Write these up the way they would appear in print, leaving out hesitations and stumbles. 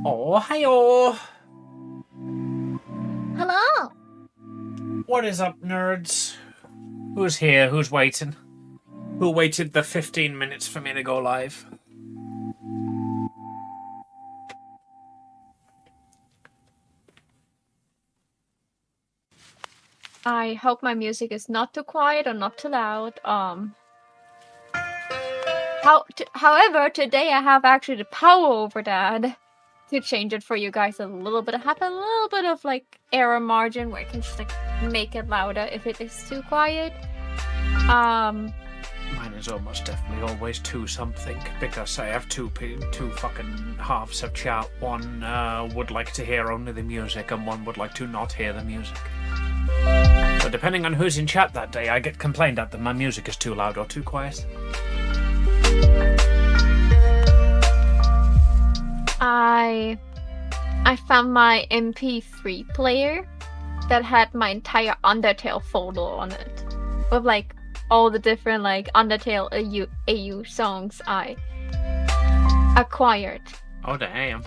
Oh, hi-oh! Hello! What is up, nerds? Who's here? Who's waiting? Who waited the 15 minutes for me to go live? I hope my music is not too quiet or not too loud. However, today I have actually the power over that to change it for you guys a little bit. I have a little bit of like error margin where I can just like make it louder if it is too quiet. Mine is almost definitely always 2 something because I have two fucking halves of chat. One would like to hear only the music and one would like to not hear the music. So depending on who's in chat that day, I get complained at that my music is too loud or too quiet. I found my MP3 player that had my entire Undertale folder on it with like all the different like Undertale AU songs I acquired. Oh damn.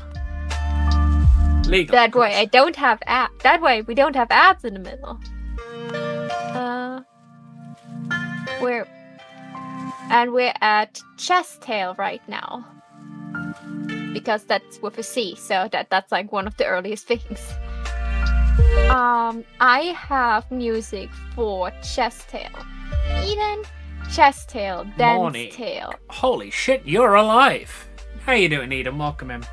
Legal. That way I don't have that way we don't have ads in the middle. We're at Chest Tail right now. Because that's with a C, so that's like one of the earliest things. I have music for Chest Tail, Eden, Chest Tail, Dance Tail. Holy shit, you're alive! How you doing, Eden? Welcome in.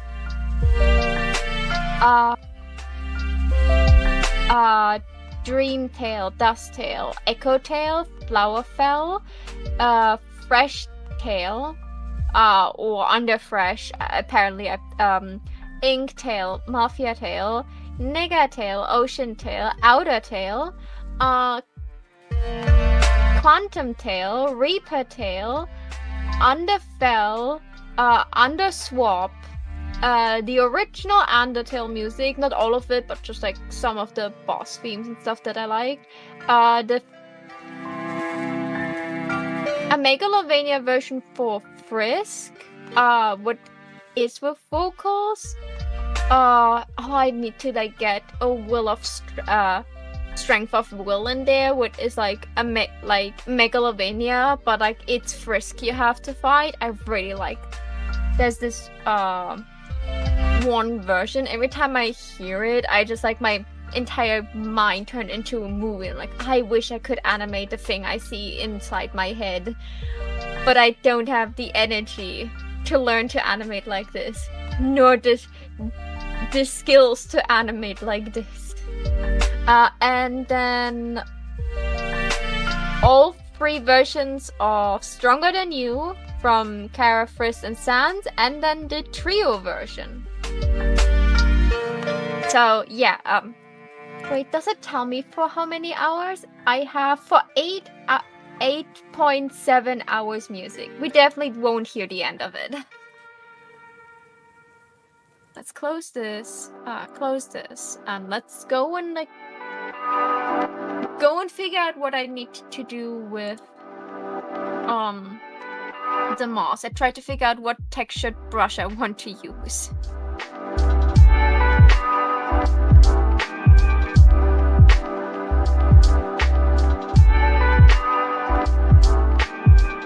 Dream Tail, Dust Tail, Echo Tail, Flowerfell, Fresh Tail, or Under Fresh, apparently, Ink Tail, Mafia Tail, Nigga Tail, Ocean Tail, Outer Tail, Quantum Tail, Reaper Tail, Underfell, Underswap, the original Undertale music, not all of it, but just like some of the boss themes and stuff that I liked. A Megalovania version for Frisk, what is with vocals. I need to like get a Will of Strength of Will in there, which is like a Megalovania, but like it's Frisk you have to fight. I really like. There's this one version. Every time I hear it, I just like my entire mind turned into a movie. Like, I wish I could animate the thing I see inside my head, but I don't have the energy to learn to animate like this, nor the skills to animate like this. And then all 3 versions of Stronger Than You from Kara, Frisk, and Sans, and then the trio version. So yeah, wait, does it tell me for how many hours? I have for 8.7 hours music. We definitely won't hear the end of it. Let's close this, and let's go and like figure out what I need to do with the moss. I tried to figure out what textured brush I want to use.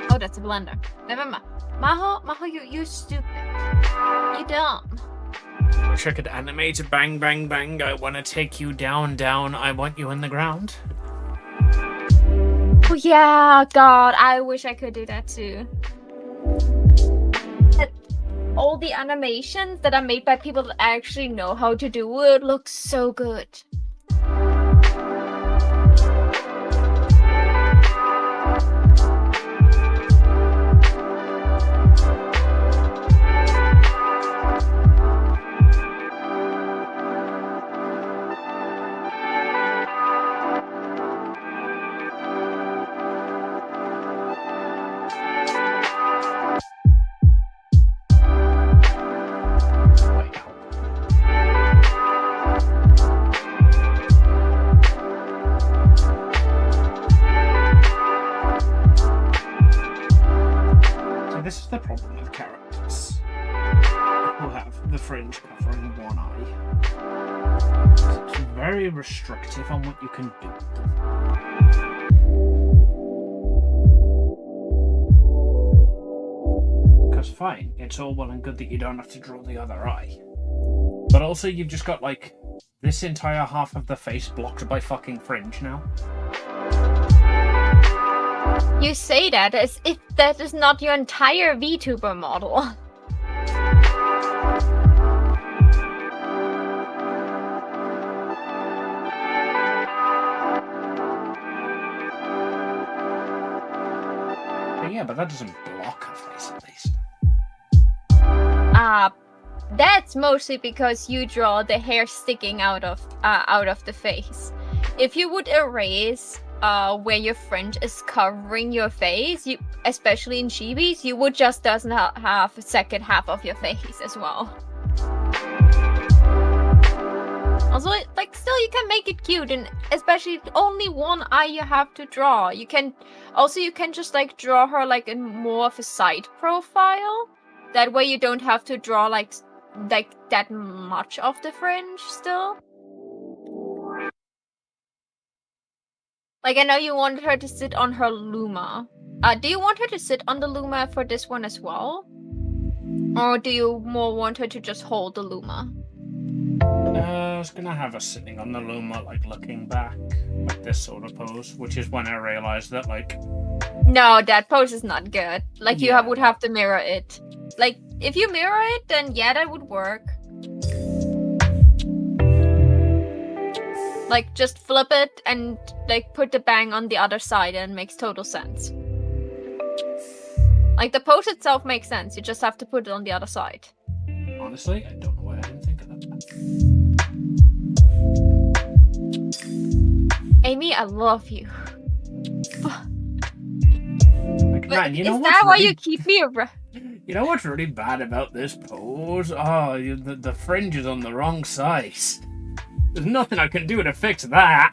Oh, that's a blender. Never mind. Maho, you stupid. You dumb. Wish I could animate bang, bang, bang. I want to take you down, down. I want you in the ground. Oh yeah, God, I wish I could do that too. All the animations that are made by people that actually know how to do it look so good. This is the problem with characters. who have the fringe covering one eye. It's very restrictive on what you can do with them. Because fine, it's all well and good that you don't have to draw the other eye. But also you've just got, like, this entire half of the face blocked by fucking fringe now. You say that as if that is not your entire VTuber model. Yeah, but that doesn't block her face, at least. That's mostly because you draw the hair sticking out of the face. If you would erase where your fringe is covering your face, you, especially in chibis, you would just doesn't have the second half of your face as well. Also, like, still you can make it cute, and especially only one eye you have to draw. You can just like draw her like in more of a side profile. That way you don't have to draw like that much of the fringe still. Like, I know you wanted her to sit on her Luma. Do you want her to sit on the Luma for this one as well? Or do you more want her to just hold the Luma? I was gonna have her sitting on the Luma, like, looking back, like this sort of pose, which is when I realized that, like... No, that pose is not good. Like, Yeah. you would have to mirror it. Like, if you mirror it, then yeah, that would work. Like, just flip it and, like, put the bang on the other side and it makes total sense. Like, the pose itself makes sense, you just have to put it on the other side. Honestly, I don't know why I didn't think of that. Amy, I love you. Like, man, you know is what's that why really... you keep me around? You know what's really bad about this pose? Oh, the fringe is on the wrong size. There's nothing I can do to fix that.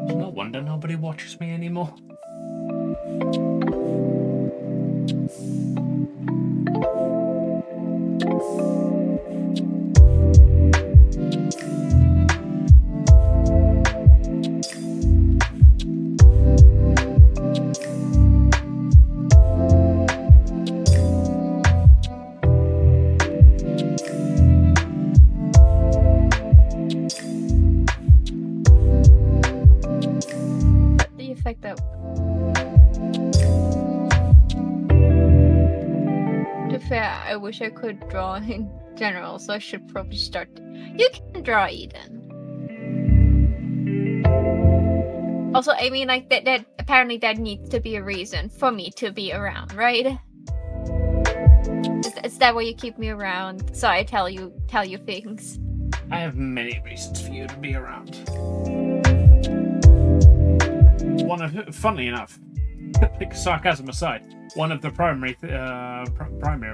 No wonder nobody watches me anymore. The effect that... To be fair, I wish I could draw in general, so I should probably start... You can draw, Eden. Also, I mean, like, that apparently that needs to be a reason for me to be around, right? Is that why you keep me around? So I tell you things. I have many reasons for you to be around. Funnily enough, like, sarcasm aside, one of the primary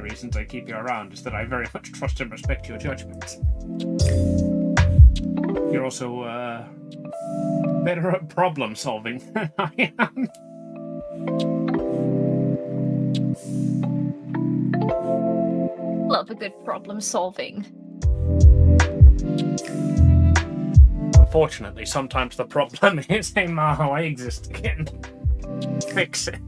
reasons I keep you around is that I very much trust and respect your judgment. You're also better at problem solving than I am. Love a good problem solving. Unfortunately, sometimes the problem is, hey Maho, I exist again. Fix it.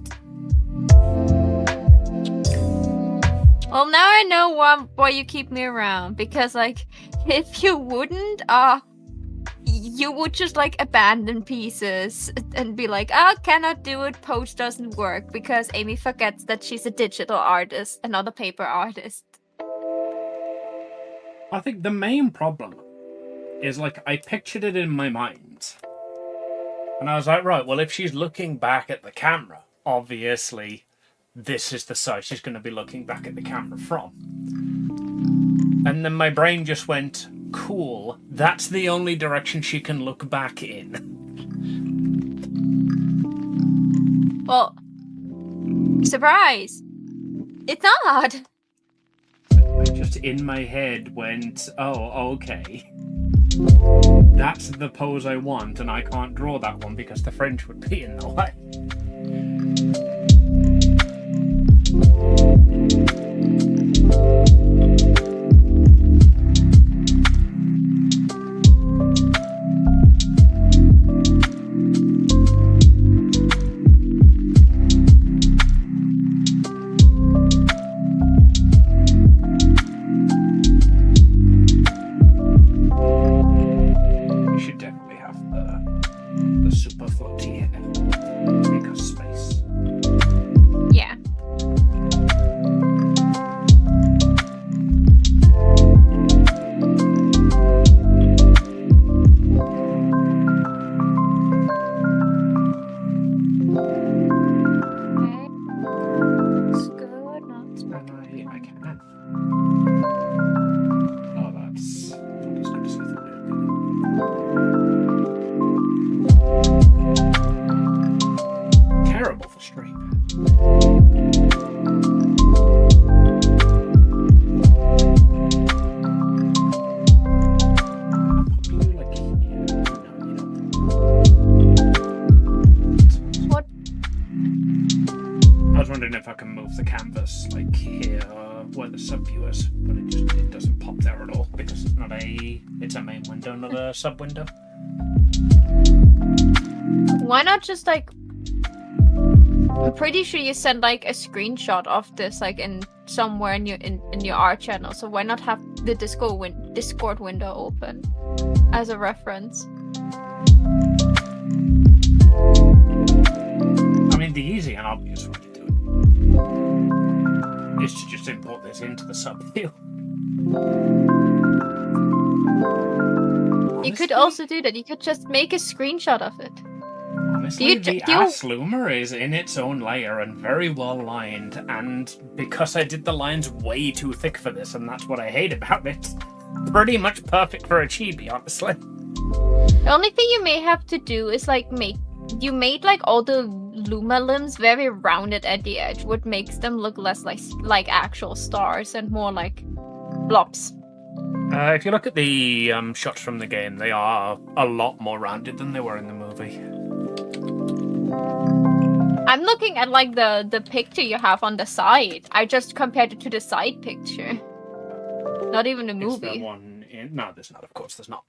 Well, now I know why you keep me around, because, like, if you wouldn't, you would just, like, abandon pieces and be like, cannot do it, pose doesn't work, because Amy forgets that she's a digital artist and not a paper artist. I think the main problem is, like, I pictured it in my mind. And I was like, right, well, if she's looking back at the camera, obviously this is the side she's going to be looking back at the camera from. And then my brain just went, cool, that's the only direction she can look back in. Well, surprise! It's not! I just in my head went, oh, okay. That's the pose I want, and I can't draw that one because the fringe would be in the way. sub viewers, but it doesn't pop there at all because it's a main window, not a sub window. Why not just like? I'm pretty sure you sent like a screenshot of this like in somewhere in your art channel. So why not have the Discord window open as a reference? I mean, the easy and obvious way to do it is to just import this into the sub view. You could also do that. You could just make a screenshot of it. Honestly, the ass loomer is in its own layer and very well lined, and because I did the lines way too thick for this, and that's what I hate about it, pretty much perfect for a chibi, honestly. The only thing you may have to do is like made like all the Luma limbs very rounded at the edge, which makes them look less like actual stars and more like blobs. If you look at the shots from the game, they are a lot more rounded than they were in the movie. I'm looking at like the picture you have on the side. I just compared it to the side picture. Not even the movie. Is there one in? No, there's not. Of course, there's not.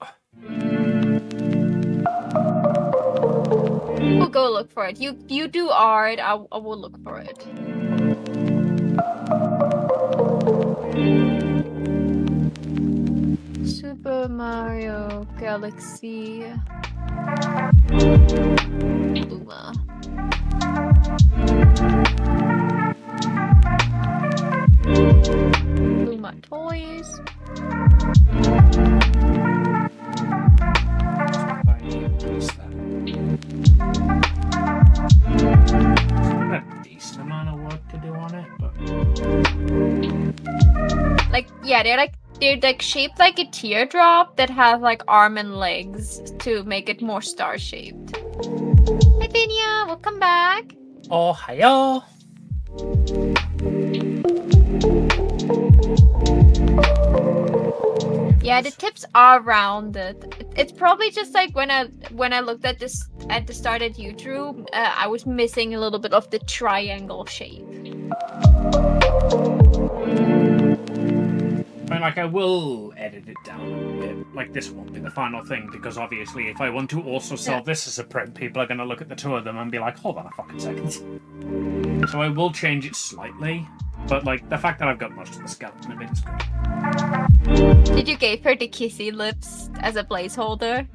We'll go look for it. You do art. I will look for it. Super Mario Galaxy Luma. Luma toys. A decent amount of work to do on it, but like yeah, they're shaped like a teardrop that has like arm and legs to make it more star shaped. Hey Vinia, welcome back. Oh hiyo. Yeah, the tips are rounded. It's probably just like when I looked at this at the start at YouTube, I was missing a little bit of the triangle shape. I mean, like, I will edit it down a bit. Like, this won't be the final thing, because obviously if I want to also sell this as a print, people are going to look at the two of them and be like, hold on a fucking second. So I will change it slightly, but, like, the fact that I've got most of the skeleton of it is good. Did you give her the kissy lips as a placeholder?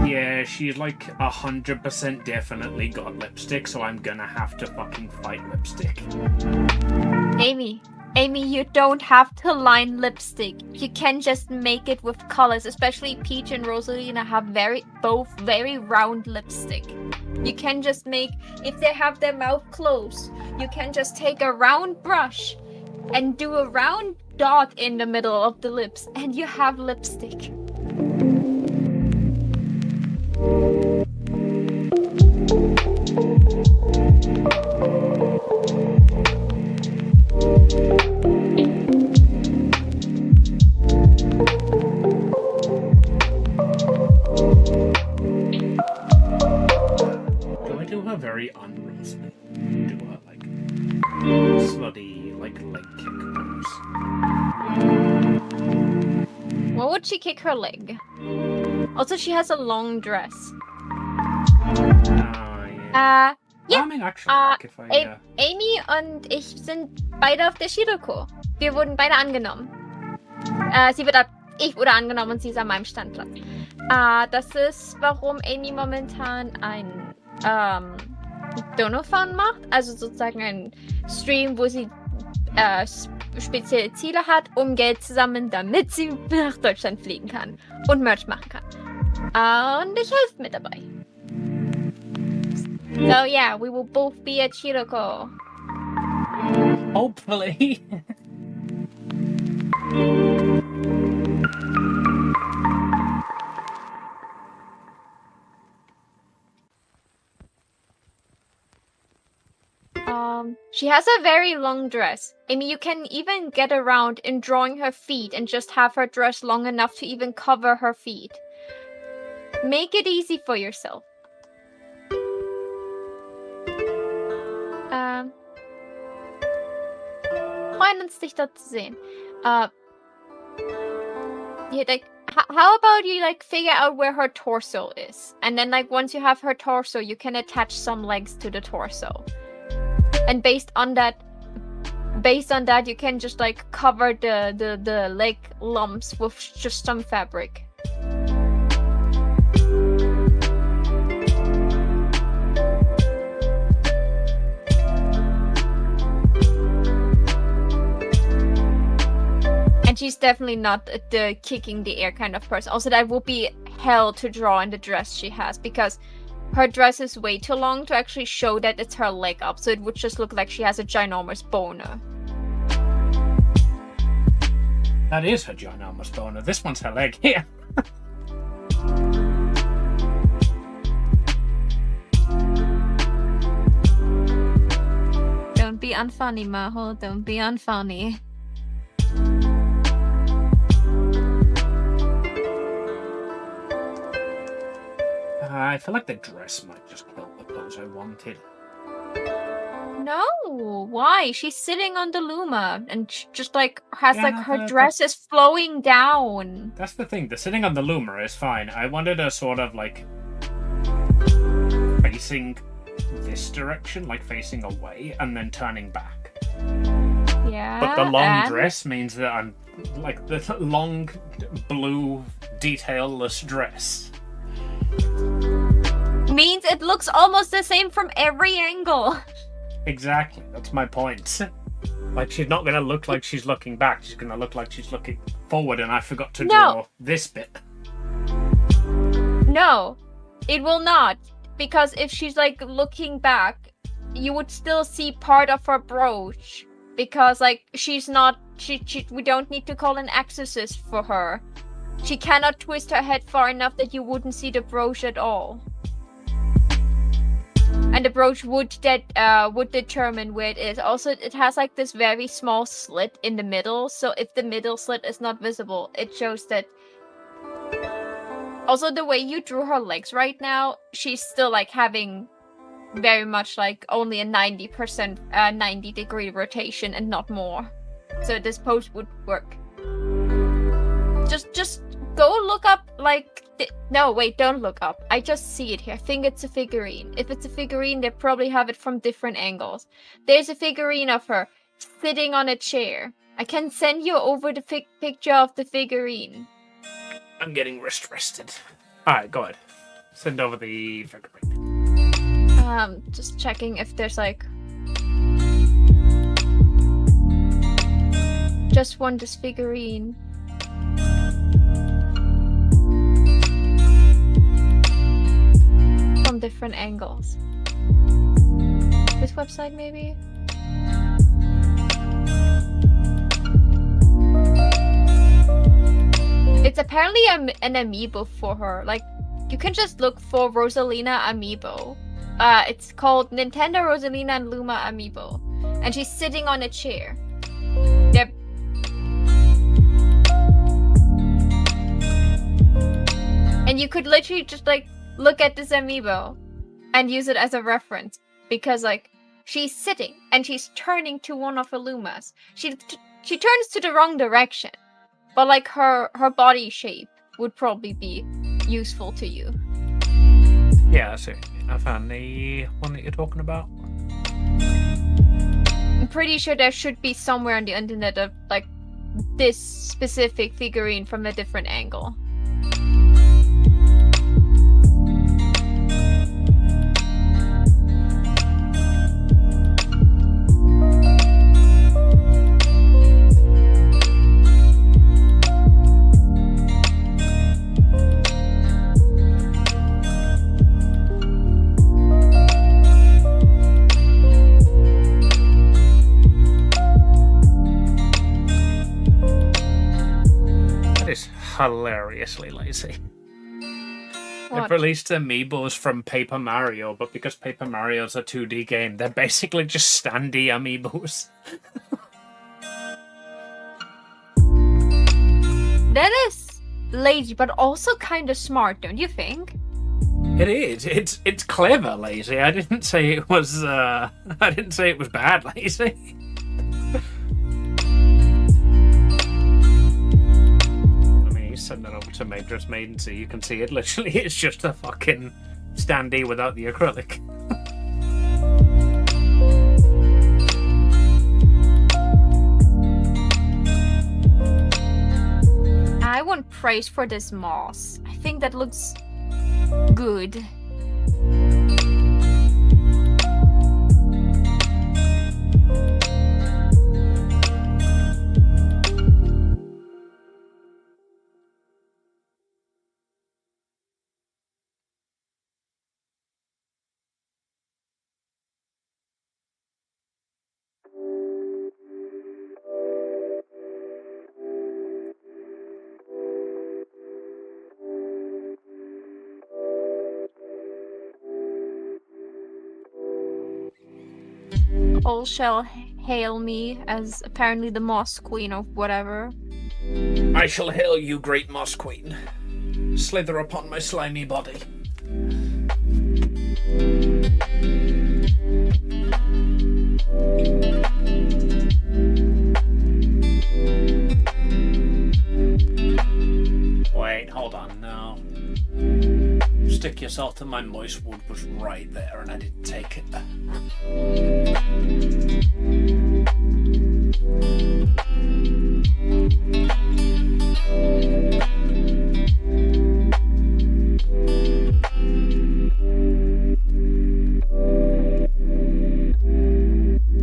Yeah, she's like 100% definitely got lipstick, so I'm gonna have to fucking fight lipstick. Amy, you don't have to line lipstick. You can just make it with colors, especially Peach and Rosalina have both very round lipstick. You can just make, if they have their mouth closed, you can just take a round brush and do a round dot in the middle of the lips, and you have lipstick. Do I do her very unreasonable? Do her like slutty like leg kick moves? What would she kick her leg? Also, she has a long dress. Yeah. Ja, I mean, actually, like if I, Amy und ich sind beide auf der Shiroko. Wir wurden beide angenommen. Ich wurde angenommen und sie ist an meinem Standplatz. Das ist, warum Amy momentan ein Donophon macht, also sozusagen ein Stream, wo sie spezielle Ziele hat, um Geld zu sammeln, damit sie nach Deutschland fliegen kann und Merch machen kann. Und ich helfe mir dabei. So yeah, we will both be at Shiroko. hopefully. She has a very long dress. I mean, you can even get around in drawing her feet and just have her dress long enough to even cover her feet. Make it easy for yourself. freuen uns, dich dort zu sehen. Yeah, like, how about you, like, figure out where her torso is? And then, like, once you have her torso, you can attach some legs to the torso. And based on that, you can just, like, cover the leg lumps with just some fabric. And she's definitely not the kicking the air kind of person. Also, that would be hell to draw in the dress she has, because her dress is way too long to actually show that it's her leg up, so it would just look like she has a ginormous boner. That is her ginormous boner. This one's her leg here. Don't be unfunny, Maho. Don't be unfunny. I feel like the dress might just kill the pose I wanted. No, why? She's sitting on the Luma and just like has Yeah, like her dress is flowing down. That's the thing. The sitting on the loomer is fine. I wanted a sort of like facing this direction, like facing away, and then turning back. Yeah. But the long dress means that I'm like the long blue detailless dress. Means it looks almost the same from every angle. Exactly, that's my point. Like, she's not going to look like she's looking back, she's going to look like she's looking forward, and I forgot to draw this bit. No, it will not. Because if she's, like, looking back, you would still see part of her brooch. Because, like, she's not... we don't need to call an exorcist for her. She cannot twist her head far enough that you wouldn't see the brooch at all. And the brooch would determine where it is. Also, it has like this very small slit in the middle. So if the middle slit is not visible, it shows that... Also, the way you drew her legs right now, she's still like having very much like only a 90%, 90-degree rotation and not more. So this pose would work. Just go look up like... No, wait, don't look up. I just see it here. I think it's a figurine. If it's a figurine, they probably have it from different angles. There's a figurine of her sitting on a chair. I can send you over the picture of the figurine. I'm getting rested. Alright, go ahead. Send over the figurine. Just checking if there's like... Just one disfigurine. From different angles. This website, maybe? It's apparently an amiibo for her. Like, you can just look for Rosalina amiibo. It's called Nintendo Rosalina and Luma amiibo. And she's sitting on a chair. Yep. And you could literally just, like, look at this amiibo and use it as a reference. Because, like, she's sitting and she's turning to one of her Lumas. She turns to the wrong direction. But, like, her body shape would probably be useful to you. Yeah, I see. I found the one that you're talking about. I'm pretty sure there should be somewhere on the internet of, like, this specific figurine from a different angle. Hilariously lazy. What? They've released amiibos from Paper Mario, but because Paper Mario's a 2D game, they're basically just standy amiibos. That is lazy, but also kind of smart, don't you think? It is. It's clever lazy. I didn't say it was bad lazy. to Matrix Maiden so you can see it. Literally, it's just a fucking standee without the acrylic. I want praise for this moss. I think that looks good. All shall hail me as apparently the moss queen of whatever. I shall hail you, great moss queen. Slither upon my slimy body. Wait, hold on, no. Stick yourself to my moist wood was right there and I didn't take it.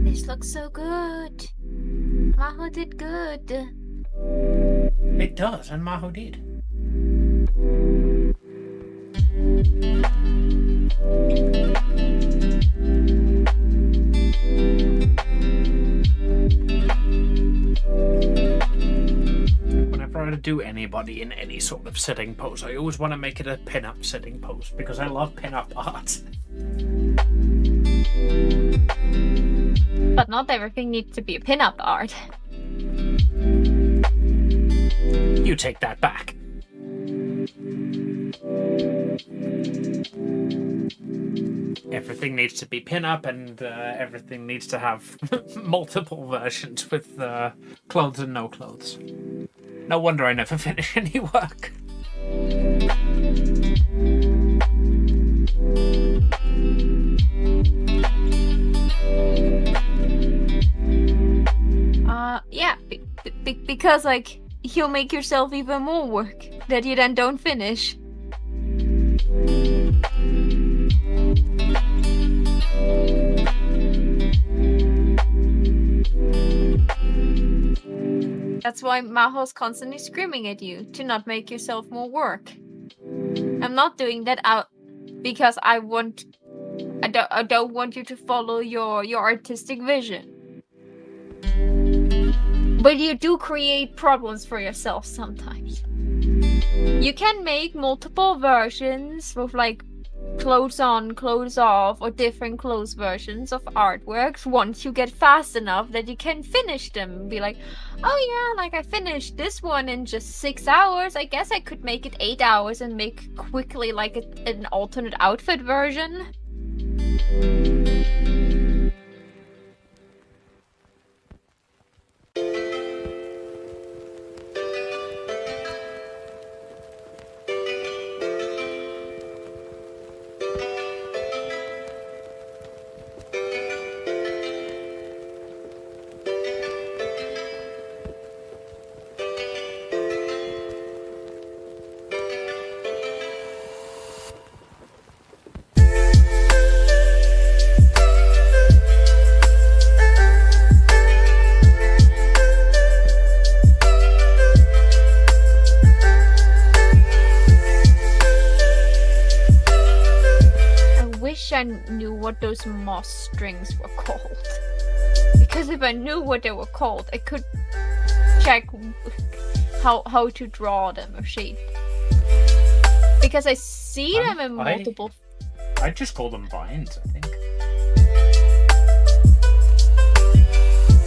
This looks so good. Maho did good. It does, and Maho did. Whenever I do anybody in any sort of sitting pose, I always want to make it a pin-up sitting pose because I love pin-up art. But not everything needs to be pin-up art. You take that back. Everything needs to be pin-up and everything needs to have multiple versions with clothes and no clothes. No wonder I never finish any work. Yeah, because like you'll make yourself even more work that you then don't finish. That's why Maho's constantly screaming at you to not make yourself more work. I'm not doing that out because I don't want you to follow your artistic vision. But you do create problems for yourself sometimes. You can make multiple versions with like clothes on, clothes off, or different clothes versions of artworks once you get fast enough that you can finish them. Be like, oh yeah, like I finished this one in just 6 hours. I guess I could make it 8 hours and make quickly like an alternate outfit version. I knew what those moss strings were called. Because if I knew what they were called, I could check how to draw them or shape. Because I see them in multiple... I just call them vines, I think.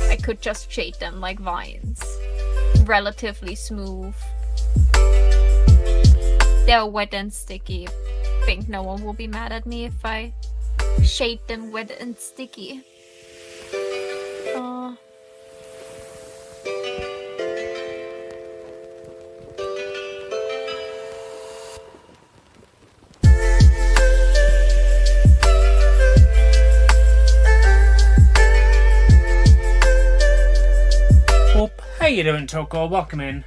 I could just shade them like vines. Relatively smooth. They're wet and sticky. I think no one will be mad at me if I shade them wet and sticky. doing, Toko? Welcome in.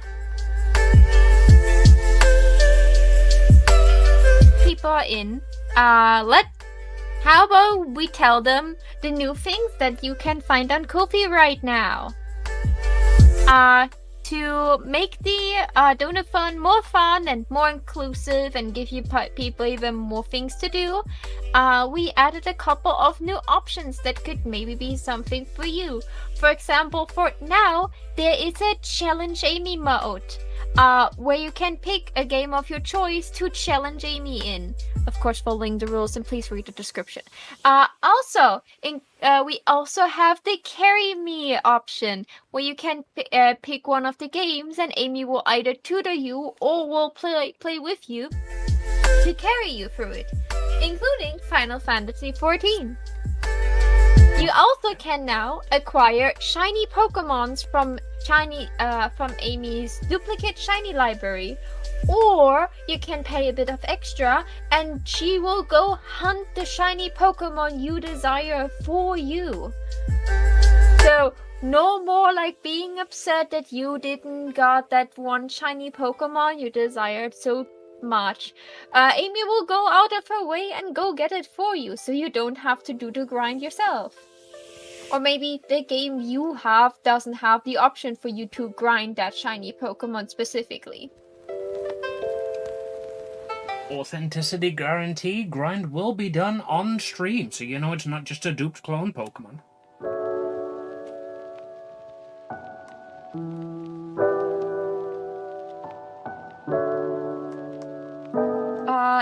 People are in. How about we tell them the new things that you can find on Ko-fi right now? To make the Donut-fun more fun and more inclusive and give you people even more things to do, we added a couple of new options that could maybe be something for you. For example, for now, there is a Challenge Amy mode, where you can pick a game of your choice to challenge Amy in. Of course, following the rules, and please read the description. We also have the Carry Me option, where you can pick one of the games, and Amy will either tutor you or will play with you to carry you through it, including Final Fantasy XIV. You also can now acquire shiny Pokemons from Amy's duplicate shiny library, or you can pay a bit of extra and she will go hunt the shiny Pokemon you desire for you. So no more like being upset that you didn't got that one shiny Pokemon you desired so much. Amy will go out of her way and go get it for you, so you don't have to do the grind yourself. Or maybe the game you have doesn't have the option for you to grind that shiny Pokemon specifically. Authenticity guarantee, grind will be done on stream, so you know it's not just a duped clone Pokemon.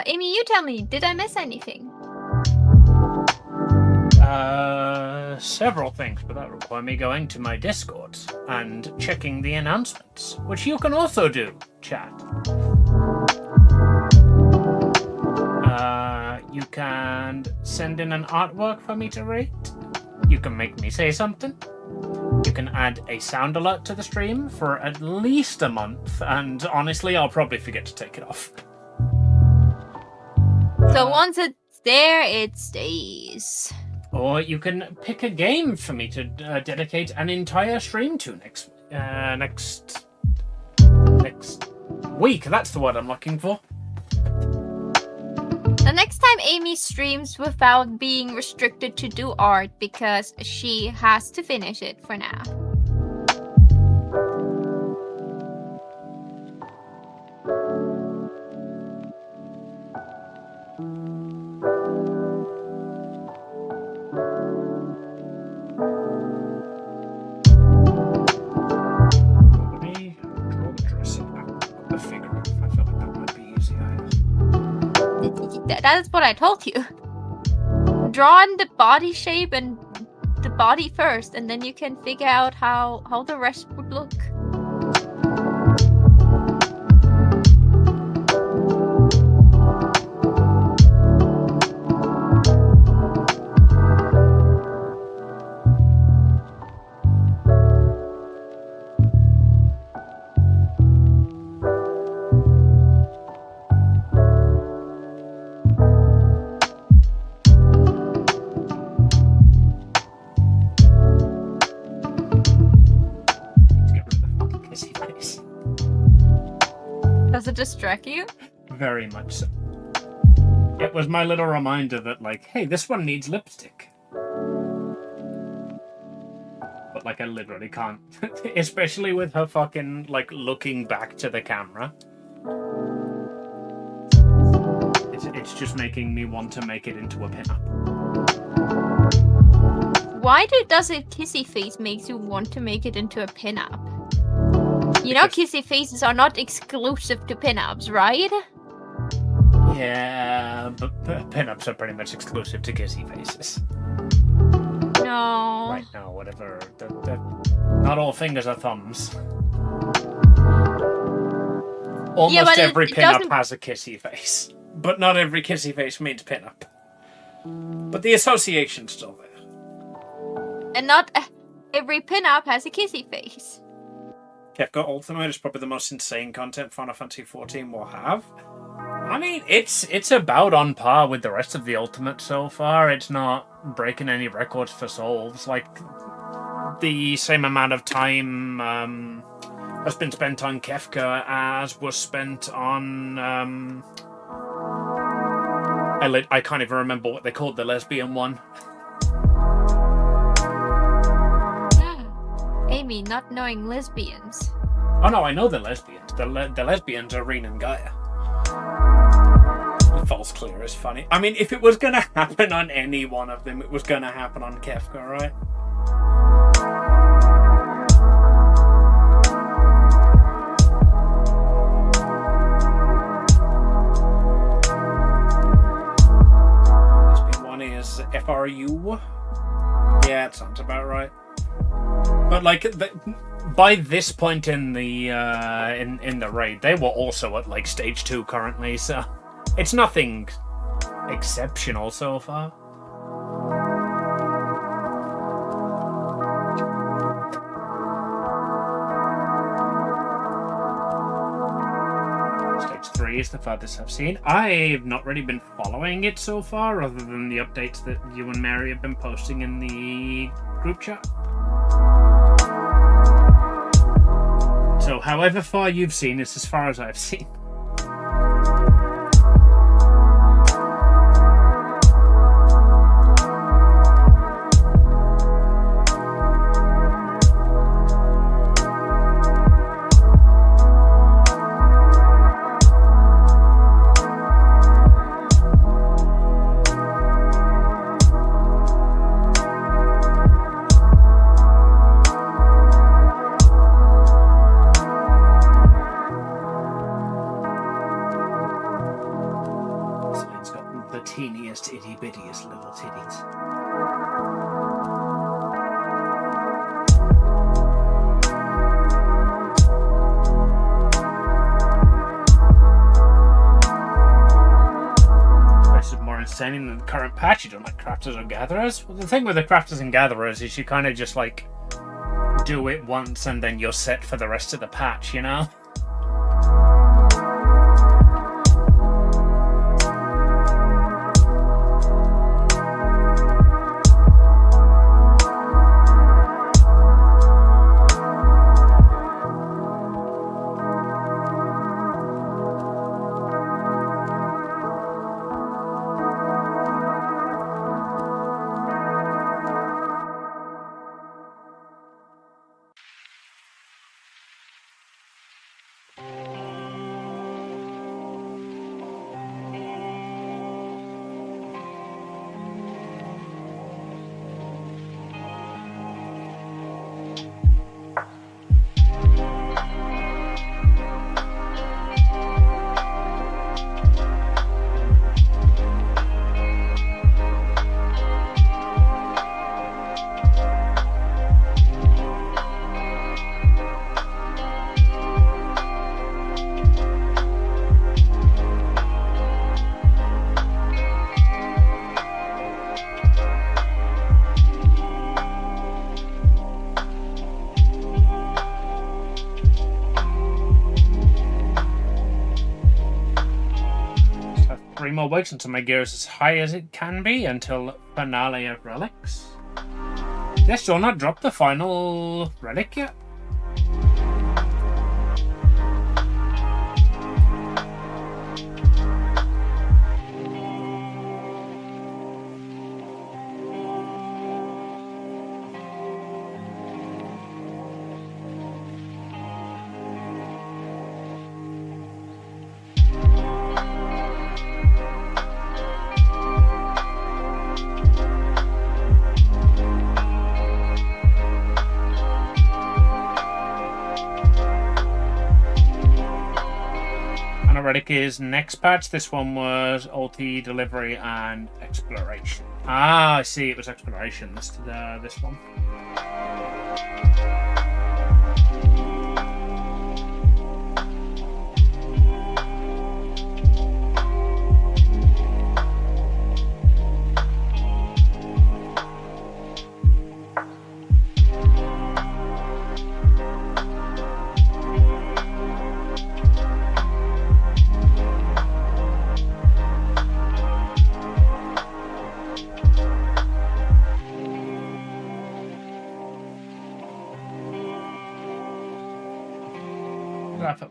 Amy, you tell me, did I miss anything? Several things, but that require me going to my Discords and checking the announcements, which you can also do, chat. You can send in an artwork for me to read. You can make me say something. You can add a sound alert to the stream for at least a month, and honestly, I'll probably forget to take it off. So once it's there, it stays. Or you can pick a game for me to dedicate an entire stream to next week. That's the word I'm looking for. The next time Amy streams without being restricted to do art because she has to finish it for now. That's what I told you. Draw in the body shape and the body first, and then you can figure out how the rest would look. Does it distract you? Very much so. It was my little reminder that, like, hey, this one needs lipstick. But, like, I literally can't. Especially with her fucking, like, looking back to the camera. It's just making me want to make it into a pinup. Why does a kissy face make you want to make it into a pinup? You know, kissy faces are not exclusive to pinups, right? Yeah, but pinups are pretty much exclusive to kissy faces. No. Right now, whatever. Not all fingers are thumbs. Almost every pinup has a kissy face. But not every kissy face means pinup. But the association's still there. And not every pinup has a kissy face. Kefka Ultimate is probably the most insane content Final Fantasy XIV will have. I mean, it's about on par with the rest of the Ultimate so far. It's not breaking any records for solves. Like, the same amount of time has been spent on Kefka as was spent on. I can't even remember what they called the lesbian one. Amy not knowing lesbians. Oh no, I know the lesbians. The lesbians are Reen and Gaia. False clear is funny. I mean, if it was going to happen on any one of them, it was going to happen on Kefka, right? Lesbian one is FRU. Yeah, it sounds about right. But like, by this point in the raid, they were also at like stage 2 currently, so it's nothing exceptional so far. Stage 3 is the farthest I've seen. I've not really been following it so far, other than the updates that you and Mary have been posting in the group chat. So however far you've seen is as far as I've seen. Itty-bittiest little titties. This is more insane than the current patch. You don't like crafters or gatherers? Well, the thing with the crafters and gatherers is you kind of just like do it once and then you're set for the rest of the patch, you know? More weeks until my gear is as high as it can be until finale of relics. They still not dropped the final relic yet. Relic is next patch. This one was ulti, delivery, and exploration. Ah, I see. It was exploration. This one.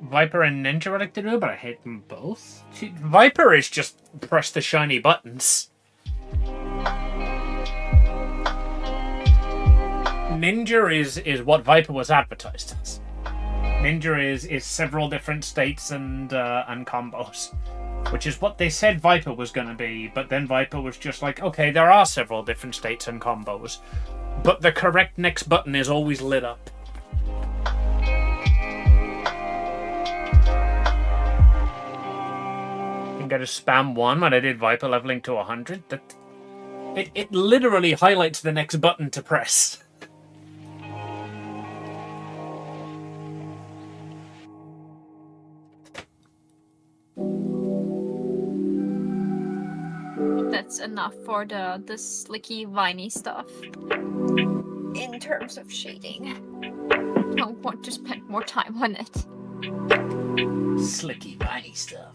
Viper and Ninja I like to do, but I hate them both. Viper is just press the shiny buttons. Ninja is what Viper was advertised as. Ninja is several different states and combos, which is what they said Viper was going to be. But then Viper was just like, okay, there are several different states and combos, but the correct next button is always lit up. I think I just spam 1 when I did Viper leveling to 100. That it literally highlights the next button to press. That's enough for the slicky, viney stuff. In terms of shading. Don't want to spend more time on it. Slicky, viney stuff.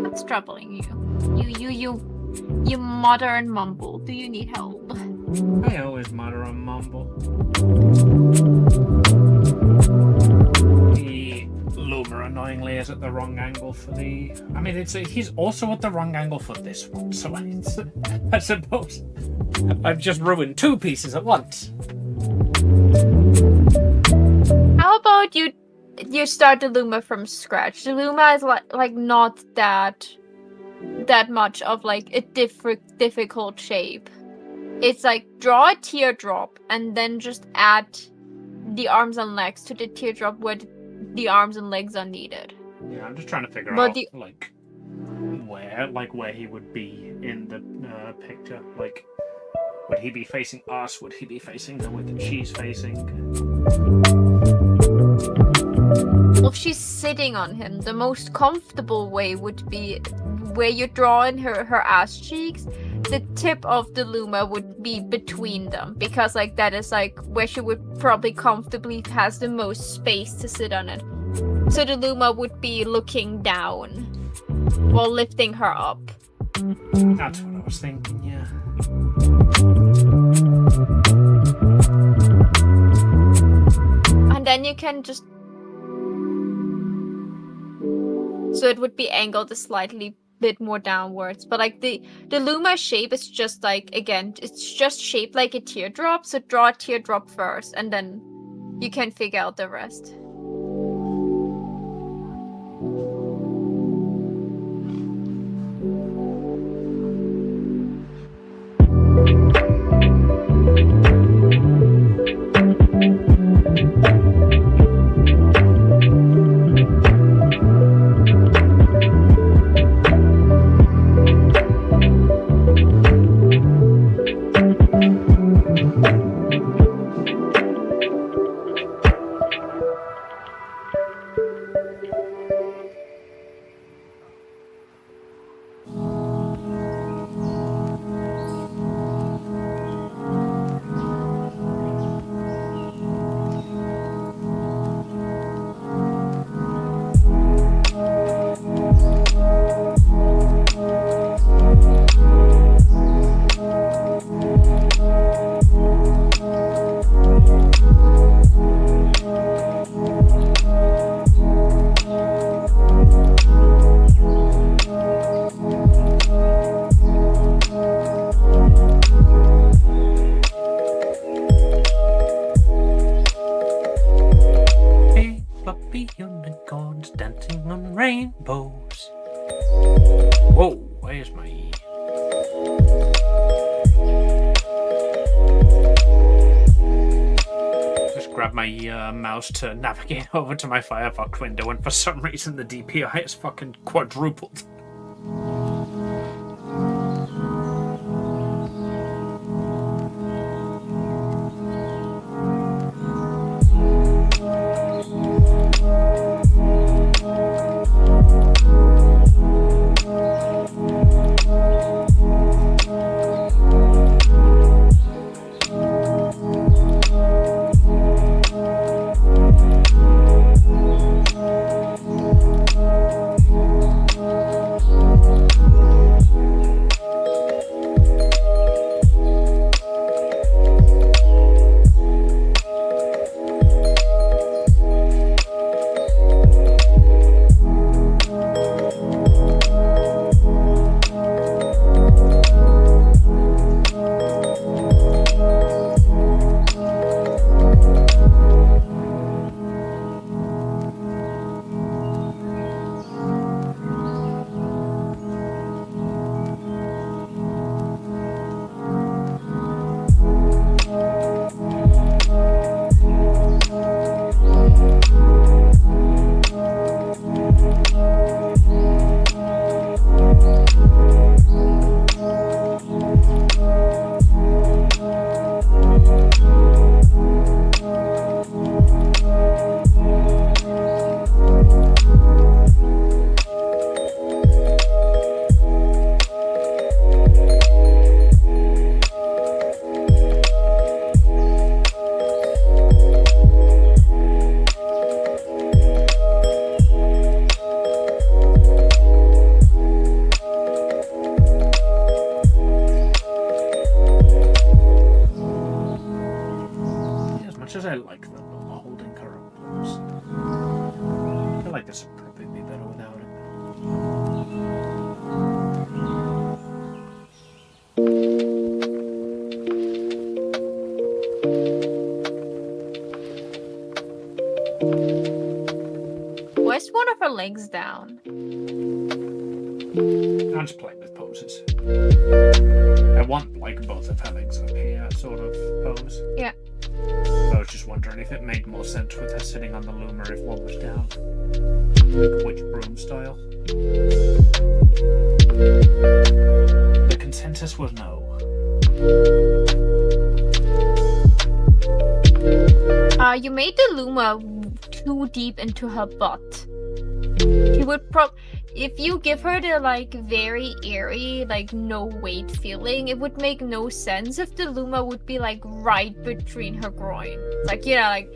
What's troubling you? You mutter and mumble. Do you need help? I always mutter and mumble. The Luma annoyingly is at the wrong angle for the... I mean, he's also at the wrong angle for this one, so I suppose I've just ruined 2 pieces at once. How about you start the Luma from scratch? The Luma is like not that much of like a difficult shape. It's like draw a teardrop and then just add the arms and legs to the teardrop where the arms and legs are needed. Yeah, I'm just trying to figure out where he would be in the picture. Like, would he be facing us? Would he be facing the way that she's facing? Well, if she's sitting on him, the most comfortable way would be where you draw in her ass cheeks. The tip of the Luma would be between them, because like that is like where she would probably comfortably has the most space to sit on it. So the Luma would be looking down while lifting her up. That's what I was thinking, yeah. And then you can just... So it would be angled a slightly bit more downwards. But like the Luma shape is just like, again, it's just shaped like a teardrop. So draw a teardrop first and then you can figure out the rest. Unicorns dancing on rainbows. Whoa, where's my... Just grab my my mouse to navigate over to my Firefox window, and for some reason the DPI is fucking quadrupled. As I like them, I'm not holding current pose. I feel like this would probably be better without it. Where's one of her legs down? I'm just playing with poses. I want like both of her legs up here sort of pose. Yeah. I was just wondering if it made more sense with her sitting on the loom or if one was down. Like witch broom style. The consensus was no. You made the Luma too deep into her butt. She would if you give her the like very airy, like no weight feeling, it would make no sense if the Luma would be like right between her groin. Like, you know, like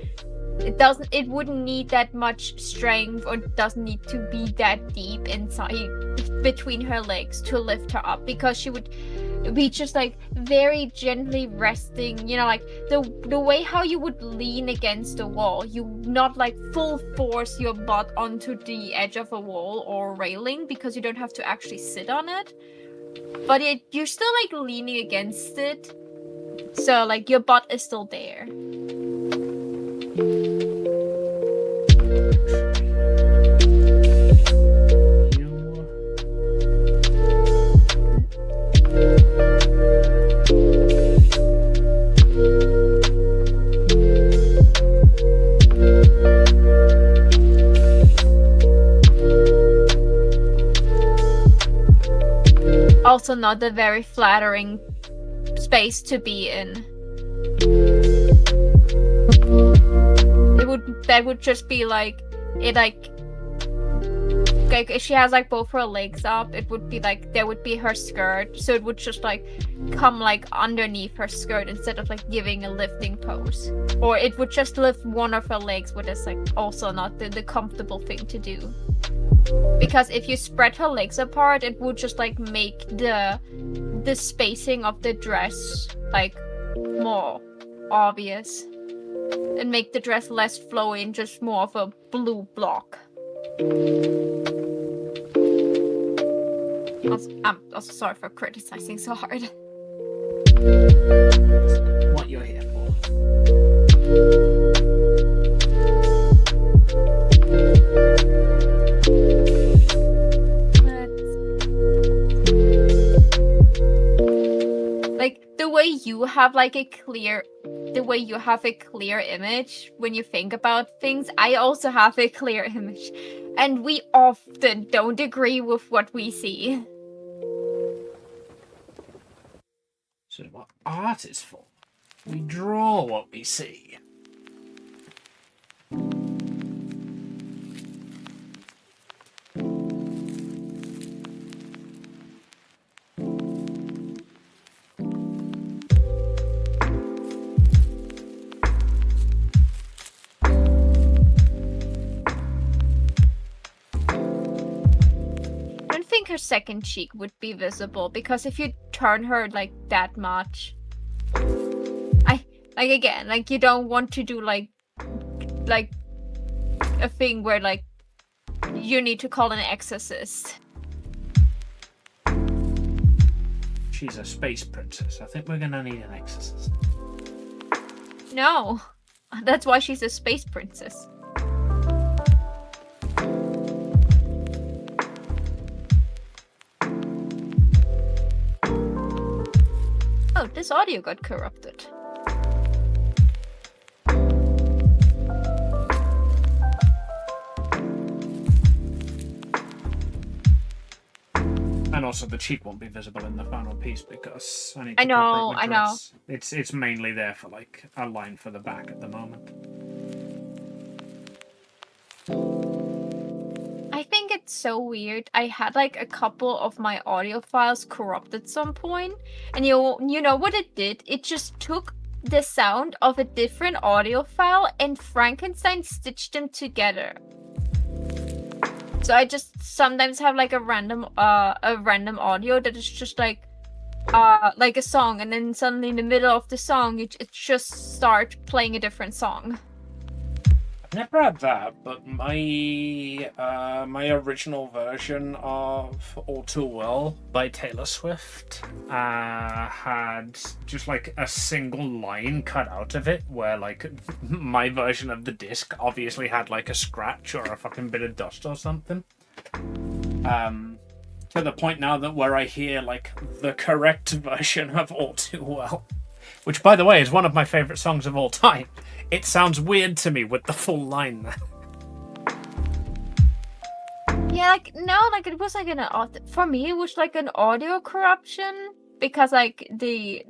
it wouldn't need that much strength, or it doesn't need to be that deep inside between her legs to lift her up, because she would be just like very gently resting, you know, like the way how you would lean against the wall. You not like full force your butt onto the edge of a wall or railing, because you don't have to actually sit on it, but you're still like leaning against it, so like your butt is still there. Also not a very flattering space to be in. That would just be like if she has like both her legs up, it would be like there would be her skirt, so it would just like come like underneath her skirt instead of like giving a lifting pose. Or it would just lift one of her legs, which is like also not the comfortable thing to do. Because if you spread her legs apart, it would just like make the spacing of the dress like more obvious and make the dress less flowy and just more of a blue block. I'm also sorry for criticizing so hard. What you're here for. Like the way you have like a clear the way you have a clear image when you think about things, I also have a clear image. And we often don't agree with what we see. So what art is for? We draw what we see. Her second cheek would be visible, because if you turn her like that much, again, like, you don't want to do like a thing where like you need to call an exorcist. She's a space princess. I think we're gonna need an exorcist. No, that's why she's a space princess. Oh, this audio got corrupted. And also the cheek won't be visible in the final piece because I need to I know. It's mainly there for like a line for the back at the moment. I think it's so weird. I had like a couple of my audio files corrupted at some point, and you know what it did? It just took the sound of a different audio file and Frankenstein stitched them together. So I just sometimes have like a random audio that is just like a song, and then suddenly in the middle of the song it just starts playing a different song. I've never had that, but my my original version of All Too Well by Taylor Swift had just like a single line cut out of it, where like my version of the disc obviously had like a scratch or a fucking bit of dust or something. To the point now that where I hear like the correct version of All Too Well, which by the way is one of my favorite songs of all time. It sounds weird to me with the full line there. Yeah, like, no, like, it was like for me, it was like an audio corruption, because like the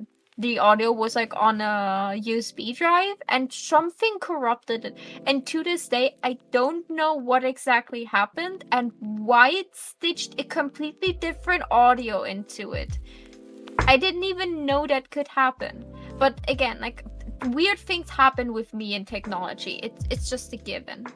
audio was like on a USB drive and something corrupted it. And to this day, I don't know what exactly happened and why it stitched a completely different audio into it. I didn't even know that could happen. But again, like, weird things happen with me in technology. It's just a given.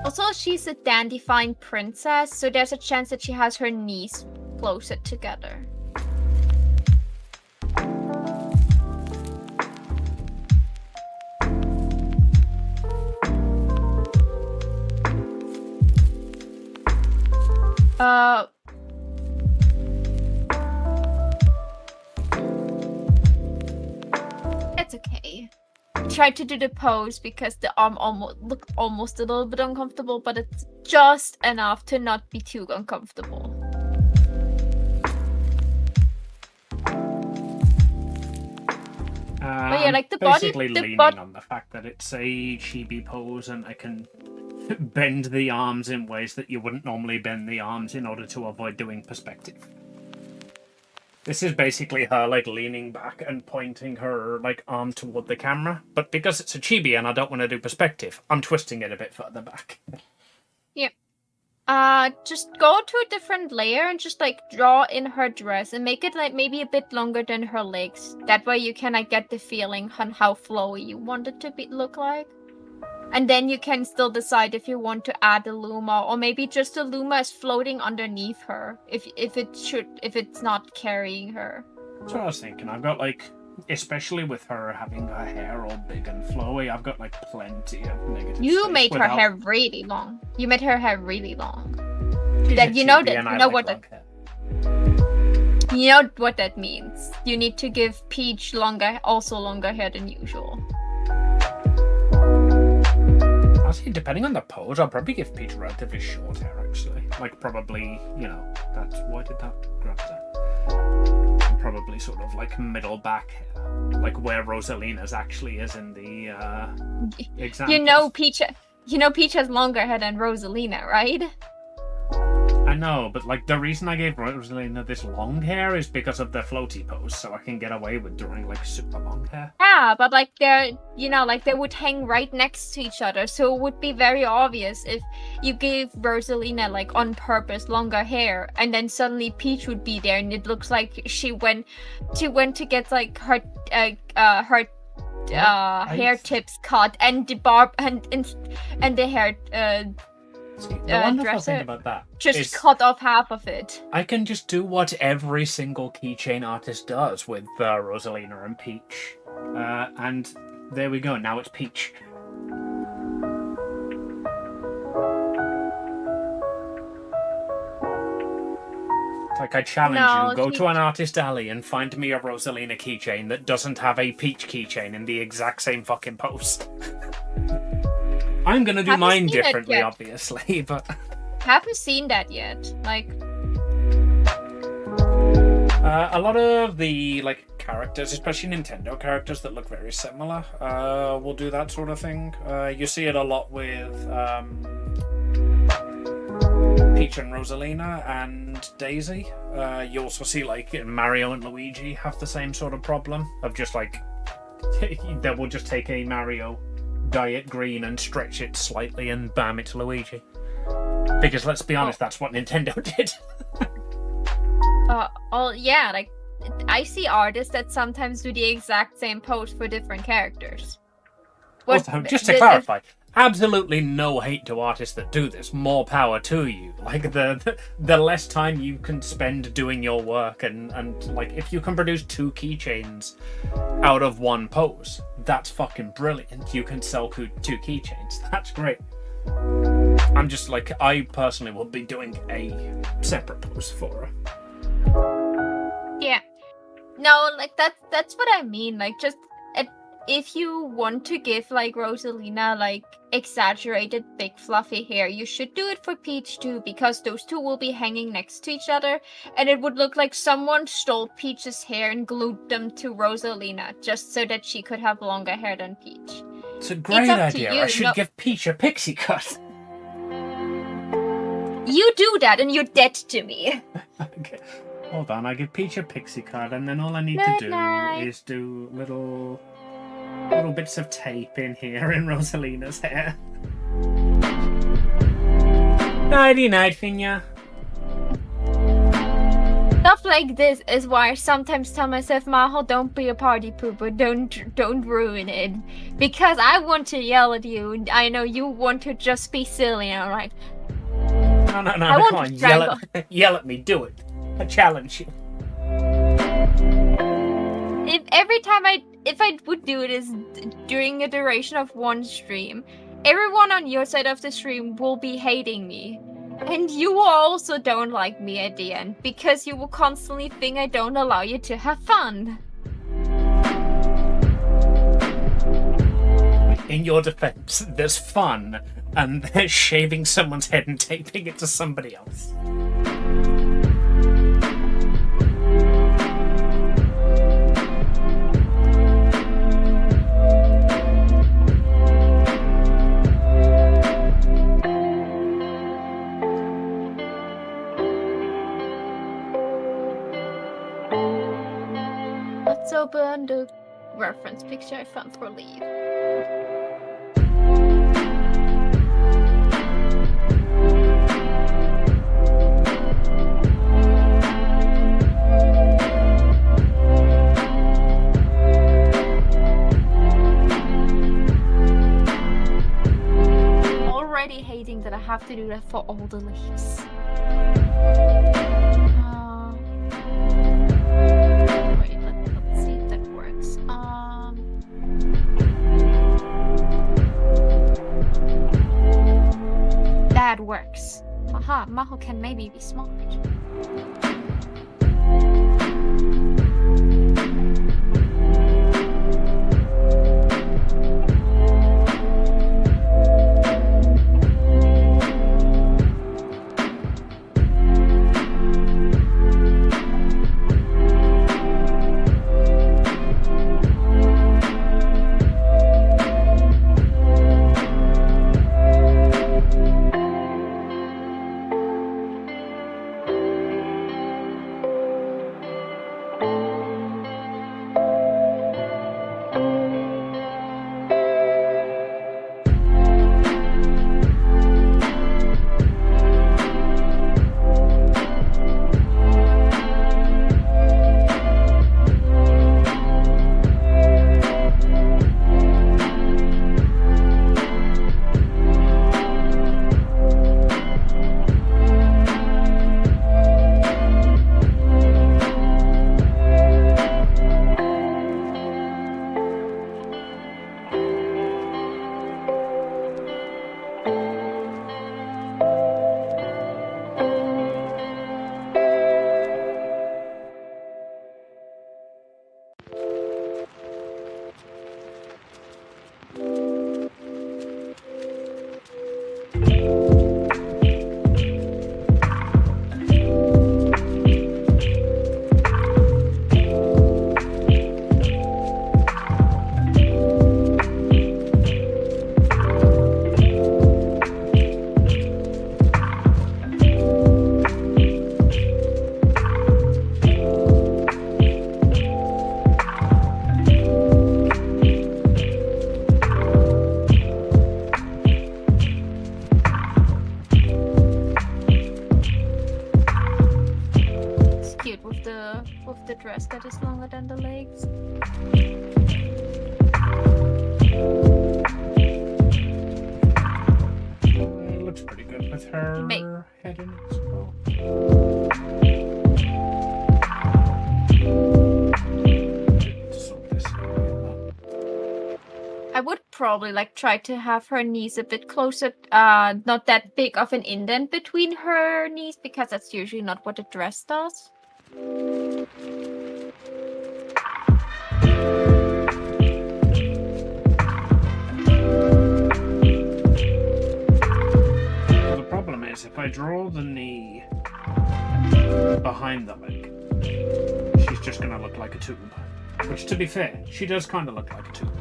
Also, she's a dandy-fine princess, so there's a chance that she has her knees closer together. It's okay. I tried to do the pose because the arm looked almost a little bit uncomfortable, but it's just enough to not be too uncomfortable. But yeah, like the basically body, leaning on the fact that it's a chibi pose and I can bend the arms in ways that you wouldn't normally bend the arms in order to avoid doing perspective. This is basically her like leaning back and pointing her like arm toward the camera, but because it's a chibi and I don't want to do perspective, I'm twisting it a bit further back. Yeah. Just go to a different layer and just like draw in her dress and make it like maybe a bit longer than her legs. That way you can like get the feeling on how flowy you want it to look like. And then you can still decide if you want to add a Luma, or maybe just a Luma is floating underneath her if it's not carrying her. That's what I was thinking. I've got like, especially with her having her hair all big and flowy, I've got like plenty of negative. You made her hair really long. You made her hair really long. That you know what that means. You need to give Peach longer hair than usual. Honestly, depending on the pose, I'll probably give Peach relatively short hair, actually. Like, probably, you know, why did that grab that? probably sort of like middle back hair, like where Rosalina's actually is in the example. You know Peach has longer hair than Rosalina, right? I know, but like the reason I gave Rosalina this long hair is because of the floaty pose, so I can get away with drawing like super long hair. Yeah, but like they would hang right next to each other, so it would be very obvious if you gave Rosalina like on purpose longer hair, and then suddenly Peach would be there, and it looks like she went to get like her hair tips cut and the and the hair See, the wonderful thing about that just is cut off half of it. I can just do what every single keychain artist does with Rosalina and Peach. And there we go, now it's Peach. It's like I challenge you, go to an artist alley and find me a Rosalina keychain that doesn't have a Peach keychain in the exact same fucking pose. I'm gonna do mine differently, obviously, but... Haven't seen that yet. Like... a lot of the, like, characters, especially Nintendo characters that look very similar, will do that sort of thing. You see it a lot with Peach and Rosalina and Daisy. You also see, like, Mario and Luigi have the same sort of problem of just, like, they will just take a Mario, dye it green and stretch it slightly and bam, it's Luigi. Because let's be honest, that's what Nintendo did. Yeah, like, I see artists that sometimes do the exact same pose for different characters. Also, just to clarify, absolutely no hate to artists that do this. More power to you. Like, the less time you can spend doing your work, and like, if you can produce 2 keychains out of one pose, that's fucking brilliant. You can sell 2 keychains. That's great. I'm just like, I personally will be doing a separate pose for her. Yeah. No, like, that's what I mean. Like, just if you want to give, like, Rosalina, like, exaggerated big fluffy hair, you should do it for Peach too, because those two will be hanging next to each other, and it would look like someone stole Peach's hair and glued them to Rosalina, just so that she could have longer hair than Peach. It's a great idea. I should give Peach a pixie cut. You do that, and you're dead to me. Okay. Hold on, I give Peach a pixie cut, and then all I need to do is do little bits of tape in here in Rosalina's hair. Nighty-night, Finya. Stuff like this is why I sometimes tell myself, Maho, don't be a party pooper, don't ruin it. Because I want to yell at you, and I know you want to just be silly, alright? No, come on, yell at me, do it. I challenge you. If I would do this during a duration of one stream, everyone on your side of the stream will be hating me. And you will also don't like me at the end, because you will constantly think I don't allow you to have fun. In your defense, there's fun, and there's shaving someone's head and taping it to somebody else. Let's open the reference picture I found for Leave. Already hating that I have to do that for all the leaves. Wait, let's see if that works. That works. Haha, Maho can maybe be smart. the dress that is longer than the legs. It looks pretty good with her head in it as well. I would probably like try to have her knees a bit closer, not that big of an indent between her knees, because that's usually not what a dress does. The problem is, if I draw the knee behind the leg, she's just gonna look like a tube. Which, to be fair, she does kind of look like a tube.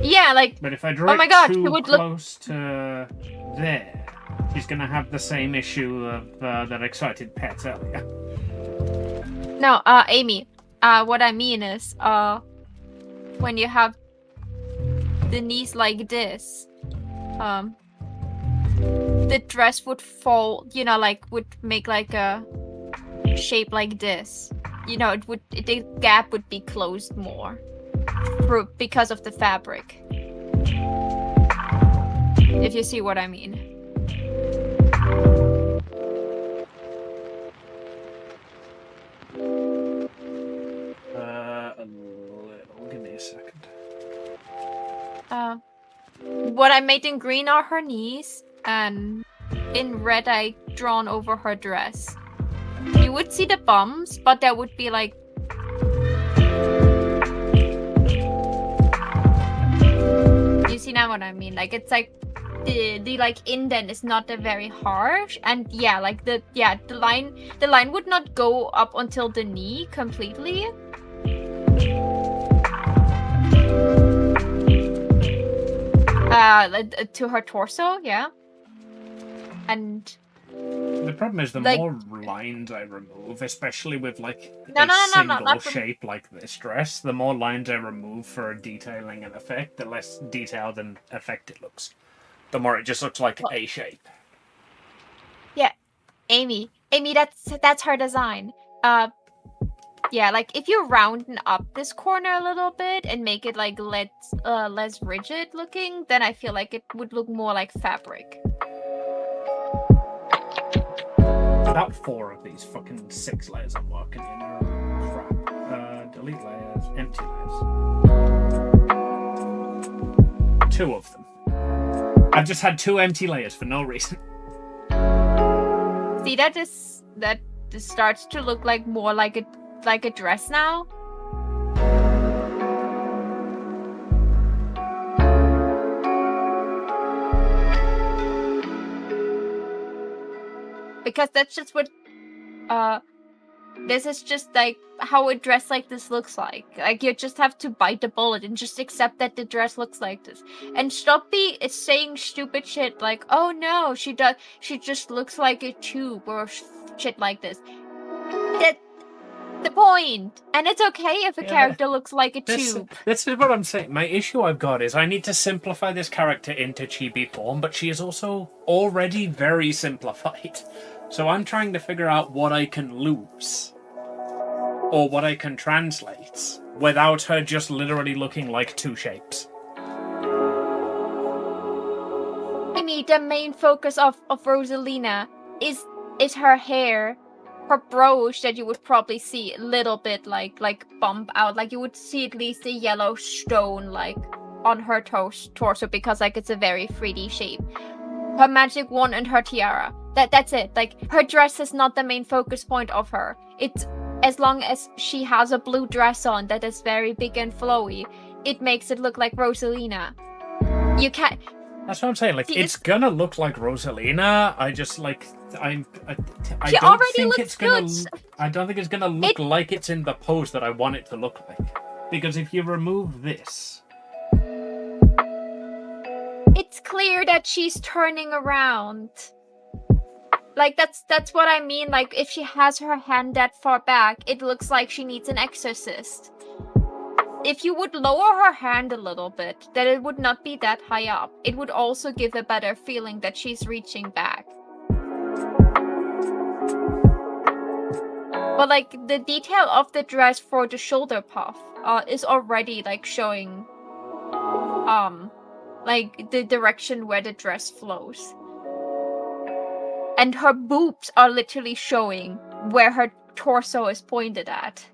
Yeah, like. But if I draw it too close to there, she's gonna have the same issue of that excited pet earlier. No, Amy. What I mean is, when you have the knees like this, the dress would fall. You know, like would make like a shape like this. You know, the gap would be closed more because of the fabric. If you see what I mean. A little. Give me a second. What I made in green are her knees, and in red I drawn over her dress. You would see the bums, but there would be like... You see now what I mean? Like it's like the like indent is not very harsh, and yeah, like the line would not go up until the knee completely. To her torso, yeah. And the problem is the more lines I remove, especially with like a single shape like this dress, the more lines I remove for detailing and effect, the less detailed and effect it looks. The more it just looks like a shape. Yeah, Amy, that's her design. Yeah, like if you round up this corner a little bit and make it like less rigid looking, then I feel like it would look more like fabric. About 4 of these fucking 6 layers I'm working in are crap. Delete layers, empty layers. 2 of them. I've just had 2 empty layers for no reason. See, that starts to look like more like a dress now. Because that's just what this is just like how a dress like this looks like. Like you just have to bite the bullet and just accept that the dress looks like this. And stop saying stupid shit like, oh no, she just looks like a tube or shit like this. That's the point. And it's okay if a character looks like a tube. This is what I'm saying. My issue I've got is I need to simplify this character into chibi form, but she is also already very simplified. So I'm trying to figure out what I can lose. Or what I can translate without her just literally looking like 2 shapes. I mean, the main focus of Rosalina is her hair, her brooch that you would probably see a little bit like bump out. Like you would see at least a yellow stone like on her torso because like it's a very 3D shape. Her magic wand and her tiara. That's it. Like her dress is not the main focus point of her. It's as long as she has a blue dress on that is very big and flowy, it makes it look like Rosalina. You can't. That's what I'm saying. Like it's gonna look like Rosalina. I just like I she don't already think looks it's gonna. good. I don't think it's gonna look like it's in the pose that I want it to look like. Because if you remove this, it's clear that she's turning around. Like that's what I mean. Like if she has her hand that far back, it looks like she needs an exorcist. If you would lower her hand a little bit, that it would not be that high up. It would also give a better feeling that she's reaching back. But like the detail of the dress for the shoulder puff is already like showing like the direction where the dress flows. And her boobs are literally showing where her torso is pointed at.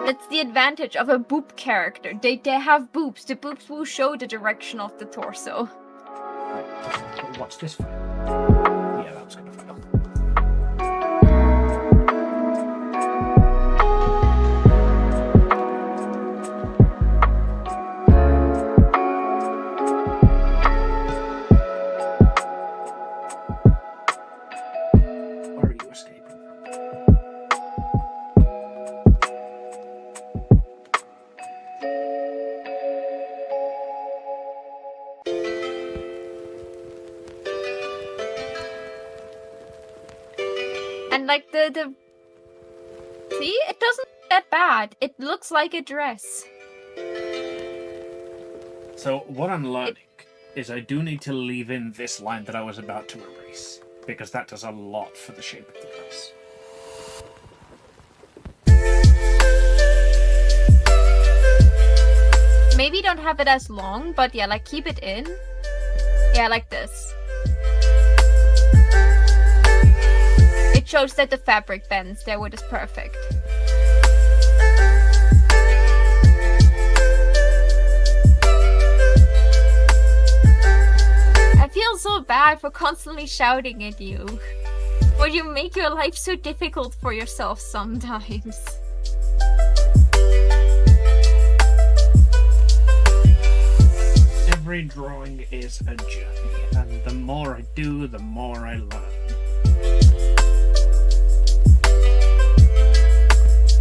That's the advantage of a boob character. They have boobs. The boobs will show the direction of the torso. Right, what's this for? Yeah, that was gonna fail. Where are you escaping? And like the see, it doesn't look that bad. It looks like a dress. So what I'm learning is I do need to leave in this line that I was about to erase, because that does a lot for the shape of the dress. Maybe don't have it as long, but yeah, like keep it in. Yeah, like this. It shows that the fabric bends there, which is perfect. I feel so bad for constantly shouting at you. But you make your life so difficult for yourself sometimes. Every drawing is a journey, and the more I do, the more I learn.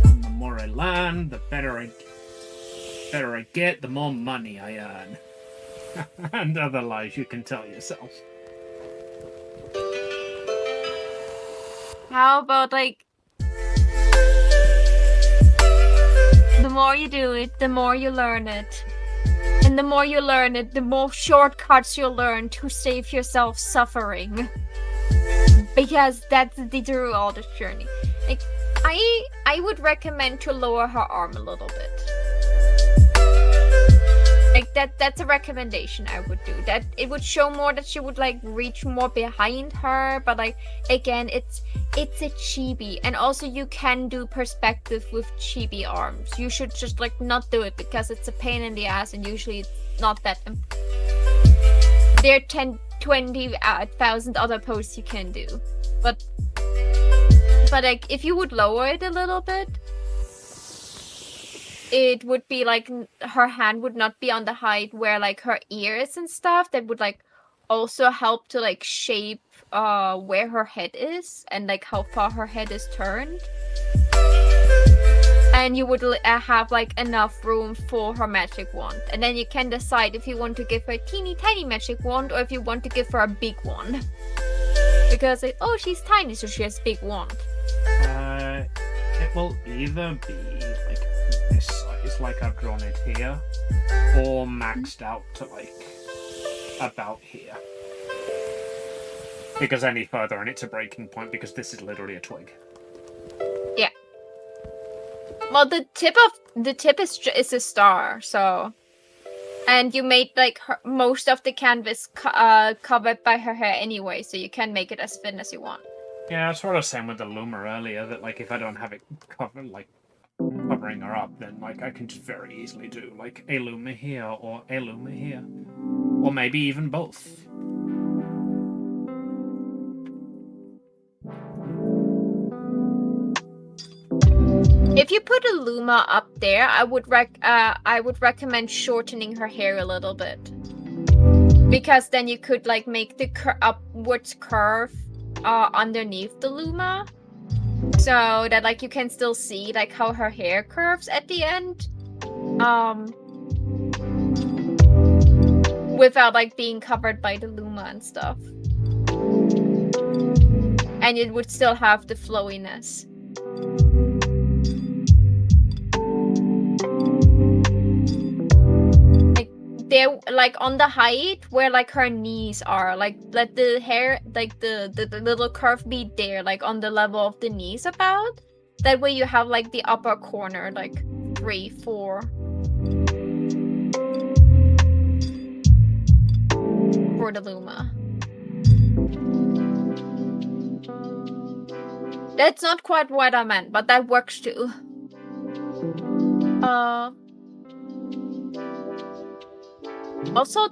And the more I learn, the better I get, the more money I earn. And other lies you can tell yourself. How about like the more you do it, the more you learn it. And the more you learn it, the more shortcuts you'll learn to save yourself suffering. Because that's the through all this journey. Like, I would recommend to lower her arm a little bit. Like that's a recommendation I would do. That it would show more that she would like reach more behind her, but like again it's a chibi, and also you can do perspective with chibi arms. You should just like not do it because it's a pain in the ass, and usually it's not that there are 20,000 other posts you can do. But like if you would lower it a little bit, it would be like her hand would not be on the height where like her ears and stuff. That would like also help to like shape where her head is and like how far her head is turned. And you would have like enough room for her magic wand. And then you can decide if you want to give her a teeny tiny magic wand or if you want to give her a big one. Because like, oh, she's tiny, so she has a big wand. It will either be like this size, like I've drawn it here, or maxed out to like about here. Because any further and it's a breaking point, because this is literally a twig. Yeah. Well, the tip is a star, so, and you made like most of the canvas covered by her hair anyway, so you can make it as thin as you want. Yeah, that's what I was saying with the Luma earlier, that like if I don't have it covered, like covering her up, then like I can just very easily do like a Luma here or a Luma here, or maybe even both. If you put a Luma up there, I would recommend shortening her hair a little bit, because then you could like make the upwards curve underneath the Luma, so that like you can still see like how her hair curves at the end, without like being covered by the Luma and stuff, and it would still have the flowiness. Like there, like on the height where like her knees are, like let the hair, like the little curve be there, like on the level of the knees about. That way you have like the upper corner, like 3, 4. For the Luma. That's not quite what I meant, but that works too. Also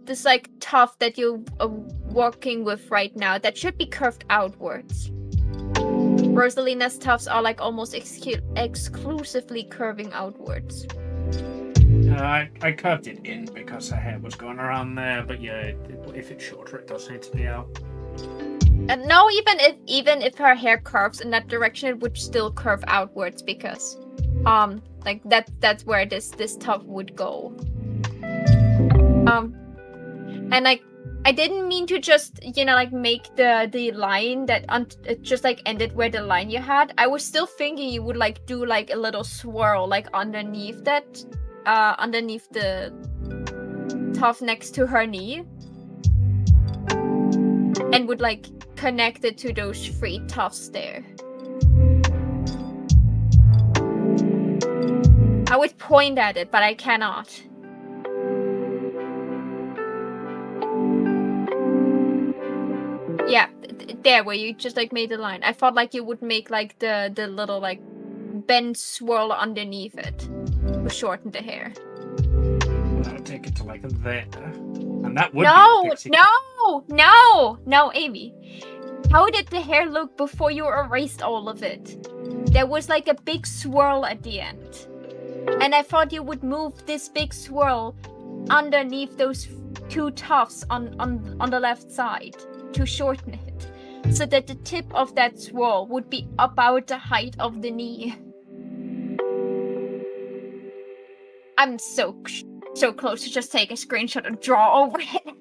this like tuft that you are working with right now, that should be curved outwards. Rosalina's tufts are like almost exclusively curving outwards. I curved it in because her hair was going around there, but yeah, if it's shorter, it does need to be out. And no, even if her hair curves in that direction, it would still curve outwards because, like that's where this tuft would go. And like I didn't mean to just, you know, like make the line that it just like ended where the line you had. I was still thinking you would like do like a little swirl like underneath that, underneath the tuft next to her knee, and would like connect it to those 3 tufts there. I would point at it, but I cannot. Yeah, there where you just like made the line. I thought like you would make like the little like bend swirl underneath it to shorten the hair. I would take it to like there, and that would No, Amy. How did the hair look before you erased all of it? There was like a big swirl at the end, and I thought you would move this big swirl underneath those 2 tufts on the left side to shorten it, so that the tip of that swirl would be about the height of the knee. I'm so close to just take a screenshot and draw over it.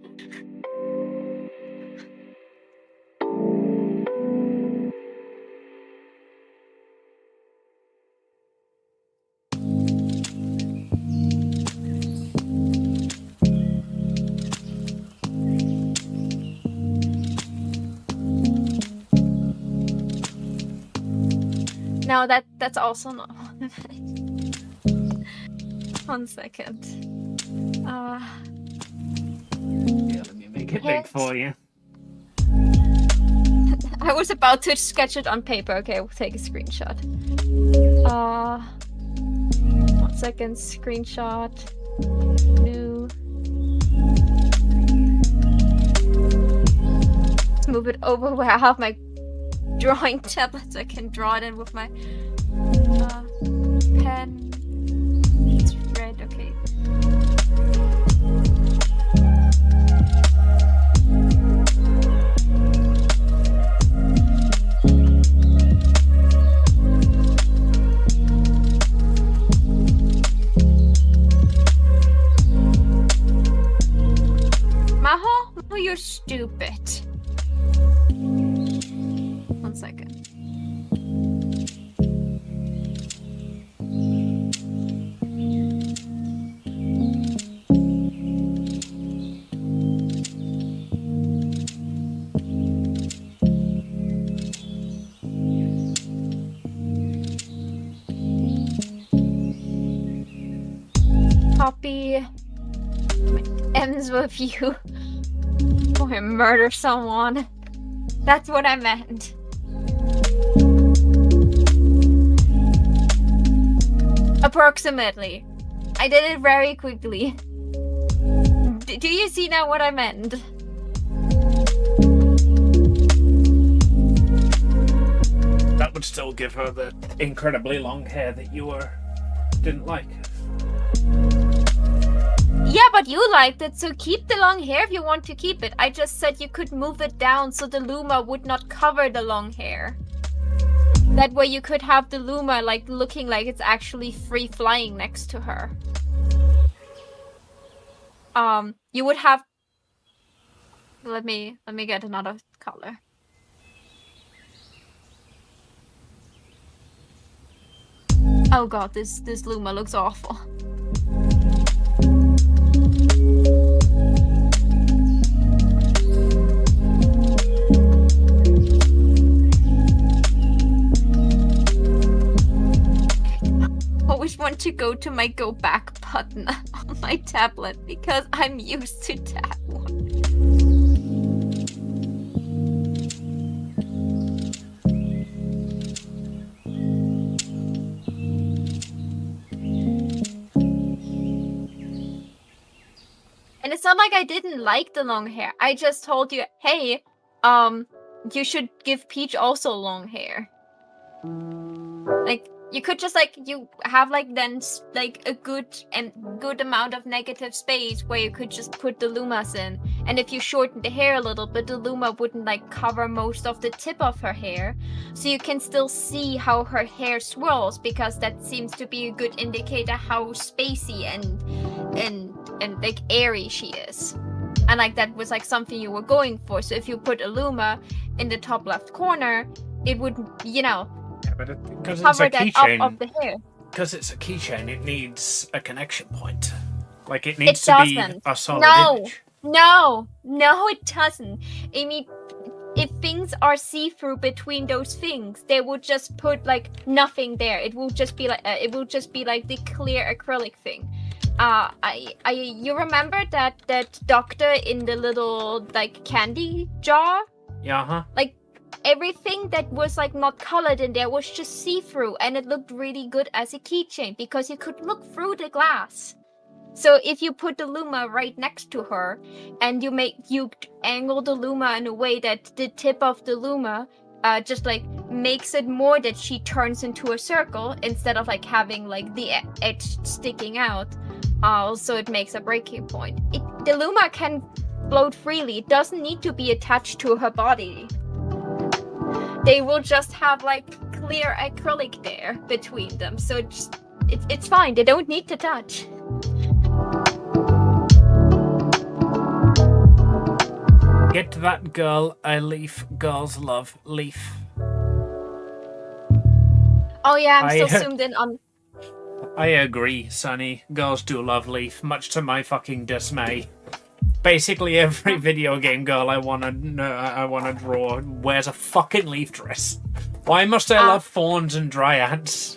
No, that's also not one. 1 second. Yeah, let me make it big for you. I was about to sketch it on paper. Okay, we'll take a screenshot. 1 second, screenshot. New. Let's move it over where I have my drawing tablet so I can draw it in with my pen. It's red, okay. Maho? Oh, you're stupid. 1 second. Copy. Ends with you. Or murder someone. That's what I meant. Approximately. I did it very quickly. Do you see now what I meant? That would still give her the incredibly long hair that you didn't like. Yeah, but you liked it, so keep the long hair if you want to keep it. I just said you could move it down so the Luma would not cover the long hair. That way you could have the Luma like looking like it's actually free flying next to her. You would have... Let me get another color. Oh god, this Luma looks awful. Always want to go to my go back button on my tablet because I'm used to that one. And it's not like I didn't like the long hair. I just told you, hey, you should give Peach also long hair. Like, you could just you have then a good amount of negative space where you could just put the Lumas in, and if you shorten the hair a little bit, the Luma wouldn't cover most of the tip of her hair, so you can still see how her hair swirls, because that seems to be a good indicator how spacey and airy she is. And that was something you were going for. So if you put a Luma in the top left corner, it would but because cover it's a that up keychain, of the hair. Because it's a keychain, it needs a connection point. It needs to be a solid image. No, it doesn't. Amy, if things are see-through between those things, they would just put nothing there. It will just be the clear acrylic thing. You remember that doctor in the little candy jar? Yeah, Everything that was not colored in there was just see-through, and it looked really good as a keychain because you could look through the glass. So if you put the Luma right next to her, and you angle the Luma in a way that the tip of the Luma just makes it more that she turns into a circle instead of having the edge sticking out, so it makes a breaking point. The Luma can float freely. It doesn't need to be attached to her body. They will just have clear acrylic there between them, so it's fine. They don't need to touch. Get that girl a leaf. Girls love leaf. Oh yeah, I'm still zoomed in on. I agree, Sunny. Girls do love leaf, much to my fucking dismay. Basically, every video game girl I wanna draw wears a fucking leaf dress. Why must I love fawns and dryads?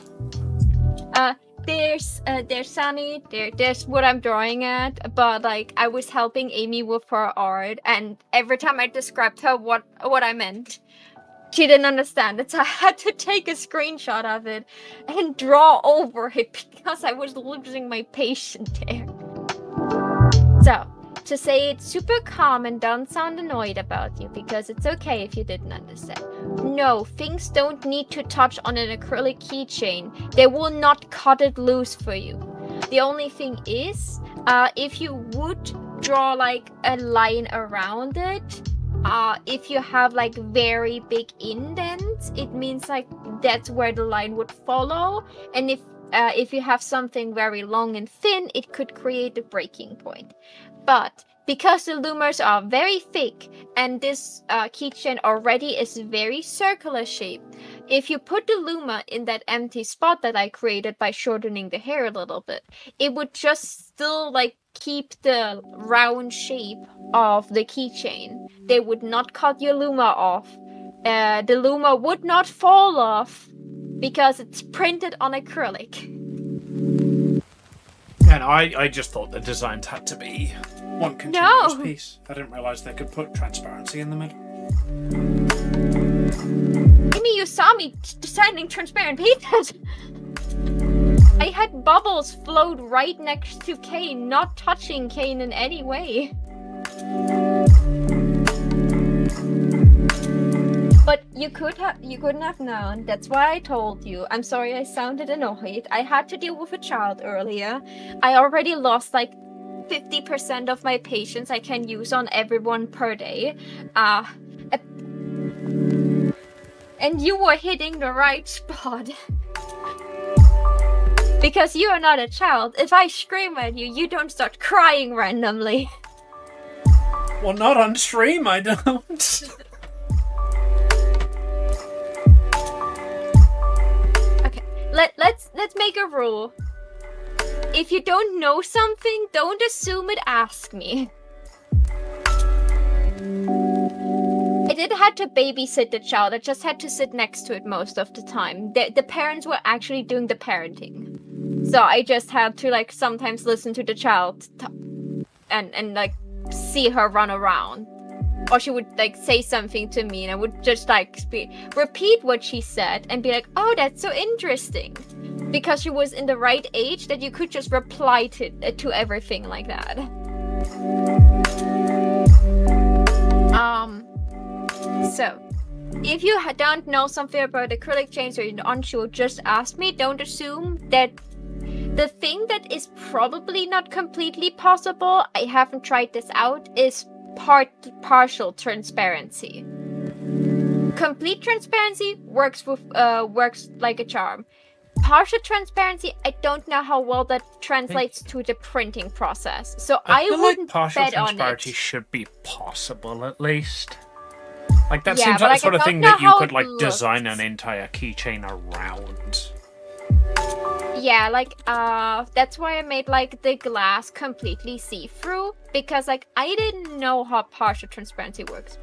There's Sunny. There's what I'm drawing at, but I was helping Amy with her art, and every time I described her what I meant, she didn't understand it, so I had to take a screenshot of it and draw over it because I was losing my patience there. So. To say it's super calm and don't sound annoyed about you, because it's okay if you didn't understand. No, things don't need to touch on an acrylic keychain. They will not cut it loose for you. The only thing is, if you would draw a line around it, if you have very big indents, it means that's where the line would follow, and if you have something very long and thin, it could create a breaking point. But because the Lumas are very thick and this keychain already is very circular shaped, if you put the Luma in that empty spot that I created by shortening the hair a little bit, it would just still keep the round shape of the keychain. They would not cut your Luma off. The Luma would not fall off because it's printed on acrylic. And I just thought the designs had to be one continuous piece. I didn't realize they could put transparency in the middle. Amy, you saw me designing transparent pieces. I had bubbles float right next to Kane, not touching Kane in any way. But you couldn't have known. That's why I told you. I'm sorry I sounded annoyed. I had to deal with a child earlier. I already lost 50% of my patience I can use on everyone per day. And you were hitting the right spot. Because you are not a child. If I scream at you, you don't start crying randomly. Well, not on stream, I don't. Let's make a rule. if you don't know something, don't assume it, ask me. I didn't have to babysit the child. I just had to sit next to it most of the time. The parents were actually doing the parenting. So I just had to, like, sometimes listen to the child and like, see her run around. Or she would, like, say something to me and I would just, like, repeat what she said and be like, oh, that's so interesting. Because she was in the right age that you could just reply to everything like that. So, if you don't know something about acrylic paints or you're unsure, just ask me. Don't assume that the thing that is probably not completely possible, I haven't tried this out, is partial transparency. Complete transparency works like a charm. Partial transparency, I don't know how well that translates to the printing process. So I feel wouldn't like partial bet on transparency it. should be possible at least. Like that Yeah, seems but, like like, the sort I of don't thing know that you how could it like design looks. an entire keychain around. Yeah, like, that's why I made, like, the glass completely see-through, because, like, I didn't know how partial transparency works.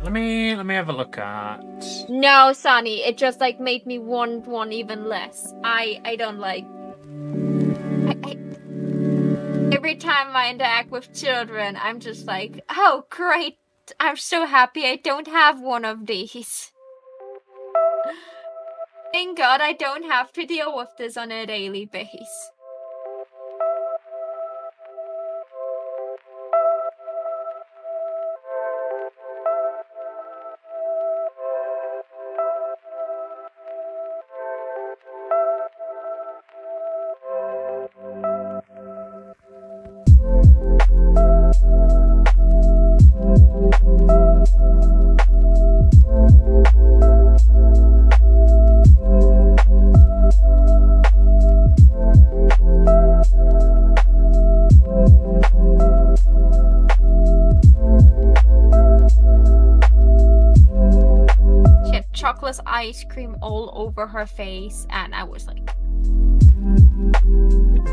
Let me have a look at... No, Sonny, it just, like, made me want one even less. I don't like... Every time I interact with children, I'm just like, oh, great, I'm so happy I don't have one of these. Thank God I don't have to deal with this on a daily basis. She had chocolate ice cream all over her face, and I was like,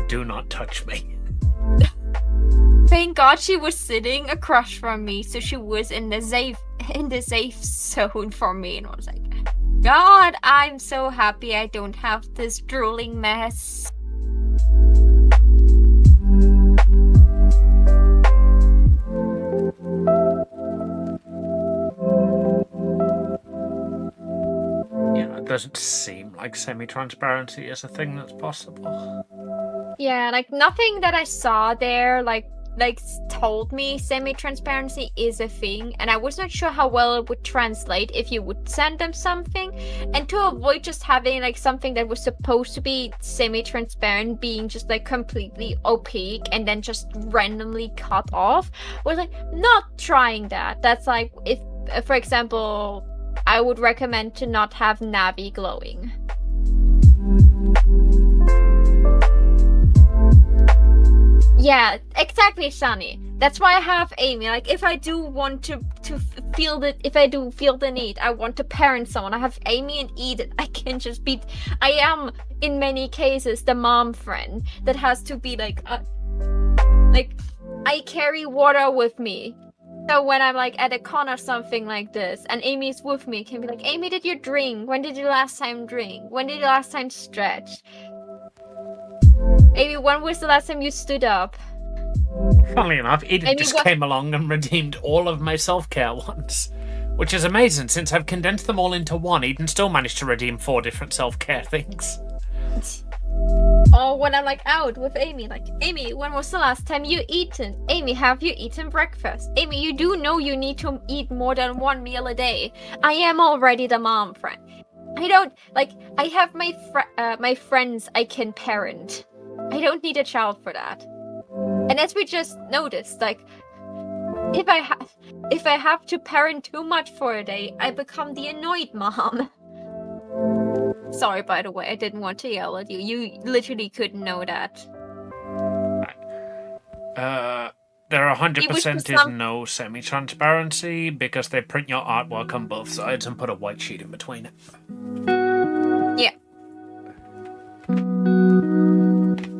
Do not touch me. thank God she was sitting across from me, so she was in the safe zone for me, and I was like, God, I'm so happy I don't have this drooling mess. Yeah, it doesn't seem like semi-transparency is a thing that's possible. Yeah, like, nothing that I saw there, like told me semi-transparency is a thing, and I was not sure how well it would translate if you would send them something. And to avoid just having, like, something that was supposed to be semi-transparent being just, like, completely opaque and then just randomly cut off, was like, not trying that. That's like, if, for example, I would recommend to not have Navi glowing. Yeah, exactly, Shani. That's why I have Amy. Like, if I do want to feel the need, I want to parent someone, I have Amy and Edith. I can just be... I am, in many cases, the mom friend that has to be like, I carry water with me. So when I'm, like, at a con or something like this, and Amy's with me, can be like, Amy, did you drink? When did you last time drink? When did you last time stretch? Amy, when was the last time you stood up? Funnily enough, Edith Amy, just what- came along and redeemed all of my self-care ones. Which is amazing, since I've condensed them all into one. Eden still managed to redeem 4 different self-care things. Or when I'm, like, out with Amy, like, Amy, when was the last time you eaten? Amy, have you eaten breakfast? Amy, you do know you need to eat more than 1 meal a day. I am already the mom friend. I don't, like, I have my friends I can parent. I don't need a child for that. And as we just noticed, like, if I have to parent too much for a day, I become the annoyed mom. Sorry, by the way, I didn't want to yell at you. You literally couldn't know that. There 100% is no semi-transparency because they print your artwork on both sides and put a white sheet in between it. Yeah.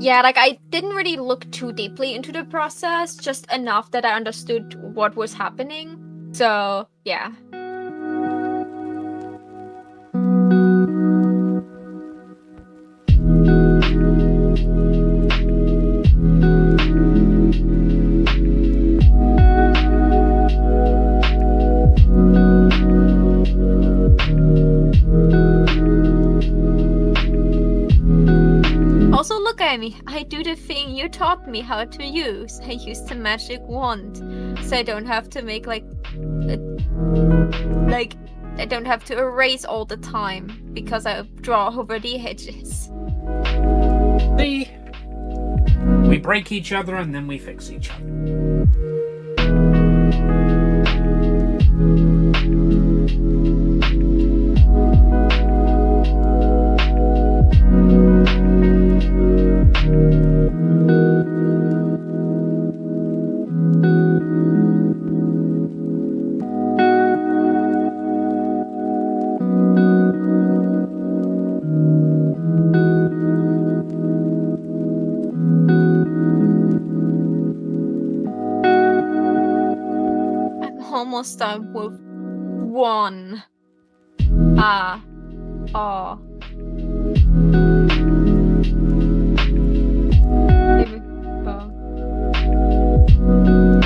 Yeah, like I didn't really look too deeply into the process, just enough that I understood what was happening. So, yeah. Also, look at me. I do the thing you taught me how to use. I use the magic wand, so I don't have to make I don't have to erase all the time because I draw over the edges. See? We break each other and then we fix each other. Almost done with one.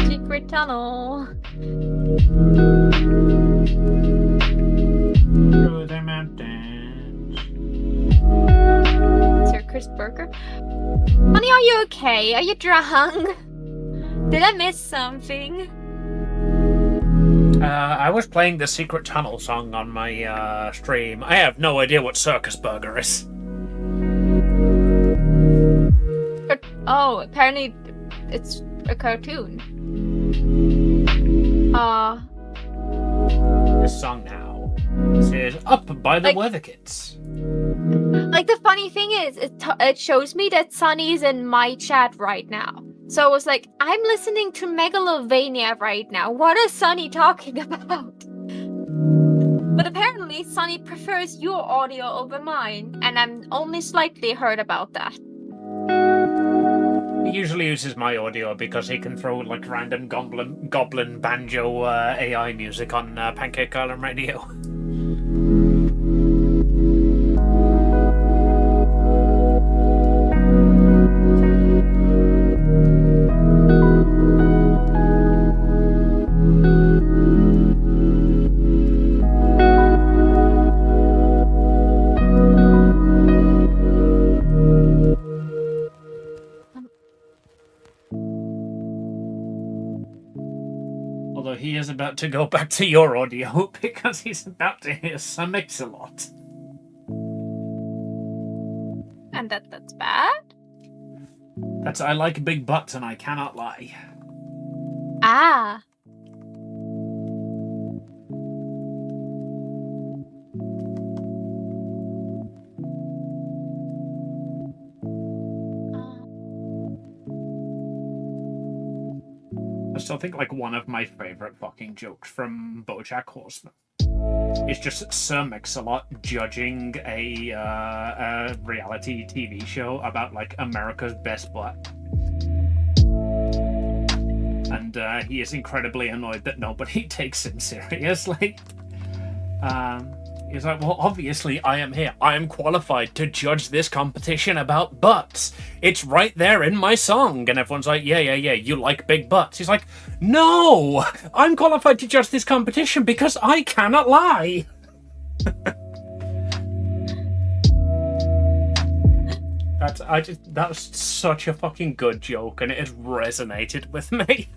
Secret tunnel. Through the mountains. Sir Chris Burger. Honey, are you okay? Are you drunk? Did I miss something? I was playing the Secret Tunnel song on my stream. I have no idea what Circus Burger is. Oh, apparently it's a cartoon. This song now says Up by the Weather Kids. Like, the funny thing is, it shows me that Sunny's in my chat right now. So I was like, I'm listening to Megalovania right now. What is Sunny talking about? But apparently, Sunny prefers your audio over mine, and I'm only slightly hurt about that. He usually uses my audio because he can throw like random goblin banjo AI music on Pancake Island Radio. He is about to go back to your audio because he's about to hear some Mix-a-Lot. And that's bad? That's I like big butts and I cannot lie. Ah. I still think like one of my favorite fucking jokes from BoJack Horseman is just Sir Mix-a-Lot judging a reality TV show about like America's best butt, and he is incredibly annoyed that nobody takes him seriously. He's like, well, obviously I am here. I am qualified to judge this competition about butts. It's right there in my song. And everyone's like, yeah, you like big butts. He's like, no, I'm qualified to judge this competition because I cannot lie. That's such a fucking good joke, and it has resonated with me.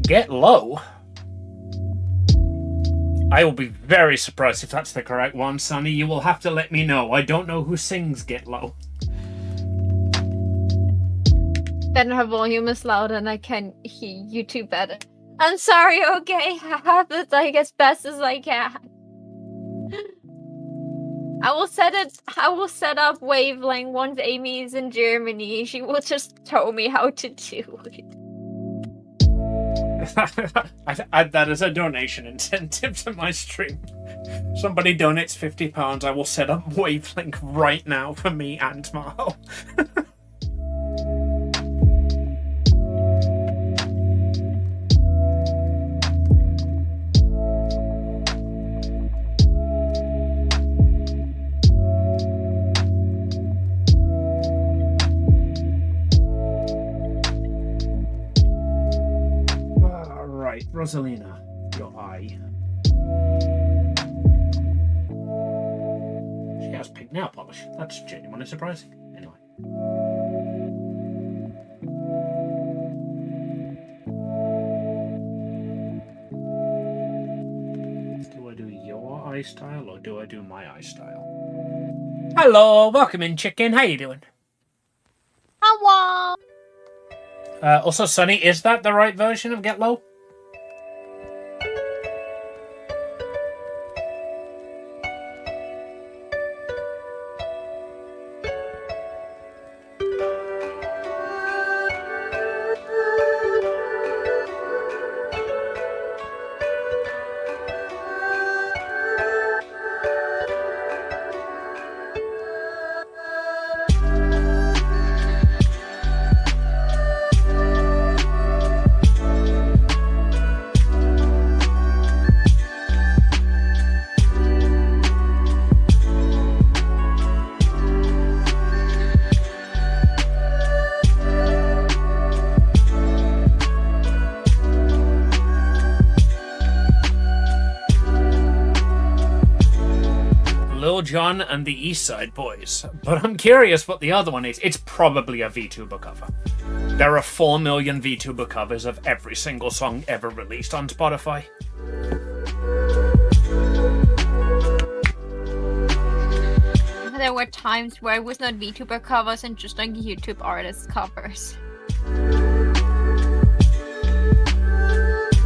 Get Low? I will be very surprised if that's the correct one, Sonny. You will have to let me know. I don't know who sings Get Low. Then her volume is loud and I can hear you two better. I'm sorry, okay? I have it like as best as I can. I will set up wavelength once Amy is in Germany. She will just tell me how to do it. That is a donation incentive to my stream. Somebody donates £50, I will set up wavelength right now for me and Maho. Right, Rosalina, your eye. She has pink nail polish. That's genuinely surprising. Anyway. Do I do your eye style or do I do my eye style? Hello, welcome in, chicken. How you doing? Hello. Also, Sunny, is that the right version of Get Low? John and the East Side Boys, but I'm curious what the other one is. It's probably a VTuber cover. There are 4 million VTuber covers of every single song ever released on Spotify. There were times where it was not VTuber covers and just like YouTube artist covers.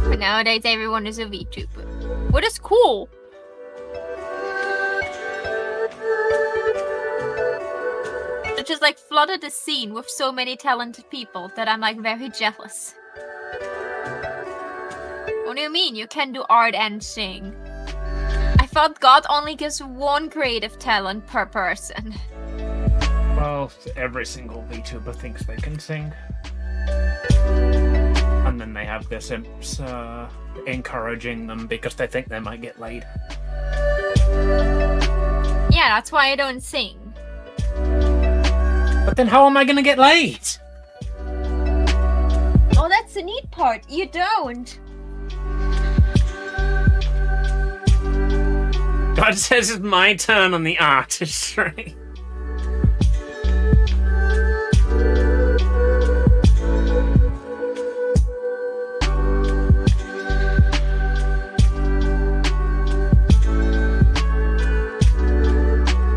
But nowadays everyone is a VTuber. What is cool? It just like flooded the scene with so many talented people that I'm like very jealous. What do you mean you can do art and sing? I thought God only gives one creative talent per person. Well, every single VTuber thinks they can sing. And then they have their simps encouraging them because they think they might get laid. Yeah, that's why I don't sing. But then how am I gonna get laid? Oh, that's the neat part. You don't. God says it's my turn on the artistry.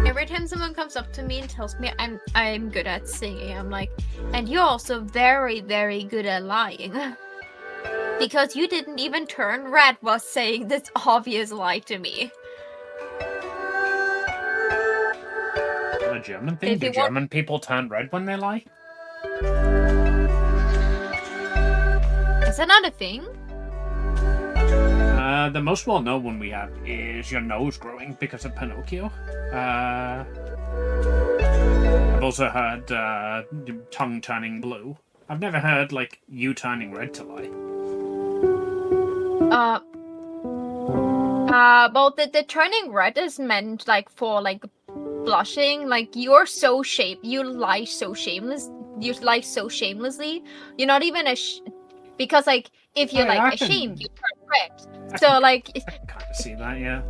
Every time someone comes up to me and tells me I'm good at singing, I'm like, and you're also very, very good at lying. Because you didn't even turn red while saying this obvious lie to me. The German thing? Do German people turn red when they lie? Is that not a thing? The most well-known one we have is your nose growing because of Pinocchio. I've also heard tongue turning blue. I've never heard, like, you turning red to lie. Well, the turning red is meant, like, for, like, blushing. Like, you lie so shameless. You lie so shamelessly. You're not even because, like, if you're, ashamed, you turn red. So, like... I can kind of see that, yeah.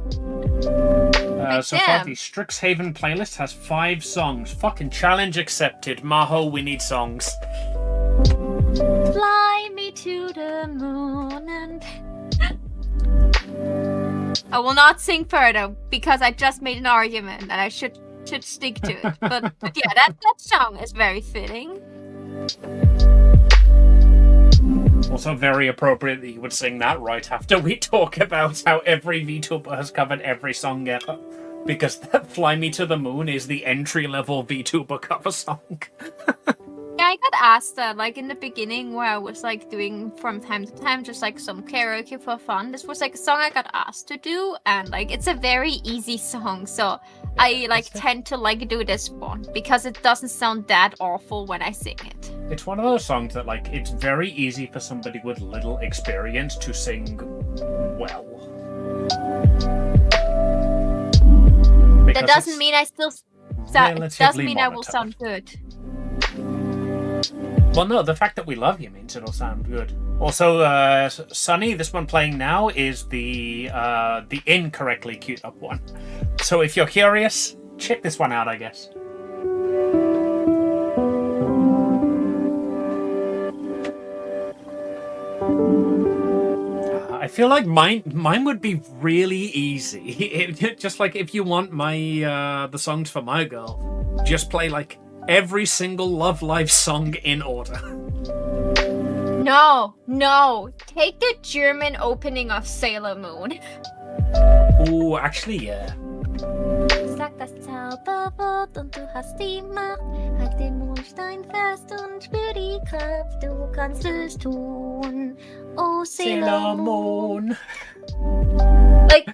Like, so far, the Strixhaven playlist has 5 songs. Fucking challenge accepted. Maho, we need songs. Fly me to the moon and... I will not sing further because I just made an argument and I should stick to it. But yeah, that song is very fitting. Also very appropriate that you would sing that right after we talk about how every VTuber has covered every song ever. because that Fly Me to the Moon is the entry-level VTuber cover song. Yeah, I got asked that, like, in the beginning where I was, like, doing from time to time just, like, some karaoke for fun. This was, like, a song I got asked to do, and, like, it's a very easy song, so I, like, tend to, like, do this one, because it doesn't sound that awful when I sing it. It's one of those songs that, like, it's very easy for somebody with little experience to sing well. That doesn't mean I still... doesn't mean I will sound good. Well, no, the fact that we love you means it'll sound good. Also, Sunny, this one playing now is the incorrectly queued up one. So if you're curious, check this one out, I guess. I feel like mine would be really easy. Just like if you want my the songs for my girl, just play like every single Love Live song in order. No. Take the German opening of Sailor Moon. Oh, actually, yeah. Sag das Zauberwort und du hast die Macht. Halt den Mondstein fest und spür die Kraft. Du kannst es tun. Oh, Sailor Moon. Like,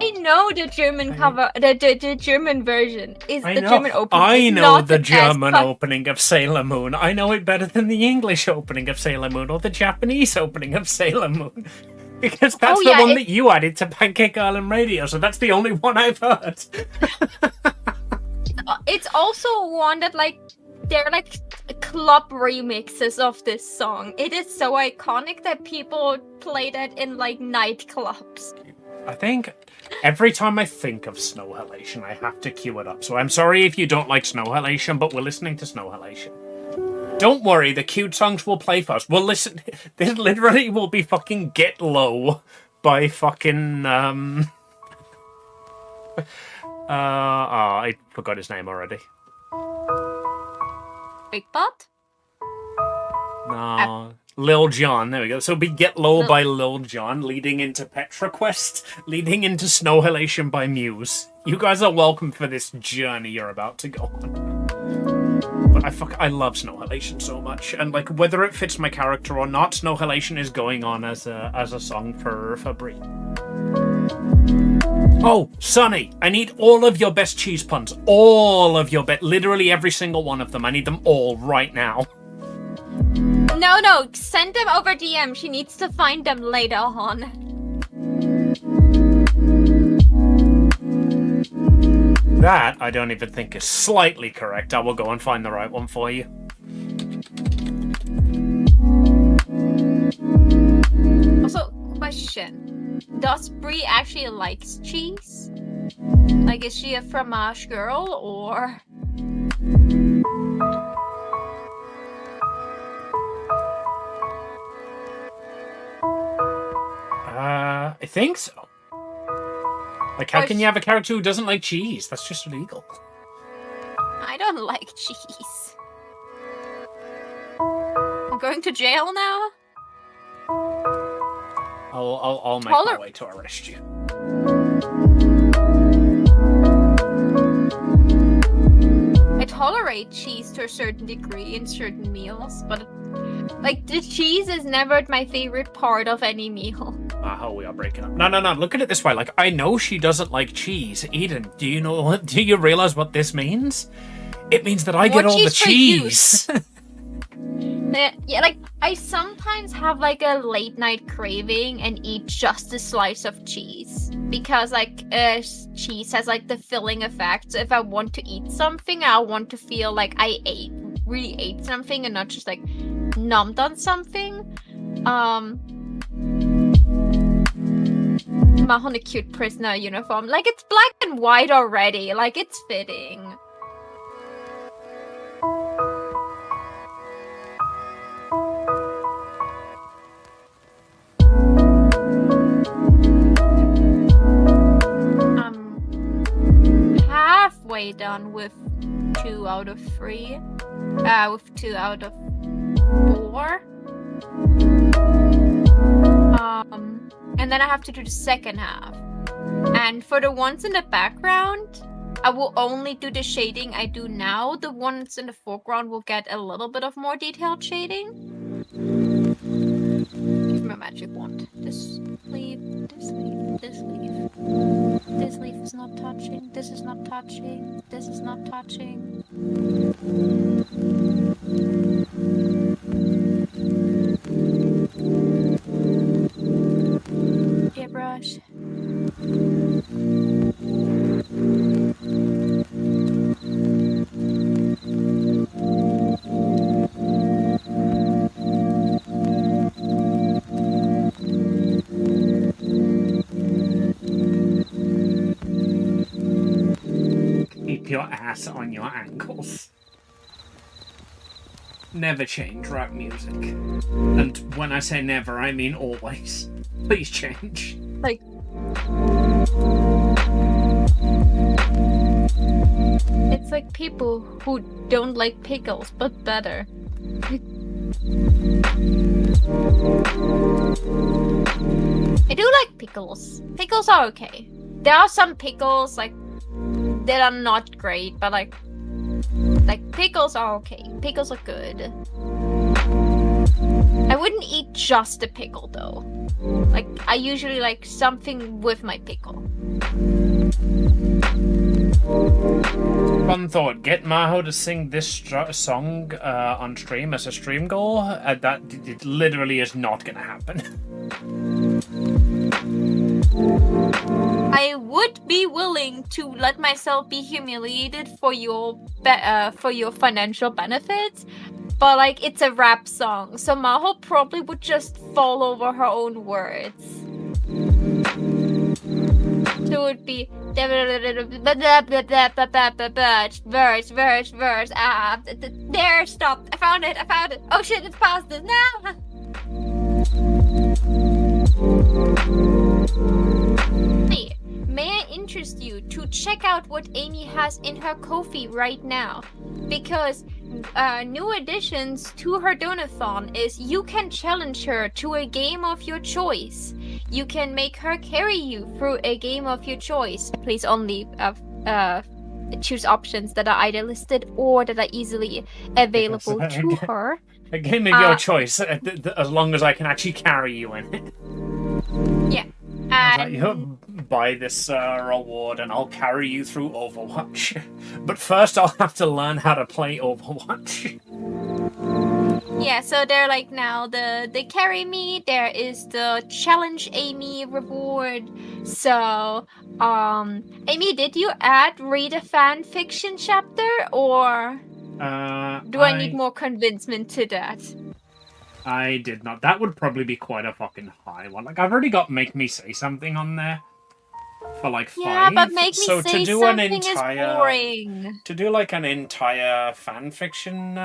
I know the German cover, the German version is the German opening. I know the German opening of Sailor Moon. I know it better than the English opening of Sailor Moon or the Japanese opening of Sailor Moon. Because that's the one that you added to Pancake Island Radio, so that's the only one I've heard. It's also one that, like, they're like club remixes of this song. It is so iconic that people play that in, like, nightclubs. I think every time I think of Snow Halation, I have to cue it up. So I'm sorry if you don't like Snow Halation, but we're listening to Snow Halation. Don't worry, the cute songs will play first. We'll listen. This literally will be fucking Get Low by fucking I forgot his name already. Big Butt? No. Lil Jon, there we go. So it'll be Get Low by Lil Jon, leading into Petra Quest, leading into Snow Halation by Muse. You guys are welcome for this journey you're about to go on. But I love Snow Halation so much, and like whether it fits my character or not, Snow Halation is going on as a song for Brie. Oh, Sunny, I need all of your best cheese puns. All of your literally every single one of them. I need them all right now. No, send them over DM. She needs to find them later on. That, I don't even think is slightly correct. I will go and find the right one for you. Also, question. Does Brie actually likes cheese? Like, is she a fromage girl, or... I think so. Like, how can you have a character who doesn't like cheese? That's just illegal. I don't like cheese. I'm going to jail now? I'll make my way to arrest you. I tolerate cheese to a certain degree in certain meals, but like the cheese is never my favorite part of any meal. Oh, we are breaking up. No. Look at it this way. Like, I know she doesn't like cheese. Eden, do you realize what this means? It means that I get all the cheese. Yeah, like, I sometimes have, like, a late-night craving and eat just a slice of cheese. Because, like, cheese has, like, the filling effect. So if I want to eat something, I want to feel like I really ate something and not just, like, numbed on something. On a cute prisoner uniform. Like, it's black and white already. Like, it's fitting. Halfway done with 2 out of 3. With 2 out of 4. And then I have to do the second half. And for the ones in the background, I will only do the shading I do now. The ones in the foreground will get a little bit of more detailed shading. Give me a magic wand. This leaf, this leaf, this leaf. This leaf is not touching. This is not touching. This is not touching. Airbrush. Keep your ass on your ankles. Never change rap music. And when I say never, I mean always. Please change. Like... It's like people who don't like pickles, but better. I do like pickles. Pickles are okay. There are some pickles, like, that are not great, but like pickles are okay. Pickles are good. I wouldn't eat just a pickle though. Like, I usually like something with my pickle. Fun thought, get Maho to sing this song on stream as a stream goal. That it literally is not gonna happen. I would be willing to let myself be humiliated for your financial benefits, but like, it's a rap song, so Maho probably would just fall over her own words. So it would be verse. There, stop. I found it. Oh shit, it's past it now. Hey, may I interest you to check out what Amy has in her Ko-fi right now? Because new additions to her donathon is you can challenge her to a game of your choice. You can make her carry you through a game of your choice. Please only choose options that are either listed or that are easily available to her. A game of your choice, as long as I can actually carry you in it. Yeah. Buy this reward and I'll carry you through Overwatch. But first I'll have to learn how to play Overwatch. Yeah, so they're like now the carry me, there is the challenge Amy reward. So, Amy, did you read a fan fiction chapter, or do I need more convincement to that? I did not. That would probably be quite a fucking high one. Like, I've already got Make Me Say Something on there for like 5. Yeah, but Make Me so Say to do Something an entire, is boring. To do like an entire fan fiction,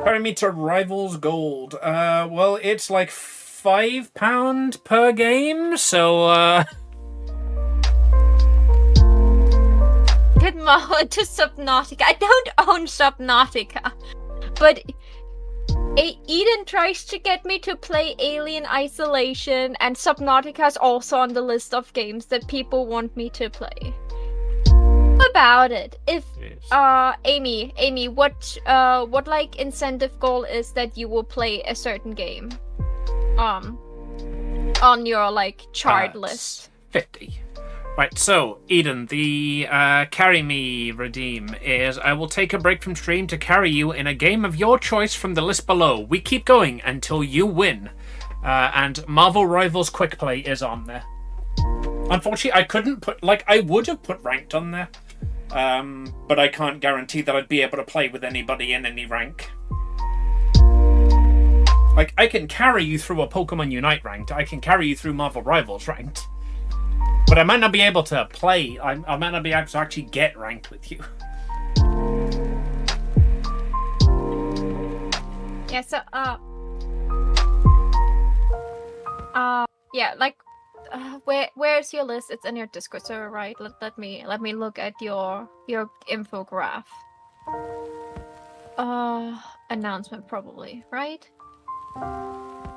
Parameter Rivals Gold. Well, it's like £5 per game, so Good Maho to Subnautica. I don't own Subnautica, but Eden tries to get me to play Alien Isolation, and Subnautica is also on the list of games that people want me to play. About it. If Amy, what like incentive goal is that you will play a certain game? On your like chart list. 50. Right, so Eden, the carry me redeem is I will take a break from stream to carry you in a game of your choice from the list below. We keep going until you win. And Marvel Rivals Quick Play is on there. Unfortunately, I couldn't put, like, I would have put ranked on there. But I can't guarantee that I'd be able to play with anybody in any rank. Like, I can carry you through a Pokemon Unite ranked. I can carry you through Marvel Rivals ranked. But I might not be able to play. I might not be able to actually get ranked with you. Yeah, so, yeah, like, where's your list? It's in your Discord server, right? Let me look at your infograph. Announcement probably, right?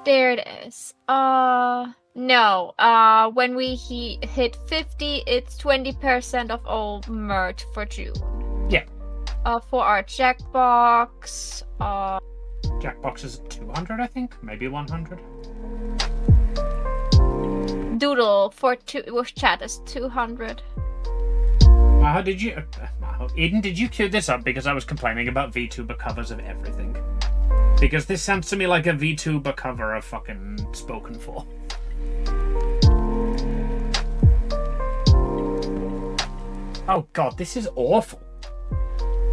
There it is. No. When we hit 50, it's 20% of all merch for June. Yeah. For our Jackbox. Jackbox is 200, I think, maybe 100. Doodle for with chat is 200. How did you... Eden, did you queue this up because I was complaining about VTuber covers of everything? Because this sounds to me like a VTuber cover of fucking Spoken For. Oh god, this is awful.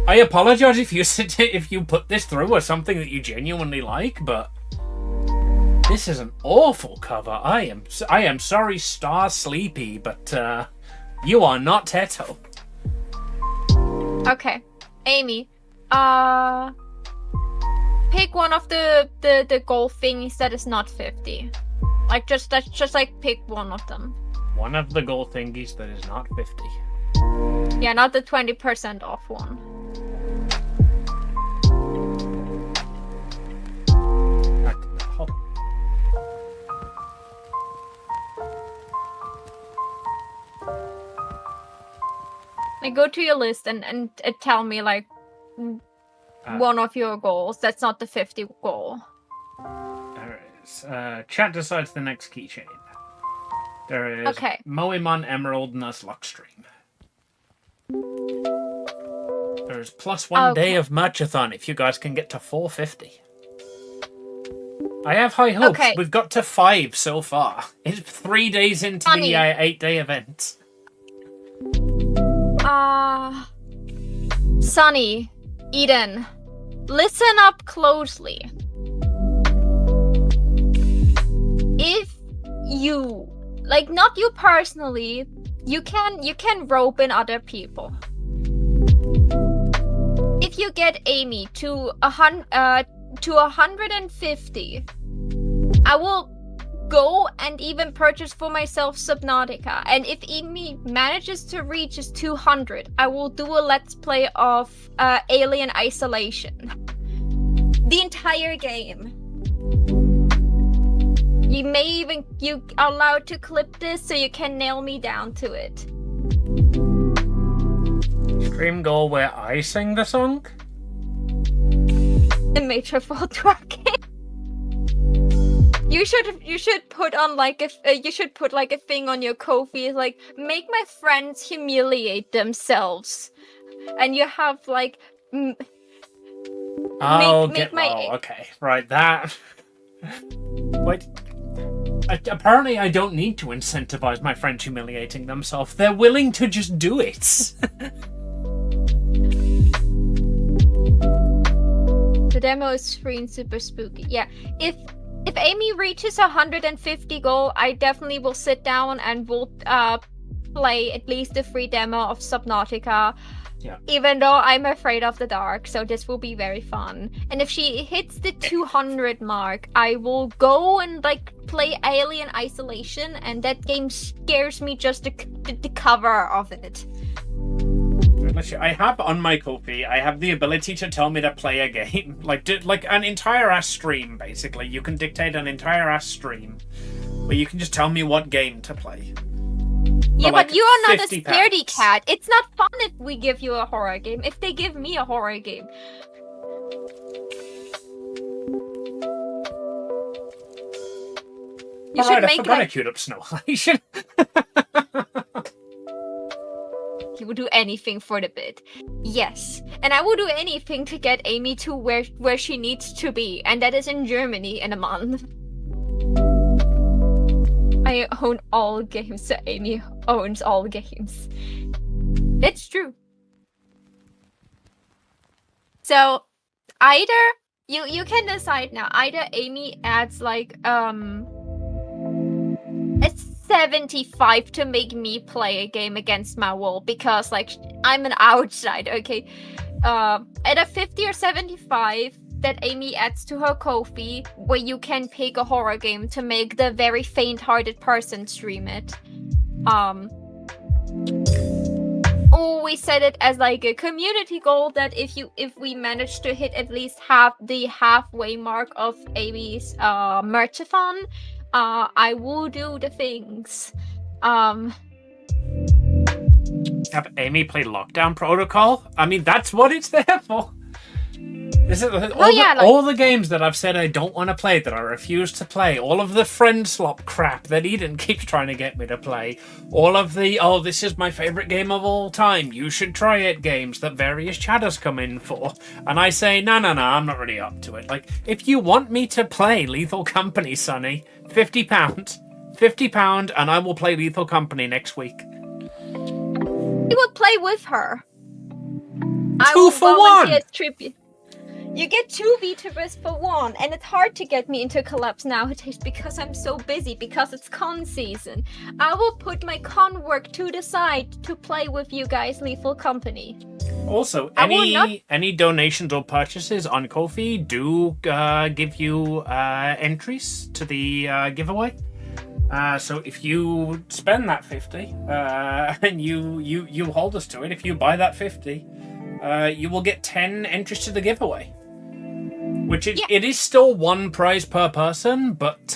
I apologize if you put this through as something that you genuinely like, but this is an awful cover. I am sorry, Star Sleepy, but you are not Teto. Okay, Amy. Pick one of the goal things that is not 50. Like just like pick one of them. One of the goal thingies that is not 50. Yeah, not the 20% off one. Hold on. Like go to your list and tell me like one of your goals. That's not the 50 goal. There is. Chat decides the next keychain. There is Moemon Emerald Nuzlocke stream. There's plus 1 day of Merchathon if you guys can get to 450. I have high hopes. Okay. We've got to 5 so far. It's 3 days into the 8-day event. Sunny, Eden, listen up closely. If you, like not you personally, you can rope in other people. If you get Amy to 150, I will go and even purchase for myself Subnautica. And if Amy manages to reach 200, I will do a let's play of Alien Isolation. The entire game. You are allowed to clip this so you can nail me down to it. Stream goal where I sing the song? The Major Fall Twerking. You should put on like you should put like a thing on your Ko-fi like make my friends humiliate themselves, and you have like. Okay, right, that. Wait. Apparently, I don't need to incentivize my friends humiliating themselves. They're willing to just do it. The demo is screen super spooky. Yeah, if Amy reaches 150 goal, I definitely will sit down and we'll play at least a free demo of Subnautica. Yeah. Even though I'm afraid of the dark, so this will be very fun. And if she hits the 200 mark, I will go and like play Alien Isolation, and that game scares me just the cover of it. I have on my Ko-fi, I have the ability to tell me to play a game. Like an entire ass stream, basically. You can dictate an entire ass stream where you can just tell me what game to play. Yeah, like but you are not a 50 scaredy pounds. cat. It's not fun if we give you a horror game. If they give me a horror game. You should make I forgot I queued up Snow Isolation. He will do anything for the bit. Yes. And I will do anything to get Amy to where she needs to be. And that is in Germany in a month. I own all games, so Amy owns all games. It's true. So either you can decide now. Either Amy adds like a 75 to make me play a game against my will, because like I'm an outsider, okay? At a 50 or 75 that Amy adds to her Ko-fi, where you can pick a horror game to make the very faint-hearted person stream it. Or we set it as like a community goal that if we manage to hit at least the halfway mark of Amy's merchathon, I will do the things. Have Amy play Lockdown Protocol? I mean, that's what it's there for. This is all the games that I've said I don't want to play, that I refuse to play, all of the friend slop crap that Eden keeps trying to get me to play, all of the, this is my favourite game of all time, you should try it games that various chatters come in for. And I say, no, I'm not really up to it. Like, if you want me to play Lethal Company, Sonny, £50, and I will play Lethal Company next week. You would play with her. Two for one! You get 2 Vitavis for 1, and it's hard to get me into collabs nowadays because I'm so busy, because it's con season. I will put my con work to the side to play with you guys, Lethal Company. Also, any donations or purchases on Ko-fi do give you entries to the giveaway. So if you spend that 50 and you hold us to it, if you buy that 50, you will get 10 entries to the giveaway. Which it is still 1 prize per person, but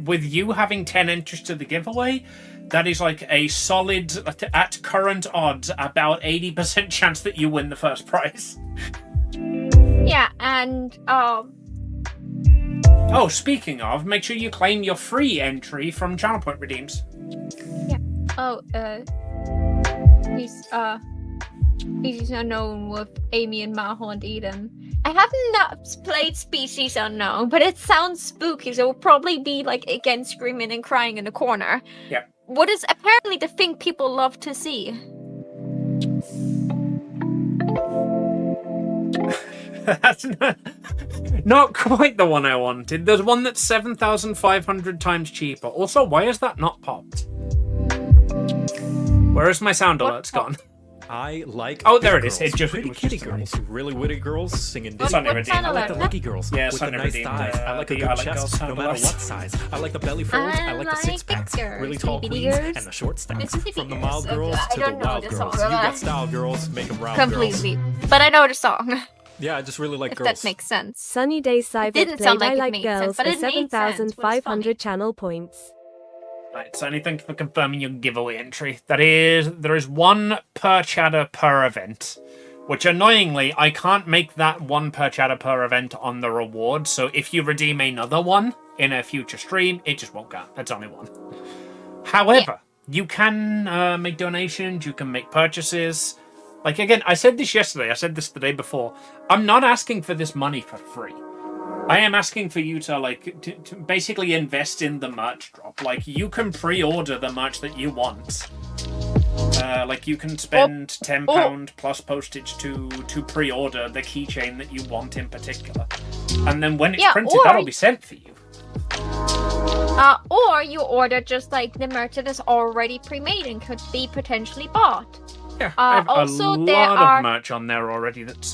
with you having 10 entries to the giveaway, that is like a solid, at current odds, about 80% chance that you win the first prize. Yeah, and oh, speaking of, make sure you claim your free entry from Channel Point Redeems. Yeah. Oh, Species Unknown with Amy and Maho and Eden. I have not played Species Unknown, but it sounds spooky, so it'll probably be like, again, screaming and crying in the corner. Yeah. What is apparently the thing people love to see. That's not quite the one I wanted. There's one that's 7,500 times cheaper. Also, why is that not popped? Where is my sound alerts gone? I like. Oh, there it is. It just pretty kitty girls, really witty girls singing What Disney. sound I like the alert? lucky girls Yeah, with the sound nice redeemed, thighs. I like a the good I Like Girls chest, sound no matter alerts. what size. I like the belly folds. I like the like 6-packs, big girls, really tall baby queens, girls. and the short stacks. Mississippi From the girls. mild girls Okay, I to the don't know wild the girls. song. You got style girls, make them round Completely. girls. But I know the song. Yeah, I just really like If girls. that makes sense. Sunny Day Cyber didn't played sound like I it Like made Girls sense, but for it made sense, which was 7,500 funny. channel points. Right, so anything for confirming your giveaway entry. There is 1 per chatter per event. Which, annoyingly, I can't make that 1 per chatter per event on the reward, so if you redeem another one in a future stream, it just won't count. That's only 1. However, you can make donations, you can make purchases. Like, again, I said this yesterday, I said this the day before. I'm not asking for this money for free. I am asking for you to, to basically invest in the merch drop. Like, you can pre-order the merch that you want. Like, you can spend £10 plus postage to pre-order the keychain that you want in particular. And then when it's printed, that'll be sent for you. Or you order just like the merch that is already pre-made and could be potentially bought. Yeah, I have also, a there lot are of merch on there already that's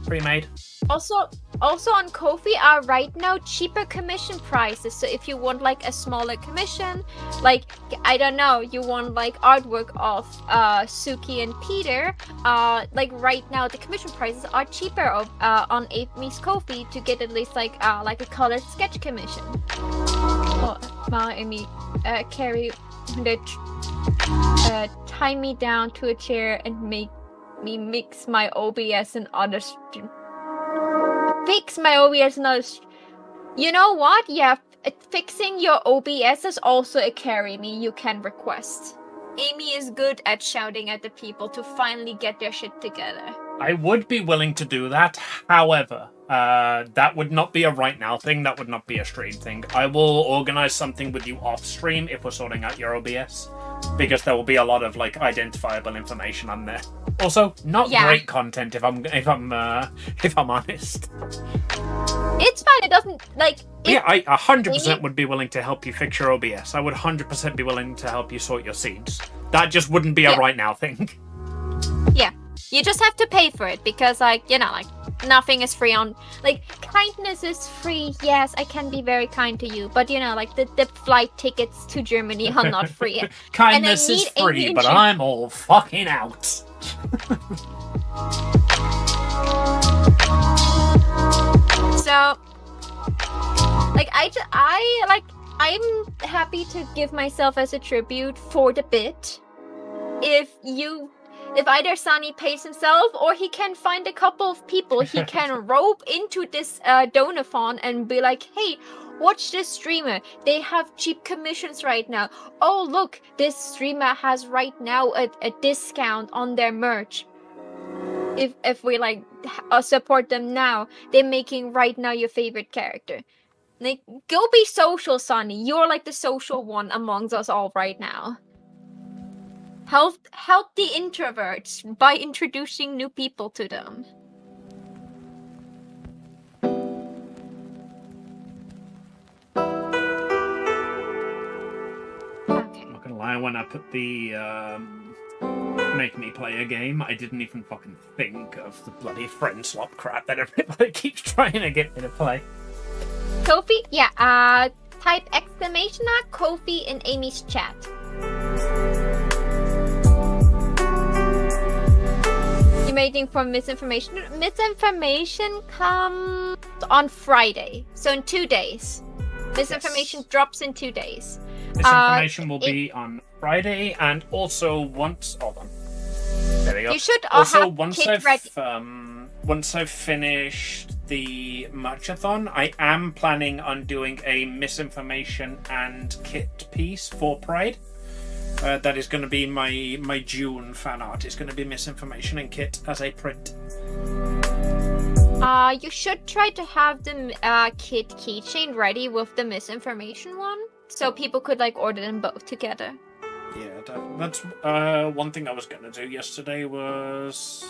pre-made. Also on Ko-fi are right now cheaper commission prices. So if you want like a smaller commission, like I don't know, you want like artwork of Suki and Peter, like right now the commission prices are cheaper on Amy's Ko-fi to get at least like a colored sketch commission. Oh, Amy, Carrie, tie me down to a chair and make me mix my OBS and other. Fix my OBS and other. You know what? Yeah, fixing your OBS is also a carry me you can request. Amy is good at shouting at the people to finally get their shit together. I would be willing to do that. However, that would not be a right now thing. That would not be a stream thing. I will organize something with you off stream if we're sorting out your OBS, because there will be a lot of like identifiable information on there. Also, not great content if I'm honest. It's fine. It doesn't like. Yeah, I 100% would be willing to help you fix your OBS. I would 100% be willing to help you sort your seeds. That just wouldn't be a right now thing. Yeah. You just have to pay for it because, like, you know, like, nothing is free on... Like, kindness is free. Yes, I can be very kind to you. But, you know, like, the flight tickets to Germany are not free. Kindness is free, but I'm all fucking out. So, like, I'm happy to give myself as a tribute for the bit. If either Sunny pays himself or he can find a couple of people he can rope into this donathon and be like, hey, watch this streamer. They have cheap commissions right now. Oh, look, this streamer has right now a discount on their merch. If we like support them now, they're making right now your favorite character. Like, go be social, Sunny. You're like the social one amongst us all right now. Help the introverts by introducing new people to them. Okay. I'm not gonna lie, when I put the make me play a game, I didn't even fucking think of the bloody friend swap crap that everybody keeps trying to get me to play. Kofi? Yeah, type exclamation mark Kofi in Amy's chat. You're waiting for misinformation? Misinformation comes on Friday, so in 2 days. Misinformation drops in 2 days. Misinformation will be on Friday, and also once... Hold on. There we go. You should also, have kit ready. Once I've finished the merchathon, I am planning on doing a misinformation and kit piece for Pride. That is going to be my June fan art. It's going to be misinformation and kit as a print. You should try to have the kit keychain ready with the misinformation one, so people could like order them both together. Yeah, that's one thing I was going to do yesterday was...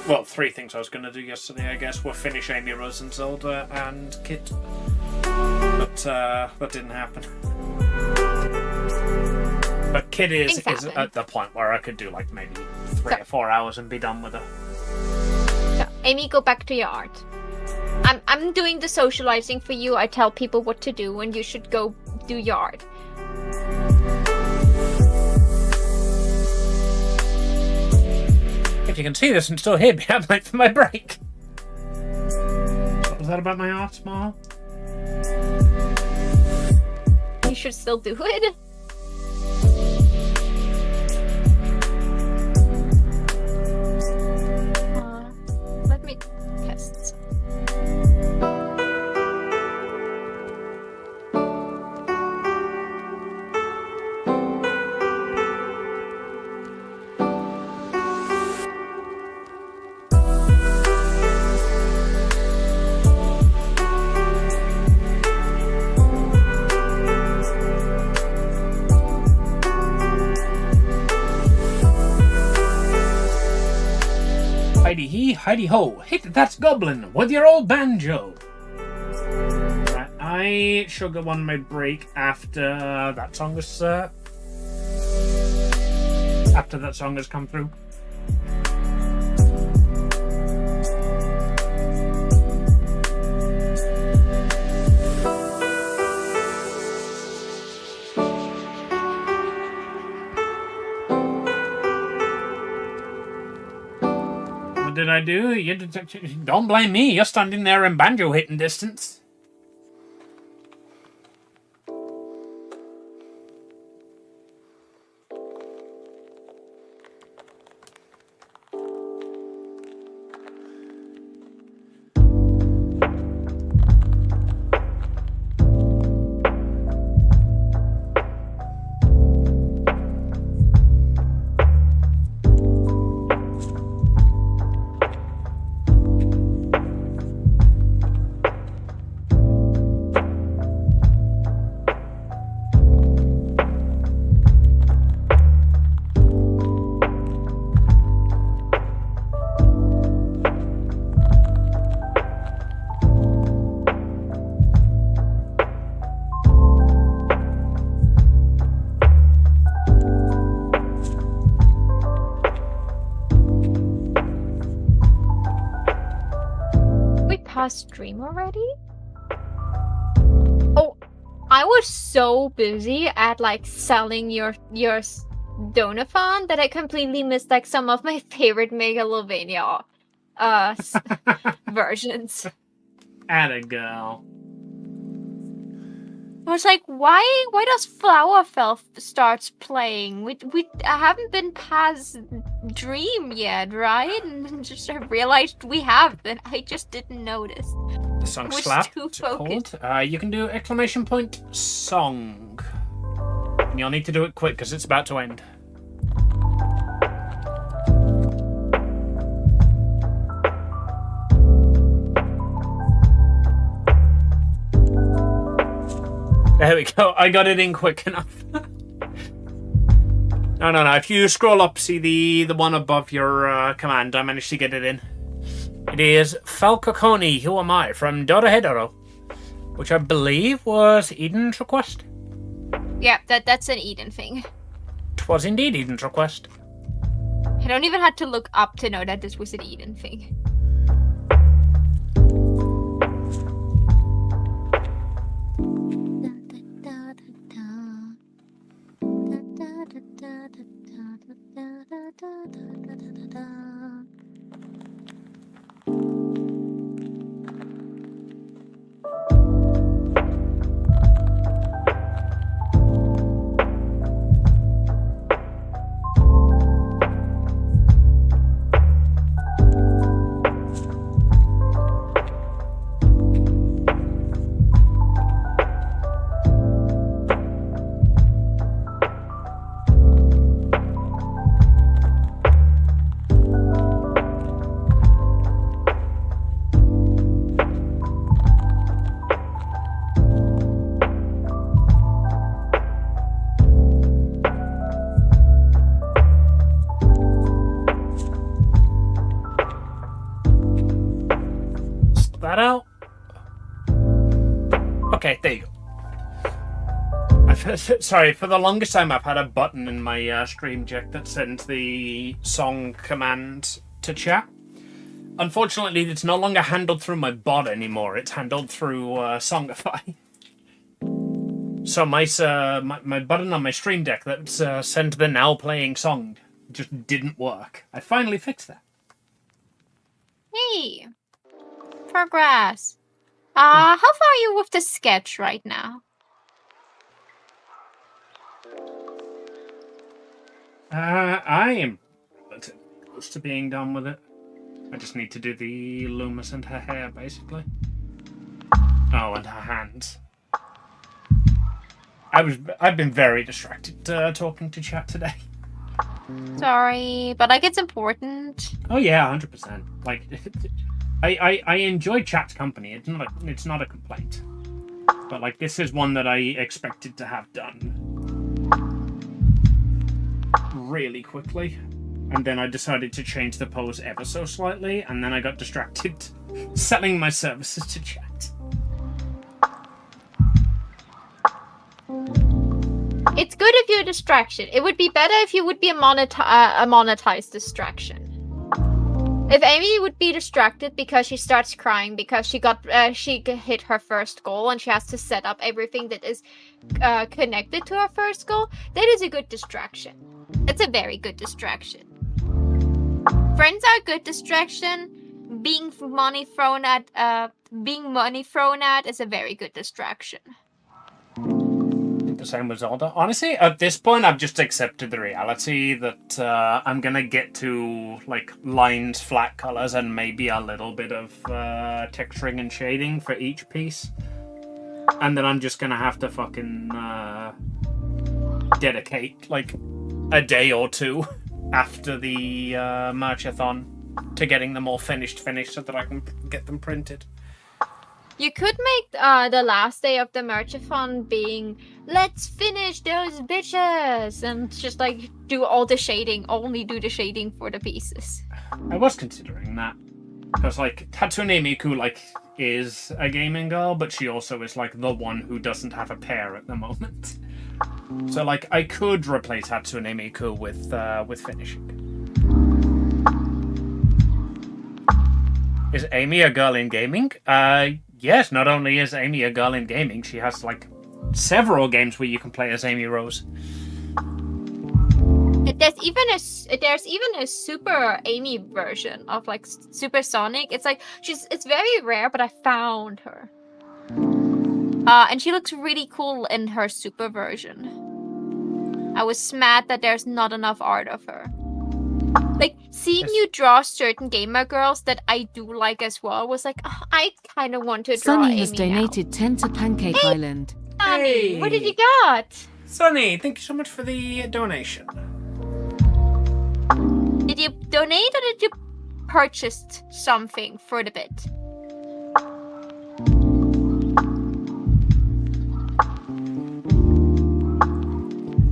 Well, 3 things I was going to do yesterday, I guess, were finish Amy, Rose and Zelda and Kit. But that didn't happen. But Kit is at the point where I could do like maybe 3 or 4 hours and be done with her. So, Amy, go back to your art. I'm doing the socializing for you. I tell people what to do, and you should go do your art. If you can see this and still hear me, I'm late for my break. What was that about my art, Small? You should still do it. Let me test. Heidi he, Heidi ho, hit that goblin with your old banjo. Right, I shall go on my break after that song has come through. What did I do? Don't blame me. You're standing there in banjo hitting distance. Stream already? Oh, I was so busy at like selling your Donathon that I completely missed like some of my favorite Megalovania versions. Atta girl. I was like, why does Flowerfell starts playing? I haven't been past Dream yet, right? And just I realized we have, and I just didn't notice. The song Was Slap, too it's called. focused. You can do exclamation point song. And you'll need to do it quick because it's about to end. There we go. I got it in quick enough. No. If you scroll up, see the one above your command. I managed to get it in. It is Falcoconi, Who Am I? From Dorahedoro, which I believe was Eden's request. Yeah, that's an Eden thing. 'Twas indeed Eden's request. I don't even have to look up to know that this was an Eden thing. That out. Okay, there you go. Sorry, for the longest time I've had a button in my stream deck that sends the song command to chat. Unfortunately, it's no longer handled through my bot anymore. It's handled through Songify. So my button on my stream deck that sent the now playing song just didn't work. I finally fixed that. Hey, progress. How far are you with the sketch right now? I am close to being done with it. I just need to do the Loomis and her hair, basically. Oh, and her hands. I've been very distracted talking to chat today. Sorry, but like it's important. Oh yeah, 100%. Like, I enjoy chat's company. It's not a complaint. But like, this is one that I expected to have done really quickly, and then I decided to change the pose ever so slightly, and then I got distracted selling my services to chat. It's good if you're a distraction. It would be better if you would be a monetized distraction. If Amy would be distracted because she starts crying because she hit her first goal and she has to set up everything that is connected to her first goal, that is a good distraction. It's a very good distraction. Friends are a good distraction. Being money thrown at is a very good distraction. The same with Zelda. Honestly, at this point, I've just accepted the reality that I'm gonna get to like lines, flat colors, and maybe a little bit of texturing and shading for each piece, and then I'm just gonna have to fucking dedicate like a day or two after the merchathon to getting them all finished so that I can get them printed. You could make the last day of the merchathon being, let's finish those bitches, and just like do all the shading, only do the shading for the pieces. I was considering that, because like Hatsune Miku like is a gaming girl, but she also is like the one who doesn't have a pair at the moment. So like I could replace Hatsune Miku with finishing. Is Amy a girl in gaming? Yes, not only is Amy a girl in gaming, she has like several games where you can play as Amy Rose. There's even a Super Amy version of like Super Sonic. It's like it's very rare, but I found her. And she looks really cool in her super version. I was mad that there's not enough art of her. Like, seeing you draw certain gamer girls that I do like as well was like, oh, I kind of want to draw Sunny has Amy donated 10 to Pancake Island. Sunny, what did you got? Sunny, thank you so much for the donation. Did you donate or did you purchase something for the bit?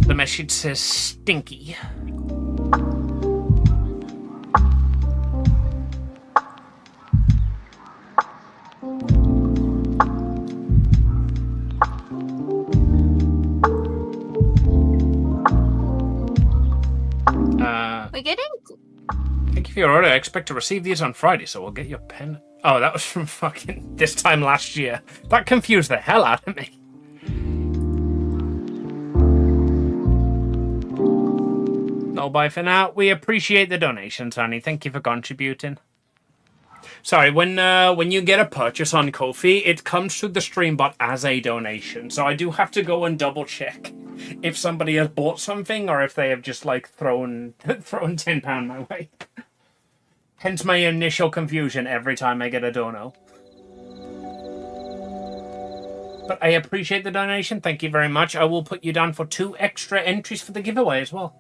The message says stinky. We're getting... Thank you for your order. I expect to receive these on Friday, so we'll get your pen. Oh, that was from fucking this time last year. That confused the hell out of me. No, bye for now. We appreciate the donation, Sonny. Thank you for contributing. Sorry, when you get a purchase on Ko-fi, it comes through the stream bot as a donation. So I do have to go and double check if somebody has bought something or if they have just like thrown £10 my way. Hence my initial confusion every time I get a dono. But I appreciate the donation. Thank you very much. I will put you down for 2 extra entries for the giveaway as well.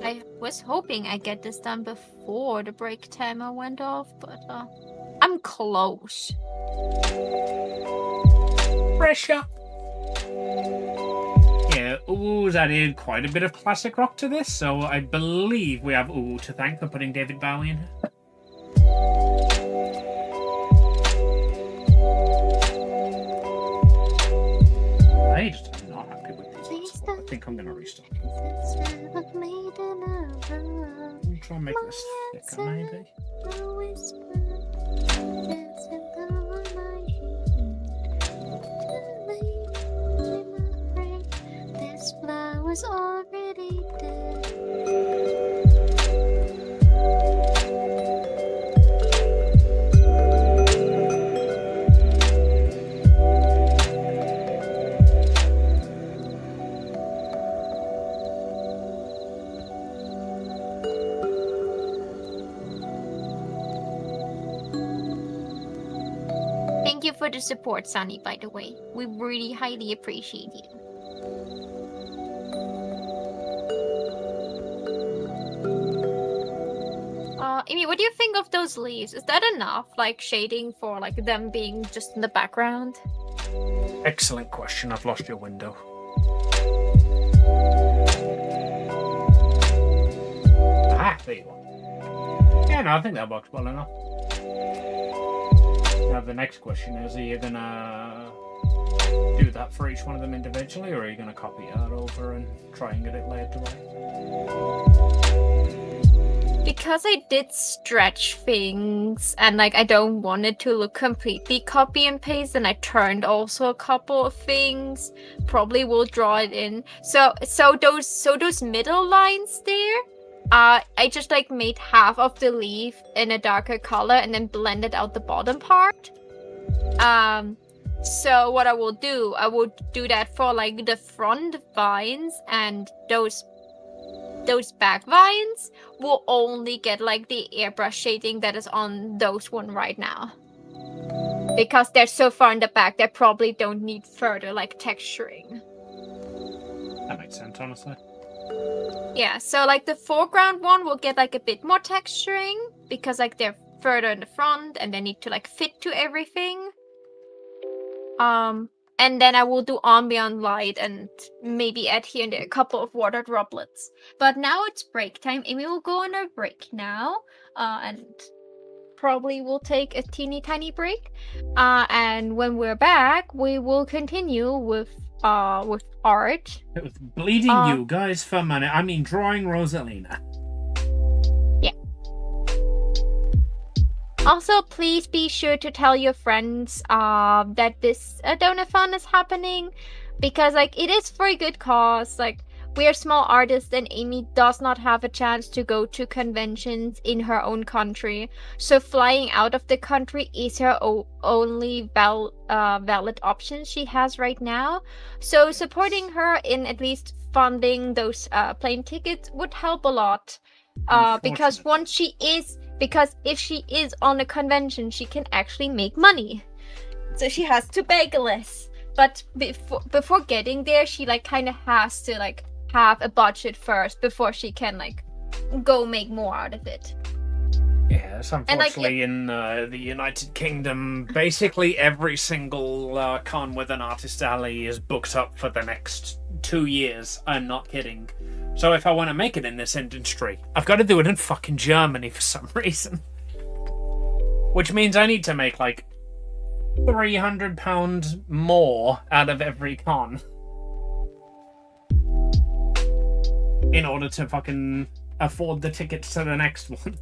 I was hoping I get this done before the break timer went off, but I'm close. Pressure. Yeah, Uwu's added quite a bit of classic rock to this, so I believe we have Uwu to thank for putting David Bowie in. I just am not happy with these. So I think I'm gonna restart. Let me try and make this thicker, maybe. This flower's already dead. Thank you for the support, Sunny, by the way. We really highly appreciate you. Amy, what do you think of those leaves? Is that enough, like, shading for, like, them being just in the background? Excellent question. I've lost your window. Ah, there you are. Yeah, no, I think that works well enough. Now the next question is, are you gonna do that for each one of them individually, or are you gonna copy that over and try and get it laid to right? Because I did stretch things and like I don't want it to look completely copy and paste, and I turned also a couple of things. Probably will draw it in. So those middle lines there, I just like made half of the leaf in a darker color and then blended out the bottom part. So what I will do that for like the front vines, and those back vines will only get like the airbrush shading that is on those one right now. Because they're so far in the back, they probably don't need further like texturing. That makes sense, honestly. Yeah, so like the foreground one will get like a bit more texturing because like they're further in the front and they need to like fit to everything. And then I will do ambient light and maybe add here and there a couple of water droplets. But now it's break time. Amy will go on a break now. And probably will take a teeny tiny break. And when we're back, we will continue with with art. It was bleeding you guys for money. I mean, drawing Rosalina. Yeah. Also, please be sure to tell your friends that this donathon is happening, because like it is for a good cause. Like, we are small artists and Amy does not have a chance to go to conventions in her own country. So flying out of the country is her only valid option she has right now. So supporting her in at least funding those plane tickets would help a lot. Because if she is on a convention, she can actually make money. So she has to beg less. But before getting there, she like kind of has to like have a budget first before she can like go make more out of it. Yes, unfortunately, in the United Kingdom, basically every single con with an artist alley is booked up for the next 2 years. I'm not kidding. So if I want to make it in this industry, I've got to do it in fucking Germany for some reason. Which means I need to make like £300 more out of every con in order to fucking afford the tickets to the next one.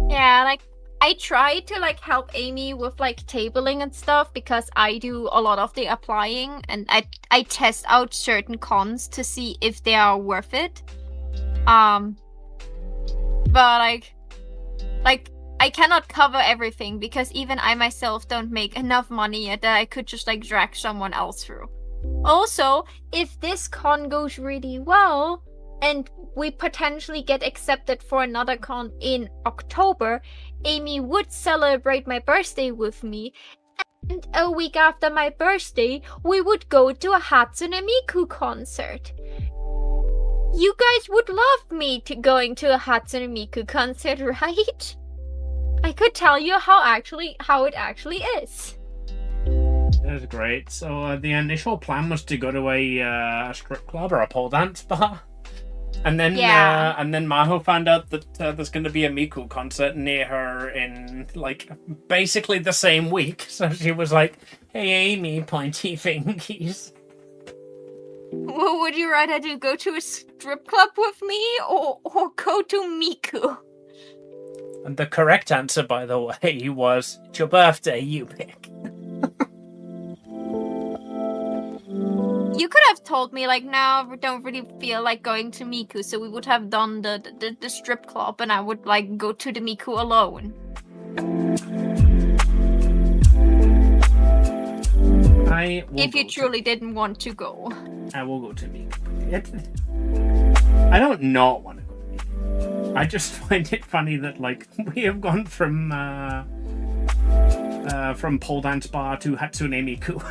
Yeah, like I try to like help Amy with like tabling and stuff because I do a lot of the applying and I test out certain cons to see if they are worth it. But like I cannot cover everything because even I myself don't make enough money yet that I could just like drag someone else through. Also, if this con goes really well and we potentially get accepted for another con in October, Amy would celebrate my birthday with me, and a week after my birthday, we would go to a Hatsune Miku concert. You guys would love me going to a Hatsune Miku concert, right? I could tell you how it actually is. That's great. So the initial plan was to go to a strip club or a pole dance bar, and then Maho found out that there's going to be a Miku concert near her in like basically the same week. So she was like, "Hey, Amy, pointy fingies. What would you rather do? Go to a strip club with me, or go to Miku?" And the correct answer, by the way, was it's your birthday. You pick. You could have told me, like, no, we don't really feel like going to Miku, so we would have done the strip club, and I would, like, go to the Miku alone. If you truly didn't want to go. I will go to Miku. I don't not want to go to Miku. I just find it funny that, like, we have gone from pole dance bar to Hatsune Miku.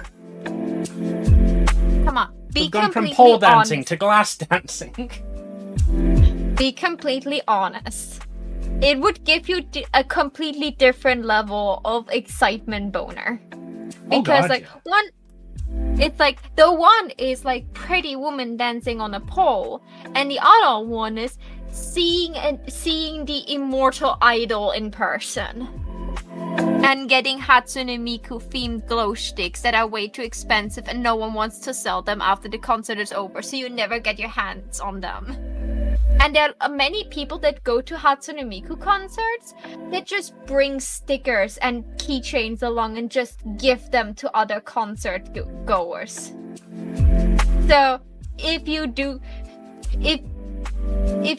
Come on, We've gone from pole dancing honest. to glass dancing. Be completely honest. It would give you a completely different level of excitement boner. Because it's like the one is like pretty woman dancing on a pole, and the other one is seeing the immortal idol in person. And getting Hatsune Miku themed glow sticks that are way too expensive and no one wants to sell them after the concert is over, so you never get your hands on them. And there are many people that go to Hatsune Miku concerts that just bring stickers and keychains along and just give them to other concert goers. So if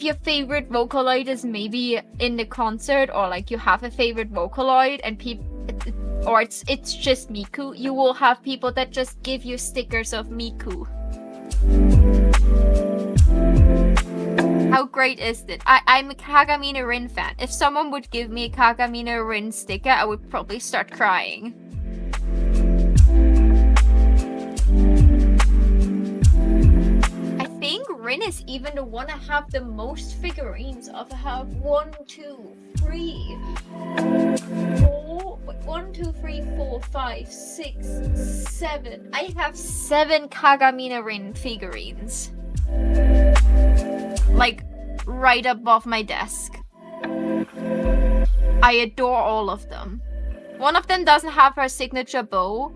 your favorite Vocaloid is maybe in the concert, or like you have a favorite Vocaloid and or it's just Miku, you will have people that just give you stickers of Miku. How great is it? I'm a Kagamina Rin fan. If someone would give me a Kagamina Rin sticker, I would probably start crying. I think Rin is even the one I have the most figurines of. I have 1, 2, 3, 4. 1, 2, 3, 4, 5, 6, 7. I have 7 Kagamina Rin figurines. Like, right above my desk. I adore all of them. One of them doesn't have her signature bow,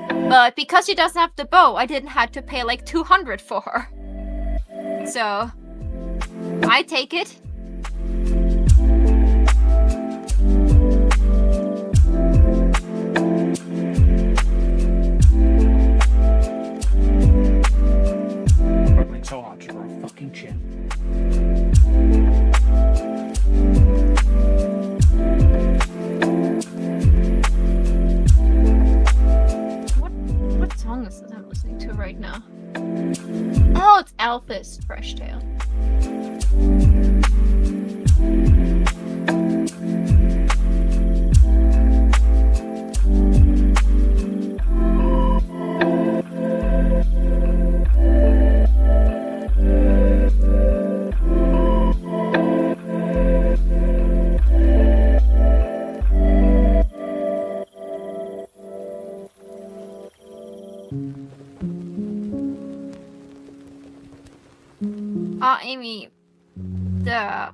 But because she doesn't have the bow, I didn't have to pay like 200 for her. So, I take it. Struggling so hard to draw a fucking chin. What song is this I'm listening to right now? Oh, it's Elvis Fresh Tale. Amy, the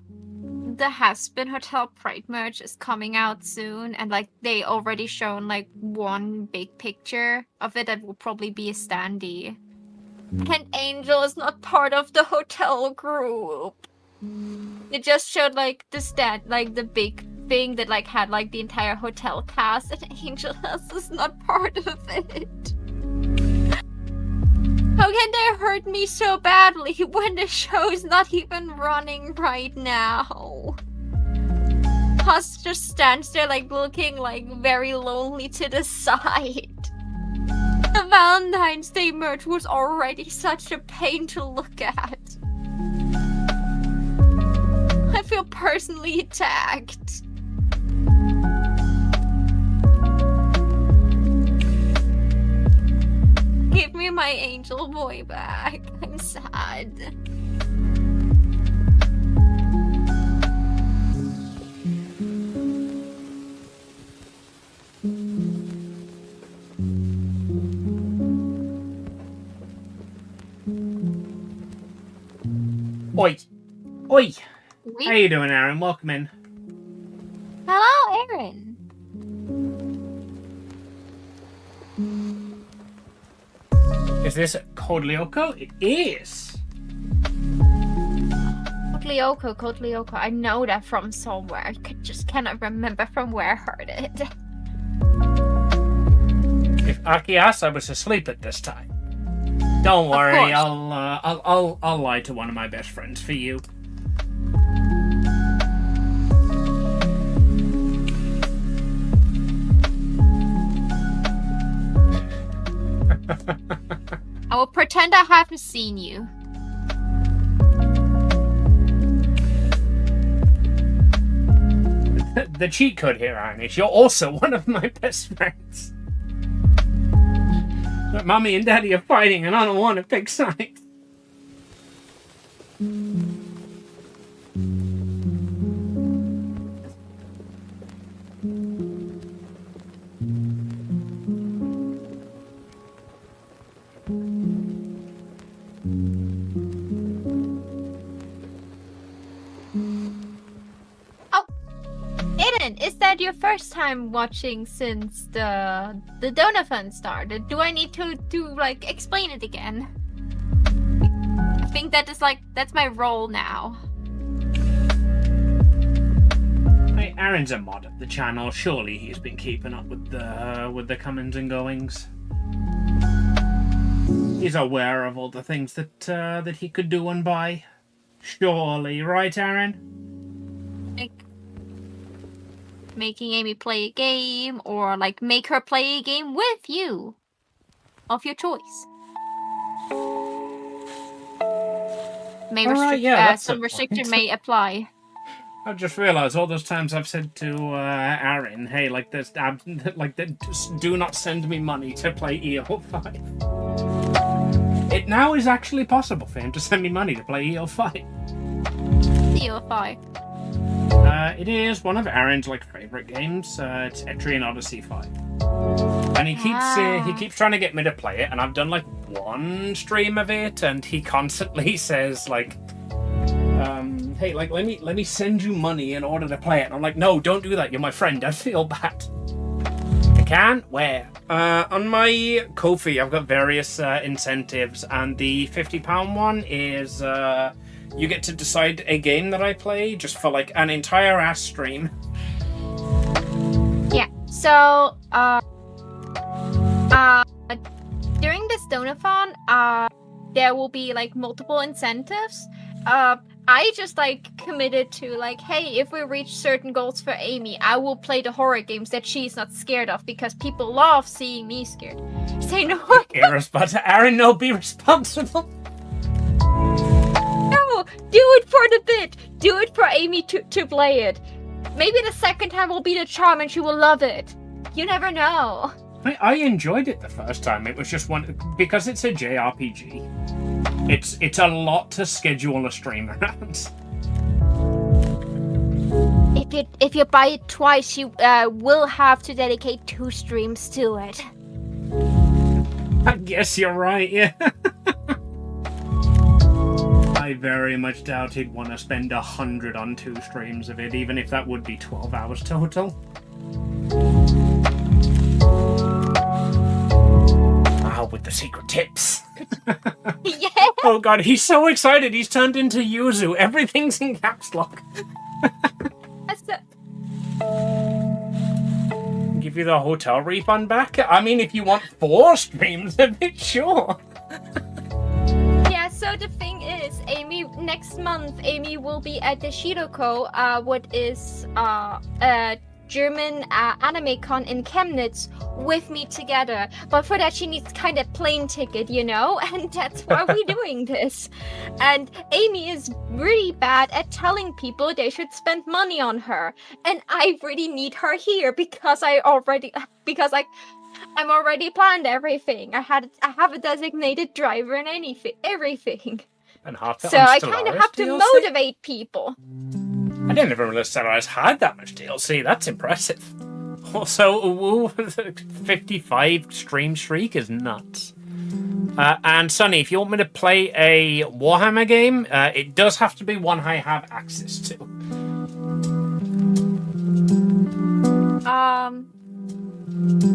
Has-Been Hotel Pride merch is coming out soon, and like they already shown like one big picture of it that will probably be a standee. And Angel is not part of the hotel group. It just showed like the stand, like the big thing that like had like the entire hotel cast, and Angel is not part of it. How can they hurt me so badly when the show's not even running right now? Huss just stands there like looking like very lonely to the side. The Valentine's Day merch was already such a pain to look at. I feel personally attacked. Give me my angel boy back. I'm sad. Oi! Oi! Oui? How you doing, Aaron? Welcome in. Hello, Aaron. Is this Kodlioko? It is! Kodlioko. I know that from somewhere. I just cannot remember from where I heard it. If Akiasa was asleep at this time. Don't worry, course. I'll lie to one of my best friends for you. I will pretend I haven't seen you. The cheat code here, Aaron, is you're also one of my best friends. But Mommy and Daddy are fighting and I don't want to pick sides. Is that your first time watching since the Donovan started? Do I need to like explain it again? I think that's my role now. Hey, Aaron's a mod of the channel. Surely he's been keeping up with the comings and goings. He's aware of all the things that he could do and buy. Surely, right, Aaron? Like making Amy play a game, or like make her play a game with you of your choice. Some restriction may apply. I just realised all those times I've said to Aaron, "Hey, like this, just do not send me money to play EO5." It now is actually possible for him to send me money to play EO5. EO5. It is one of Aaron's favorite games. It's Etrian Odyssey 5, and he keeps trying to get me to play it. And I've done one stream of it, and he constantly says "Hey, let me send you money in order to play it." And I'm like, "No, don't do that. You're my friend. I feel bad." I can? Where? On my Ko-fi, I've got various incentives, and the £50 one is you get to decide a game that I play just for like an entire ass stream. Yeah. So, during this donathon, there will be like multiple incentives. I just like committed to like, hey, if we reach certain goals for Amy, I will play the horror games that she's not scared of because people love seeing me scared. Say no. Irresponsible. Aaron, no, be responsible. No, do it for the bit. Do it for Amy to play it. Maybe the second time will be the charm and she will love it. You never know. I enjoyed it the first time. It was just one because it's a JRPG. It's a lot to schedule a stream around. If you buy it twice, you will have to dedicate 2 streams to it. I guess you're right. Yeah. I very much doubt he'd want to spend 100 on 2 streams of it, even if that would be 12 hours total. With the secret tips. Yeah. Oh god, he's so excited. He's turned into Yuzu. Everything's in caps lock. Give you the hotel refund back? I mean, if you want 4 streams of it, sure. Yeah, so the thing is, Amy, next month, Amy will be at the Shiroko, what is a German anime con in Chemnitz with me together, but for that she needs kind of plane ticket, you know, and that's why we're doing this. And Amy is really bad at telling people they should spend money on her, and I really need her here because I'm already planned everything. I have a designated driver and everything. And half so I kind of have to motivate people. I didn't even realize Stellaris had that much DLC. That's impressive. Also, 55 stream streak is nuts. And Sunny, if you want me to play a Warhammer game, it does have to be one I have access to.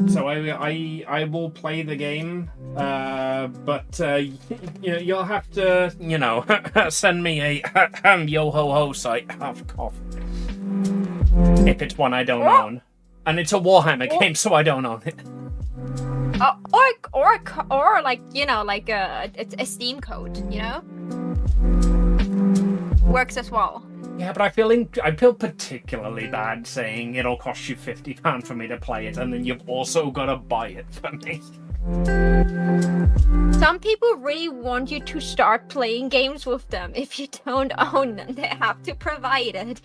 So I will play the game, but you'll have to send me a yo ho ho site half cough if it's one I don't own, and it's a Warhammer game, so I don't own it. Or like like a Steam code, works as well. Yeah, but I feel particularly bad saying it'll cost you £50 for me to play it, and then you've also got to buy it for me. Some people really want you to start playing games with them. If you don't own them, they have to provide it.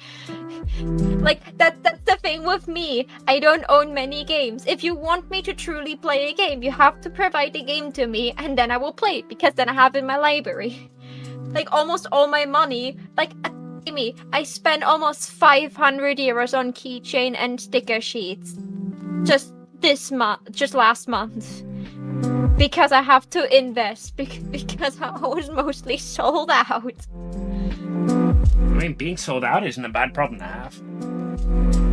Like, that's the thing with me. I don't own many games. If you want me to truly play a game, you have to provide the game to me, and then I will play it, because then I have it in my library. Like, almost all my money, I spent almost 500 euros on keychain and sticker sheets just last month, because I have to invest because I was mostly sold out. I mean, being sold out isn't a bad problem to have.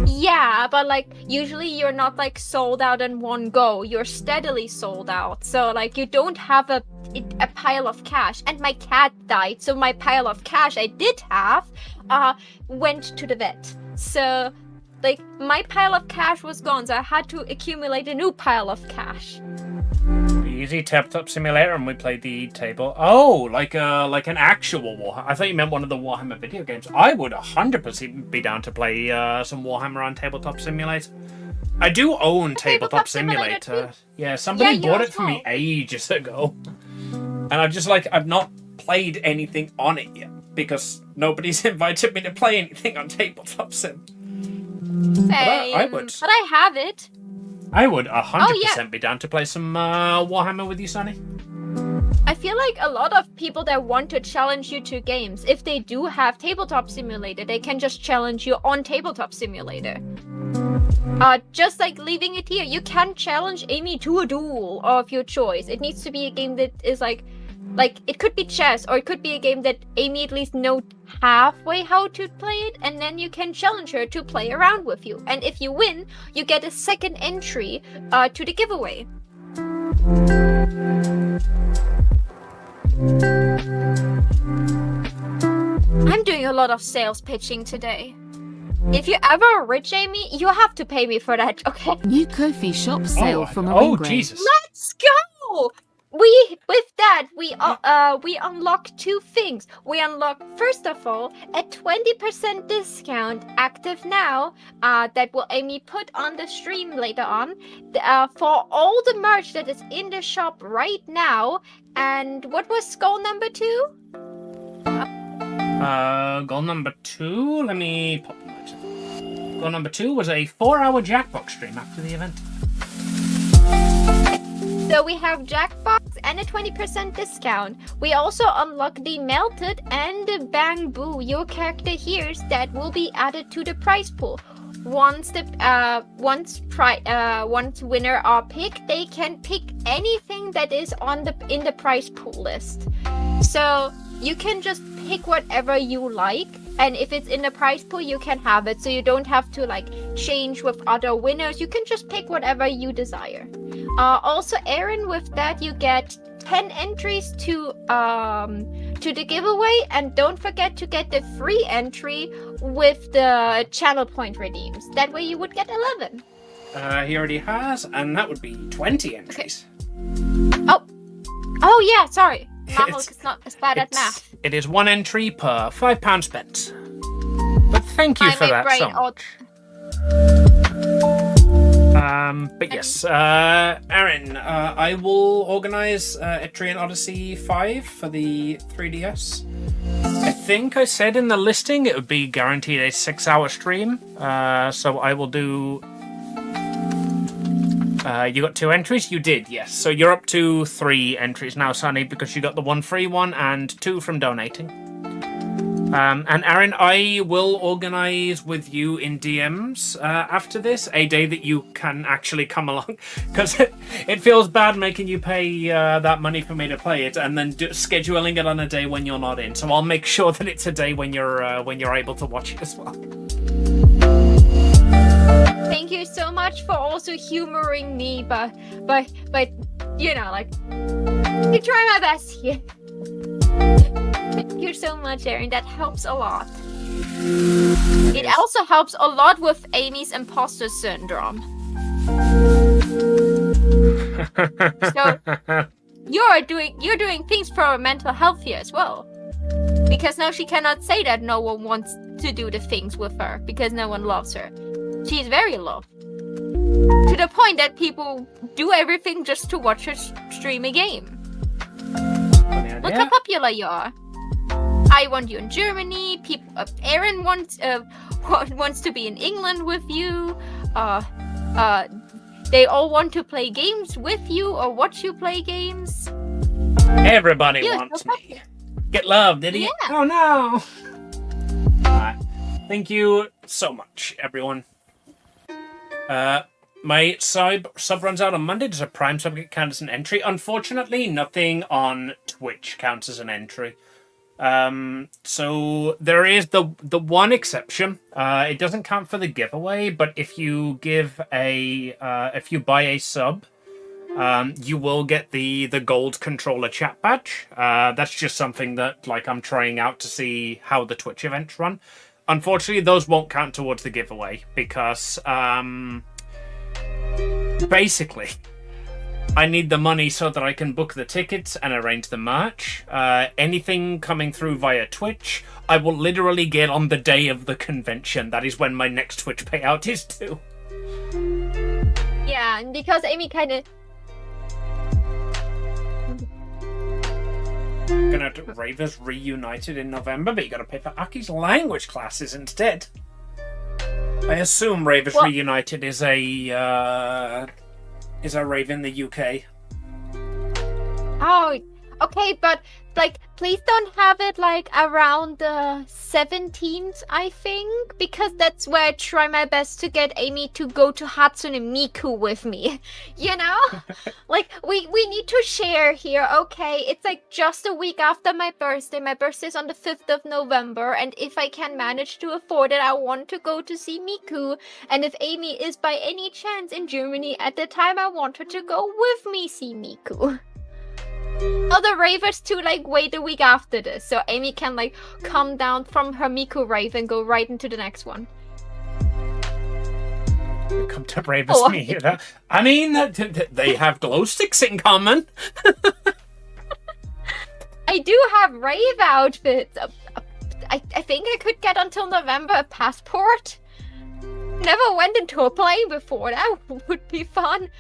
Yeah, but usually you're not sold out in one go. You're steadily sold out. So you don't have a pile of cash. And my cat died, so my pile of cash I did have went to the vet. So my pile of cash was gone, so I had to accumulate a new pile of cash. Easy tabletop simulator, and we played the table. Oh, like an actual Warhammer. I thought you meant one of the Warhammer video games. I would 100% be down to play some Warhammer on tabletop simulator. I do own tabletop simulator. Yeah, somebody bought it for me ages ago, and I've not played anything on it yet because nobody's invited me to play anything on tabletop sim. Same. But I have it. I would 100% be down to play some Warhammer with you, Sonny. I feel like a lot of people that want to challenge you to games, if they do have Tabletop Simulator, they can just challenge you on Tabletop Simulator. Just leaving it here, you can challenge Amy to a duel of your choice. It needs to be a game that is Like, it could be chess, or it could be a game that Amy at least knows halfway how to play it, and then you can challenge her to play around with you. And if you win, you get a second entry to the giveaway. I'm doing a lot of sales pitching today. If you're ever rich, Amy, you have to pay me for that, okay? New Ko-fi shop sale from a Oh, ring grade. Jesus. Let's go! We unlock two things. We unlock, first of all, a 20% discount active now that will Amy put on the stream later on for all the merch that is in the shop right now. And what was goal number 2? Goal number 2, let me pop the notes in. Goal number 2 was a 4-hour Jackbox stream after the event. So we have Jackbox and a 20% discount. We also unlock the Melted and the Bang Boo, your character here's, that will be added to the prize pool. Once winner are picked, they can pick anything that is in the prize pool list. So you can just pick whatever you like, and if it's in the prize pool, you can have it. So you don't have to like change with other winners. You can just pick whatever you desire. Also, Aaron, with that you get 10 entries to the giveaway, and don't forget to get the free entry with the channel point redeems. That way you would get 11. He already has, and that would be 20 entries. Okay. Oh yeah, sorry. Mahmoud is not as bad at math. It is 1 entry per £5 spent. But thank you for that so much. But yes, Aaron, I will organize Etrian Odyssey 5 for the 3DS. I think I said in the listing it would be guaranteed a 6-hour stream, so I will do... you got 2 entries? You did, yes. So you're up to 3 entries now, Sunny, because you got the 1 free one and 2 from donating. And Aaron, I will organize with you in DMs after this a day that you can actually come along, because it feels bad making you pay that money for me to play it and then scheduling it on a day when you're not in. So I'll make sure that it's a day when you're able to watch it as well. Thank you so much for also humoring me, but you know, like, I try my best here. Thank you so much, Aaron. That helps a lot. It also helps a lot with Amy's imposter syndrome. So you're doing things for her mental health here as well. Because now she cannot say that no one wants to do the things with her because no one loves her. She's very loved. To the point that people do everything just to watch her stream a game. Look how popular you are. I want you in Germany. People, Aaron wants to be in England with you. They all want to play games with you or watch you play games. Everybody wants me. Get loved, idiot. Yeah. Oh no. Thank you so much, everyone. My sub runs out on Monday. Does a Prime sub count as an entry? Unfortunately, nothing on Twitch counts as an entry. So there is the one exception. It doesn't count for the giveaway, but if you if you buy a sub, you will get the gold controller chat badge. That's just something that I'm trying out to see how the Twitch events run. Unfortunately, those won't count towards the giveaway because basically, I need the money so that I can book the tickets and arrange the merch. Anything coming through via Twitch, I will literally get on the day of the convention. That is when my next Twitch payout is due. Yeah, and because Amy kind of... Gonna have to Ravers Reunited in November, but you gotta pay for Aki's language classes instead. I assume Ravers Reunited is a rave in the UK. Oh, Okay, but like, please don't have it like around the 17th, I think, because that's where I try my best to get Amy to go to Hatsune Miku with me. You know, like we need to share here. Okay, it's like just a week after my birthday. My birthday's on the 5th of November, and if I can manage to afford it, I want to go to see Miku. And if Amy is by any chance in Germany at the time, I want her to go with me see Miku. Oh, the rave is to like wait a week after this, so Amy can like come down from her Miku rave and go right into the next one. Come to bravest me here. I mean, they have glow sticks in common. I do have rave outfits. I think I could get until November a passport. Never went into a plane before. That would be fun.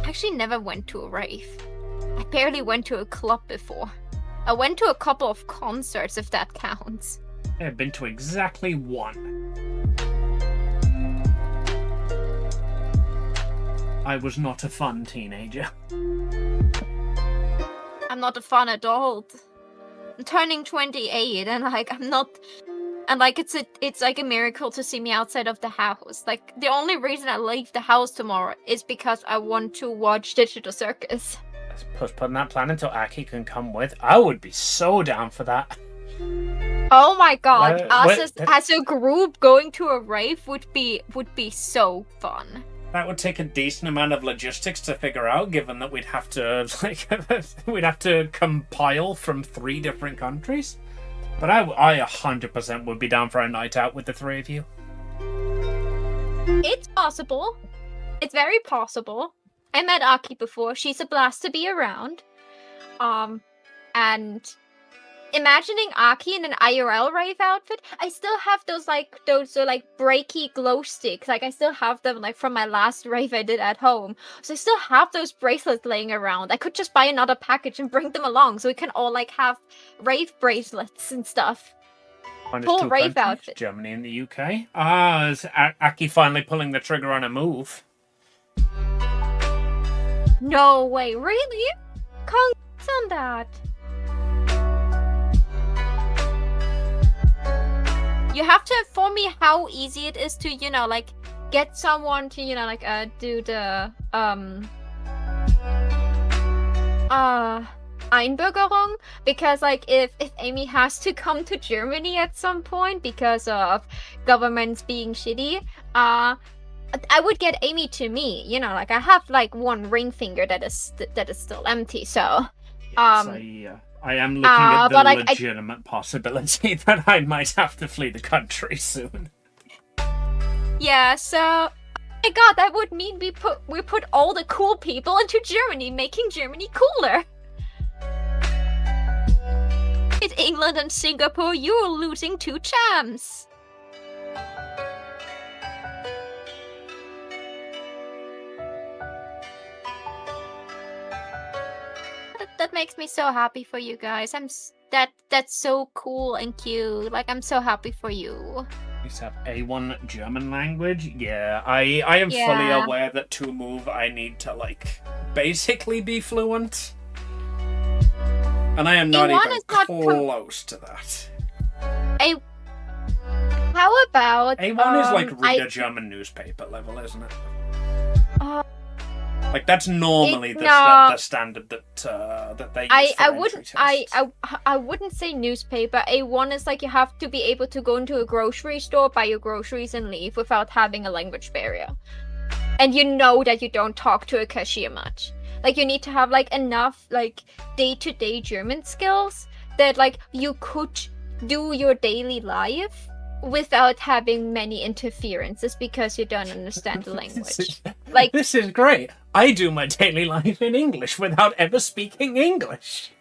Actually never went to a rave. I barely went to a club before. I went to a couple of concerts, if that counts. I've been to exactly one. I was not a fun teenager. I'm not a fun adult. I'm turning 28 and like I'm not. And like it's like a miracle to see me outside of the house. Like the only reason I leave the house tomorrow is because I want to watch Digital Circus. Let's postpone that plan until Aki can come with. I would be so down for that. Oh my god, us as a group going to a rave would be so fun. That would take a decent amount of logistics to figure out, given that we'd have to compile from 3 different countries. But I 100% would be down for a night out with the 3 of you. It's possible. It's very possible. I met Aki before. She's a blast to be around. And imagining Aki in an IRL rave outfit, I still have those breaky glow sticks. Like I still have them like from my last rave I did at home. So I still have those bracelets laying around. I could just buy another package and bring them along so we can all like have rave bracelets and stuff. Full rave outfit. Germany and the UK. Is Aki finally pulling the trigger on a move? No way, really? Congrats on that. You have to inform me how easy it is to, like, get someone to, do the, Einbürgerung, because, like, if Amy has to come to Germany at some point because of governments being shitty, I would get Amy to me, like, I have, like, one ring finger that is still empty, so, yes, I am looking at the legitimate possibility that I might have to flee the country soon. Yeah, so oh my god, that would mean we put all the cool people into Germany, making Germany cooler. With England and Singapore, you're losing 2 champs. That makes me so happy for you guys. That's so cool and cute. Like, I'm so happy for you. Except A1 German language? Yeah, I am fully aware that to move I need to, like, basically be fluent. And I am not even close to that. How about... A1 is like read a German newspaper level, isn't it? Like, that's normally the standard that they use for entry tests. I wouldn't say newspaper. A1 is like you have to be able to go into a grocery store, buy your groceries, and leave without having a language barrier. And you know that you don't talk to a cashier much. Like, you need to have, like, enough, like, day-to-day German skills that, like, you could do your daily life without having many interferences because you don't understand the language. This is great. I do my daily life in English without ever speaking English.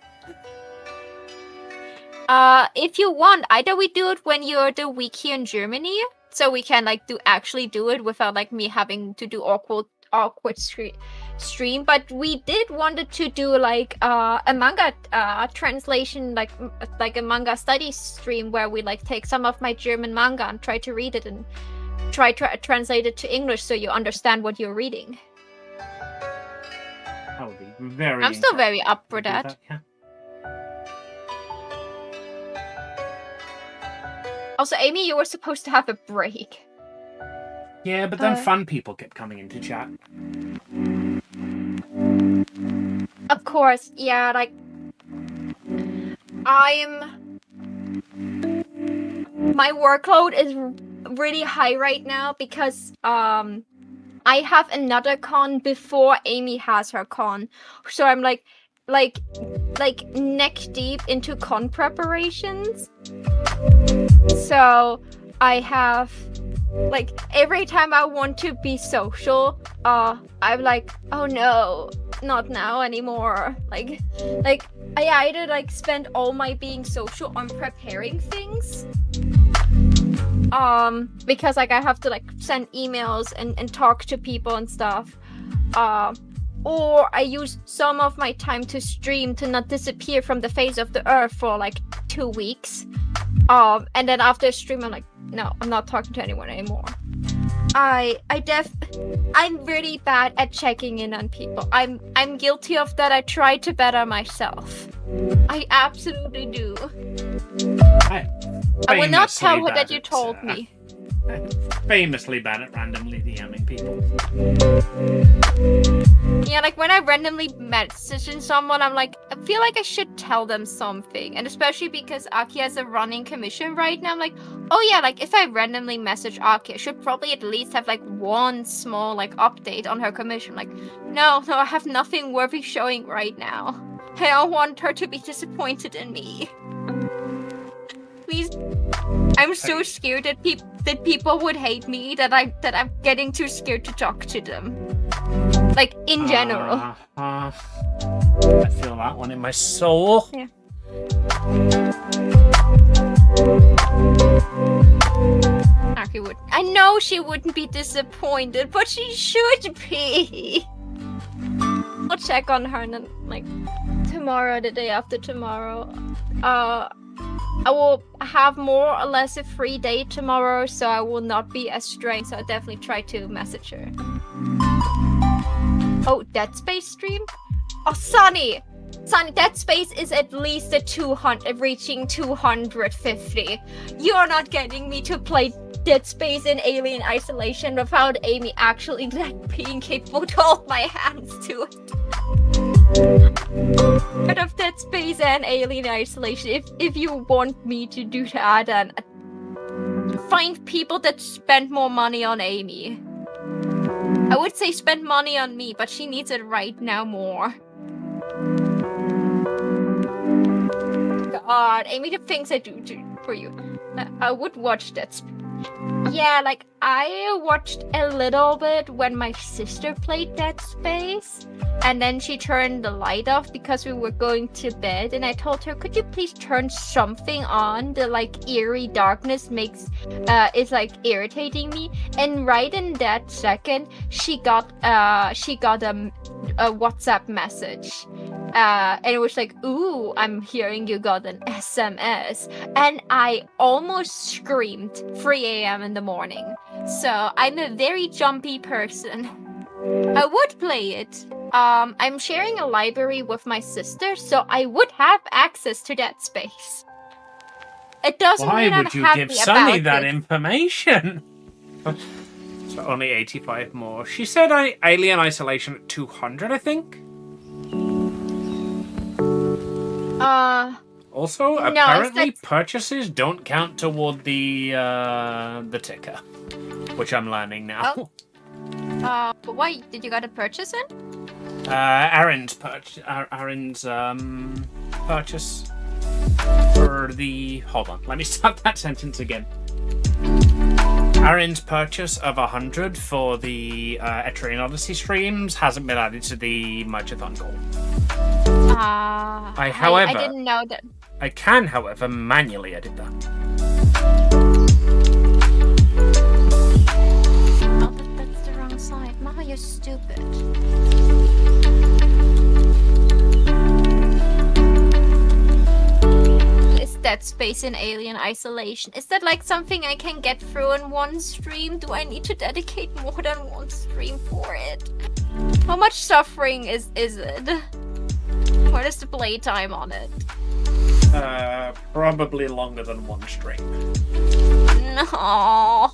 If you want, either we do it when you're the week here in Germany, so we can like actually do it without like me having to do awkward stream. But we did wanted to do like a manga translation, like a manga study stream where we like take some of my German manga and try to read it and try to translate it to English so you understand what you're reading. That would be very. I'm still very up for interesting to that. do Also, Amy, you were supposed to have a break. Yeah, but then fun people kept coming into chat. Of course, yeah, like my workload is really high right now because I have another con before Amy has her con. So I'm like neck deep into con preparations. So I have like every time I want to be social, I'm like, oh no, not now anymore. Like I either like spend all my being social on preparing things. Because like I have to like send emails and talk to people and stuff. Or I use some of my time to stream to not disappear from the face of the earth for like 2 weeks. And then after a stream, I'm like, no, I'm not talking to anyone anymore. I'm really bad at checking in on people. I'm guilty of that. I try to better myself. I absolutely do. I will not tell her that you told me. Famously bad at randomly DMing people. Yeah, like when I randomly message someone, I'm like, I feel like I should tell them something. And especially because Aki has a running commission right now, I'm like, oh yeah, like if I randomly message Aki, I should probably at least have like one small like update on her commission. Like, no, I have nothing worthy showing right now. I don't want her to be disappointed in me. Please. I'm so scared that people would hate me that I'm getting too scared to talk to them. Like in general. I feel that one in my soul. Yeah. Aki would. I know she wouldn't be disappointed, but she should be. I'll check on her and then, like tomorrow, the day after tomorrow. I will have more or less a free day tomorrow, so I will not be as strained, so I'll definitely try to message her. Oh, Dead Space stream? Oh, Sunny, Dead Space is at least reaching 250. You're not getting me to play Dead Space in Alien Isolation without Amy actually like being capable to hold my hands to it. Out of Dead Space and Alien Isolation, if you want me to do that, and find people that spend more money on Amy. I would say spend money on me, but she needs it right now more. God, Amy, the things I do for you. I would watch Dead Space. Yeah, like I watched a little bit when my sister played Dead Space, and then she turned the light off because we were going to bed, and I told her, could you please turn something on? The like eerie darkness is like irritating me. And right in that second, she got a WhatsApp message. And it was like, ooh, I'm hearing you got an SMS. And I almost screamed 3 a.m. in the morning. So I'm a very jumpy person. I would play it. I'm sharing a library with my sister, so I would have access to that space. It doesn't mean I'm happy about it. Why would you give Sunny that information? So only 85 more. She said Alien Isolation at 200, I think? Also, apparently purchases don't count toward the ticker, which I'm learning now. Oh. But why did you got to purchase it? Aaron's purchase for the. Hold on, let me start that sentence again. Aaron's purchase of 100 for the Etrian Odyssey streams hasn't been added to the Merchathon goal. However, I didn't know that. I can, however, manually edit that. Oh, that's the wrong side. Mama, you're stupid. Dead Space in Alien Isolation. Is that like something I can get through in one stream? Do I need to dedicate more than one stream for it? How much suffering is it? What is the playtime on it? Probably longer than one stream. No.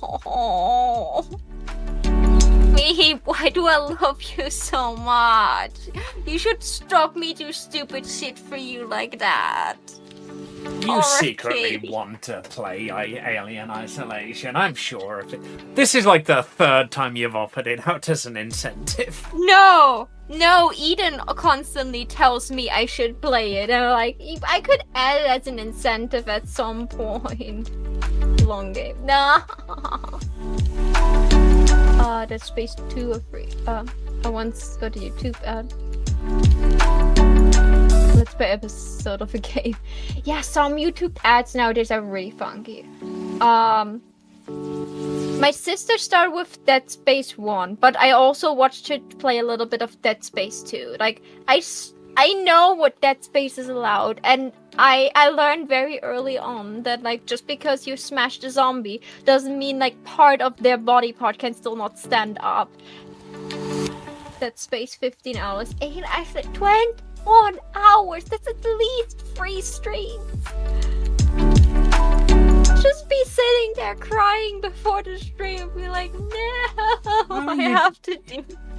Me, why do I love you so much? You should stop me do stupid shit for you like that. You secretly want to play Alien Isolation, I'm sure of it. This is like the third time you've offered it out as an incentive. No, Eden constantly tells me I should play it, and I'm like, I could add it as an incentive at some point. Long game. Nah. Dead Space 2 or 3. I once got a YouTube ad. Let's play episode of a game. Yeah, some YouTube ads nowadays are really funky. My sister started with Dead Space 1, but I also watched her play a little bit of Dead Space 2. Like, I know what Dead Space is allowed, and I learned very early on that, like, just because you smashed a zombie doesn't mean, like, part of their body part can still not stand up. Dead Space 15 hours. 8 actually 21 hours! That's at least 3 streams! Just be sitting there crying before the stream and be like, no, I have to do.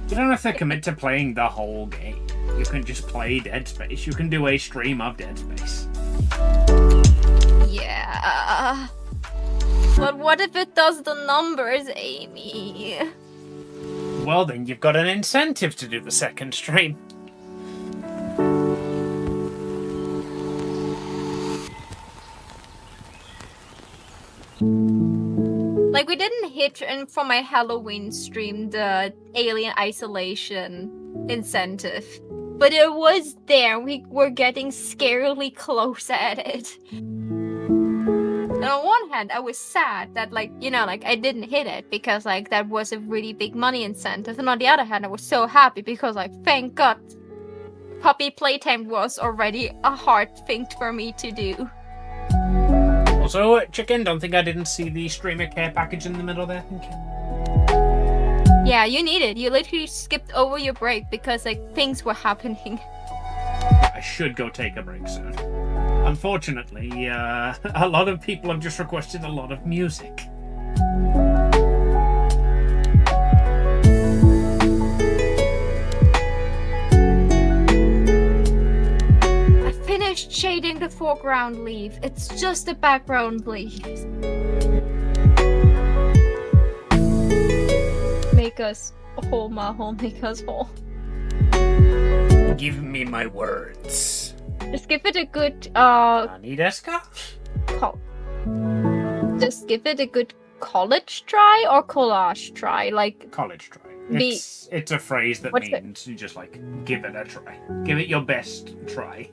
You don't have to commit to playing the whole game. You can just play Dead Space. You can do a stream of Dead Space. Yeah. But what if it does the numbers, Amy? Well, then you've got an incentive to do the second stream. Like, we didn't hit in for my Halloween stream the Alien Isolation incentive. But it was there. We were getting scarily close at it. And on one hand, I was sad that, like, you know, like, I didn't hit it because, like, that was a really big money incentive. And on the other hand, I was so happy because, like, thank God, puppy playtime was already a hard thing for me to do. Also, chicken, don't think I didn't see the streamer care package in the middle there. Thank you. Yeah, you need it. You literally skipped over your break because, like, things were happening. I should go take a break soon. Unfortunately, a lot of people have just requested a lot of music. I finished shading the foreground leaf. It's just the background leaf. Make us whole, Maho. Make us whole. Give me my words. Just give it a good Nani desu ka? Just give it a good college try or collage try, like College try. Be- It's a phrase that What's means you just like give it a try. Give it your best try.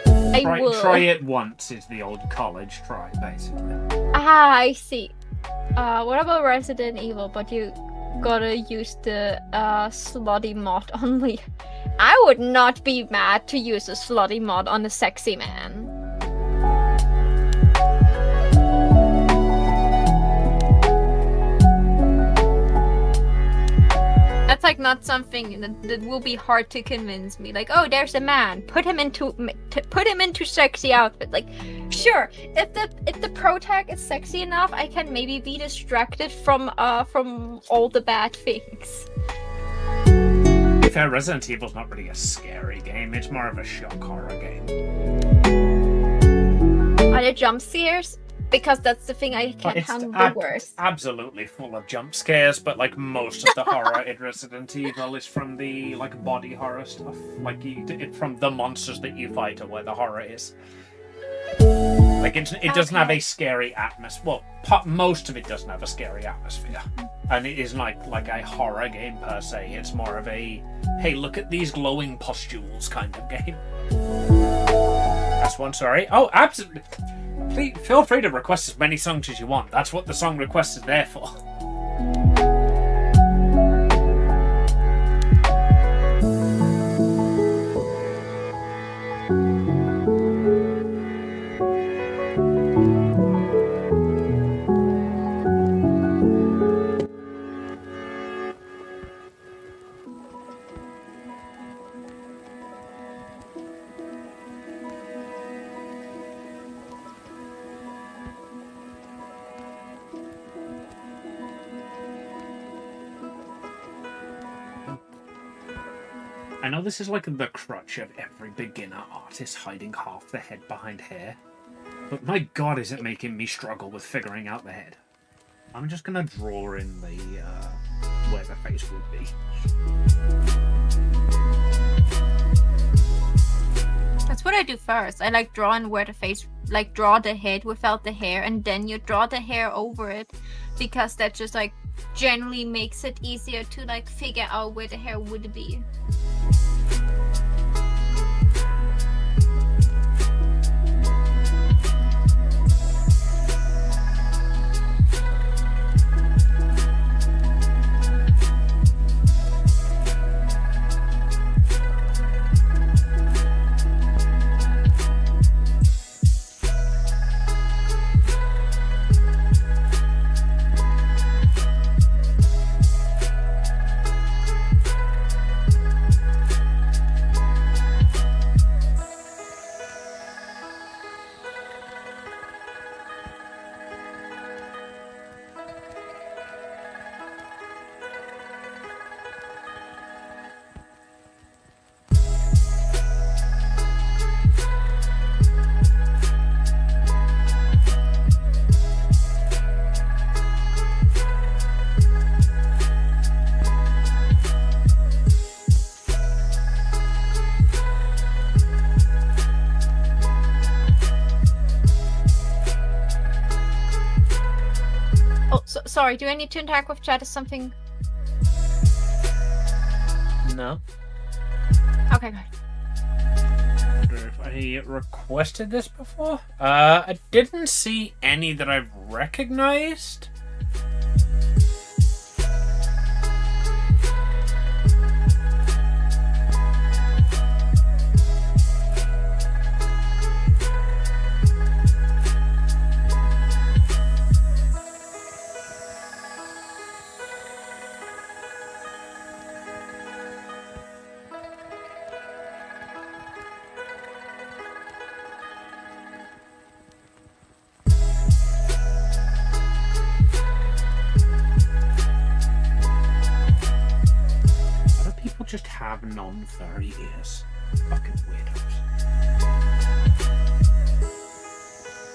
I will. Try it once is the old college try, basically. Ah, I see. What about Resident Evil? But you gotta use the slutty mod only. I would not be mad to use a slutty mod on a sexy man. That's like not something that will be hard to convince me. Like, oh, there's a man. Put him into sexy outfit. Like, sure, if the pro tag is sexy enough, I can maybe be distracted from all the bad things. To be fair, Resident Evil's not really a scary game. It's more of a shock horror game. Are there jump scares? Because that's the thing I can't handle the worst. Absolutely full of jump scares, but like most of the horror in Resident Evil is from the like body horror stuff, like from the monsters that you fight or where the horror is. Like it doesn't have a scary atmosphere. Well, most of it doesn't have a scary atmosphere, and it isn't like a horror game per se. It's more of a hey, look at these glowing pustules kind of game. That's one. Sorry. Oh, absolutely. Please, feel free to request as many songs as you want. That's what the song request is there for. I know this is like the crutch of every beginner artist, hiding half the head behind hair. But my god, is it making me struggle with figuring out the head. I'm just gonna draw in the, where the face would be. That's what I do first. I like draw in where the face, like draw the head without the hair, and then you draw the hair over it, because that just like generally makes it easier to like figure out where the hair would be. Sorry, do I need to interact with chat or something? No. Okay, good. I wonder if I requested this before? I didn't see any that I've recognized. Just have non-furry ears. Fucking weirdos.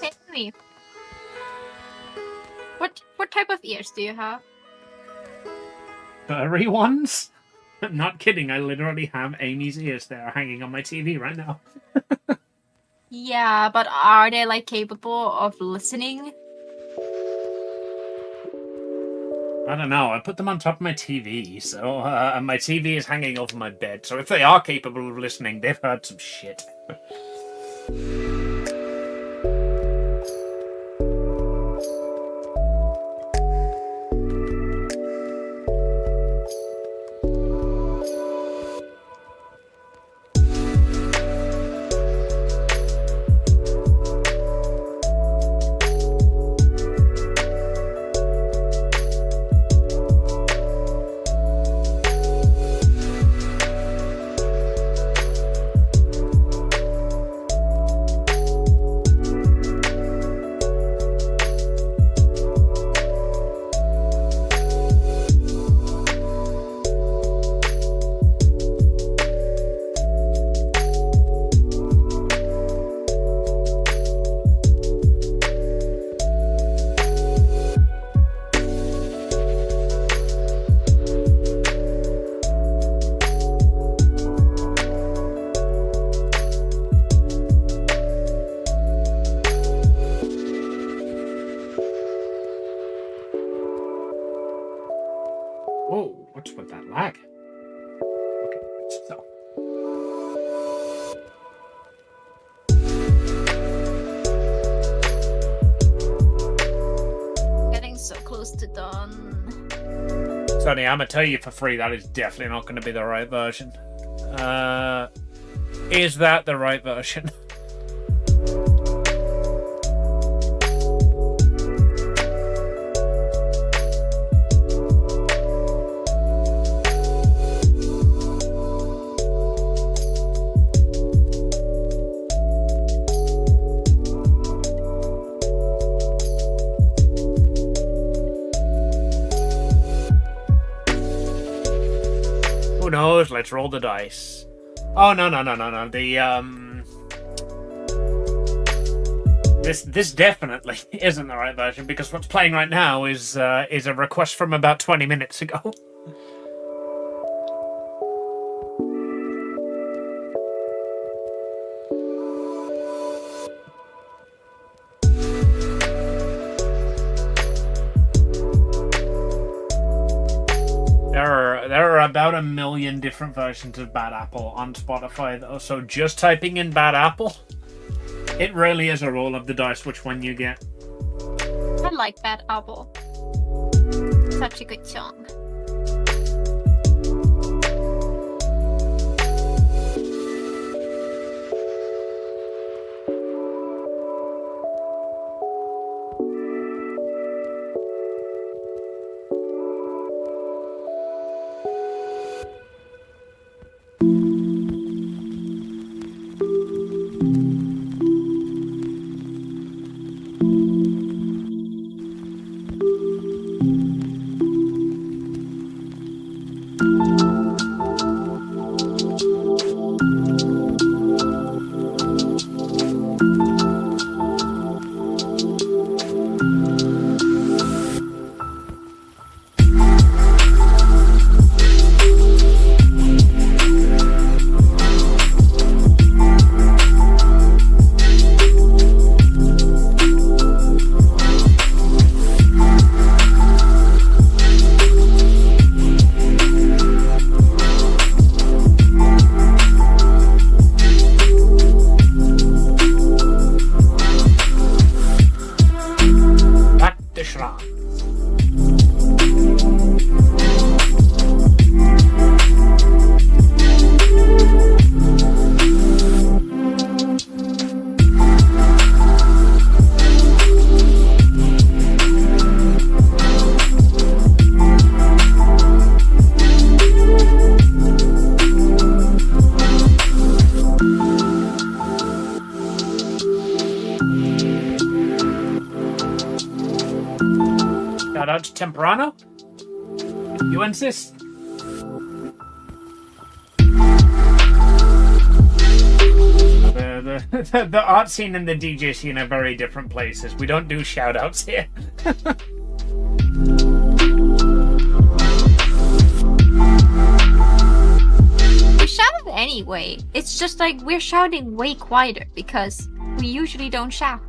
Hey, me. What type of ears do you have? Furry ones? I'm not kidding, I literally have Amy's ears there hanging on my TV right now. Yeah, but are they like capable of listening? I don't know, I put them on top of my TV, so, and my TV is hanging over my bed, so if they are capable of listening, they've heard some shit. Whoa, what's with that lag? Okay, so. Getting so close to done. Sonny, I'm gonna tell you for free, that is definitely not gonna be the right version. Is that the right version? Who knows? Let's roll the dice. Oh no. This definitely isn't the right version because what's playing right now is a request from about 20 minutes ago. There are about 1 million different versions of Bad Apple on Spotify though, so just typing in Bad Apple, it really is a roll of the dice which one you get. I like Bad Apple. Such a good song. Shout out to Temprano. You insist. The art scene and the DJ scene are very different places. We don't do shout outs here. We shouted anyway. It's just like we're shouting way quieter because we usually don't shout.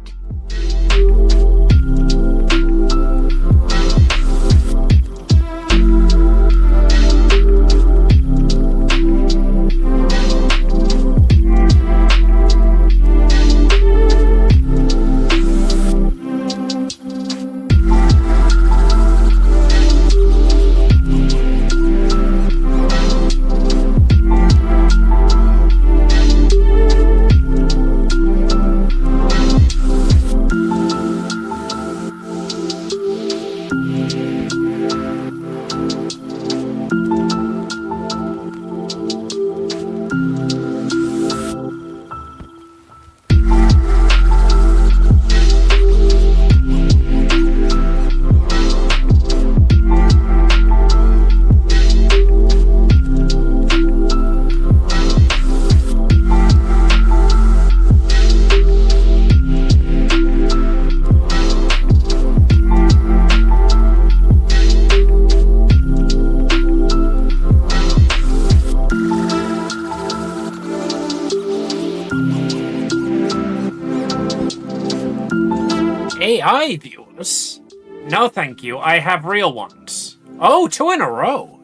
AI viewers? No, thank you. I have real ones. Oh, 2 in a row.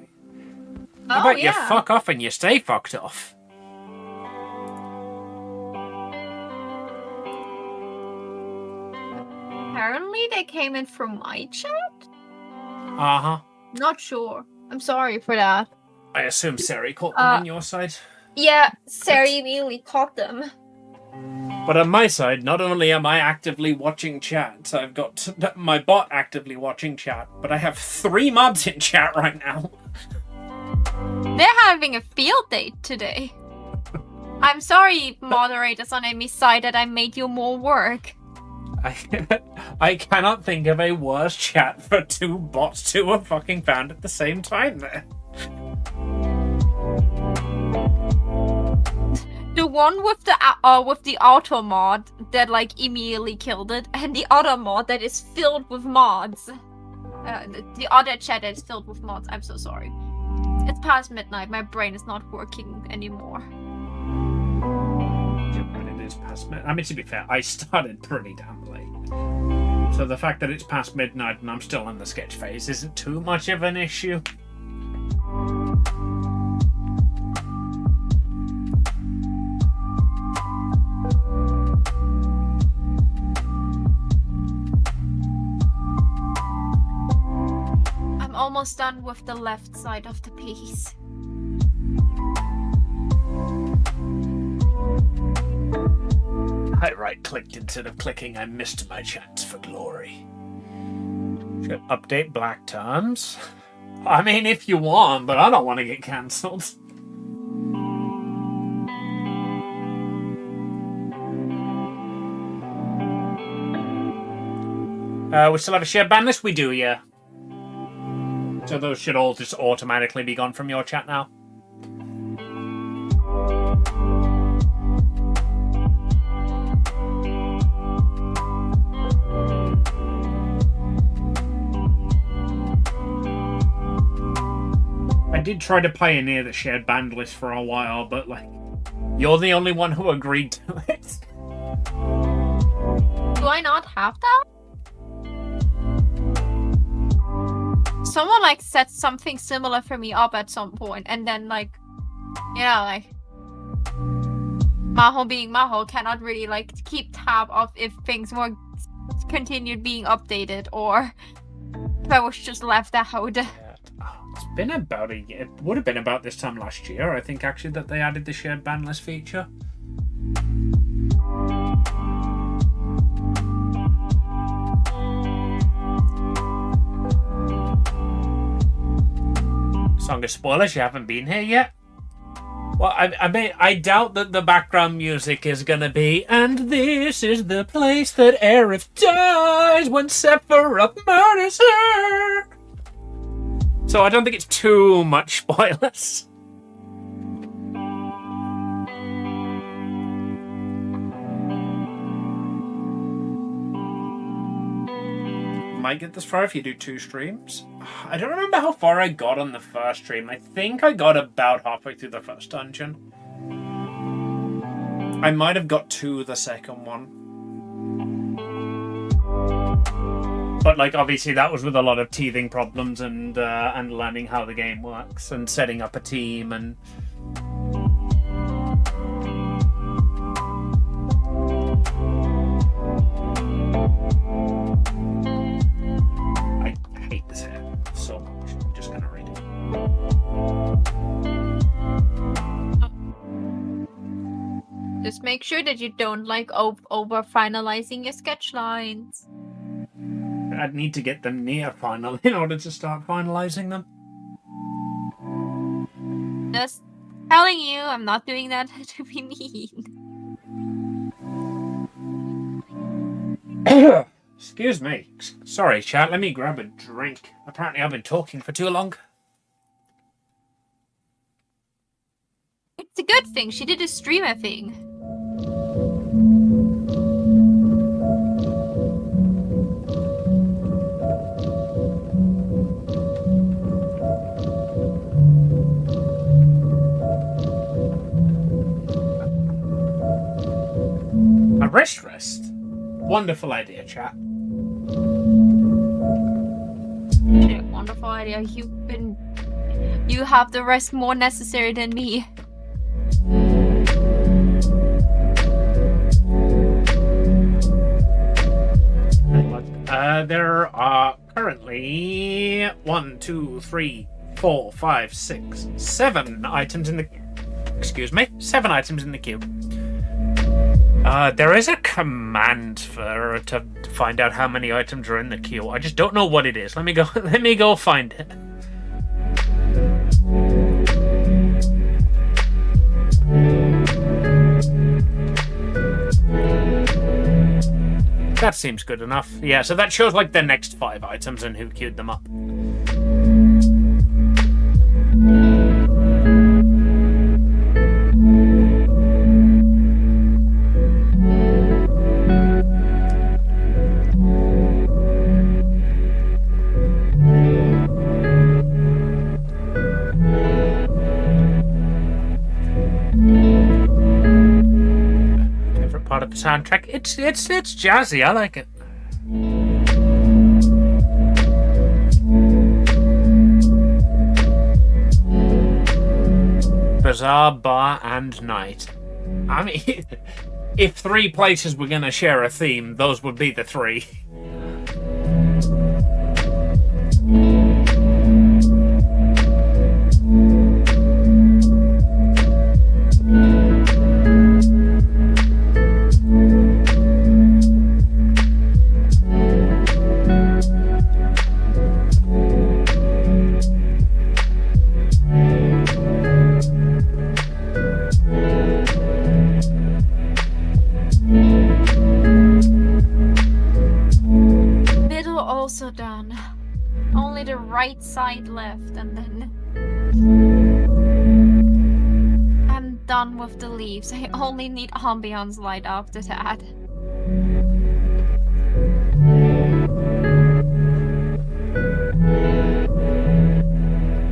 How about you fuck off and you stay fucked off? Apparently they came in from my chat? Uh-huh. Not sure. I'm sorry for that. I assume Sari caught them on your side. Yeah, Sari immediately caught them. But on my side, not only am I actively watching chat, I've got my bot actively watching chat, but I have 3 mobs in chat right now. They're having a field date today. I'm sorry, moderators on Amy's side, that I made you more work. I cannot think of a worse chat for 2 bots to have fucking found at the same time there. one with the auto mod that like immediately killed it, and the other mod that is filled with mods. The other chat that is filled with mods. I'm so sorry. It's past midnight. My brain is not working anymore. It is past midnight. I mean, to be fair, I started pretty damn late. So the fact that it's past midnight and I'm still in the sketch phase isn't too much of an issue. I'm almost done with the left side of the piece. I right-clicked instead of clicking. I missed my chance for glory. Should update black terms? I mean, if you want, but I don't want to get cancelled. We still have a shared ban list? We do, yeah. So those should all just automatically be gone from your chat now. I did try to pioneer the shared band list for a while, but like, you're the only one who agreed to it. Do I not have that? Someone like set something similar for me up at some point, and then like, yeah, like Maho being Maho cannot really like keep tab of if things were continued being updated or if I was just left out. It's been about a year. It would have been about this time last year, I think, actually, that they added the shared ban list feature. Song of spoilers, you haven't been here yet? Well, I doubt that the background music is gonna be, and this is the place that Aerith dies when Sephiroth murders her. So I don't think it's too much spoilers. Might get this far if you do 2 streams. I don't remember how far I got on the first stream. I think I got about halfway through the first dungeon. I might have got to the second one. But like, obviously that was with a lot of teething problems and learning how the game works and setting up a team and... I hate this hair so much. I'm just gonna read it. Just make sure that you don't like over finalizing your sketch lines. I'd need to get them near final in order to start finalizing them. Just telling you, I'm not doing that to be mean. Excuse me. Sorry, chat. Let me grab a drink. Apparently I've been talking for too long. It's a good thing. She did a streamer thing. A rest? Wonderful idea, chat. Yeah, wonderful idea. You have the rest more necessary than me. There are currently 1, 2, 3, 4, 5, 6, 7 items in the... Excuse me? 7 items in the queue. There is a command to find out how many items are in the queue. I just don't know what it is. Let me go find it. That seems good enough. Yeah, so that shows like the next 5 items and who queued them up. the soundtrack. It's jazzy. I like it. Bazaar, bar, and night. I mean, if 3 places were gonna share a theme, those would be the 3. Also done. Only the right side left, and then I'm done with the leaves. I only need ambience light after that.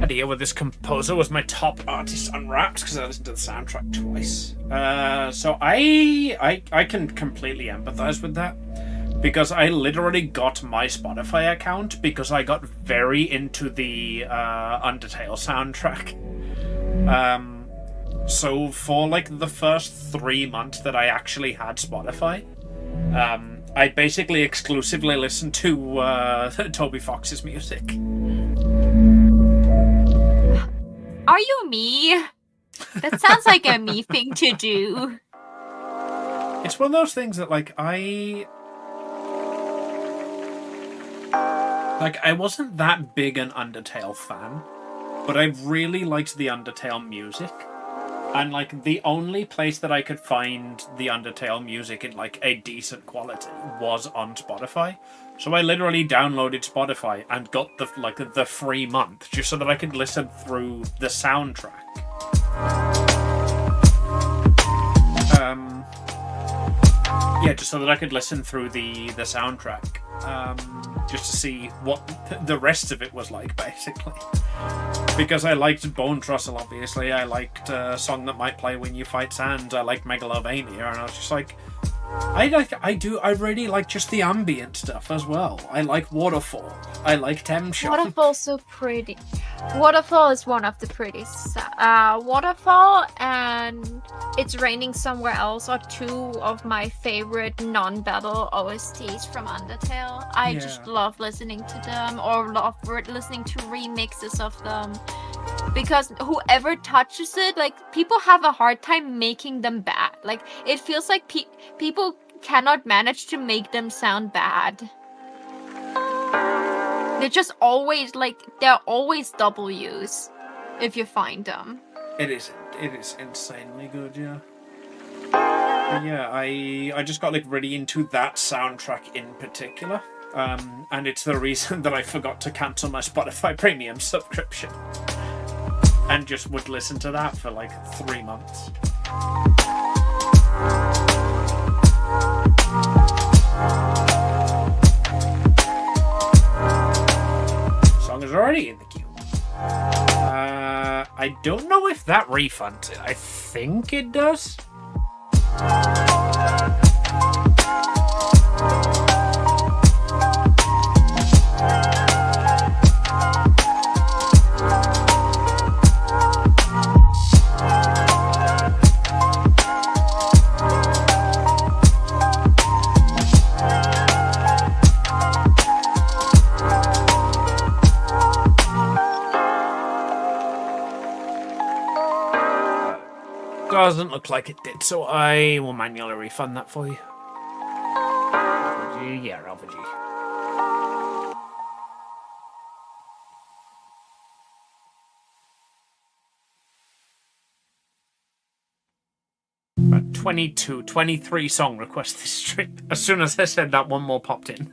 I deal with this composer was my top artist Unwrapped because I listened to the soundtrack twice. So I can completely empathize with that. Because I literally got my Spotify account because I got very into the Undertale soundtrack. So for like the first 3 months that I actually had Spotify, I basically exclusively listened to Toby Fox's music. Are you me? That sounds like a me thing to do. It's one of those things that I wasn't that big an Undertale fan, but I really liked the Undertale music. And the only place that I could find the Undertale music in a decent quality was on Spotify. So I literally downloaded Spotify and got the free month just so that I could listen through the soundtrack. Just so that I could listen through the soundtrack. Just to see what the rest of it was like, basically. Because I liked Bone Trussell, obviously. I liked a song that might play when you fight Sans. I liked Megalovania, and I was just like, I really like just the ambient stuff as well. I like Waterfall. I like Temshot. Waterfall's so pretty. Waterfall is one of the prettiest. Waterfall and It's Raining Somewhere Else are 2 of my favorite non-battle OSTs from Undertale. I just love listening to them, or love listening to remixes of them. Because whoever touches it, people have a hard time making them bad. It feels like people cannot manage to make them sound bad. They're just always, they're always W's, if you find them. It is insanely good, yeah. But yeah, I just got really into that soundtrack in particular. And it's the reason that I forgot to cancel my Spotify Premium subscription. And just would listen to that for 3 months. Song is already in the queue. I don't know if that refunds it. I think it does. Doesn't look like it did, so I will manually refund that for you. Yeah, Alpha-G. About 23 song requests this stream. As soon as I said that, one more popped in.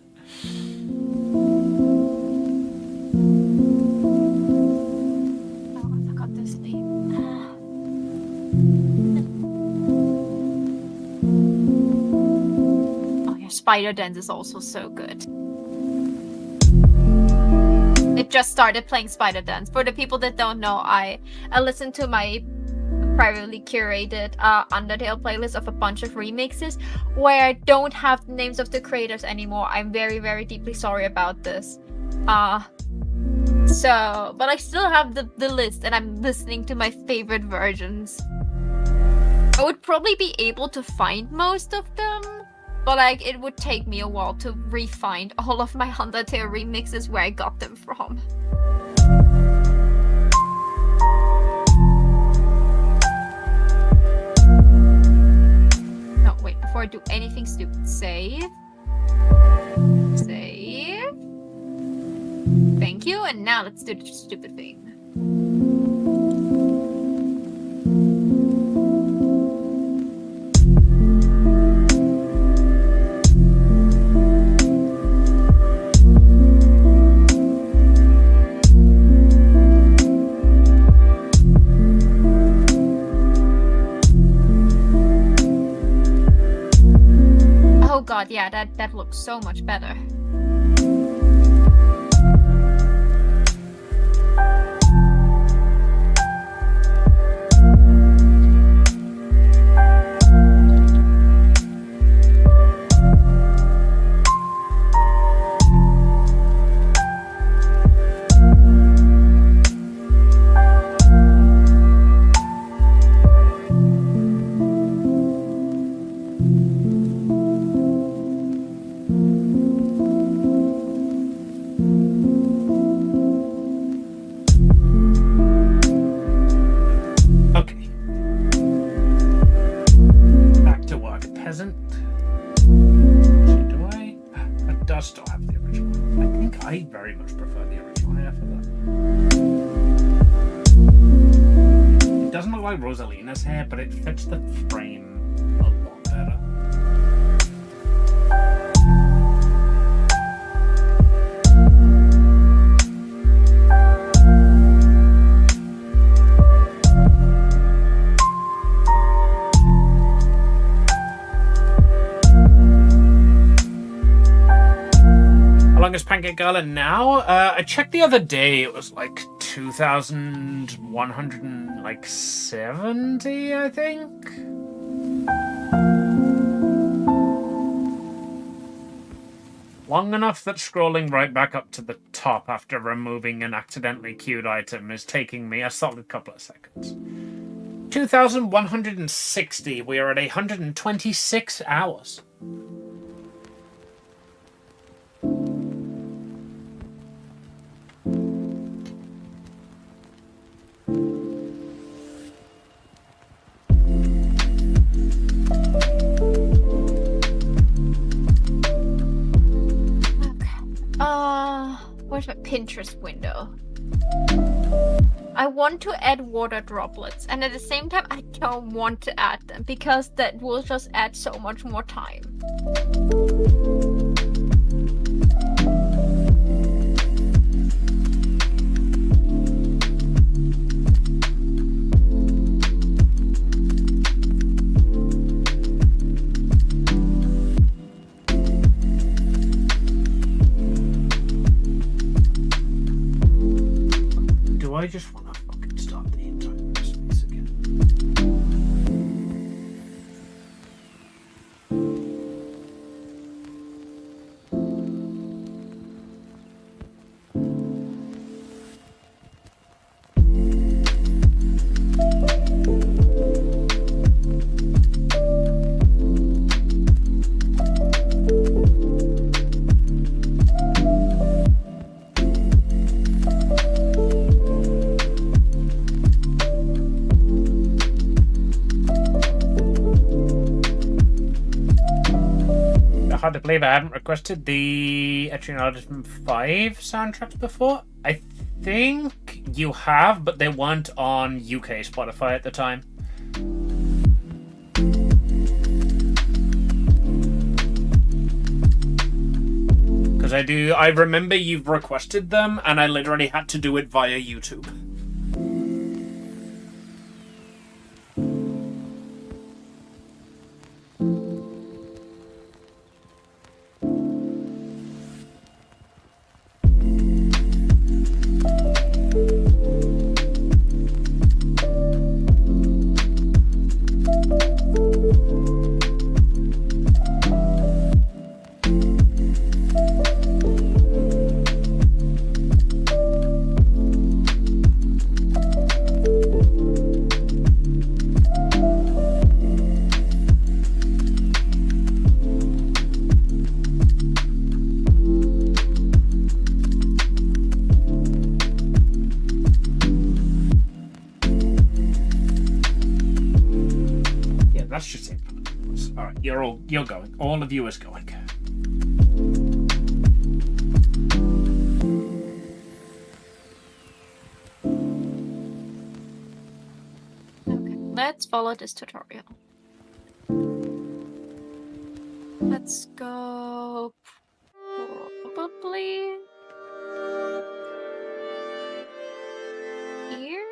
Spider Dance is also so good. It just started playing Spider Dance. For the people that don't know, I listened to my privately curated Undertale playlist of a bunch of remixes where I don't have the names of the creators anymore. I'm very, very deeply sorry about this. But I still have the list and I'm listening to my favorite versions. I would probably be able to find most of them, but like it would take me a while to re-find all of my Undertale remixes where I got them from. No, wait, before I do anything stupid, save. Save. Thank you, and now let's do the stupid thing. Oh god, yeah, that looks so much better. Rosalina's hair, but it fits the frame a lot better. How long is Pancake Gala now? I checked the other day, it was like 2,170, I think. Long enough that scrolling right back up to the top after removing an accidentally queued item is taking me a solid couple of seconds. 2,160. We are at 126 hours. Where's my Pinterest window? I want to add water droplets, and at the same time, I don't want to add them because that will just add so much more time. I just want to fucking start the entire space again. Hard to believe I haven't requested the Etrian Audition 5 soundtracks before. I think you have, but they weren't on UK Spotify at the time. Because I remember you've requested them, and I literally had to do it via YouTube. you're going. All of you is going. Okay, let's follow this tutorial. Let's go probably here.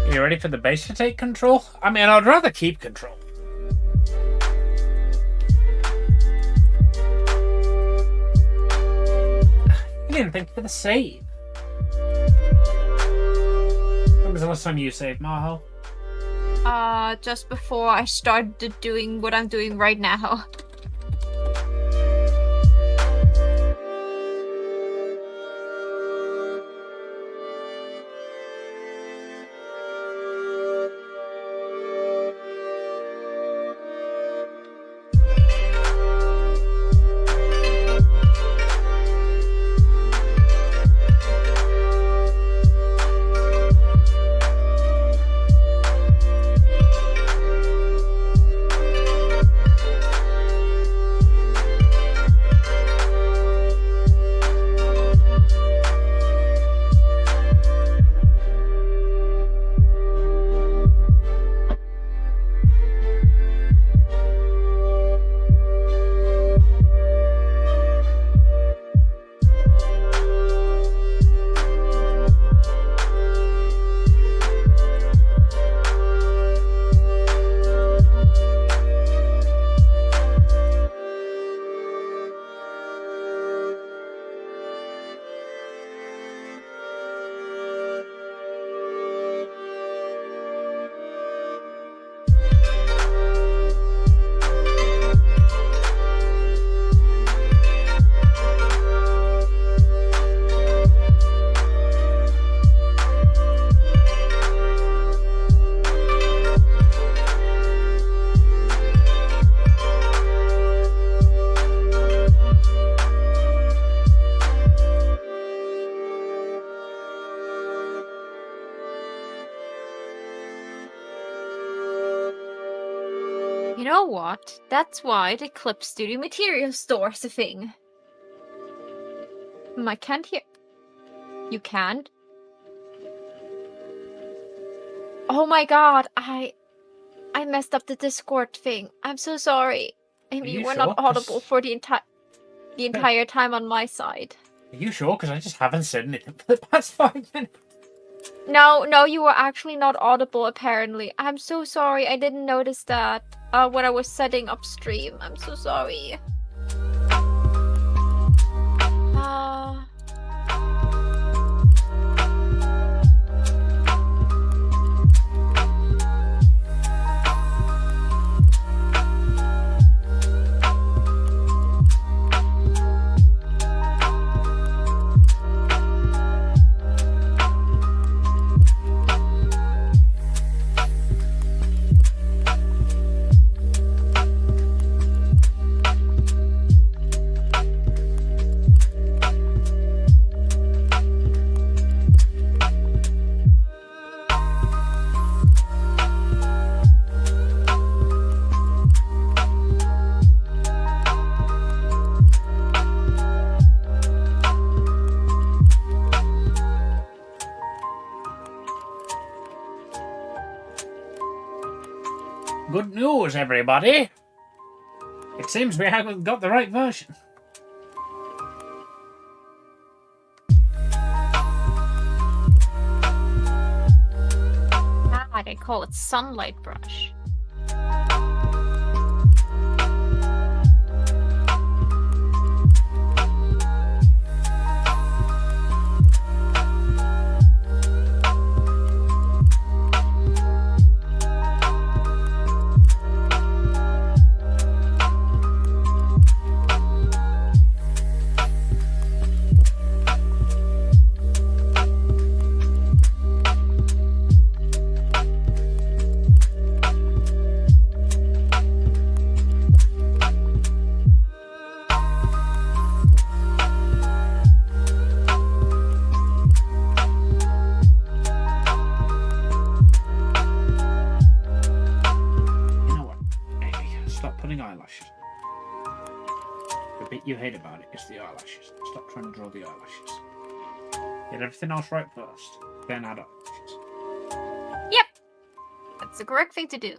You ready for the base to take control? I mean, I'd rather keep control. You didn't think for the save. When was the last time you saved, Maho? Just before I started doing what I'm doing right now. You know what? That's why the Clip Studio Material Store's a thing. I can't hear. You can't? Oh my god, I messed up the Discord thing. I'm so sorry. I mean, you were not audible for the entire time on my side. Are you sure? Because I just haven't said anything for the past 5 minutes. No, you were actually not audible, apparently. I'm so sorry. I didn't notice that when I was setting up stream. I'm so sorry. Good news, everybody. It seems we haven't got the right version. They call it Sunlight Brush. that you hate about it is the eyelashes. Stop trying to draw the eyelashes. Get everything else right first, then add eyelashes. Yep. That's the correct thing to do.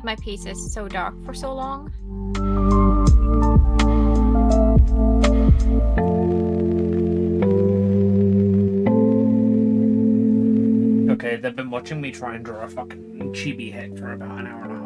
My piece is so dark for so long. Okay, they've been watching me try and draw a fucking chibi head for about an hour and a half.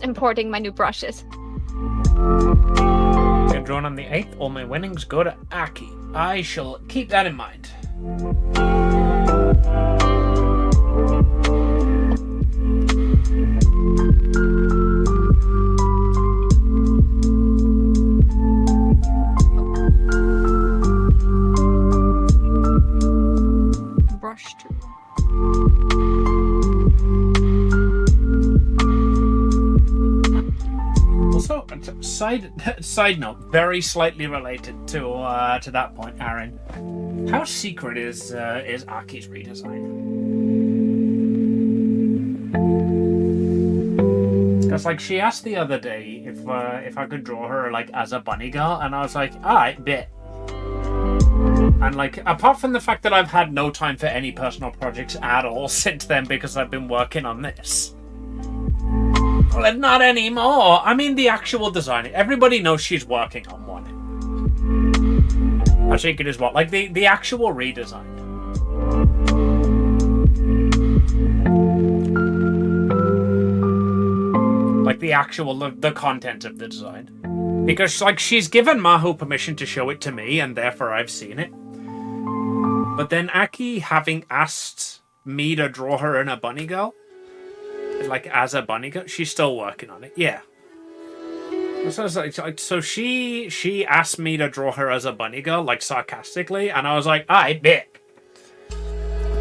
Importing my new brushes. Get drawn on the 8th, all my winnings go to Aki. I shall keep that in mind. Brush tool. Also, side note, very slightly related to that point, Aaron. How secret is Aki's redesign? Because like she asked the other day if I could draw her like as a bunny girl, and I was like, alright, bet. And like, apart from the fact that I've had no time for any personal projects at all since then because I've been working on this. Well, not anymore. I mean, the actual design. Everybody knows she's working on one. I think it is what? Like, the actual redesign. Like, the actual, the content of the design. Because, like, she's given Mahu permission to show it to me, and therefore I've seen it. But then Aki having asked me to draw her in a bunny girl, like as a bunny girl, she's still working on it. Yeah. So she asked me to draw her as a bunny girl, like sarcastically, and I was like, I bet.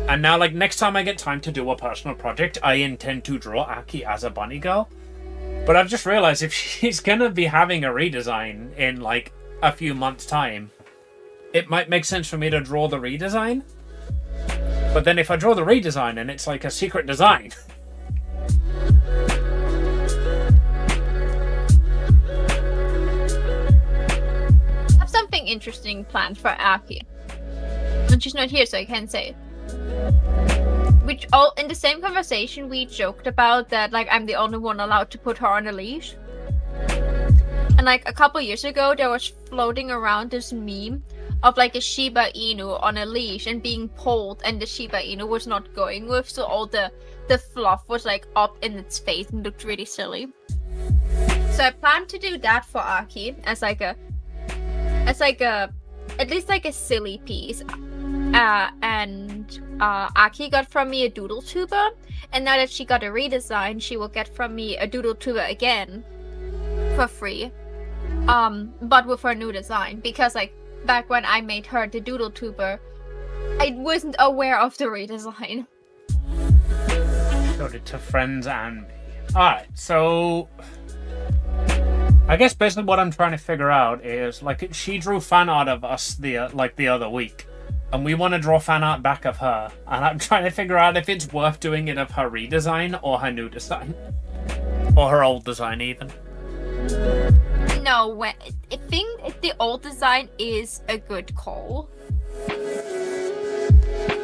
And now, like, next time I get time to do a personal project, I intend to draw Aki as a bunny girl. But I've just realized if she's gonna be having a redesign in like a few months' time, it might make sense for me to draw the redesign. But then if I draw the redesign and it's like a secret design. I have something interesting planned for Aki. And she's not here, so I can't say it. Which all in the same conversation we joked about that like I'm the only one allowed to put her on a leash. And like a couple years ago there was floating around this meme of like a Shiba Inu on a leash and being pulled, and the Shiba Inu was not going with, so all the fluff was like up in its face and looked really silly. So I plan to do that for Aki as like a at least like a silly piece. And Aki got from me a doodle tuber, and now that she got a redesign, she will get from me a doodle tuber again for free. But with her new design, because like back when I made her the doodle tuber, I wasn't aware of the redesign. Showed it to friends and me. Alright, so I guess basically what I'm trying to figure out is, like, she drew fan art of us the other week, and we want to draw fan art back of her, and I'm trying to figure out if it's worth doing it of her redesign or her new design, or her old design even. No, I think the old design is a good call.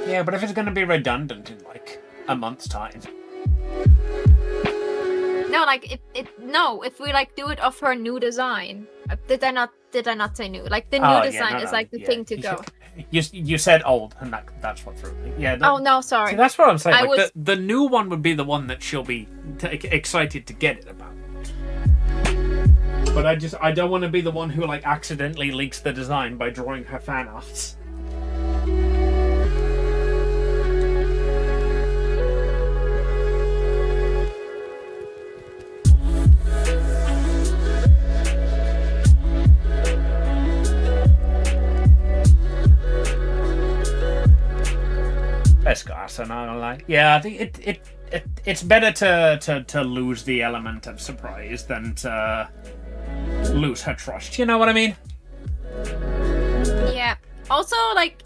Yeah, but if it's going to be redundant in like a month's time. No, like if we like do it of her new design. Did I not say new? Like the new design is like the thing to go. You said old, and that's what threw me. Yeah. Oh no, sorry. See, that's what I'm saying. Like, the new one would be the one that she'll be excited to get it about. But I don't want to be the one who like accidentally leaks the design by drawing her fan arts. I'm not gonna lie. Yeah, I think it's better to lose the element of surprise than to lose her trust. You know what I mean? Yeah. Also, like,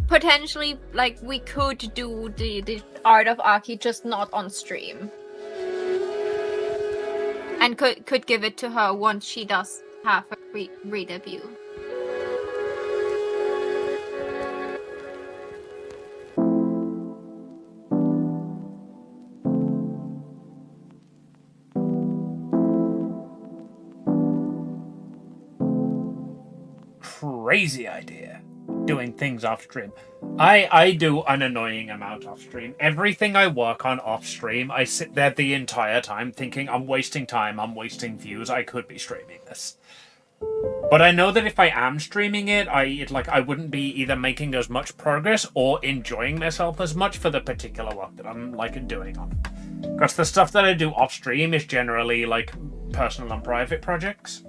potentially, like, we could do the art of Aki, just not on stream, and could give it to her once she does have her re-debut. Crazy idea, doing things off stream. I do an annoying amount off stream. Everything I work on off stream, I sit there the entire time thinking I'm wasting time, I'm wasting views, I could be streaming this. But I know that if I am streaming it, I wouldn't be either making as much progress or enjoying myself as much for the particular work that I'm like doing on. Because the stuff that I do off stream is generally like personal and private projects.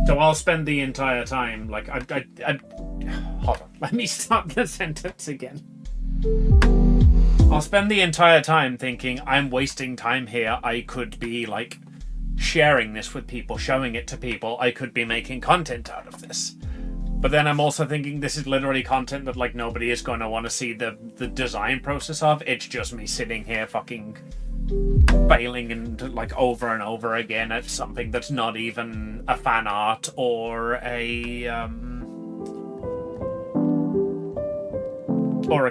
So I'll spend the entire time, like, hold on, let me start the sentence again. I'll spend the entire time thinking, I'm wasting time here, I could be, like, sharing this with people, showing it to people, I could be making content out of this. But then I'm also thinking this is literally content that, like, nobody is going to want to see the design process of, it's just me sitting here fucking failing and like over and over again at something that's not even a fan art or a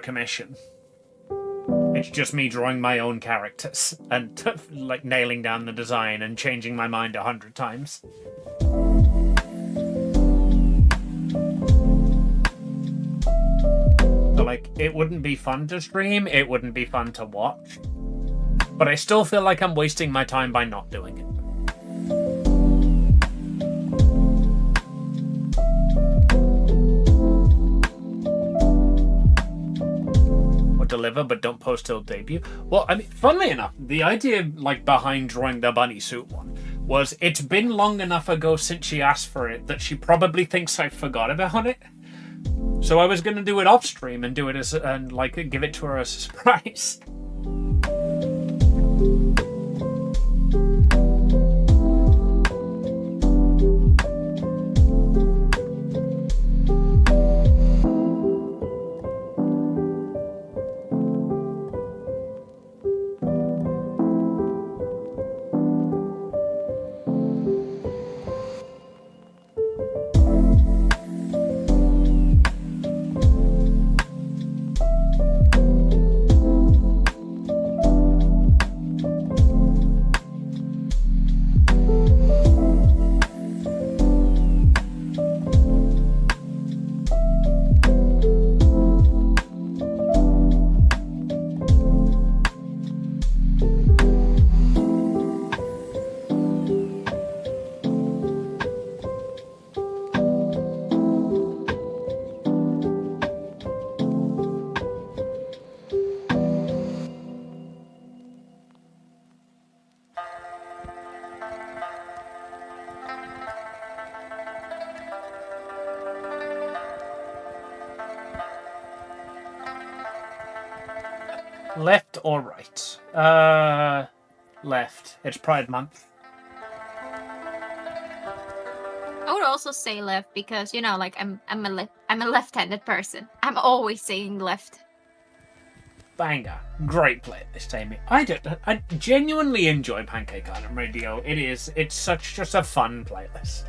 commission. It's just me drawing my own characters and like nailing down the design and changing my mind 100 times. So like, it wouldn't be fun to stream, it wouldn't be fun to watch. But I still feel like I'm wasting my time by not doing it. Or deliver, but don't post till debut. Well, I mean, funnily enough, the idea like behind drawing the bunny suit one was it's been long enough ago since she asked for it that she probably thinks I forgot about it. So I was gonna do it off stream and do it as and like give it to her as a surprise. Left or right? Left. It's Pride Month. I would also say left because like I'm a left-handed person. I'm always saying left. Banger. Great playlist, Amy. I genuinely enjoy Pancake Island Radio. It's such just a fun playlist.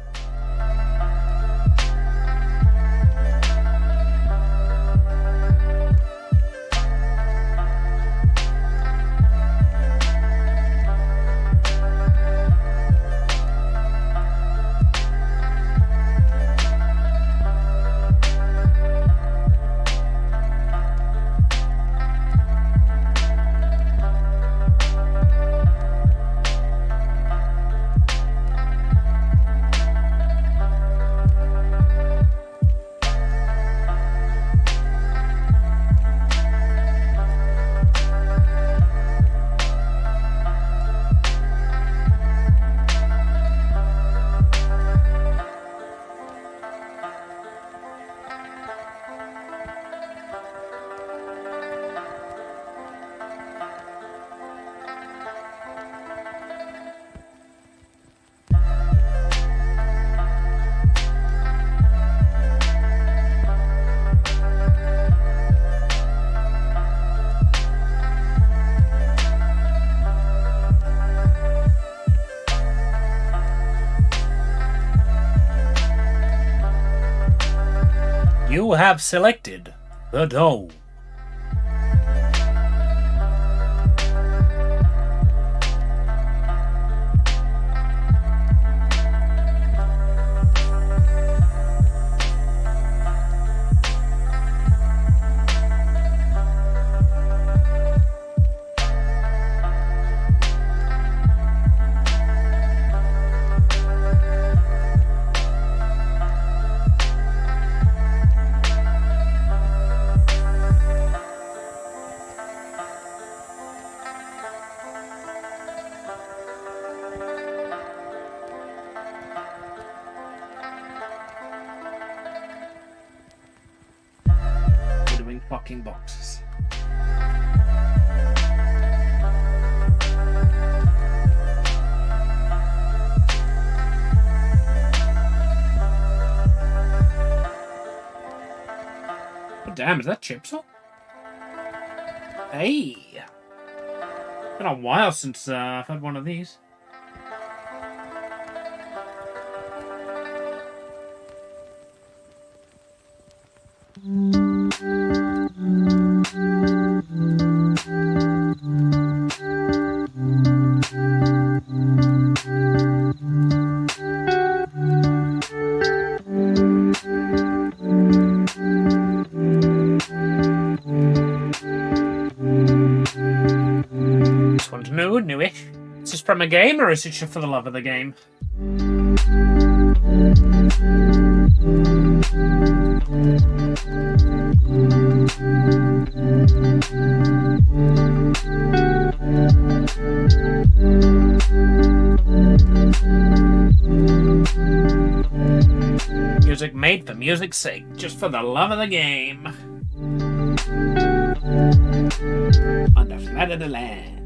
You have selected the dough. Fucking boxes. Oh, damn, is that Chipsel? Hey! Been a while since I've had one of these. This one's newish. Is this from a game or is it just for the love of the game? Music made for music's sake, just for the love of the game. On the flat of the land.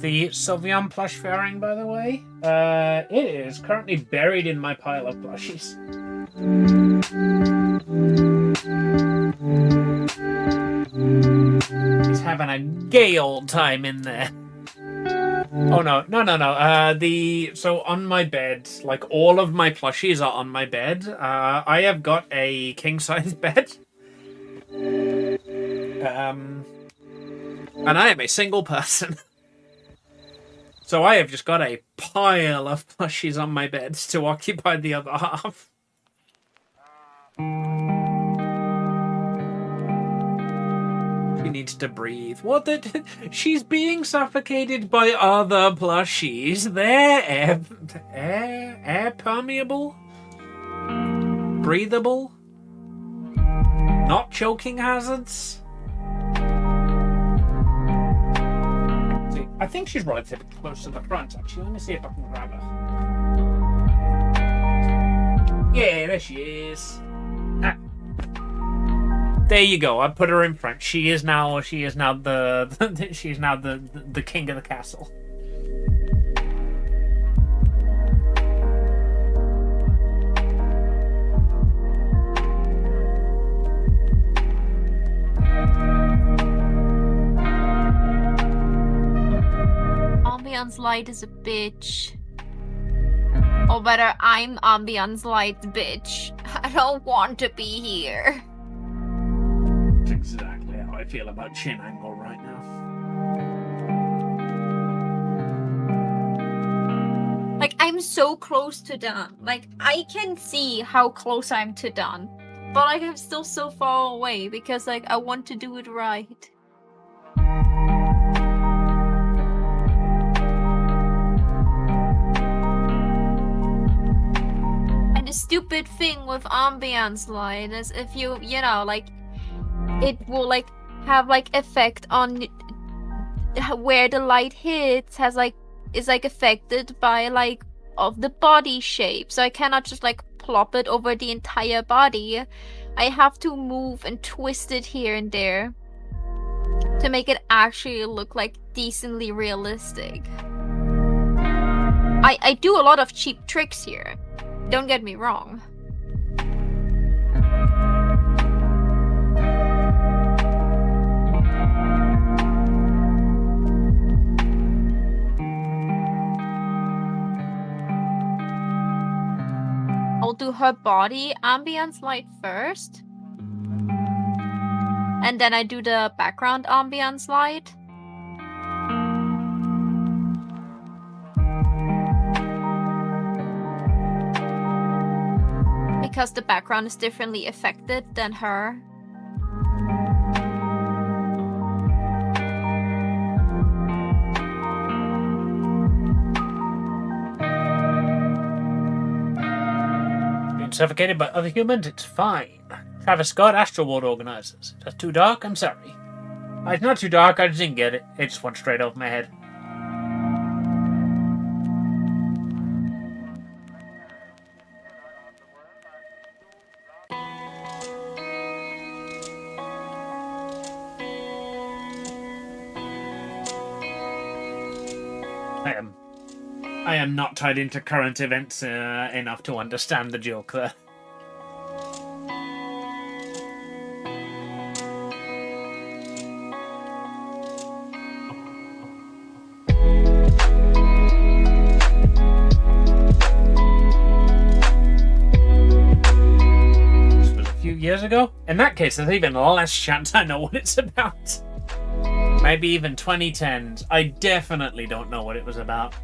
the Sylveon plush fairing, by the way. It is currently buried in my pile of plushies. He's having a gay old time in there. Oh no. So on my bed, like all of my plushies are on my bed. I have got a king size bed. And I am a single person. So I have just got a pile of plushies on my bed to occupy the other half. She needs to breathe. What the? She's being suffocated by other plushies. They're air permeable? Breathable? Not choking hazards? See, I think she's relatively close to the front, actually. Let me see if I can grab her. Yeah, there she is. Ah. There you go. I put her in front. She is now the king of the castle. Ambion's light is a bitch. Or better, I'm Ambion's light's bitch. I don't want to be here. That's exactly how I feel about Chin Angle right now. Like, I'm so close to done. Like, I can see how close I'm to done. But like, I'm still so far away because like, I want to do it right. And the stupid thing with Ambion's light is if you know, like, it will like have like effect on where the light hits is like affected by like of the body shape. So I cannot just like plop it over the entire body. I have to move and twist it here and there to make it actually look like decently realistic. I do a lot of cheap tricks here. Don't get me wrong. I'll do her body ambience light first. And then I do the background ambience light. Because the background is differently affected than her. Suffocated by other humans, it's fine. Travis Scott, Astro World organizers. That's too dark? I'm sorry. It's not too dark, I just didn't get it. It just went straight over my head. I am not tied into current events enough to understand the joke there. This was a few years ago? In that case, there's even less chance I know what it's about. Maybe even 2010s. I definitely don't know what it was about.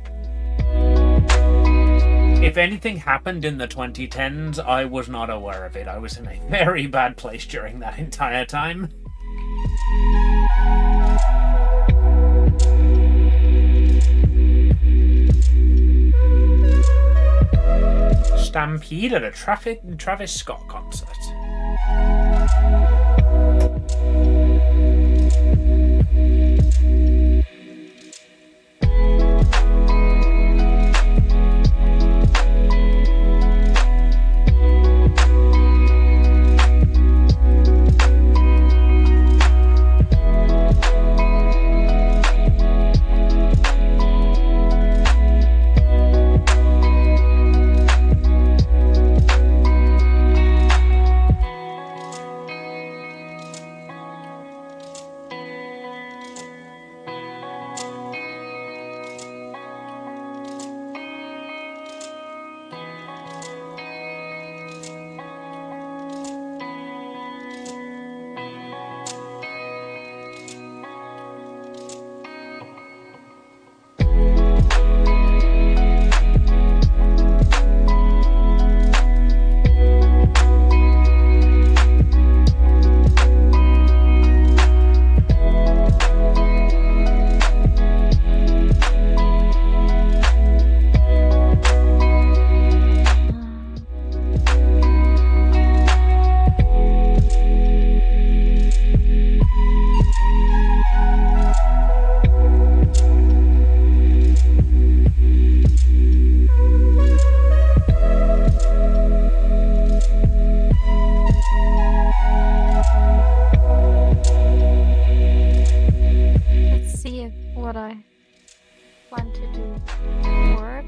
If anything happened in the 2010s, I was not aware of it. I was in a very bad place during that entire time. Stampede at a Travis Scott concert. want to do works.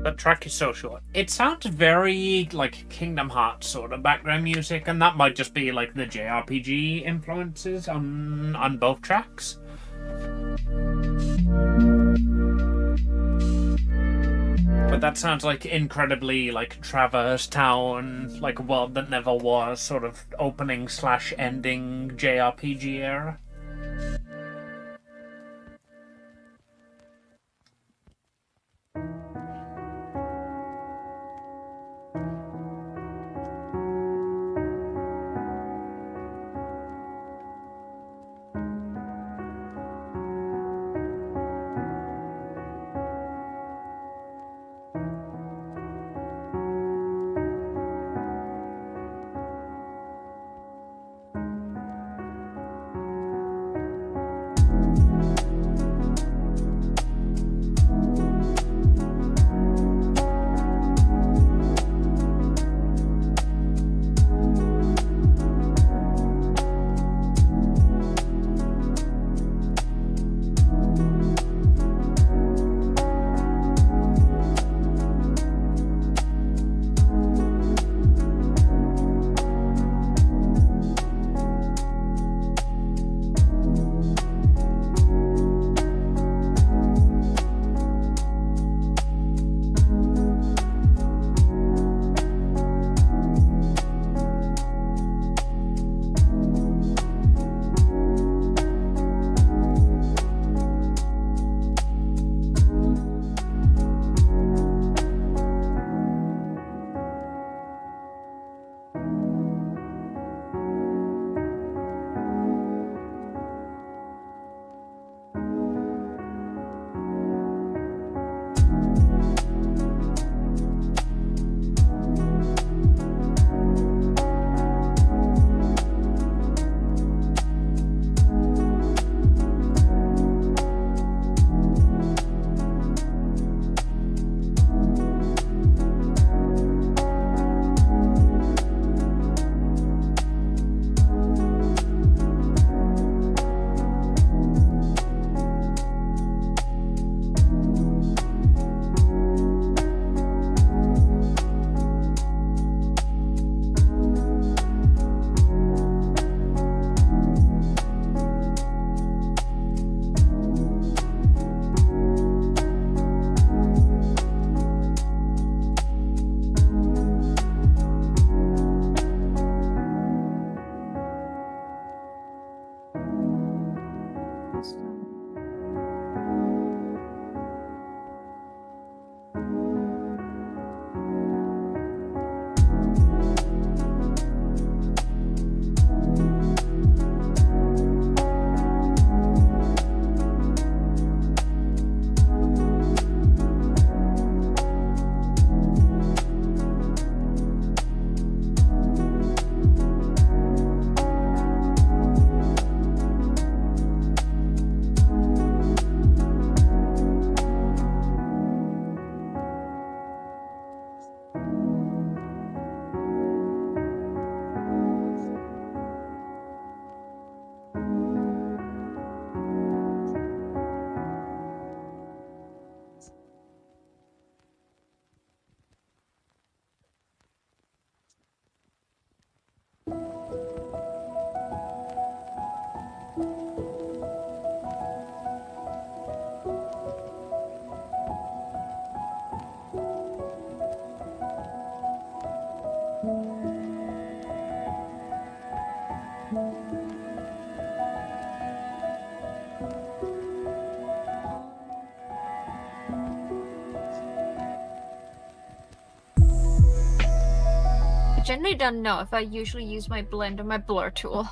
That track is so short. It sounds very like Kingdom Hearts sort of background music, and that might just be like the JRPG influences on both tracks. But that sounds like incredibly like Traverse Town, like a world that never was, sort of opening / ending JRPG era. songs. I generally don't know if I usually use my blend or my blur tool.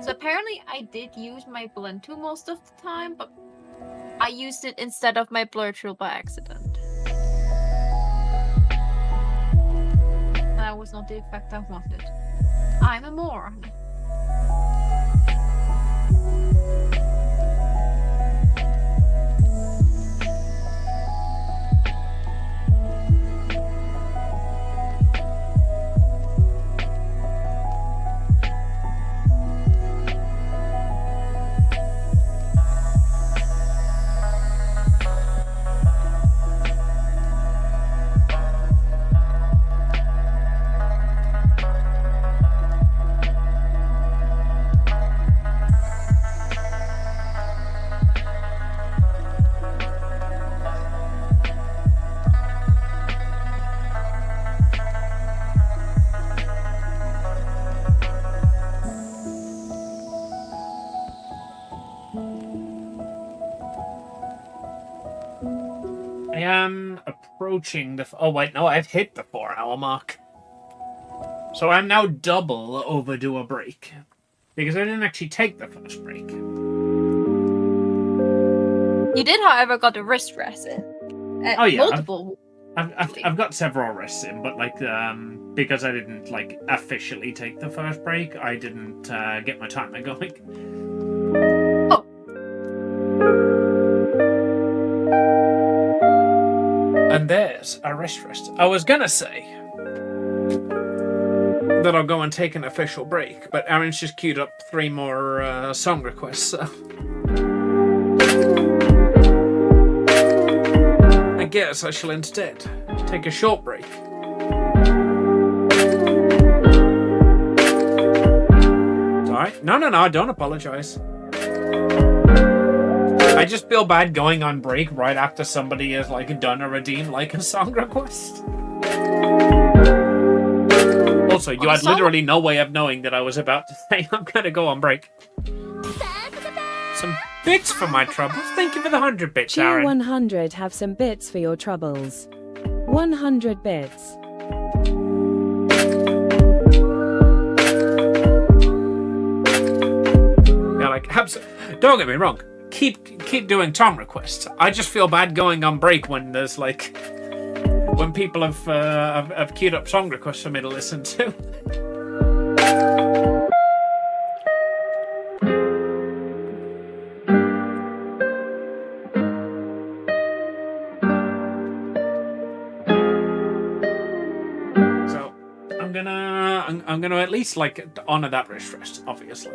So apparently I did use my blend tool most of the time, but I used it instead of my blur tool by accident. That was not the effect I wanted. I'm a moron. I am approaching the... Oh, wait, no, I've hit the 4-hour mark. So I'm now double overdue a break. Because I didn't actually take the first break. You did, however, got a wrist rest in. Oh, yeah. Multiple. I've got several rests in, but, like, because I didn't, like, officially take the first break, I didn't get my timer going. Oh. And there's a rest. I was gonna say that I'll go and take an official break, but Aaron's just queued up 3 more song requests, so... I guess I shall instead take a short break. Sorry? No, don't apologize. I just feel bad going on break right after somebody has, like, done or redeemed, like, a song request. Also, you had literally no way of knowing that I was about to say I'm gonna go on break. Some bits for my troubles. Thank you for the 100 bits, Cheer Aaron. 100 have some bits for your troubles. 100 bits. Yeah, like, don't get me wrong. Keep doing Tom requests. I just feel bad going on break when there's like when people have queued up song requests for me to listen to. So I'm gonna at least like honor that request, obviously.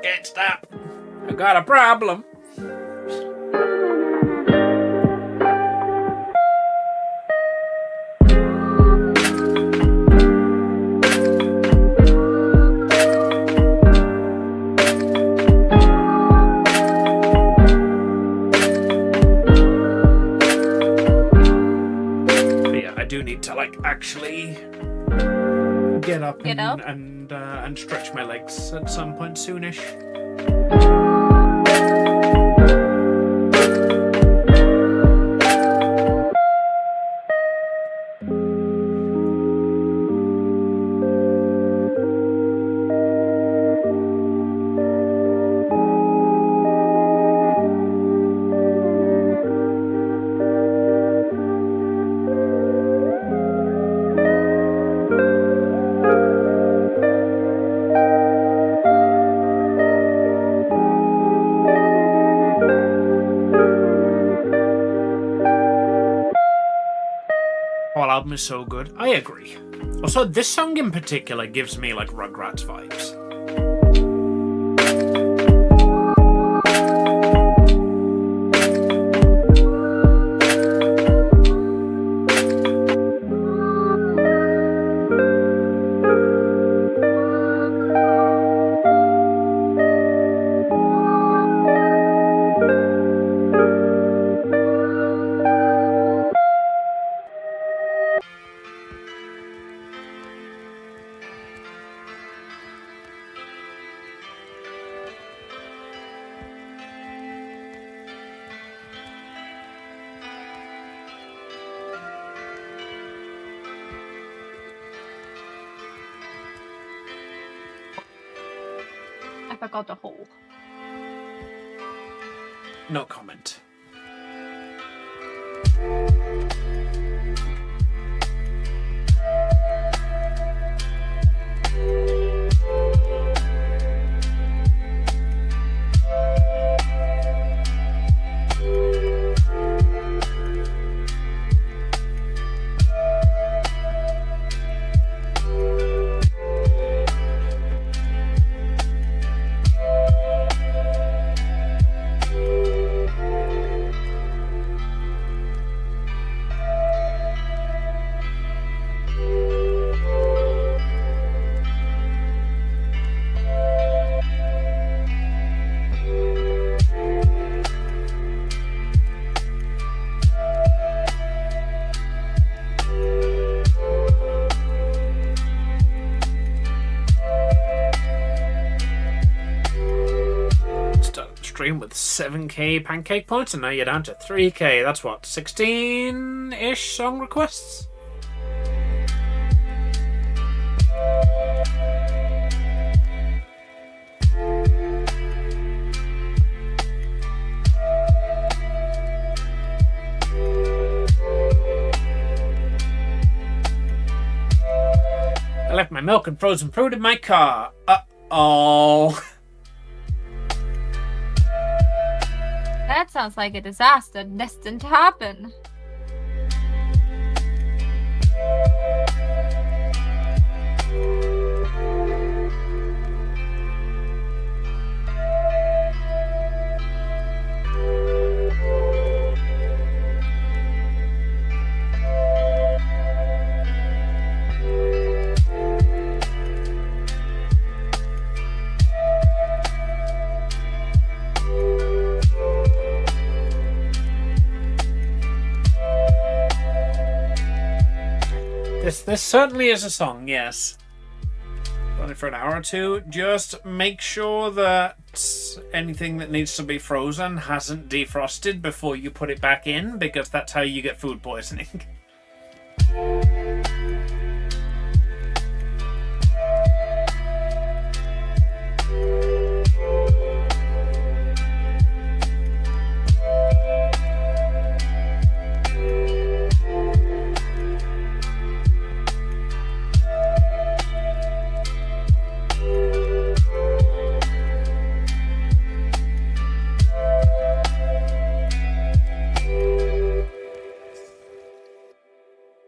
Can't stop. I got a problem. But yeah, I do need to like actually get up and stretch my legs at some point soonish. Whole album is so good. I agree. Also, this song in particular gives me like Rugrats vibes. I forgot the whole. No comment. Stream with 7k pancake points, and now you're down to 3k. That's what, 16-ish song requests? I left my milk and frozen fruit in my car. Uh-oh. That sounds like a disaster destined to happen. This certainly is a song, yes. Only for an hour or two. Just make sure that anything that needs to be frozen hasn't defrosted before you put it back in, because that's how you get food poisoning.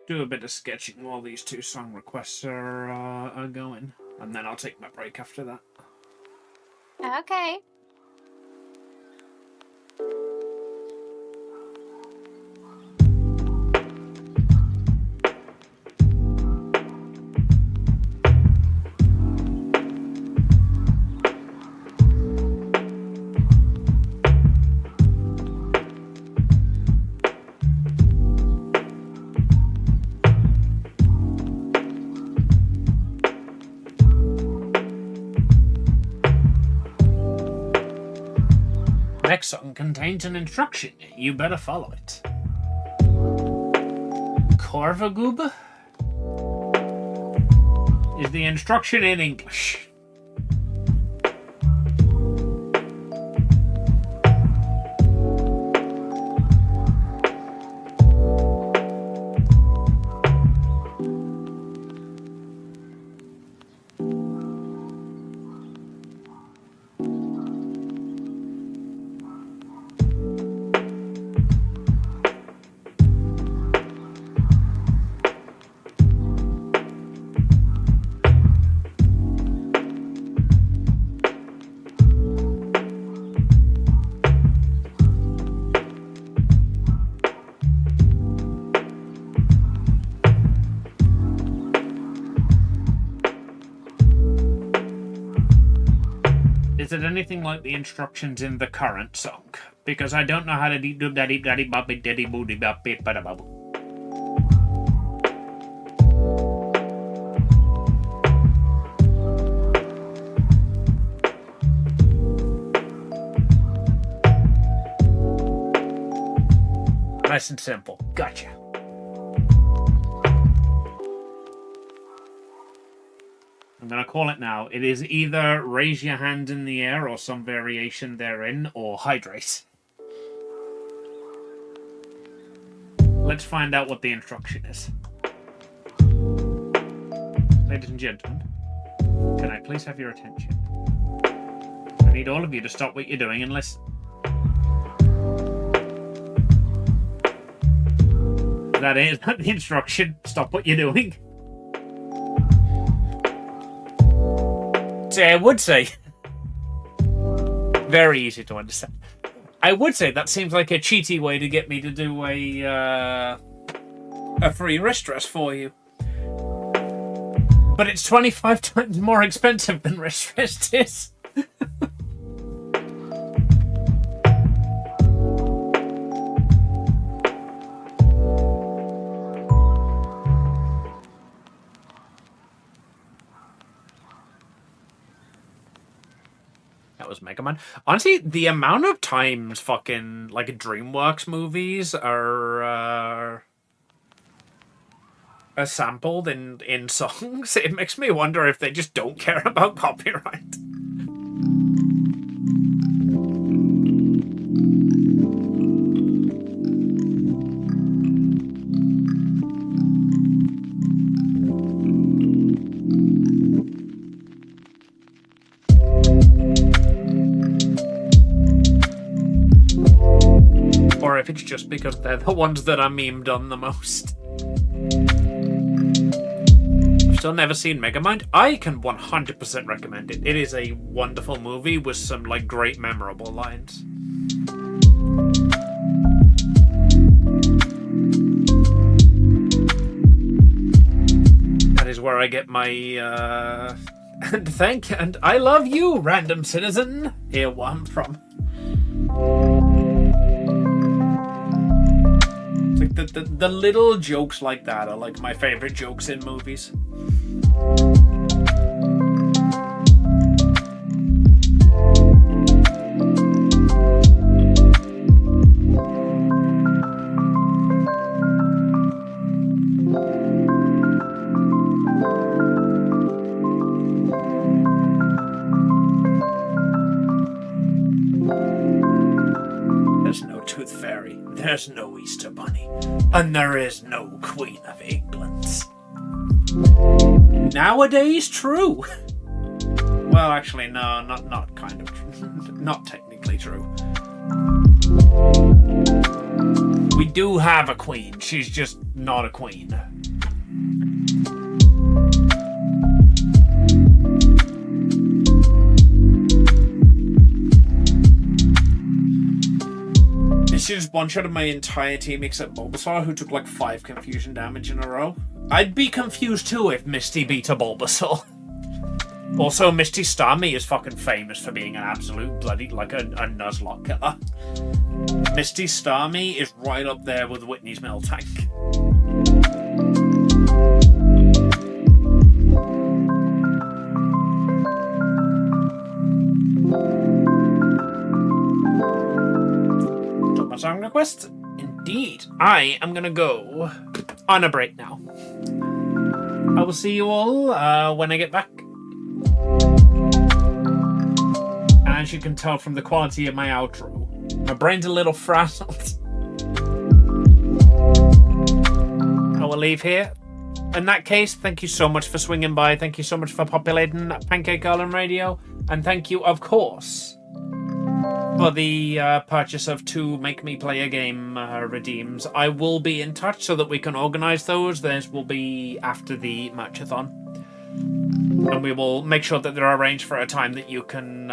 Do a bit of sketching while these two song requests are going, and then I'll take my break after that. Okay. Next song contains an instruction. You better follow it. Korvagub is the instruction in English. Is it anything like the instructions in the current song? Because I don't know how to deep doob da deep daddy bobby daddy booty bop beep bada bubble. Nice and simple. Gotcha. I'm going to call it now. It is either raise your hand in the air or some variation therein, or hydrate. Let's find out what the instruction is. Ladies and gentlemen, can I please have your attention? I need all of you to stop what you're doing and listen. That is the instruction. Stop what you're doing. I would say very easy to understand. I would say that seems like a cheaty way to get me to do a free wrist rest for you, but it's 25 times more expensive than wrist rest is. Was Mega Man. Honestly, the amount of times fucking like DreamWorks movies are sampled in songs, it makes me wonder if they just don't care about copyright. Or if it's just because they're the ones that are memed on the most. I've still never seen Megamind. I can 100% recommend it. It is a wonderful movie with some like great memorable lines. That is where I get my and I love you, random citizen. Earworm from. the little jokes like that are like my favorite jokes in movies. There's no Tooth Fairy, there's no Easter Bunny, and there is no Queen of England. Nowadays, true. Well, actually, no, not kind of, not technically true. We do have a queen, she's just not a queen. This is one-shot of my entire team except Bulbasaur, who took like 5 confusion damage in a row. I'd be confused too if Misty beat a Bulbasaur. Also, Misty Starmie is fucking famous for being an absolute bloody, like a Nuzlocke killer. Misty Starmie is right up there with Whitney's Miltank. Song request? Indeed. I am gonna go on a break now. I will see you all when I get back. As you can tell from the quality of my outro, my brain's a little frazzled. I will leave here. In that case, thank you so much for swinging by. Thank you so much for populating Pancake Island Radio. And thank you, of course, for the purchase of 2 Make Me Play a Game redeems. I will be in touch so that we can organise those. Those will be after the matchathon. And we will make sure that they're arranged for a time that you can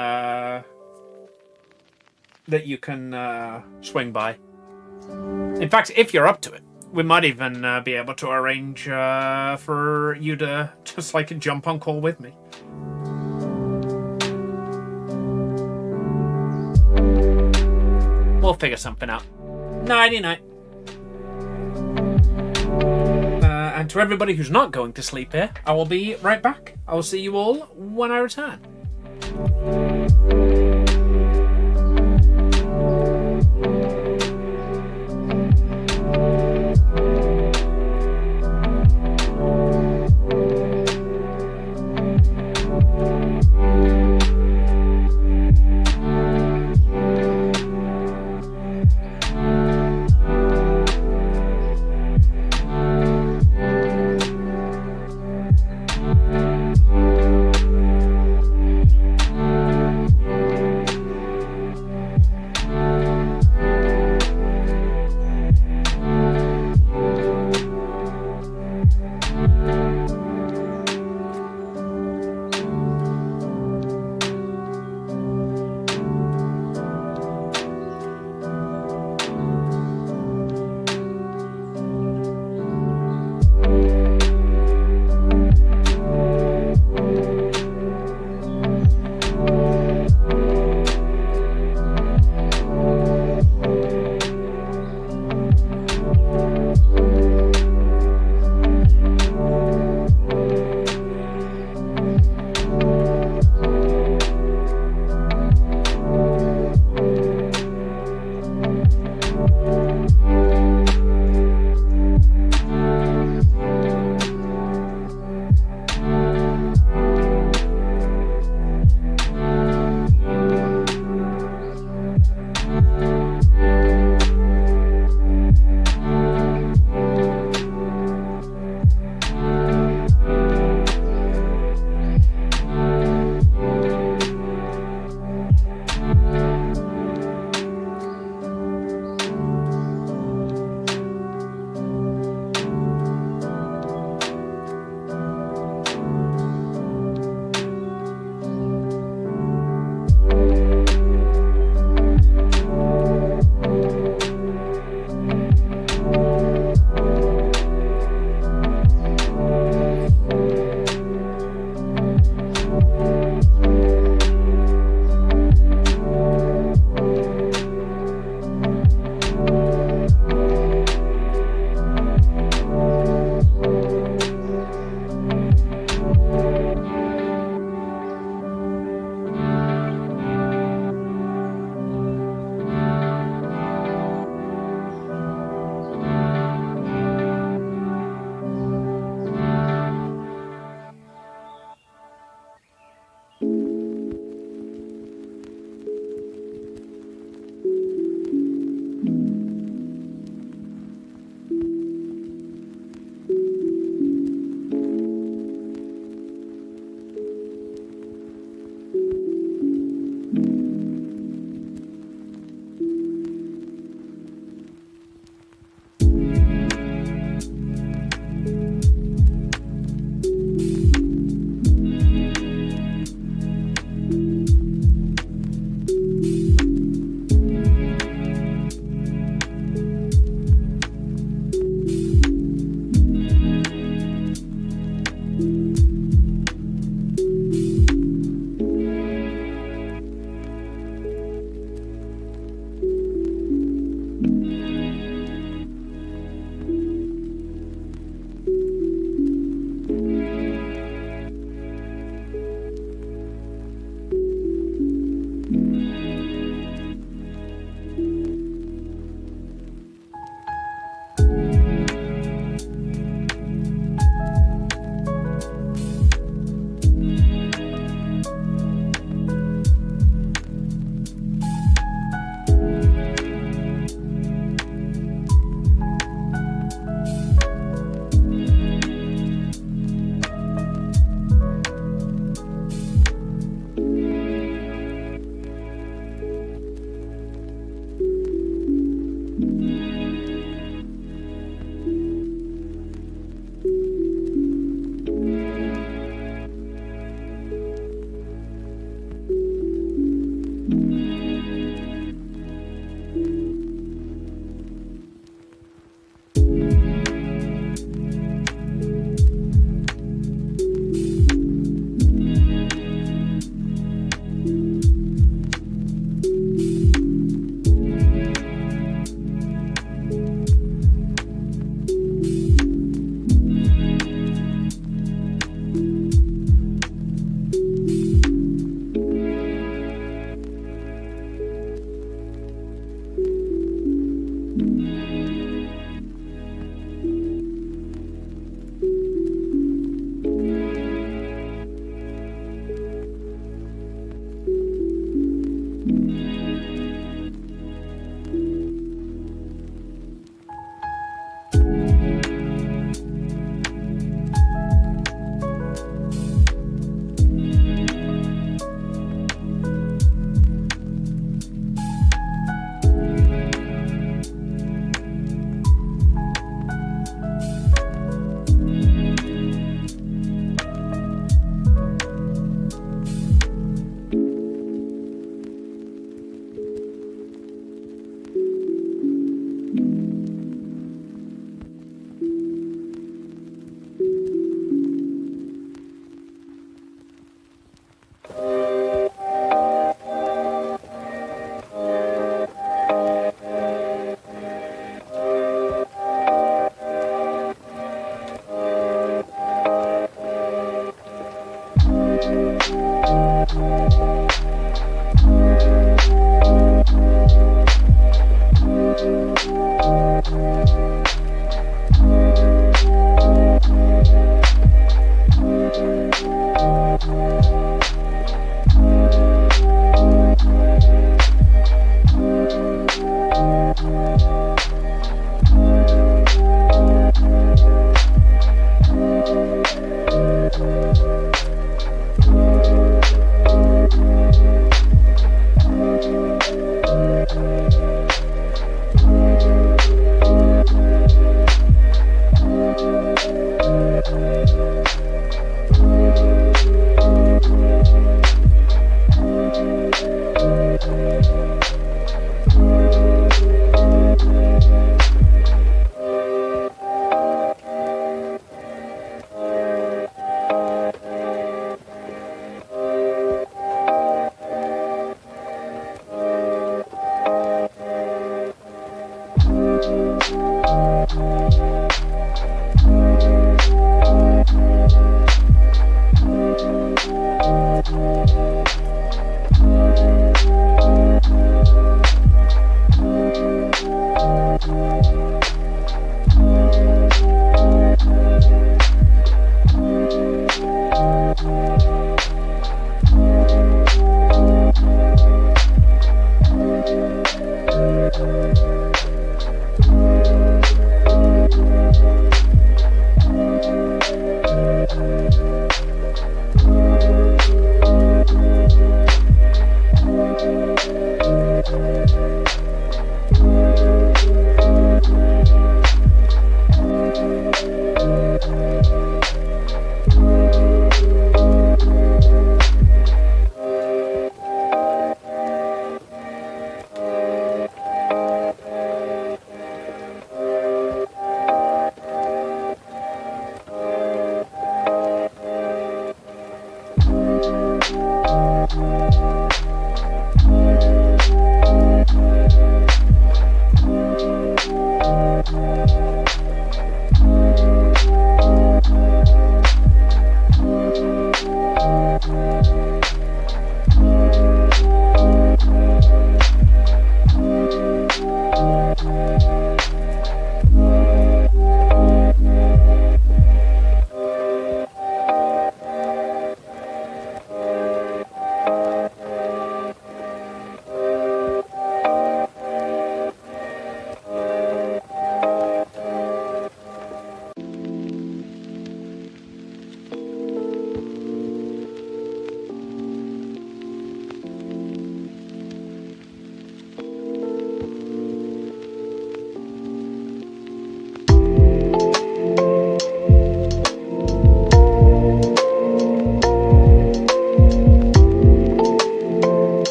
swing by. In fact, if you're up to it, we might even be able to arrange for you to just like jump on call with me. We'll figure something out. Nighty-night. And to everybody who's not going to sleep here, I will be right back. I will see you all when I return.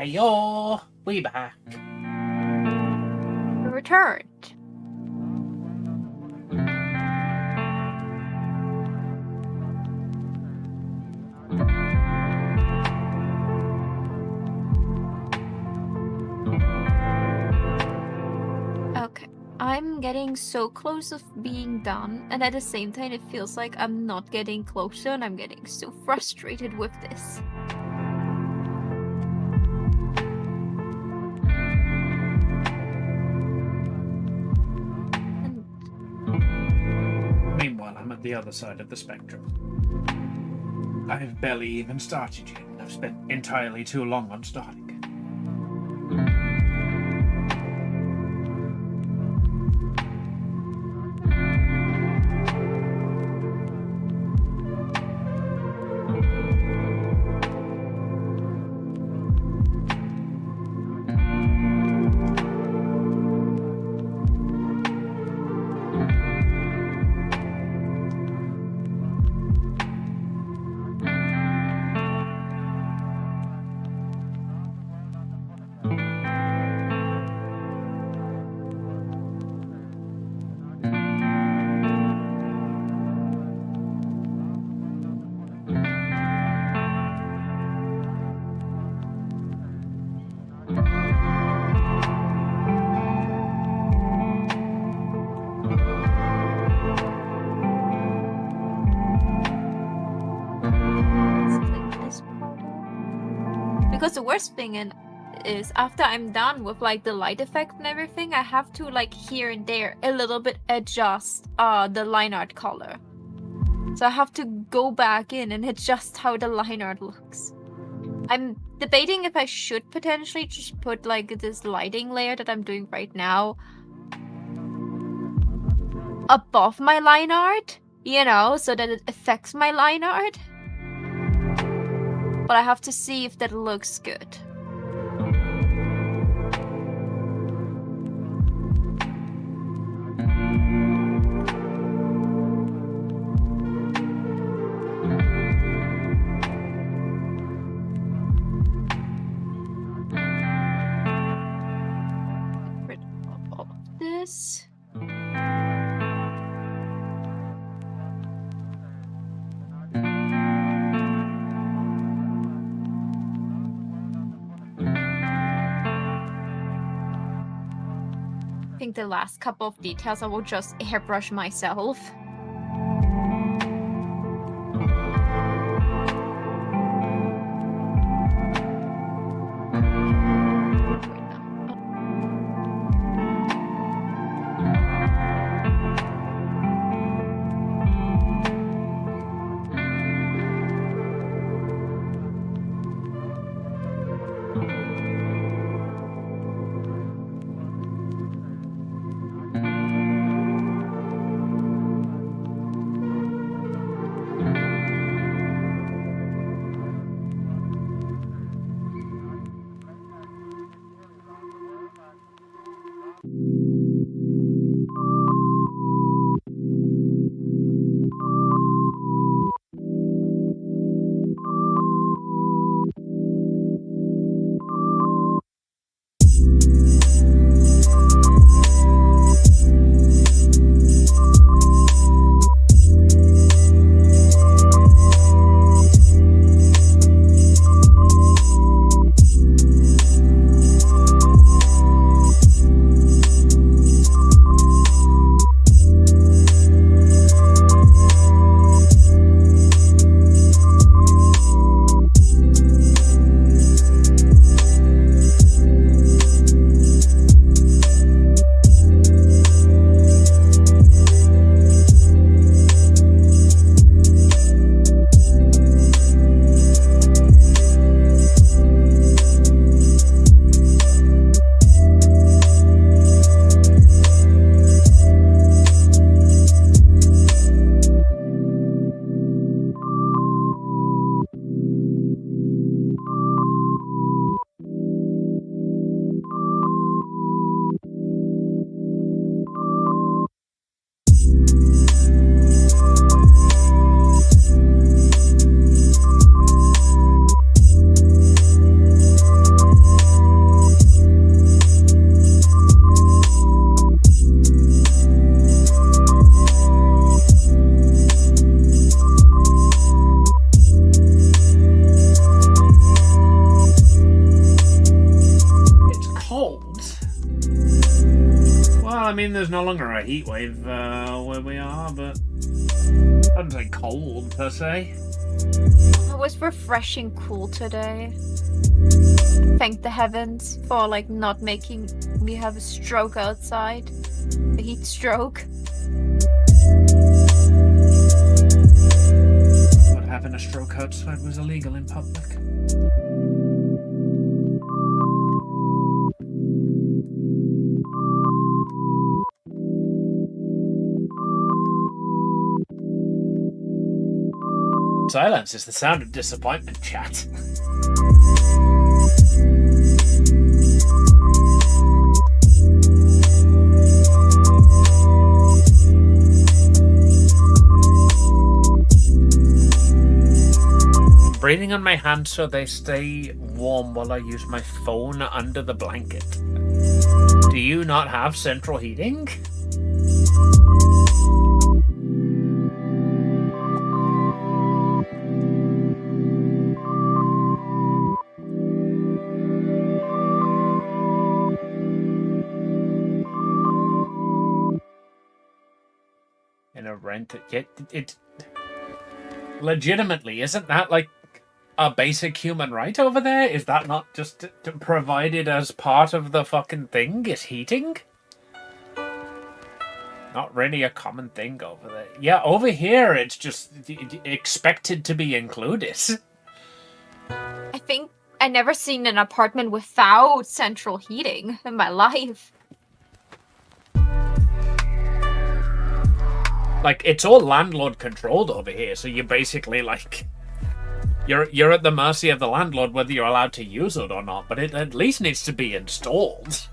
Hey-yo, we back. Returned. Okay, I'm getting so close of being done, and at the same time it feels like I'm not getting closer, and I'm getting so frustrated with this. Meanwhile, I'm at the other side of the spectrum. I've barely even started yet, and I've spent entirely too long on starting. Because the worst thing is after I'm done with like the light effect and everything, I have to like here and there a little bit adjust the line art color. So I have to go back in and adjust how the line art looks. I'm debating if I should potentially just put like this lighting layer that I'm doing right now above my line art, you know, so that it affects my line art. But I have to see if that looks good. Get rid of all of this. I think the last couple of details I will just airbrush myself. Well, I mean, there's no longer a heat wave where we are, but I don't say cold per se. It was refreshing cool today. Thank the heavens for like not making me have a stroke outside. A heat stroke. But having a stroke outside was illegal in public. Silence is the sound of disappointment, chat. Breathing on my hands so they stay warm while I use my phone under the blanket. Do you not have central heating? In a rent, it legitimately, isn't that like a basic human right over there? Is that not just provided as part of the fucking thing? Is heating? Not really a common thing over there. Yeah, over here it's just expected to be included. I think I never seen an apartment without central heating in my life. Like, it's all landlord controlled over here, so you're basically like you're at the mercy of the landlord whether you're allowed to use it or not, but it at least needs to be installed.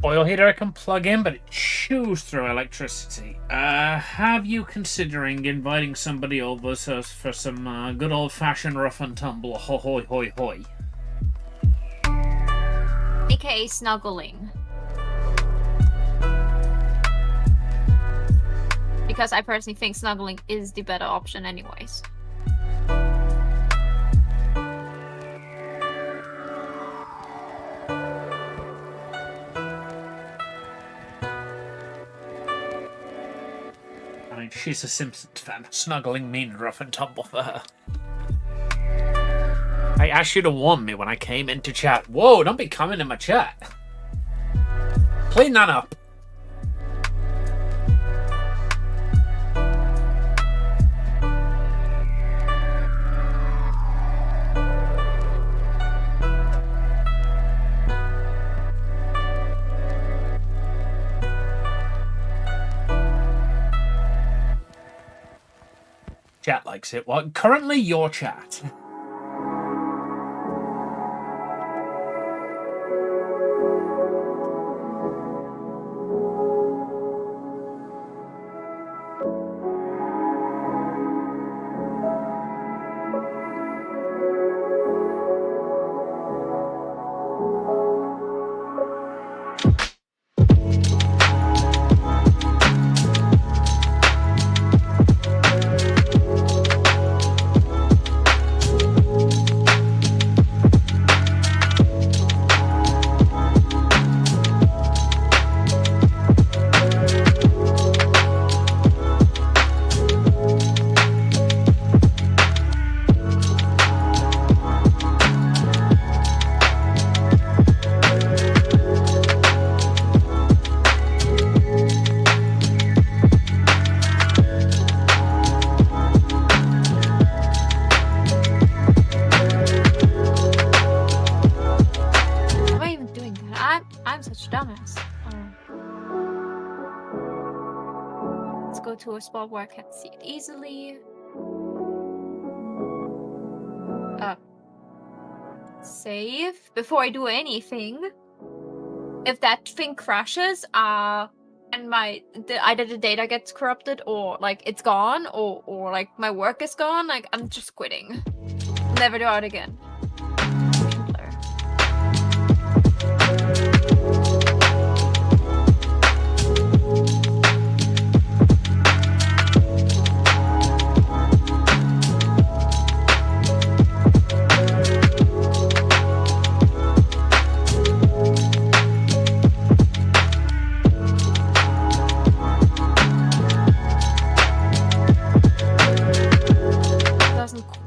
Oil heater I can plug in, but it chews through electricity. Have you considering inviting somebody over for some good old-fashioned rough and tumble hoy hoy hoy? AKA snuggling. Because I personally think snuggling is the better option anyways. I mean, she's a Simpsons fan. Snuggling means rough and tumble for her. I asked you to warn me when I came into chat. Whoa, don't be coming in my chat. Clean that up. Chat likes it. Well, currently your chat. a spot where I can see it easily. Save before I do anything. If that thing crashes, and either the data gets corrupted or like it's gone or like my work is gone, like I'm just quitting. Never do it again.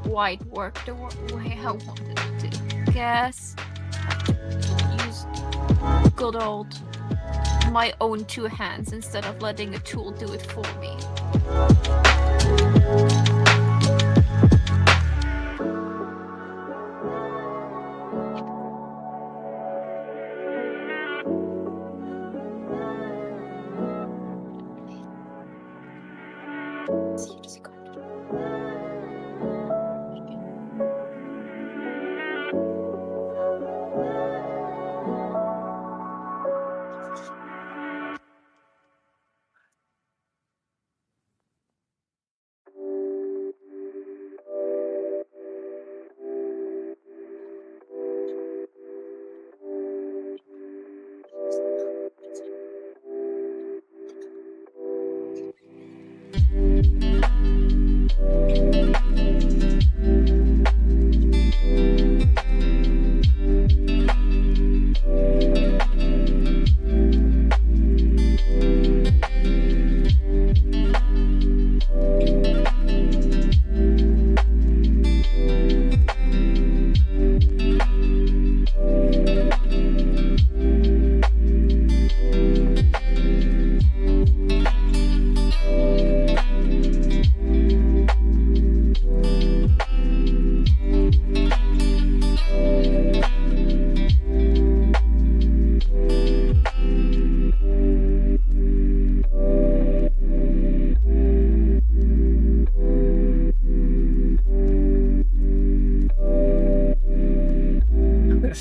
Quite work the way I wanted it to. Guess use good old my own two hands instead of letting a tool do it for me.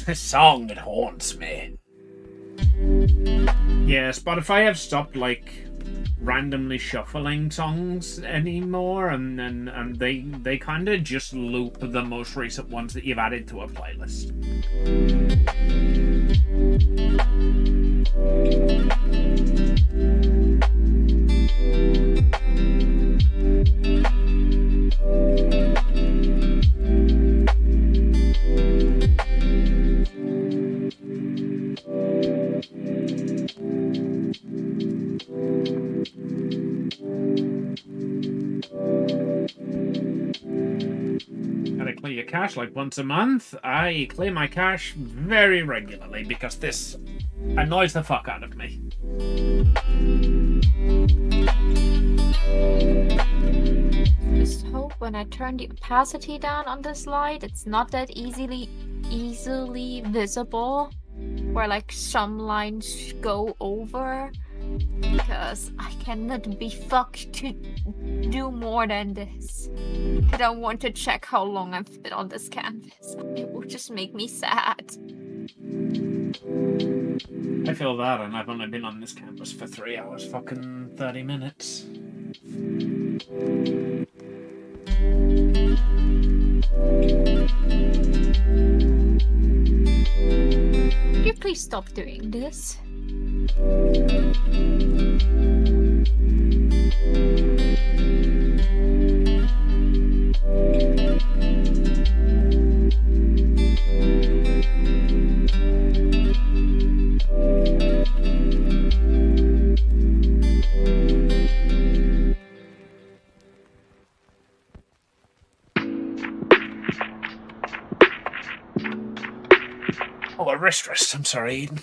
This song, it haunts me. Yeah, Spotify have stopped like randomly shuffling songs anymore, and they kind of just loop the most recent ones that you've added to a playlist. Gotta clear your cache like once a month. I clear my cache very regularly because this annoys the fuck out of me. Just hope when I turn the opacity down on this light, it's not that easily visible, where like some lines go over, because I cannot be fucked to do more than this. I don't want to check how long I've been on this canvas. It will just make me sad. I feel that, and I've only been on this canvas for 3 hours, fucking 30 minutes. Could you please stop doing this? Oh, a wrist rest. I'm sorry, Eden.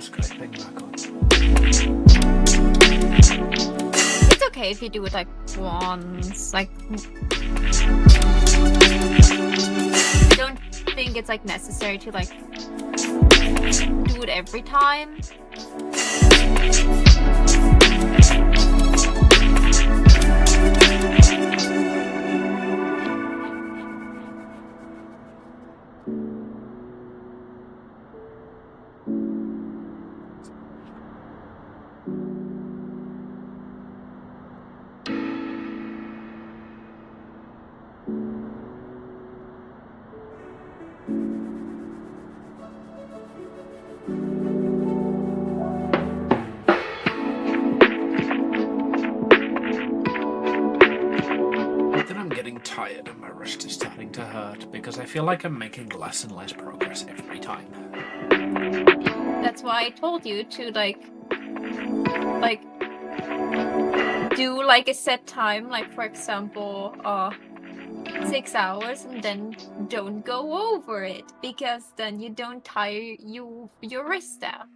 Skype thing back on. It's okay if you do it like once. Like, I don't think it's like necessary to like do it every time. Tired and my wrist is starting to hurt because I feel like I'm making less and less progress every time. That's why I told you to like do like a set time, like for example 6 hours, and then don't go over it, because then you don't tire your wrist out.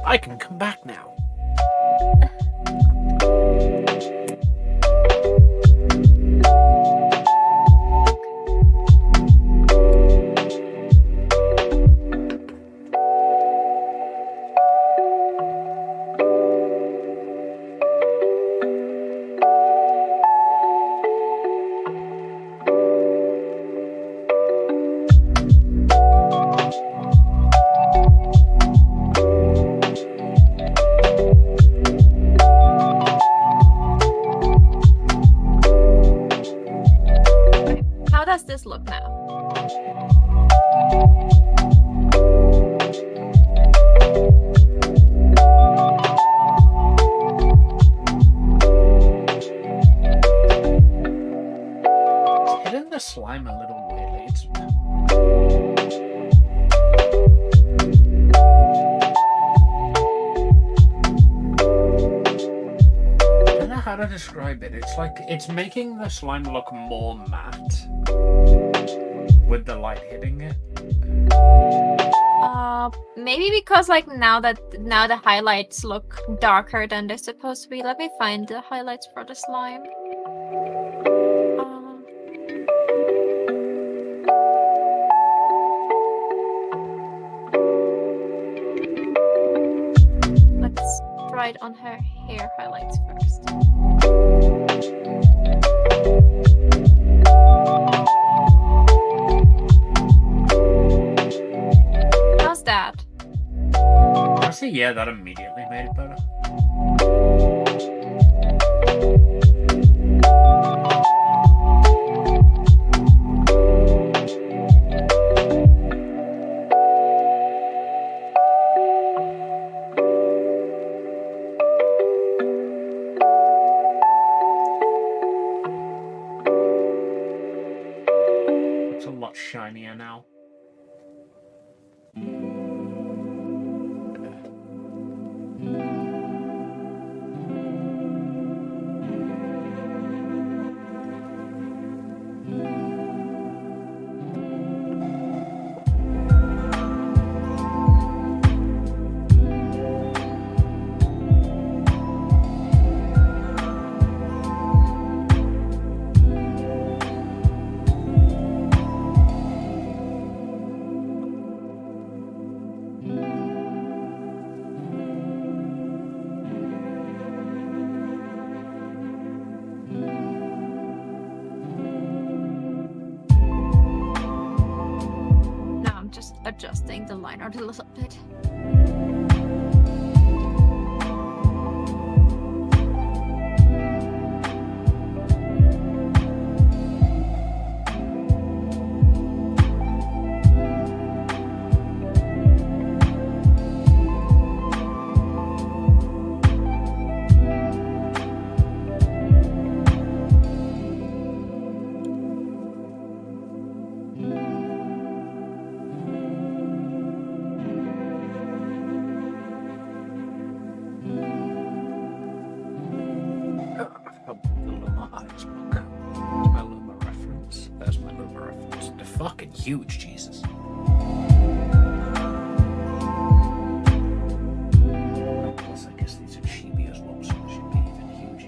I can come back now. How does this look now? It's hitting the slime a little weirdly. I don't know how to describe it. It's like it's making the slime look more matte with the light hitting it. Maybe because like now the highlights look darker than they're supposed to be. Let me find the highlights for the slime. Let's try it on her hair highlights first. How's that? Honestly, yeah, that immediately made it better. It's a lot shinier now. adjusting the line art a little bit. The Luma Eyes book. There's my Luma reference. There's my Luma reference. They're fucking huge, Jesus. Plus, I guess these are chibi as well, so they should be even huger.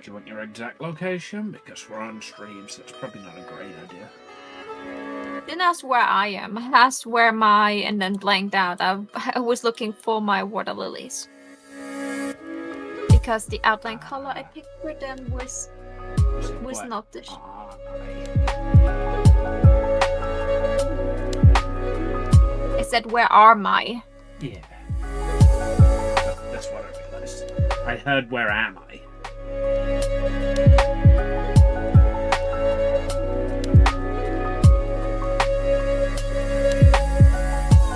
Do you want your exact location? Because we're on stream, so it's probably not a great idea. Didn't ask where I am. I asked where my and then blanked out. I was looking for my water lilies. Because the outline color I picked for them was not this. I said, where are my? Yeah. That's what I realized. I heard, where am I?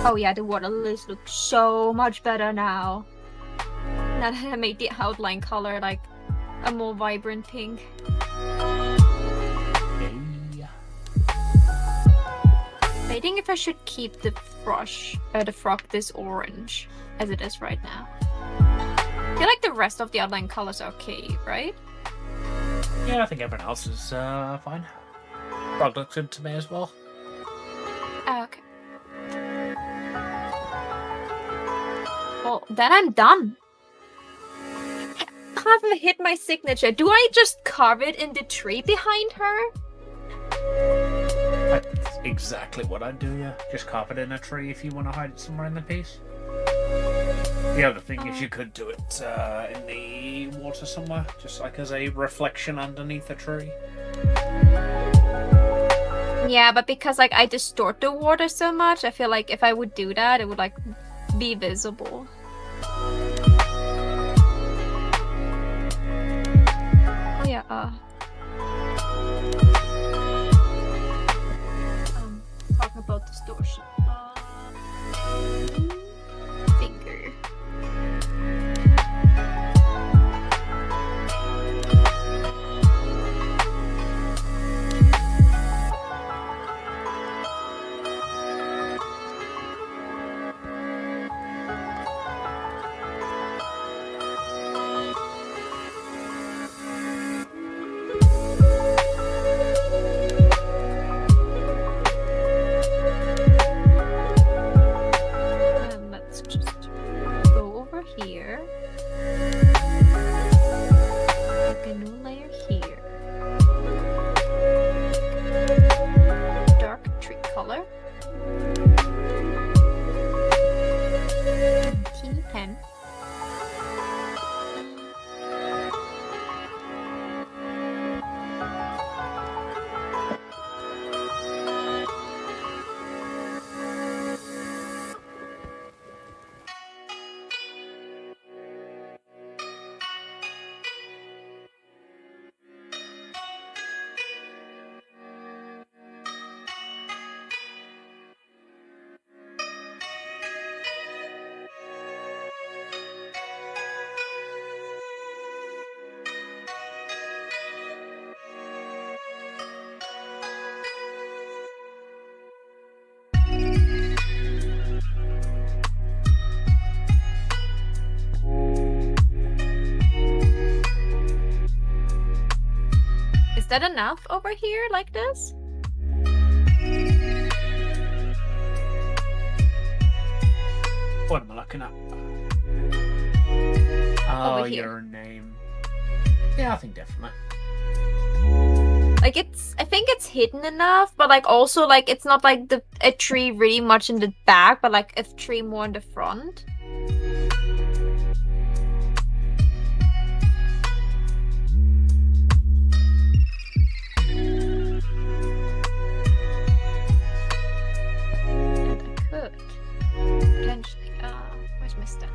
Oh yeah, the water lilies look so much better now. Now that I made the outline color like a more vibrant pink. I think if I should keep the frog this orange as it is right now. I feel like the rest of the outline colors are okay, right? Yeah, I think everyone else is fine. Frog looks good to me as well. Oh, okay. Well, then I'm done. I haven't hit my signature. Do I just carve it in the tree behind her? That's exactly what I'd do, yeah. Just carve it in a tree if you want to hide it somewhere in the piece. The other thing is you could do it in the water somewhere, just like as a reflection underneath a tree. Yeah, but because like I distort the water so much, I feel like if I would do that, it would like be visible. Oh yeah, talking about distortion. Finger. Let's just go over here. Make a new layer here. Dark tree color. Teeny pen. Is that enough over here like this? What am I looking at? Oh, Over here. your name. Yeah, I think definitely. Like I think it's hidden enough, but like also like it's not like a tree really much in the back, but like a tree more in the front. And I could potentially. Where's my stand?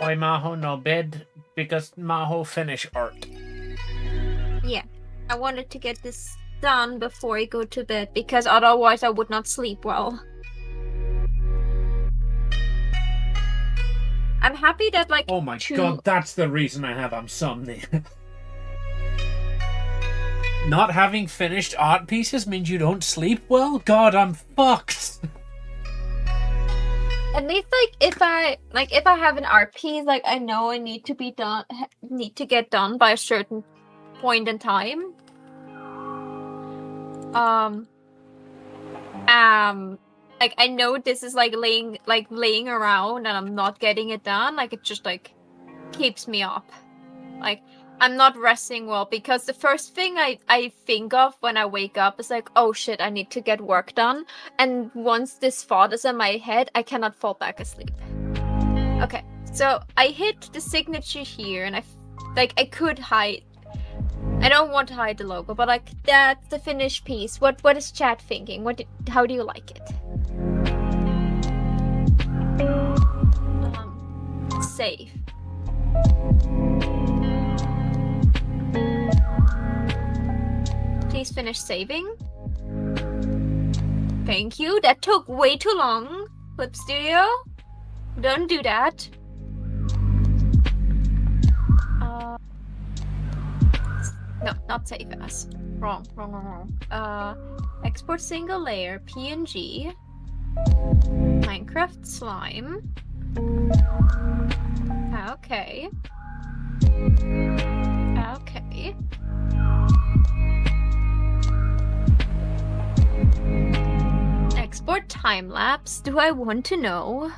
Why Maho no bed? Because Maho finish art. Yeah, I wanted to get this done before I go to bed because otherwise I would not sleep well. I'm happy that like Oh my god, that's the reason I have insomnia. Not having finished art pieces means you don't sleep well? God, I'm fucked. At least if I have an art piece, like I know I need to get done by a certain point in time. Like I know this is like laying around and I'm not getting it done. Like it just like keeps me up. Like I'm not resting well because the first thing I think of when I wake up is like, oh shit, I need to get work done. And once this thought is in my head, I cannot fall back asleep. Okay, so I hit the signature here and I could hide. I don't want to hide the logo, but like that's the finished piece. What is chat thinking? How do you like it? Save. Please finish saving. Thank you. That took way too long. Clip Studio, don't do that. No, not save as. Wrong. Export single layer PNG. Minecraft slime. Okay. Export time lapse. Do I want to know?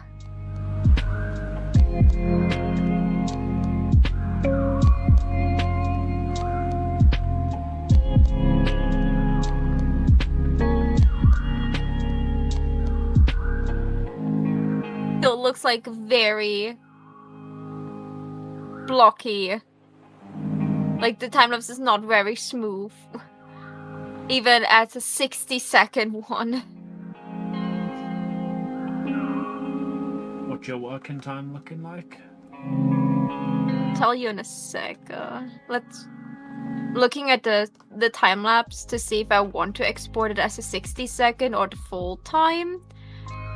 It looks like very blocky. Like the time lapse is not very smooth. Even at a 60-second one. What's your working time looking like? Tell you in a sec. Looking at the time lapse to see if I want to export it as a 60-second or the full time.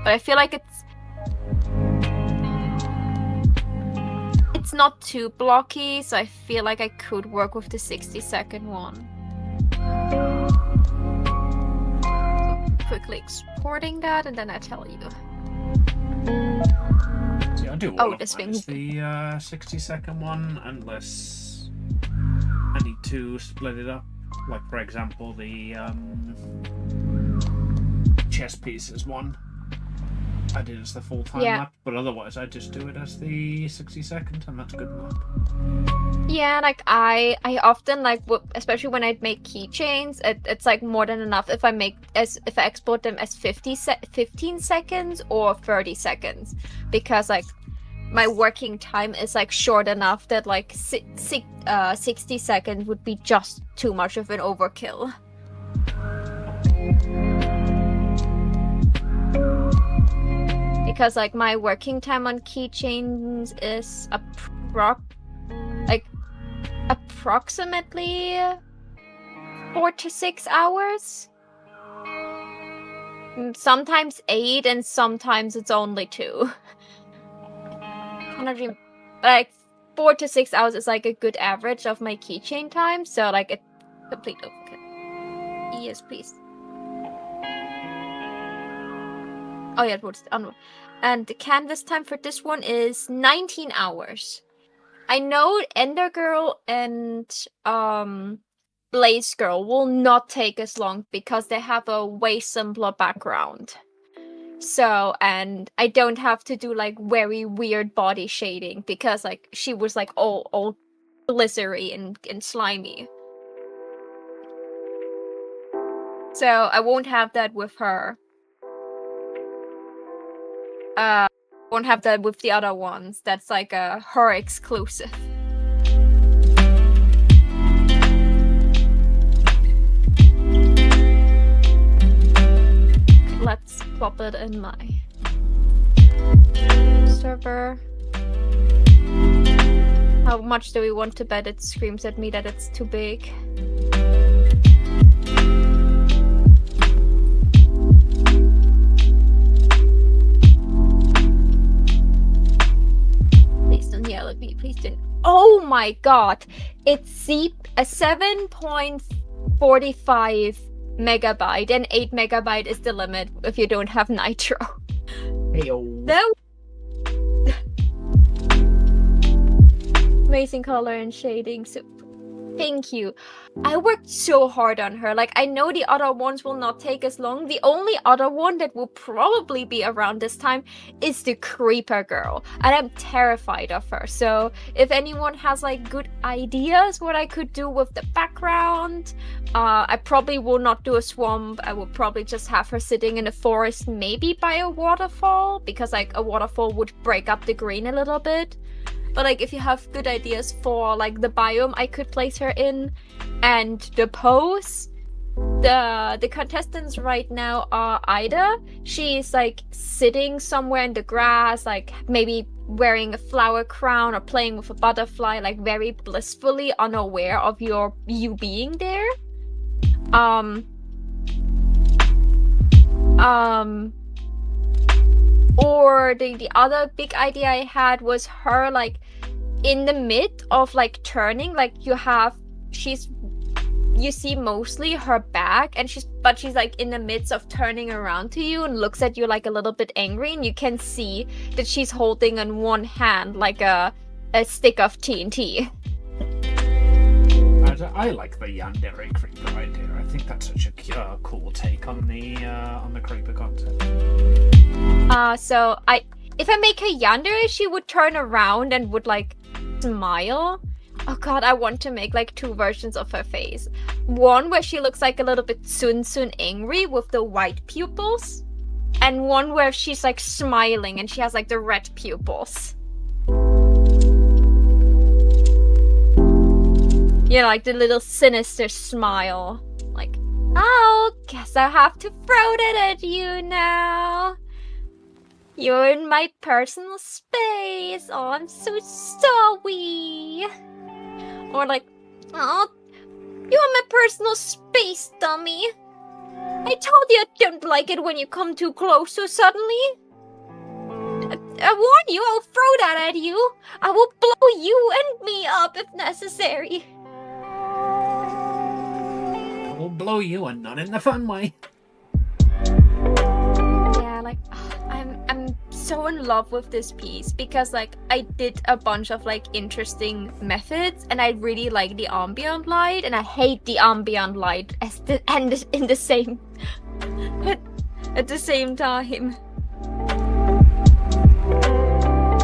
But I feel like it's not too blocky, so I feel like I could work with the 60-second one. So quickly exporting that, and then I tell you. See, I do all of this mine thing. as the 60-second one, unless I need to split it up. Like, for example, the chess pieces one. I did as the full time lap, but otherwise I just do it as the 60-second, and that's good enough. Yeah, like I often like, especially when I make keychains, it's like more than enough if I export them as 15 seconds or 30 seconds, because like my working time is like short enough that like 60 seconds would be just too much of an overkill. Because like my working time on keychains is approximately 4 to 6 hours. Sometimes 8 and sometimes it's only 2. Like 4 to 6 hours is like a good average of my keychain time, so like it's complete overkill. Yes, please. Oh yeah, what's and the canvas time for this one is 19 hours. I know Ender Girl and Blaze Girl will not take as long because they have a way simpler background. So, and I don't have to do like very weird body shading because like she was like all glittery and slimy. So I won't have that with her. Won't have that with the other ones. That's like a her exclusive. Let's plop it in my server. How much do we want to bet it screams at me that it's too big? Please don't yell at me. Please don't. Oh my god! It's a 7.45 megabyte, and 8 megabyte is the limit if you don't have Nitro. Heyo. No. Amazing color and shading. So, thank you. I worked so hard on her. Like, I know the other ones will not take as long. The only other one that will probably be around this time is the Creeper Girl. And I'm terrified of her. So, if anyone has, like, good ideas what I could do with the background, I probably will not do a swamp. I will probably just have her sitting in a forest, maybe by a waterfall. Because, like, a waterfall would break up the green a little bit. But like, if you have good ideas for like the biome I could place her in, and the pose, the contestants right now are Ida. She's like sitting somewhere in the grass, like maybe wearing a flower crown or playing with a butterfly, like very blissfully unaware of you being there. Or the other big idea I had was her like in the mid of like turning, like you see mostly her back, and she's like in the midst of turning around to you and looks at you like a little bit angry, and you can see that she's holding in one hand like a stick of TNT. I like the yandere creeper idea. I think that's such a cool take on the creeper concept. So if I make her yandere, she would turn around and would like smile. Oh god, I want to make like two versions of her face. One where she looks like a little bit soon angry with the white pupils, and one where she's like smiling and she has like the red pupils. You know, like the little sinister smile. Like, oh, guess I have to throw that at you now. You're in my personal space. Oh, I'm so sorry. Or like, oh, you're my personal space, dummy. I told you I don't like it when you come too close so suddenly. I warn you, I'll throw that at you. I will blow you and me up if necessary. I will blow you, and not in the fun way. Yeah, like, I'm so in love with this piece because like I did a bunch of like interesting methods, and I really like the ambient light, and I hate the ambient light at the same time.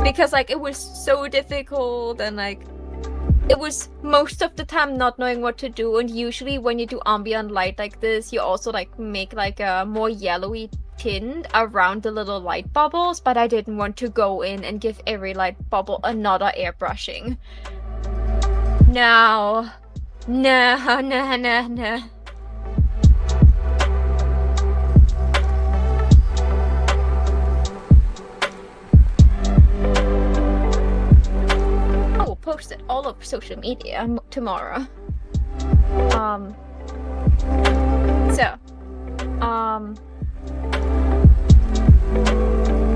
Because like it was so difficult, and like it was most of the time not knowing what to do, and usually when you do ambient light like this, you also like make like a more yellowy tint around the little light bubbles, but I didn't want to go in and give every light bubble another airbrushing. No. I will post it all over social media tomorrow.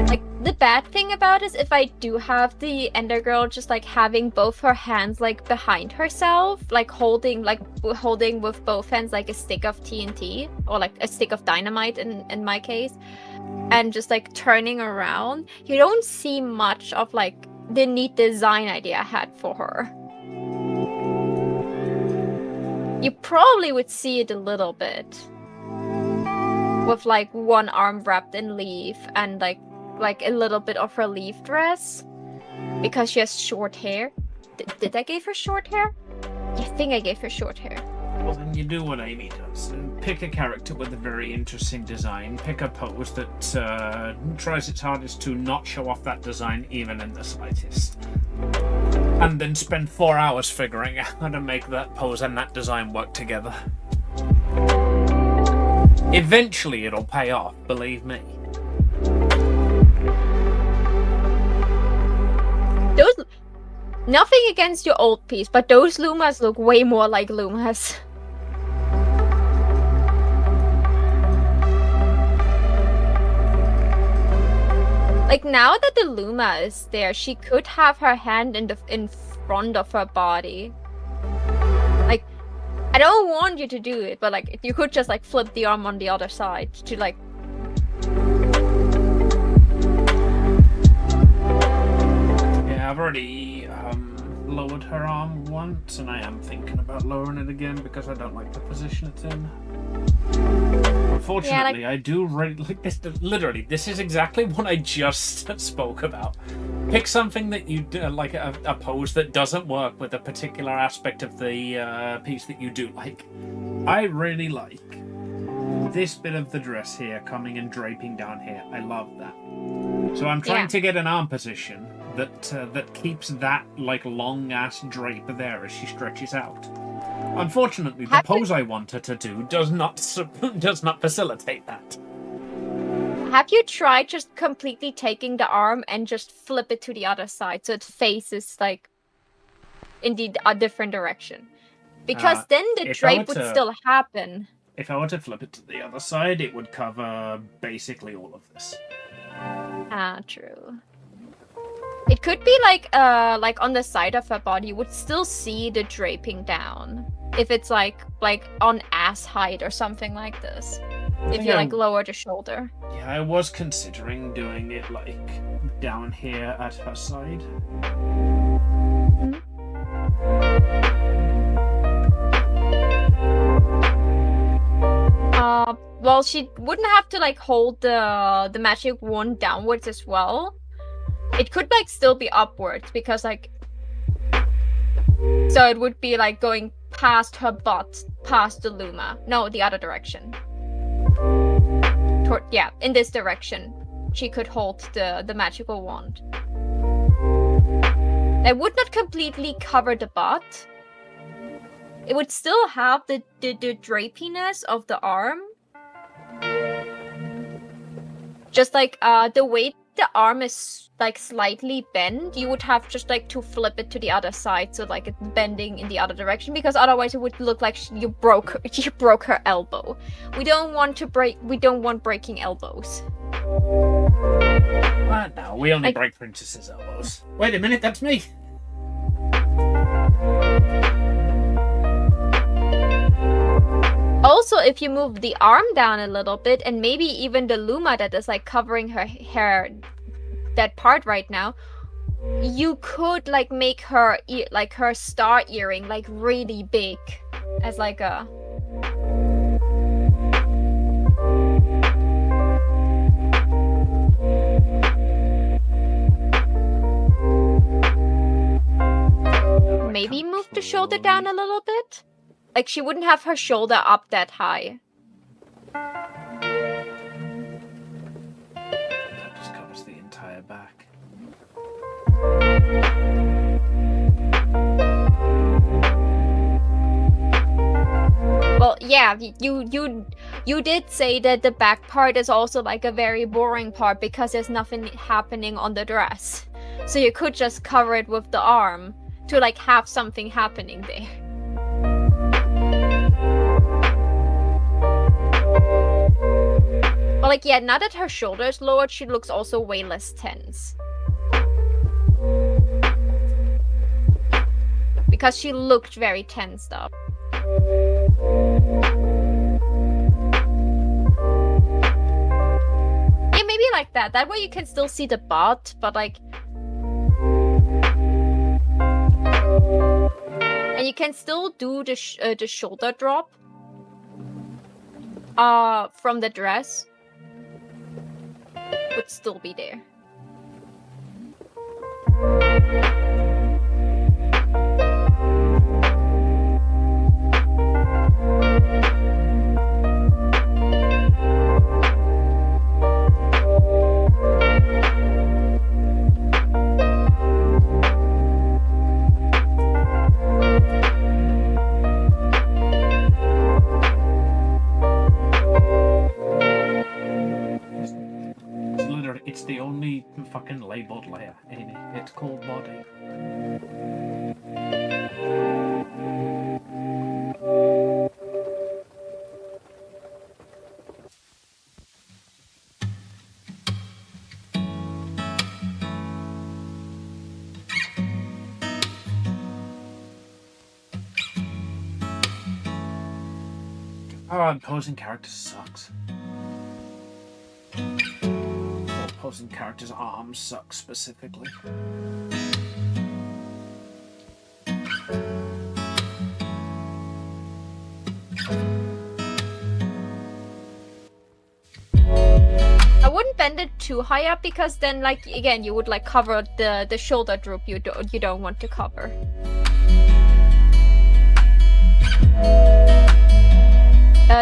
Like, the bad thing about is if I do have the Ender Girl just like having both her hands like behind herself, like holding with both hands like a stick of TNT, or like a stick of dynamite in my case, and just like turning around, you don't see much of like the neat design idea I had for her. You probably would see it a little bit with like one arm wrapped in leaf, and like a little bit of her leaf dress because she has short hair. Did I give her short hair? I think I gave her short hair. Well, then you do what Amy does. Pick a character with a very interesting design. Pick a pose that tries its hardest to not show off that design even in the slightest. And then spend 4 hours figuring out how to make that pose and that design work together. Eventually it'll pay off, believe me. Nothing against your old piece, but those Lumas look way more like Lumas. Like, now that the Luma is there, she could have her hand in front of her body. Like, I don't want you to do it, but like, you could just like flip the arm on the other side to like... Yeah, I've already lowered her arm once, and I am thinking about lowering it again because I don't like the position it's in. Unfortunately, I do really like this. Literally, this is exactly what I just spoke about. Pick something that you do, like a pose that doesn't work with a particular aspect of the piece that you do like. I really like this bit of the dress here coming and draping down here. I love that. So I'm trying to get an arm position that keeps that like long ass drape there as she stretches out. Unfortunately, the pose I want her to do does not facilitate that. Have you tried just completely taking the arm and just flip it to the other side so it faces like in a different direction? Because then the drape would still happen. If I were to flip it to the other side, it would cover basically all of this. Ah, true. It could be like on the side of her body, you would still see the draping down. If it's like on ass height or something like this. If you like lower the shoulder. Yeah, I was considering doing it like down here at her side. Well, she wouldn't have to like hold the magic wand downwards as well. It could like still be upwards because like, so it would be like going past her butt, past the Luma. No, the other direction. Yeah, in this direction, she could hold the magical wand. That would not completely cover the butt. It would still have the drapiness of the arm. Just like the way the arm is like slightly bent, you would have just like to flip it to the other side, so like it's bending in the other direction, because otherwise it would look like you broke her elbow. We don't want breaking elbows. What now? We only break princesses' elbows. Wait a minute, that's me. Also, if you move the arm down a little bit, and maybe even the Luma that is like covering her hair, that part right now, you could like make her like her star earring like really big, as like a... Maybe move the shoulder down a little bit? Like, she wouldn't have her shoulder up that high. That just covers the entire back. Well, yeah, you did say that the back part is also like a very boring part because there's nothing happening on the dress. So you could just cover it with the arm to like have something happening there. But like, yeah, now that her shoulder is lowered, she looks also way less tense. Because she looked very tensed up. Yeah, maybe like that. That way you can still see the butt, but like... And you can still do the shoulder drop from the dress. Would still be there. It's the only fucking labeled layer, ain't it? It's called body. Oh, posing characters sucks. Or posing characters' arms suck specifically. I wouldn't bend it too high up because then, like, again, you would like cover the shoulder droop you don't want to cover.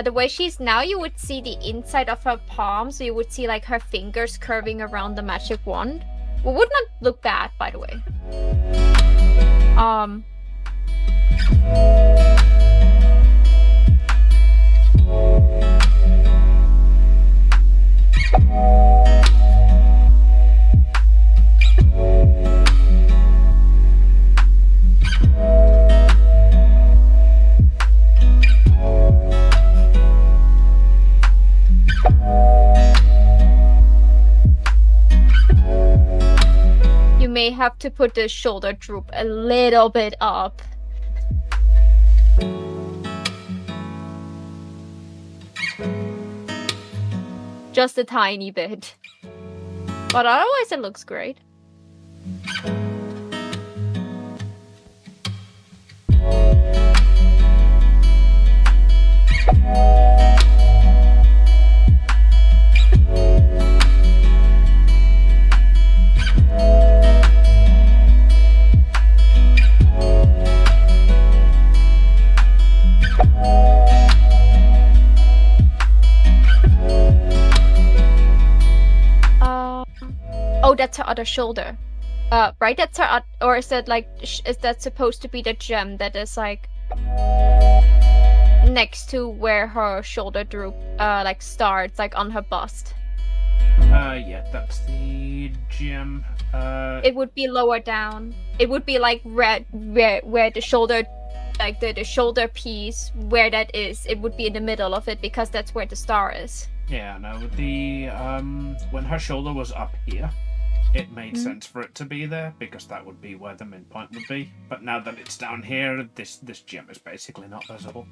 The way she's now, you would see the inside of her palm, so you would see like her fingers curving around the magic wand. Well, would not look bad, by the way. You may have to put the shoulder droop a little bit up. Just a tiny bit. But otherwise it looks great. Oh, that's her other shoulder. Right? That's her, or is that like, is that supposed to be the gem that is like next to where her shoulder droop, like starts, like on her bust? Yeah, that's the gem. It would be lower down. It would be like red, where the shoulder, like the shoulder piece, where that is. It would be in the middle of it because that's where the star is. Yeah, no, the, when her shoulder was up here, it made sense for it to be there, because that would be where the midpoint would be. But now that it's down here, this gem is basically not visible.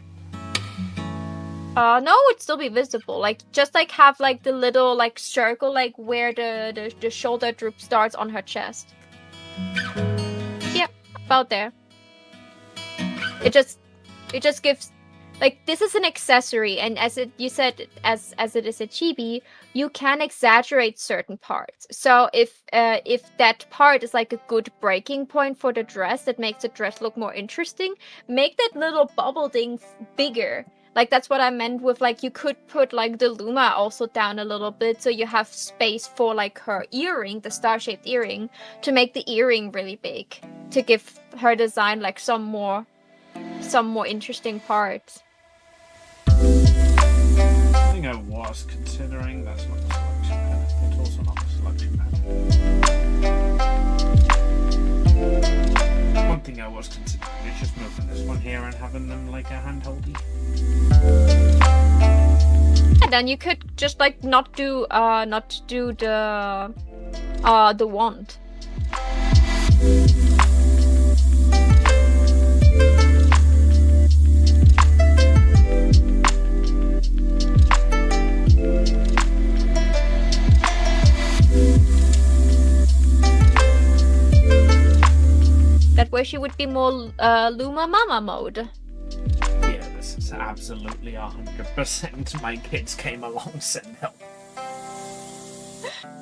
No, it would still be visible. Like, just like have like the little like circle, like where the shoulder droop starts on her chest. Yeah, about there. It just gives, like, this is an accessory, and as you said, as it is a chibi, you can exaggerate certain parts. So if that part is like a good breaking point for the dress that makes the dress look more interesting, make that little bubble thing bigger. Like, that's what I meant with, like, you could put like the Luma also down a little bit, so you have space for like her earring, the star-shaped earring, to make the earring really big, to give her design like some more interesting parts. I think I was considering, that's not the selection pen, it's also not the selection pen. One thing I was considering is just moving this one here and having them like a handholdy. And then you could just like not do the wand. That way she would be more Luma Mama mode. Yeah, this is absolutely 100% my kids came along, said help.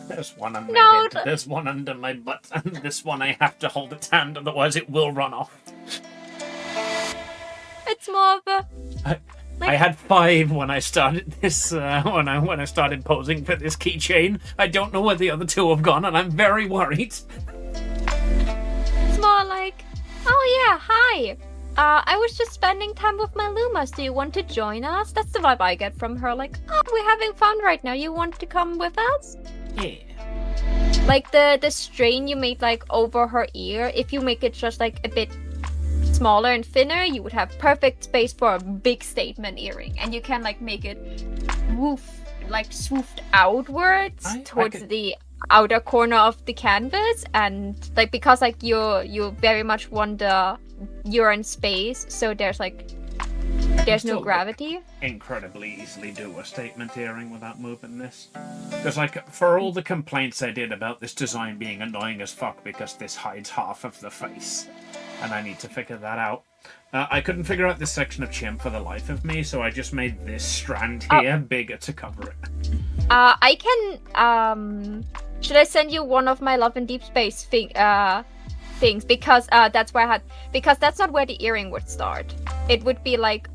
There's one on my head, there's one under my butt, and this one I have to hold its hand, otherwise it will run off. It's more of a... I had 5 when I started this, when I started posing for this keychain. I don't know where the other 2 have gone, and I'm very worried. It's more like, oh yeah, hi. I was just spending time with my Lumas. Do you want to join us? That's the vibe I get from her. Like, oh, we're having fun right now. You want to come with us? Yeah. like the strain you made like over her ear, if you make it just like a bit smaller and thinner, you would have perfect space for a big statement earring, and you can like make it swooped outwards towards the outer corner of the canvas, and like because like you very much want you're in space, so there's no gravity. Incredibly easily do a statement earring without moving this. Because like for all the complaints I did about this design being annoying as fuck because this hides half of the face, and I need to figure that out. I couldn't figure out this section of chin for the life of me, so I just made this strand here bigger to cover it. I can should I send you one of my Love in Deep Space things, because that's where because that's not where the earring would start. It would be like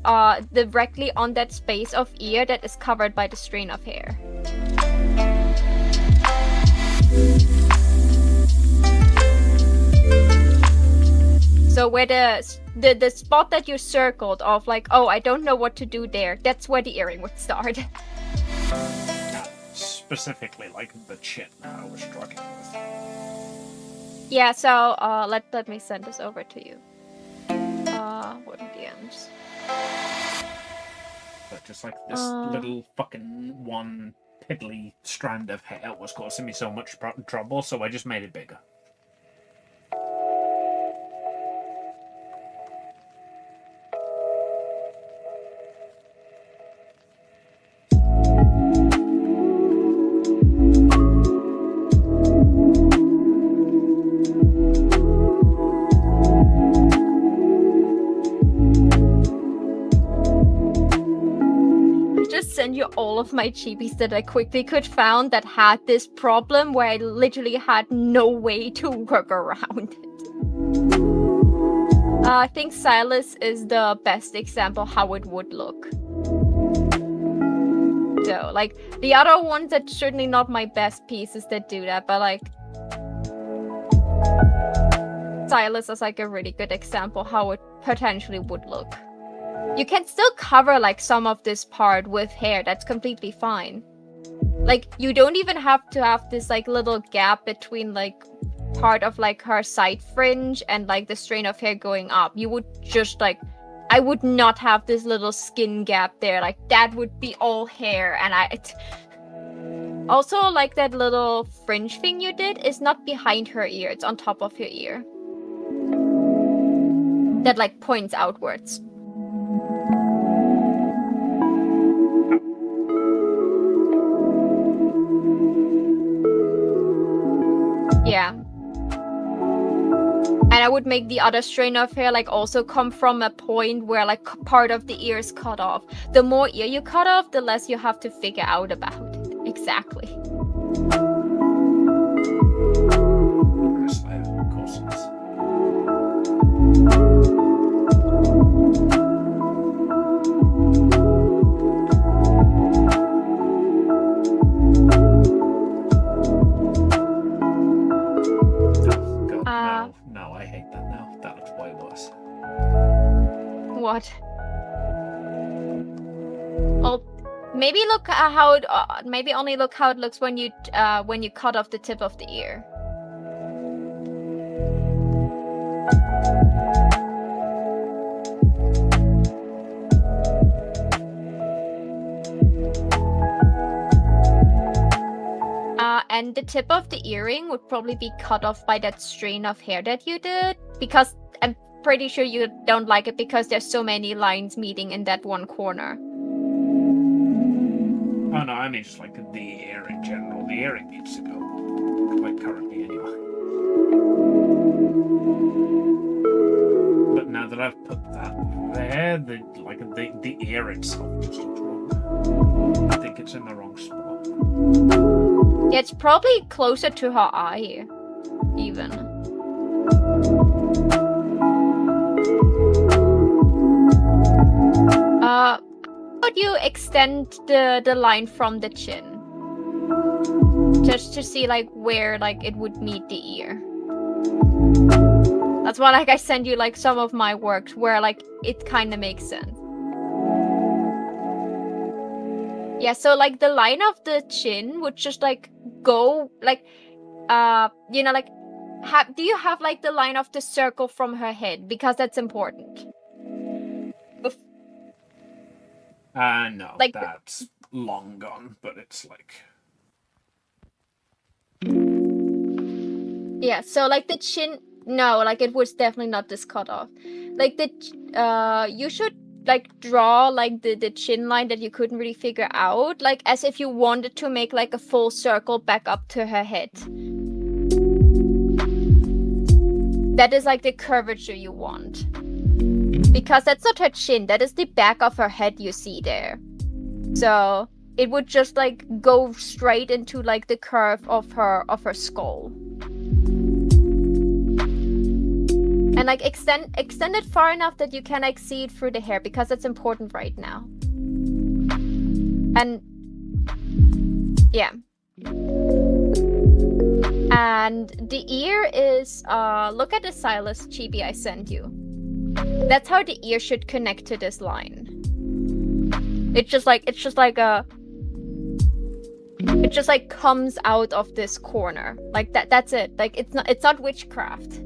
directly on that space of ear that is covered by the strain of hair. So where the spot that you circled of like, oh, I don't know what to do there, that's where the earring would start. Specifically like the chin I was struggling with. Yeah, so let me send this over to you. What DMs? But just like this little fucking one piddly strand of hair was causing me so much trouble, so I just made it bigger. Send you all of my chibis that I quickly could found that had this problem where I literally had no way to work around it. I think Silas is the best example how it would look. So, like, the other ones are certainly not my best pieces that do that, but like Silas is like a really good example how it potentially would look. You can still cover like some of this part with hair, that's completely fine. Like, you don't even have to have this like little gap between like part of like her side fringe and like the strain of hair going up. You would just like, I would not have this little skin gap there, like that would be all hair. And also like that little fringe thing you did is not behind her ear, it's on top of her ear. That like points outwards. Yeah. And I would make the other strain of hair like also come from a point where like part of the ear is cut off. The more ear you cut off, the less you have to figure out about it. Exactly. No, I hate that now. That looks way worse. What? Well, maybe look how it. Maybe only look how it looks when you cut off the tip of the ear. And the tip of the earring would probably be cut off by that strain of hair that you did, because I'm pretty sure you don't like it because there's so many lines meeting in that one corner. Oh no, I mean just like the ear in general. The earring needs to go, like currently anyway. But now that I've put that there, the ear itself just looks wrong. I think it's in the wrong spot. Yeah, it's probably closer to her eye, even. How would you extend the line from the chin? Just to see like where like it would meet the ear. That's why like I send you like some of my works where like it kind of makes sense. Yeah, so like the line of the chin would just like go like you know, like, do you have like the line of the circle from her head? Because that's important. No, like that's long gone, but it's like... Yeah, so like the chin, no, like it was definitely not this cut off. Like you should like draw like the chin line that you couldn't really figure out, like as if you wanted to make like a full circle back up to her head. That is like the curvature you want. Because that's not her chin, that is the back of her head you see there. So it would just like go straight into like the curve of her skull. And like extend it far enough that you can like see it through the hair, because that's important right now. And yeah. And the ear is look at the stylus chibi I sent you. That's how the ear should connect to this line. It just comes out of this corner. Like that's it. Like it's not witchcraft.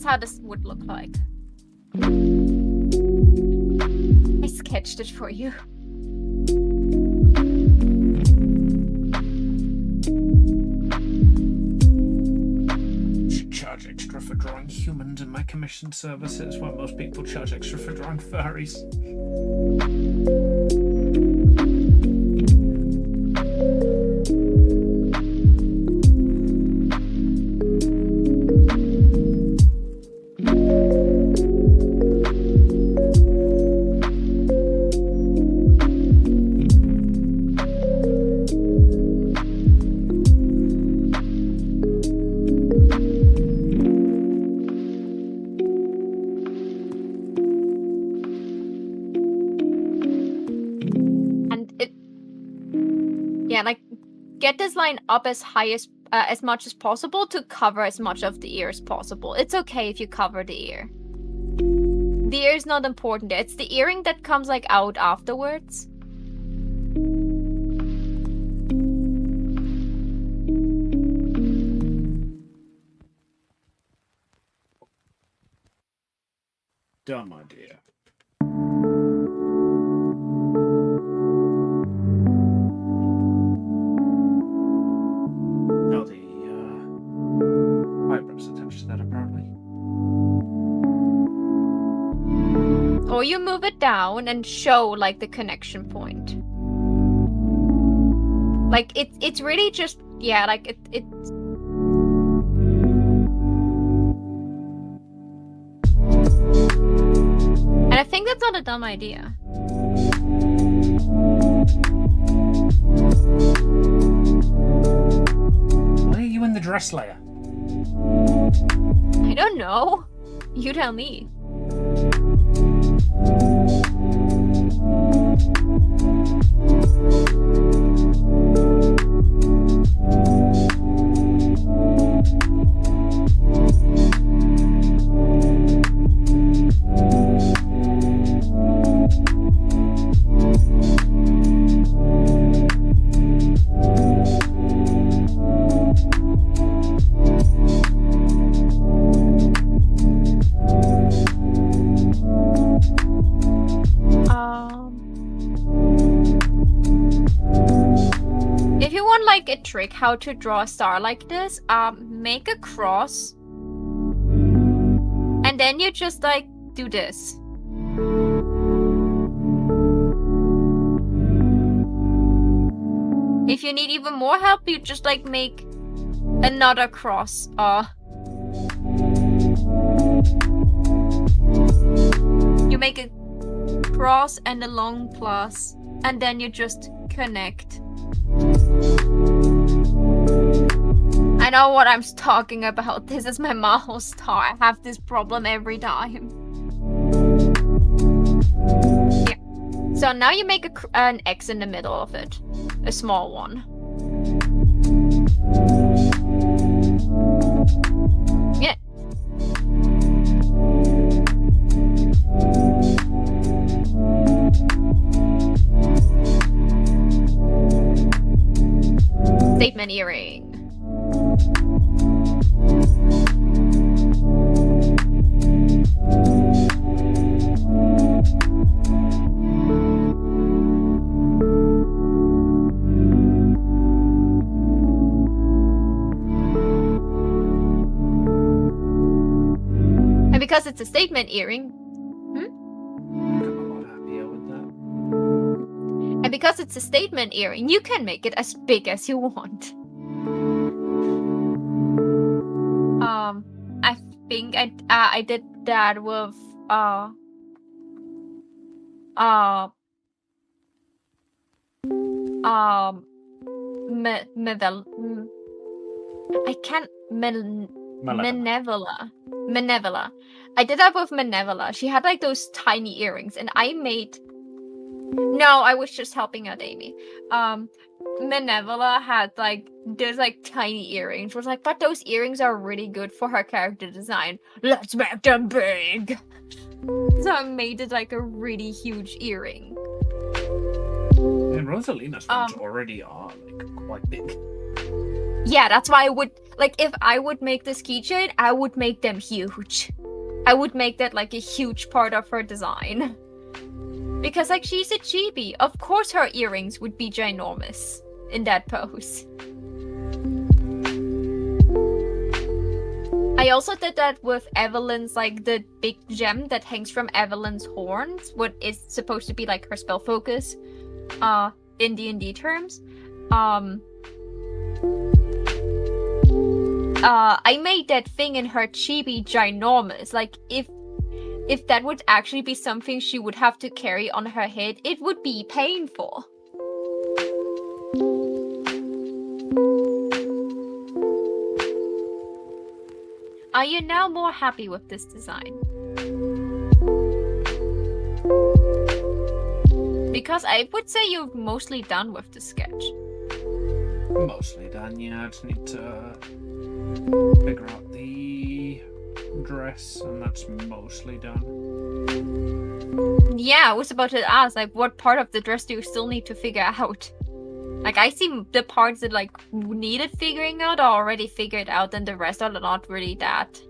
How this would look like. I sketched it for you. Should charge extra for drawing humans in my commissioned services, while most people charge extra for drawing furries. Like get this line up as high as much as possible to cover as much of the ear as possible. It's okay if you cover the ear. The ear is not important. It's the earring that comes like out afterwards. Dumb idea. Or you move it down and show like the connection point. Like it's really just, yeah, like it's and I think that's not a dumb idea. Why are you in the dress layer? I don't know. You tell me. A trick how to draw a star like this, make a cross and then you just like do this. If you need even more help, you just like make another cross. You make a cross and a long plus, and then you just connect. I know what I'm talking about. This is my mouse star. I have this problem every time. Yeah. So now you make an X in the middle of it. A small one. Yeah. Statement earring. And because it's a statement earring, I'm a lot happier with that. and because it's a statement earring, you can make it as big as you want. I think I did that with Menevela. I did that with Menevela. She had like those tiny earrings, and I made. No, I was just helping out Amy. Menevela had like those like tiny earrings. Was like, but those earrings are really good for her character design. Let's make them big. So I made it like a really huge earring. And Rosalina's ones already are like quite big. Yeah, that's why I would like if I would make this keychain, I would make them huge. I would make that like a huge part of her design. Because like she's a chibi, of course her earrings would be ginormous in that pose. I also did that with Evelyn's, like the big gem that hangs from Evelyn's horns, what is supposed to be like her spell focus, in D&D terms. I made that thing in her chibi ginormous. Like if that would actually be something she would have to carry on her head, it would be painful. Are you now more happy with this design? Because I would say you're mostly done with the sketch. Mostly done, yeah. I just need to figure out the dress, and that's mostly done. Yeah, I was about to ask, like, what part of the dress do you still need to figure out? Like, I see the parts that, like, needed figuring out are already figured out, and the rest are not really that.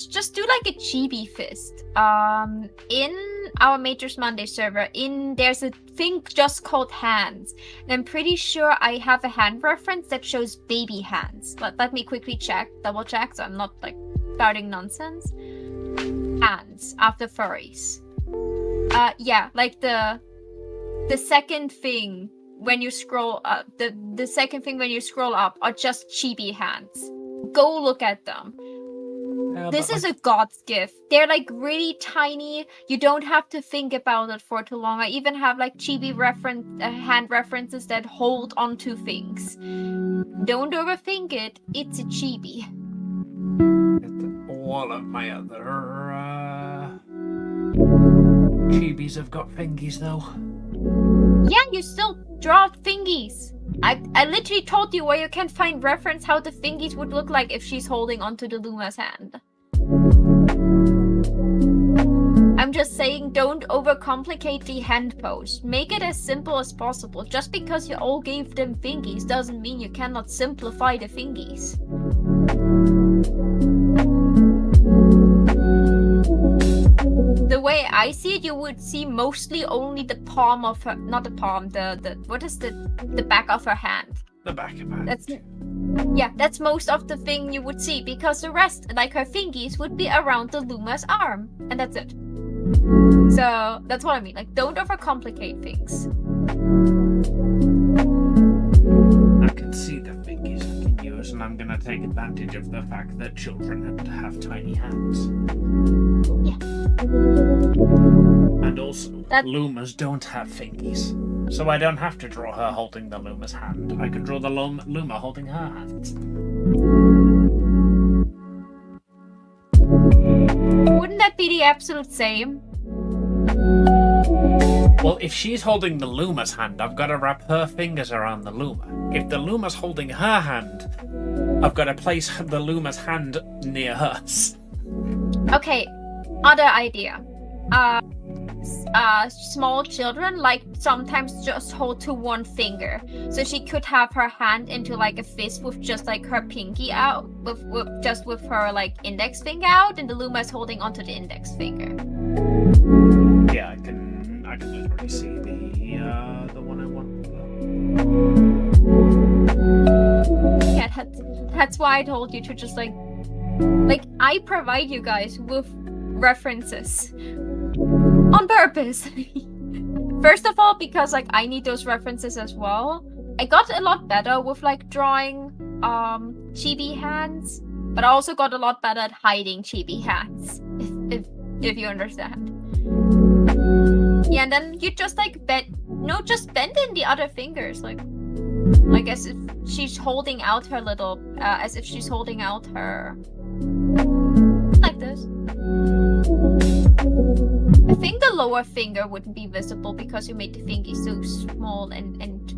Just do like a chibi fist. In our Majors Monday server, there's a thing just called hands. And I'm pretty sure I have a hand reference that shows baby hands. Let me quickly double check, so I'm not like starting nonsense. Hands after furries. Yeah, like the second thing when you scroll up, the second thing when you scroll up are just chibi hands. Go look at them. This is a god's gift. They're like really tiny. You don't have to think about it for too long. I even have like chibi hand references that hold onto things. Don't overthink it. It's a chibi. All of my other chibis have got fingies though. Yeah, you still draw fingies. I literally told you where you can find reference how the fingies would look like if she's holding onto the Luma's hand. I'm just saying, don't overcomplicate the hand pose. Make it as simple as possible. Just because you all gave them fingies doesn't mean you cannot simplify the fingies. The way way I see it, you would see mostly only the palm of her, not the palm, the what is the back of her hand. The back of her. That's most of the thing you would see, because the rest, like her fingies, would be around the Luma's arm, and that's it. So that's what I mean. Like, don't overcomplicate things. I can see the fingies I can use, and I'm gonna take advantage of the fact that children have tiny hands. Yeah. And also, Lumas don't have fingies. So I don't have to draw her holding the Luma's hand. I can draw the Luma holding her hand. Wouldn't that be the absolute same? Well, if she's holding the Luma's hand, I've got to wrap her fingers around the Luma. If the Luma's holding her hand, I've got to place the Luma's hand near hers. Okay, other idea. Small children like sometimes just hold to one finger, so she could have her hand into like a fist with just like her pinky out, with her like index finger out, and the Luma is holding onto the index finger. Yeah, I can literally see the one I want. Yeah, that's why I told you to just like I provide you guys with references on purpose. First of all, because like I need those references as well. I got a lot better with like drawing chibi hands, but I also got a lot better at hiding chibi hands, if you understand. Yeah, and then you just like bend in the other fingers, like as if she's holding out her little, like this. I think the lower finger wouldn't be visible because you made the fingy so small and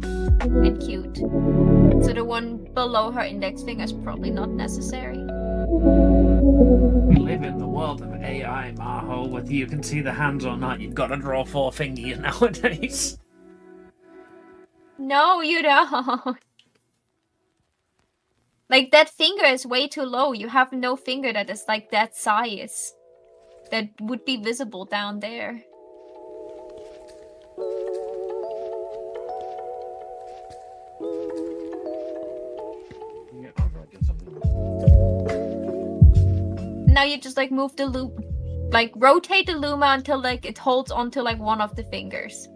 cute. So the one below her index finger is probably not necessary. We live in the world of AI, Maho. Whether you can see the hands or not, you've got to draw 4 fingers nowadays. No, you don't. Like, that finger is way too low. You have no finger that is like that size. That would be visible down there. Now you just like move the loop, like rotate the Luma until like it holds onto like one of the fingers.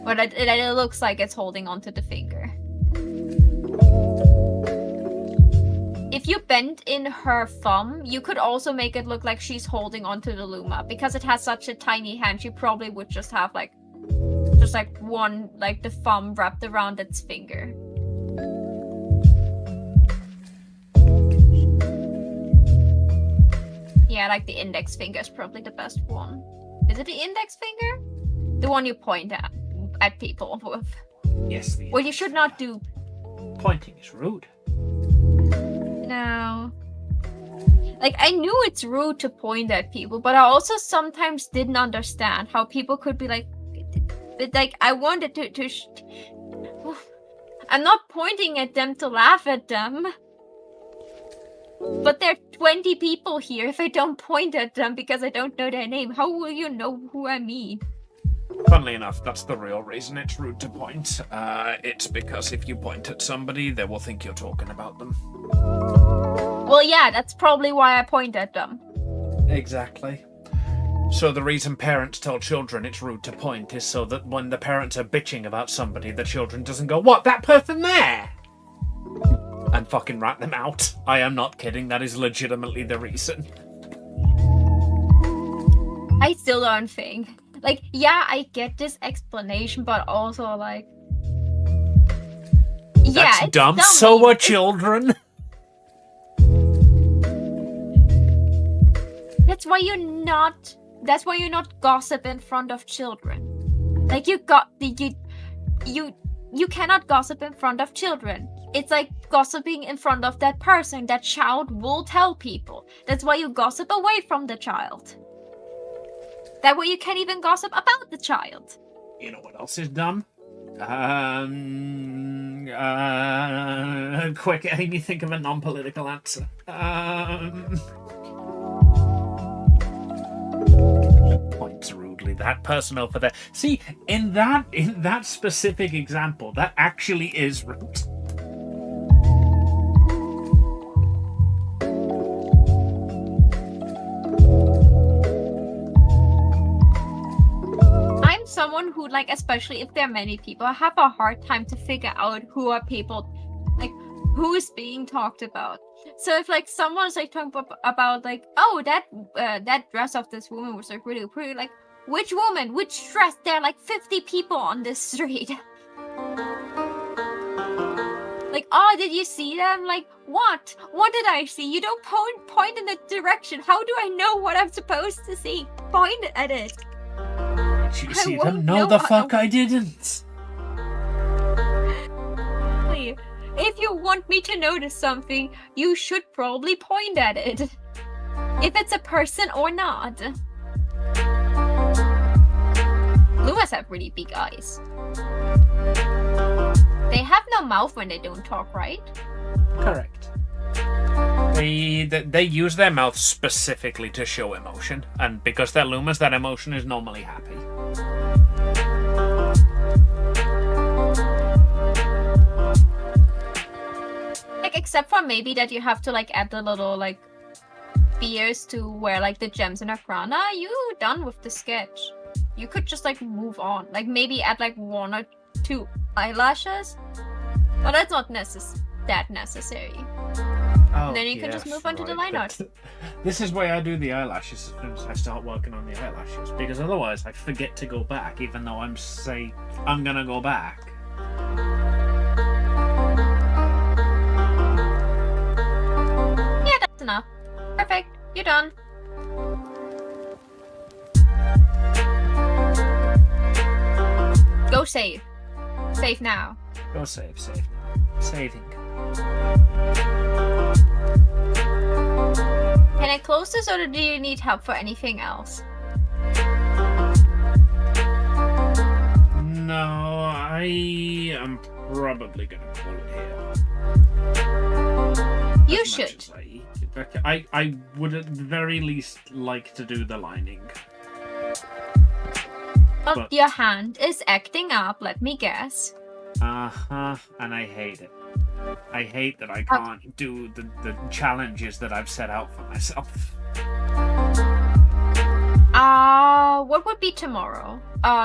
But it looks like it's holding onto the finger. If you bend in her thumb, you could also make it look like she's holding onto the Luma. Because it has such a tiny hand, she probably would just have like one, like the thumb wrapped around its finger. Yeah, like the index finger is probably the best one. Is it the index finger? The one you point at people with. Yes, well, you should not do. Pointing is rude. No. Like, I knew it's rude to point at people, but I also sometimes didn't understand how people could be like, but like, I wanted to I'm not pointing at them to laugh at them. But there are 20 people here. If I don't point at them because I don't know their name, how will you know who I mean? Funnily enough, that's the real reason it's rude to point. It's because if you point at somebody, they will think you're talking about them. Well, yeah, that's probably why I point at them. Exactly. So the reason parents tell children it's rude to point is so that when the parents are bitching about somebody, the children doesn't go, "What, that person there?" and fucking rat them out. I am not kidding, that is legitimately the reason. I still don't think. Like, yeah, I get this explanation, but also, like... Yeah, that's dumb. So are children. That's why you're not gossip in front of children. Like, you cannot gossip in front of children. It's like gossiping in front of that person. That child will tell people. That's why you gossip away from the child. That way you can't even gossip about the child. You know what else is dumb? Quick, Amy, think of a non-political answer. absolutely that personal for that. See, in that specific example, that actually is rude. I'm someone who, like, especially if there are many people, I have a hard time to figure out who are people, like, who is being talked about. So if like someone's like talking about like, oh, that dress of this woman was like really pretty, like, which woman, which dress? There are like 50 people on this street. Like, oh, did you see them? Like, what? What did I see? You don't point in the direction. How do I know what I'm supposed to see? Point at it. Did you see them? No, the fuck I didn't. If you want me to notice something, you should probably point at it. If it's a person or not. Lumas have really big eyes. They have no mouth when they don't talk, right? Correct. They use their mouth specifically to show emotion, and because they're Lumas, that emotion is normally happy. Like, except for maybe that you have to like add the little like beers to wear like the gems in her crown. Are you done with the sketch? You could just like move on. Like maybe add like 1 or 2 eyelashes. But that's not that necessary. Oh, And then you can just move on to the line art. This is why I do the eyelashes as soon as I start working on the eyelashes, because otherwise I forget to go back, even though I'm gonna go back. Yeah, that's enough. Perfect. You're done. Go save. Save now. Go save now. Saving. Can I close this, or do you need help for anything else? No, I am probably gonna call it here. You As should. much as I would at the very least like to do the lining. But your hand is acting up, let me guess. Uh-huh, and I hate it. I hate that I can't do the challenges that I've set out for myself. What would be tomorrow?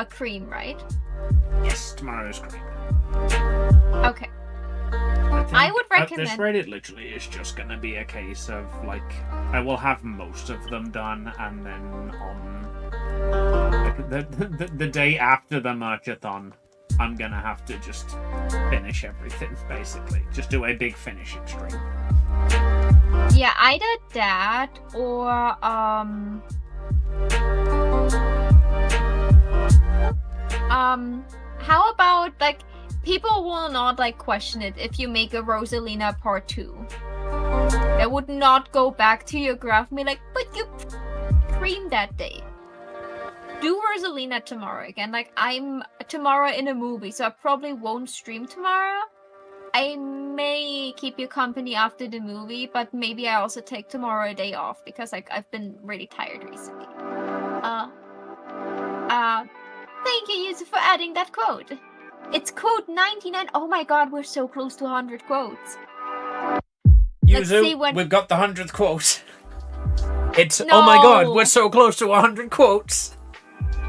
Cream, right? Yes, tomorrow's cream. Okay. I would At this recommend... rate, it literally is just gonna be a case of, like, I will have most of them done, and then on like, the day after the merchathon, I'm gonna have to just finish everything, basically. Just do a big finishing stream. Yeah, either that, or, how about, like, people will not, like, question it if you make a Rosalina part 2. They would not go back to your graph and be like, but you creamed that day. Do Rosalina tomorrow again. Like, I'm tomorrow in a movie, so I probably won't stream tomorrow. I may keep you company after the movie, but maybe I also take tomorrow a day off because, like, I've been really tired recently. Thank you, Yusuf, for adding that quote. It's quote 99. Oh my god, we're so close to 100 quotes. Let's see when... We've got the 100th quote. It's, No. oh my god, we're so close to 100 quotes.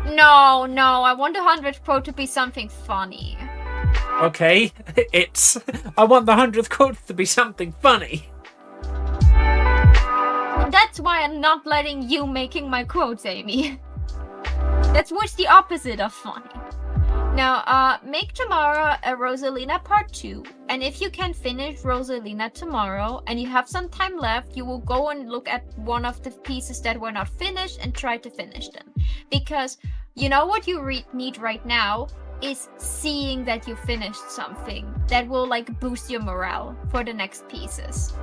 No, I want the 100th quote to be something funny. Okay, I want the 100th quote to be something funny. That's why I'm not letting you making my quotes, Amy. That's what's the opposite of funny. Now, make tomorrow a Rosalina part 2, and if you can finish Rosalina tomorrow, and you have some time left, you will go and look at one of the pieces that were not finished and try to finish them. Because, you know what you need right now is seeing that you finished something. That will, like, boost your morale for the next pieces.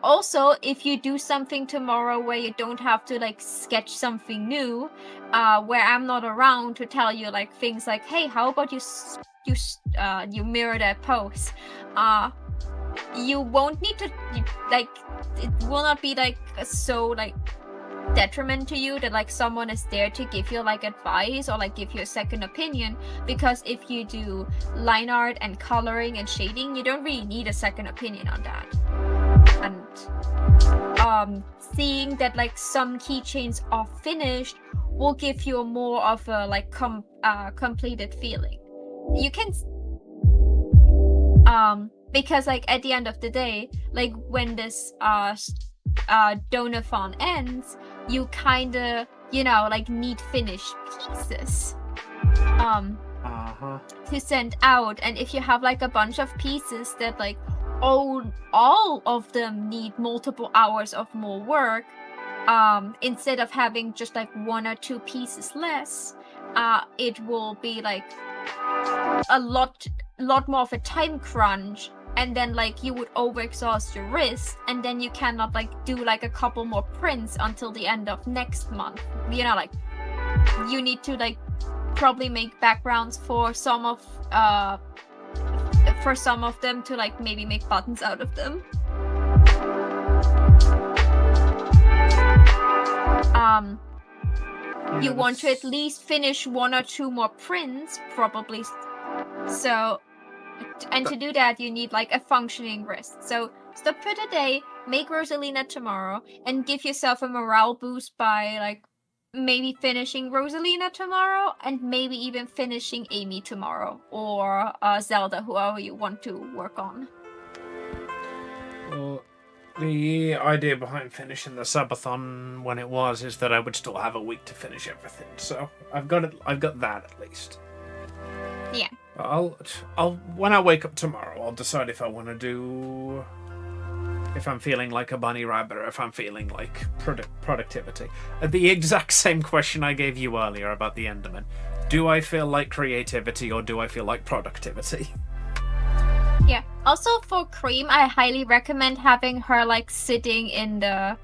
Also, if you do something tomorrow where you don't have to like sketch something new, where I'm not around to tell you like things like, hey, how about you mirror that pose? You won't need to like it will not be like so like detriment to you that like someone is there to give you like advice or like give you a second opinion, because if you do line art and coloring and shading, you don't really need a second opinion on that. And seeing that like some keychains are finished will give you a more of a like completed feeling. You can because like at the end of the day, like when this donathon ends, you kind of, you know, like need finished pieces to send out. And if you have like a bunch of pieces that like all of them need multiple hours of more work, instead of having just like 1 or 2 pieces less, it will be like a lot more of a time crunch, and then like you would overexhaust your wrist, and then you cannot like do like a couple more prints until the end of next month. You know, like you need to like probably make backgrounds for some of them to like maybe make buttons out of them. You want to at least finish 1 or 2 more prints, probably. So, and to do that, you need like a functioning wrist. So stop for today, make Rosalina tomorrow, and give yourself a morale boost by like maybe finishing Rosalina tomorrow, and maybe even finishing Amy tomorrow, or Zelda, whoever you want to work on. Well, the idea behind finishing the subathon when it was is that I would still have a week to finish everything. So I've got that at least. Yeah. I'll when I wake up tomorrow, I'll decide if I want to do, if I'm feeling like a bunny rabbit or if I'm feeling like productivity. The exact same question I gave you earlier about the Enderman. Do I feel like creativity or do I feel like productivity? Yeah. Also for Cream, I highly recommend having her like sitting in the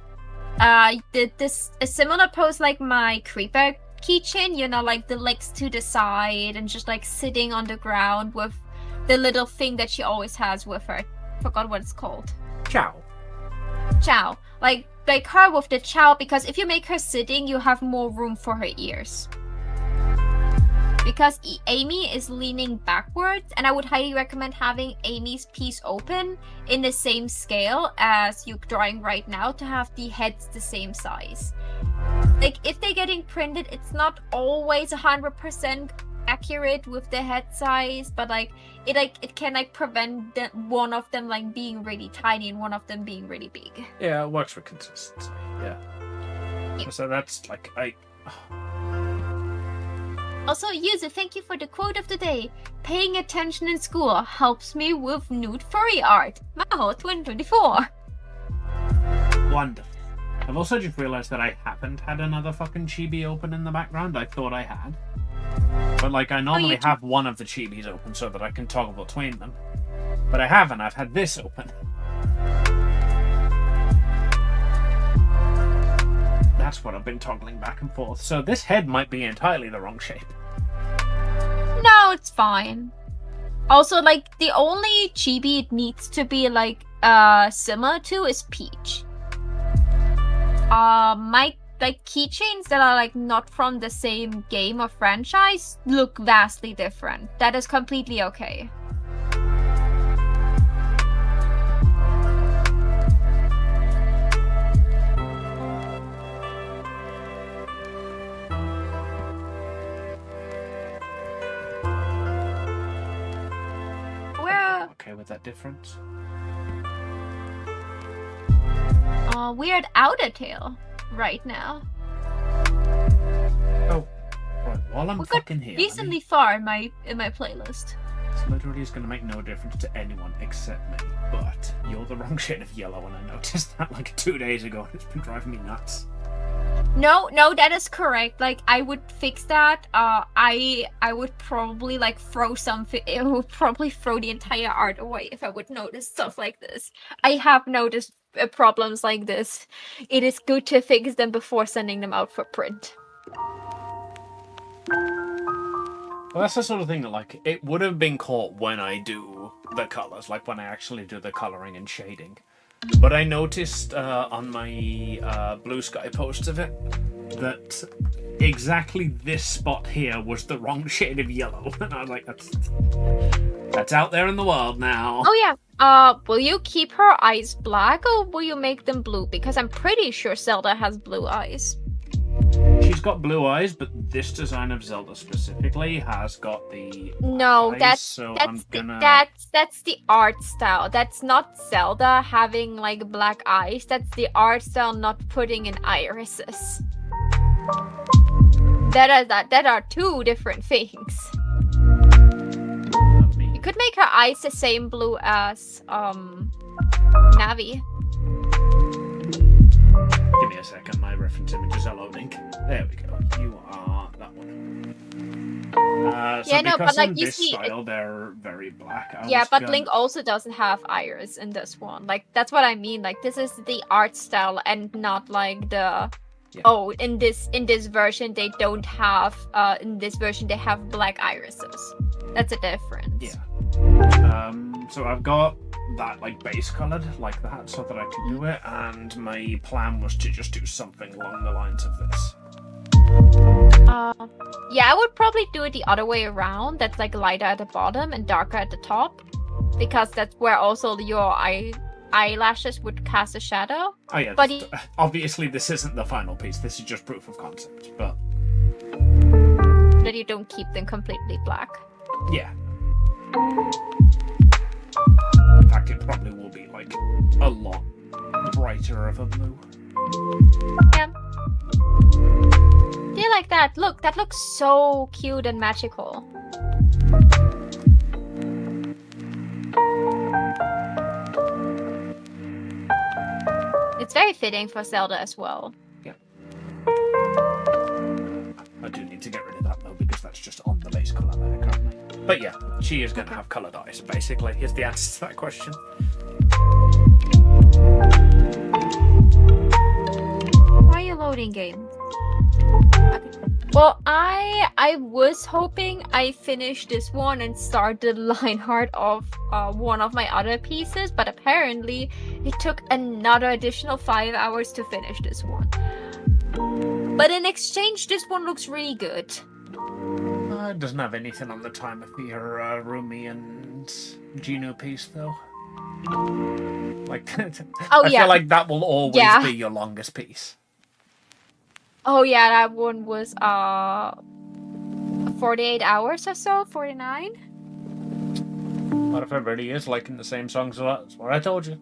this a similar pose like my creeper keychain, you know, like the legs to the side and just like sitting on the ground with the little thing that she always has with her. Forgot what it's called. Chow. Like her with the chow, because if you make her sitting, you have more room for her ears. Because Amy is leaning backwards, and I would highly recommend having Amy's piece open in the same scale as you're drawing right now to have the heads the same size. Like, if they're getting printed, it's not always 100% accurate with the head size, but it can like prevent one of them like being really tiny and one of them being really big. Yeah, it works for consistency. Yeah. So that's like Also, user, thank you for the quote of the day. Paying attention in school helps me with nude furry art. Maho 2024. Wonderful. I've also just realized that I haven't had another fucking chibi open in the background. I thought I had. But like, I normally have one of the chibis open so that I can toggle between them. But I haven't. I've had this open. That's what I've been toggling back and forth. So this head might be entirely the wrong shape. No, it's fine. Also, like, the only chibi it needs to be like similar to is Peach. My like keychains that are like not from the same game or franchise look vastly different. That is completely okay. Okay with that difference. We're at Outer Tail right now. Oh, right. While I'm fucking here, decently far in my playlist. This literally is going to make no difference to anyone except me. But you're the wrong shade of yellow, and I noticed that like 2 days ago, and it's been driving me nuts. No, that is correct. Like, I would fix that. I would probably like throw something. It would probably throw the entire art away if I would notice stuff like this. I have noticed problems like this. It is good to fix them before sending them out for print. Well, that's the sort of thing that, like, it would have been caught when I do the colors, like when I actually do the coloring and shading. But I noticed on my Blue Sky post of it that exactly this spot here was the wrong shade of yellow. And I was like, that's out there in the world now. Oh yeah. Will you keep her eyes black or will you make them blue? Because I'm pretty sure Zelda has blue eyes. She's got blue eyes, but this design of Zelda specifically has got the No, eyes, that's so that's I'm gonna... that's the art style. That's not Zelda having like black eyes. That's the art style not putting in irises. That are two different things. You could make her eyes the same blue as Navi. Give me a second, my reference images are loading. There we go. You are that one. So Yeah, no, because but like in you this see, style they're very black. yeah, but Link also doesn't have iris in this one. Like that's what I mean. Like this is the art style and not like the oh, in this version they don't have in this version they have black irises. That's a difference. Yeah. So I've got that like base colored like that so that I can do it, and my plan was to just do something along the lines of this. Yeah, I would probably do it the other way around. That's like lighter at the bottom and darker at the top, because that's where also your eyelashes would cast a shadow. Oh yeah, but obviously this isn't the final piece. This is just proof of concept, but that you don't keep them completely black. yeah. In fact, it probably will be like a lot brighter of a blue. Yeah. Yeah, like that. Look, that looks so cute and magical. It's very fitting for Zelda as well. Yeah. I do need to get rid of that though, because that's just on the base colour there currently. But yeah, she is going to have coloured eyes, basically, is the answer to that question. Why are you loading game? Okay. Well, I was hoping I finished this one and start the line art of one of my other pieces, but apparently it took another additional 5 hours to finish this one. But in exchange, this one looks really good. It doesn't have anything on the timer for your Rumi and Genu piece, though. Like, Oh, I yeah. feel like that will always Yeah. be your longest piece. Oh yeah, that one was 48 hours or so, 49. What if it really is liking the same songs a lot? That's what I told you.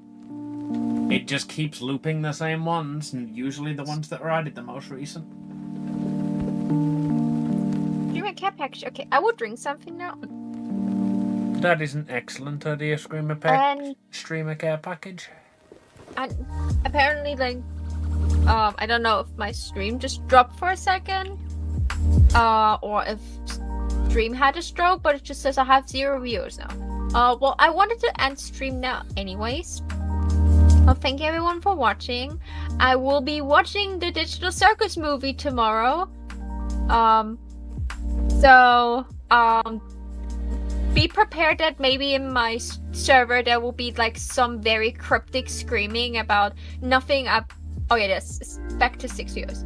It just keeps looping the same ones, and usually the ones that are added the most recent. Streamer care package. Okay, I will drink something now. That is an excellent idea, Streamer care package. And apparently, like, I don't know if my stream just dropped for a second, or if stream had a stroke, but it just says I have 0 viewers now. Well, I wanted to end stream now anyways. Well, thank you everyone for watching. I will be watching the Digital Circus movie tomorrow. Be prepared that maybe in my server there will be like some very cryptic screaming about nothing up. Oh yeah, it's back to 6 viewers.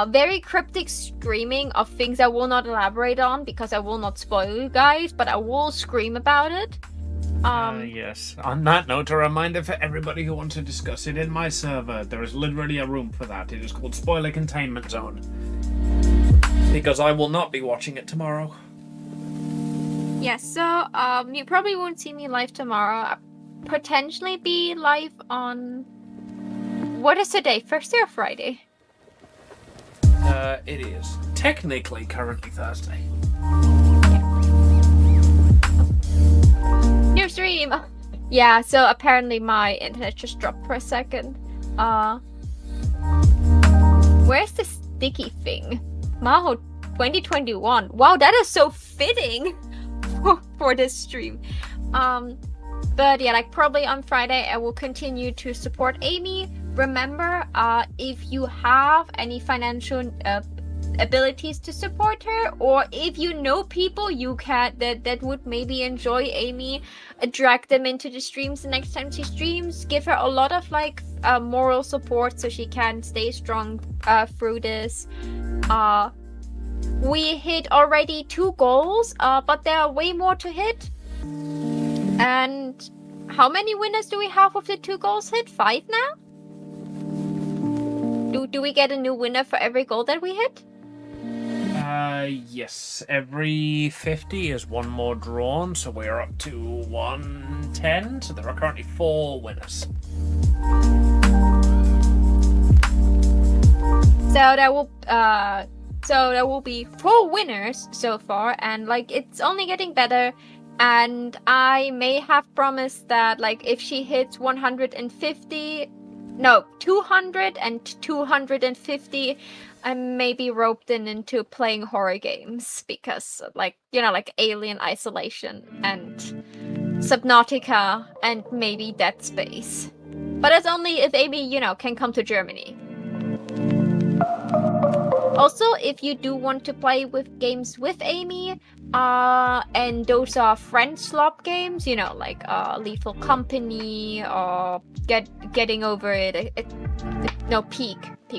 Very cryptic screaming of things I will not elaborate on because I will not spoil you guys, but I will scream about it. Yes. On that note, a reminder for everybody who wants to discuss it in my server, there is literally a room for that. It is called Spoiler Containment Zone. Because I will not be watching it tomorrow. Yes, so you probably won't see me live tomorrow. I'll potentially be live on... What is today? Thursday or Friday? It is technically currently Thursday. New stream! Yeah, so apparently my internet just dropped for a second. Where's the sticky thing? Maho 2021. Wow, that is so fitting for this stream. But yeah, like probably on Friday I will continue to support Amy. Remember, if you have any financial abilities to support her, or if you know people you can that would maybe enjoy Amy, drag them into the streams the next time she streams. Give her a lot of like moral support so she can stay strong through this. We hit already 2 goals, but there are way more to hit. And how many winners do we have with the 2 goals hit? 5 now? Do we get a new winner for every goal that we hit? Yes. Every 50 is 1 more drawn, so we're up to 110. So there are currently 4 winners. So there will be 4 winners so far, and like it's only getting better. And I may have promised that like if she hits 200 and 250, I may be roped into playing horror games because like, you know, like Alien Isolation and Subnautica and maybe Dead Space. But that's only if Amy, you know, can come to Germany. Also, if you do want to play with games with Amy, and those are friend slop games, you know, like Lethal Company or Getting Over It, no, Peak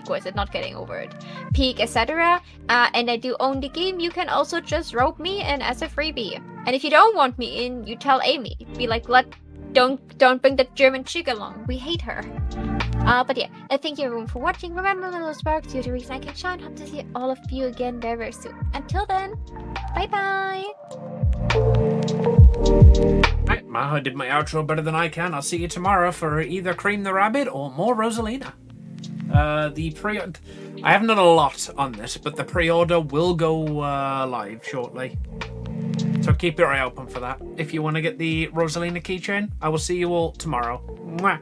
was it, not Getting Over It, Peak, etc. And I do own the game, you can also just rope me in as a freebie. And if you don't want me in, you tell Amy, be like, don't bring that German chick along, we hate her. But yeah, thank you everyone for watching. Remember, little sparks, you're the reason I can shine. Hope to see all of you again very, very soon. Until then, bye-bye. Right, Maho did my outro better than I can. I'll see you tomorrow for either Cream the Rabbit or more Rosalina. I haven't done a lot on this, but the pre-order will go live shortly. So keep your eye open for that. If you want to get the Rosalina keychain, I will see you all tomorrow. Mwah.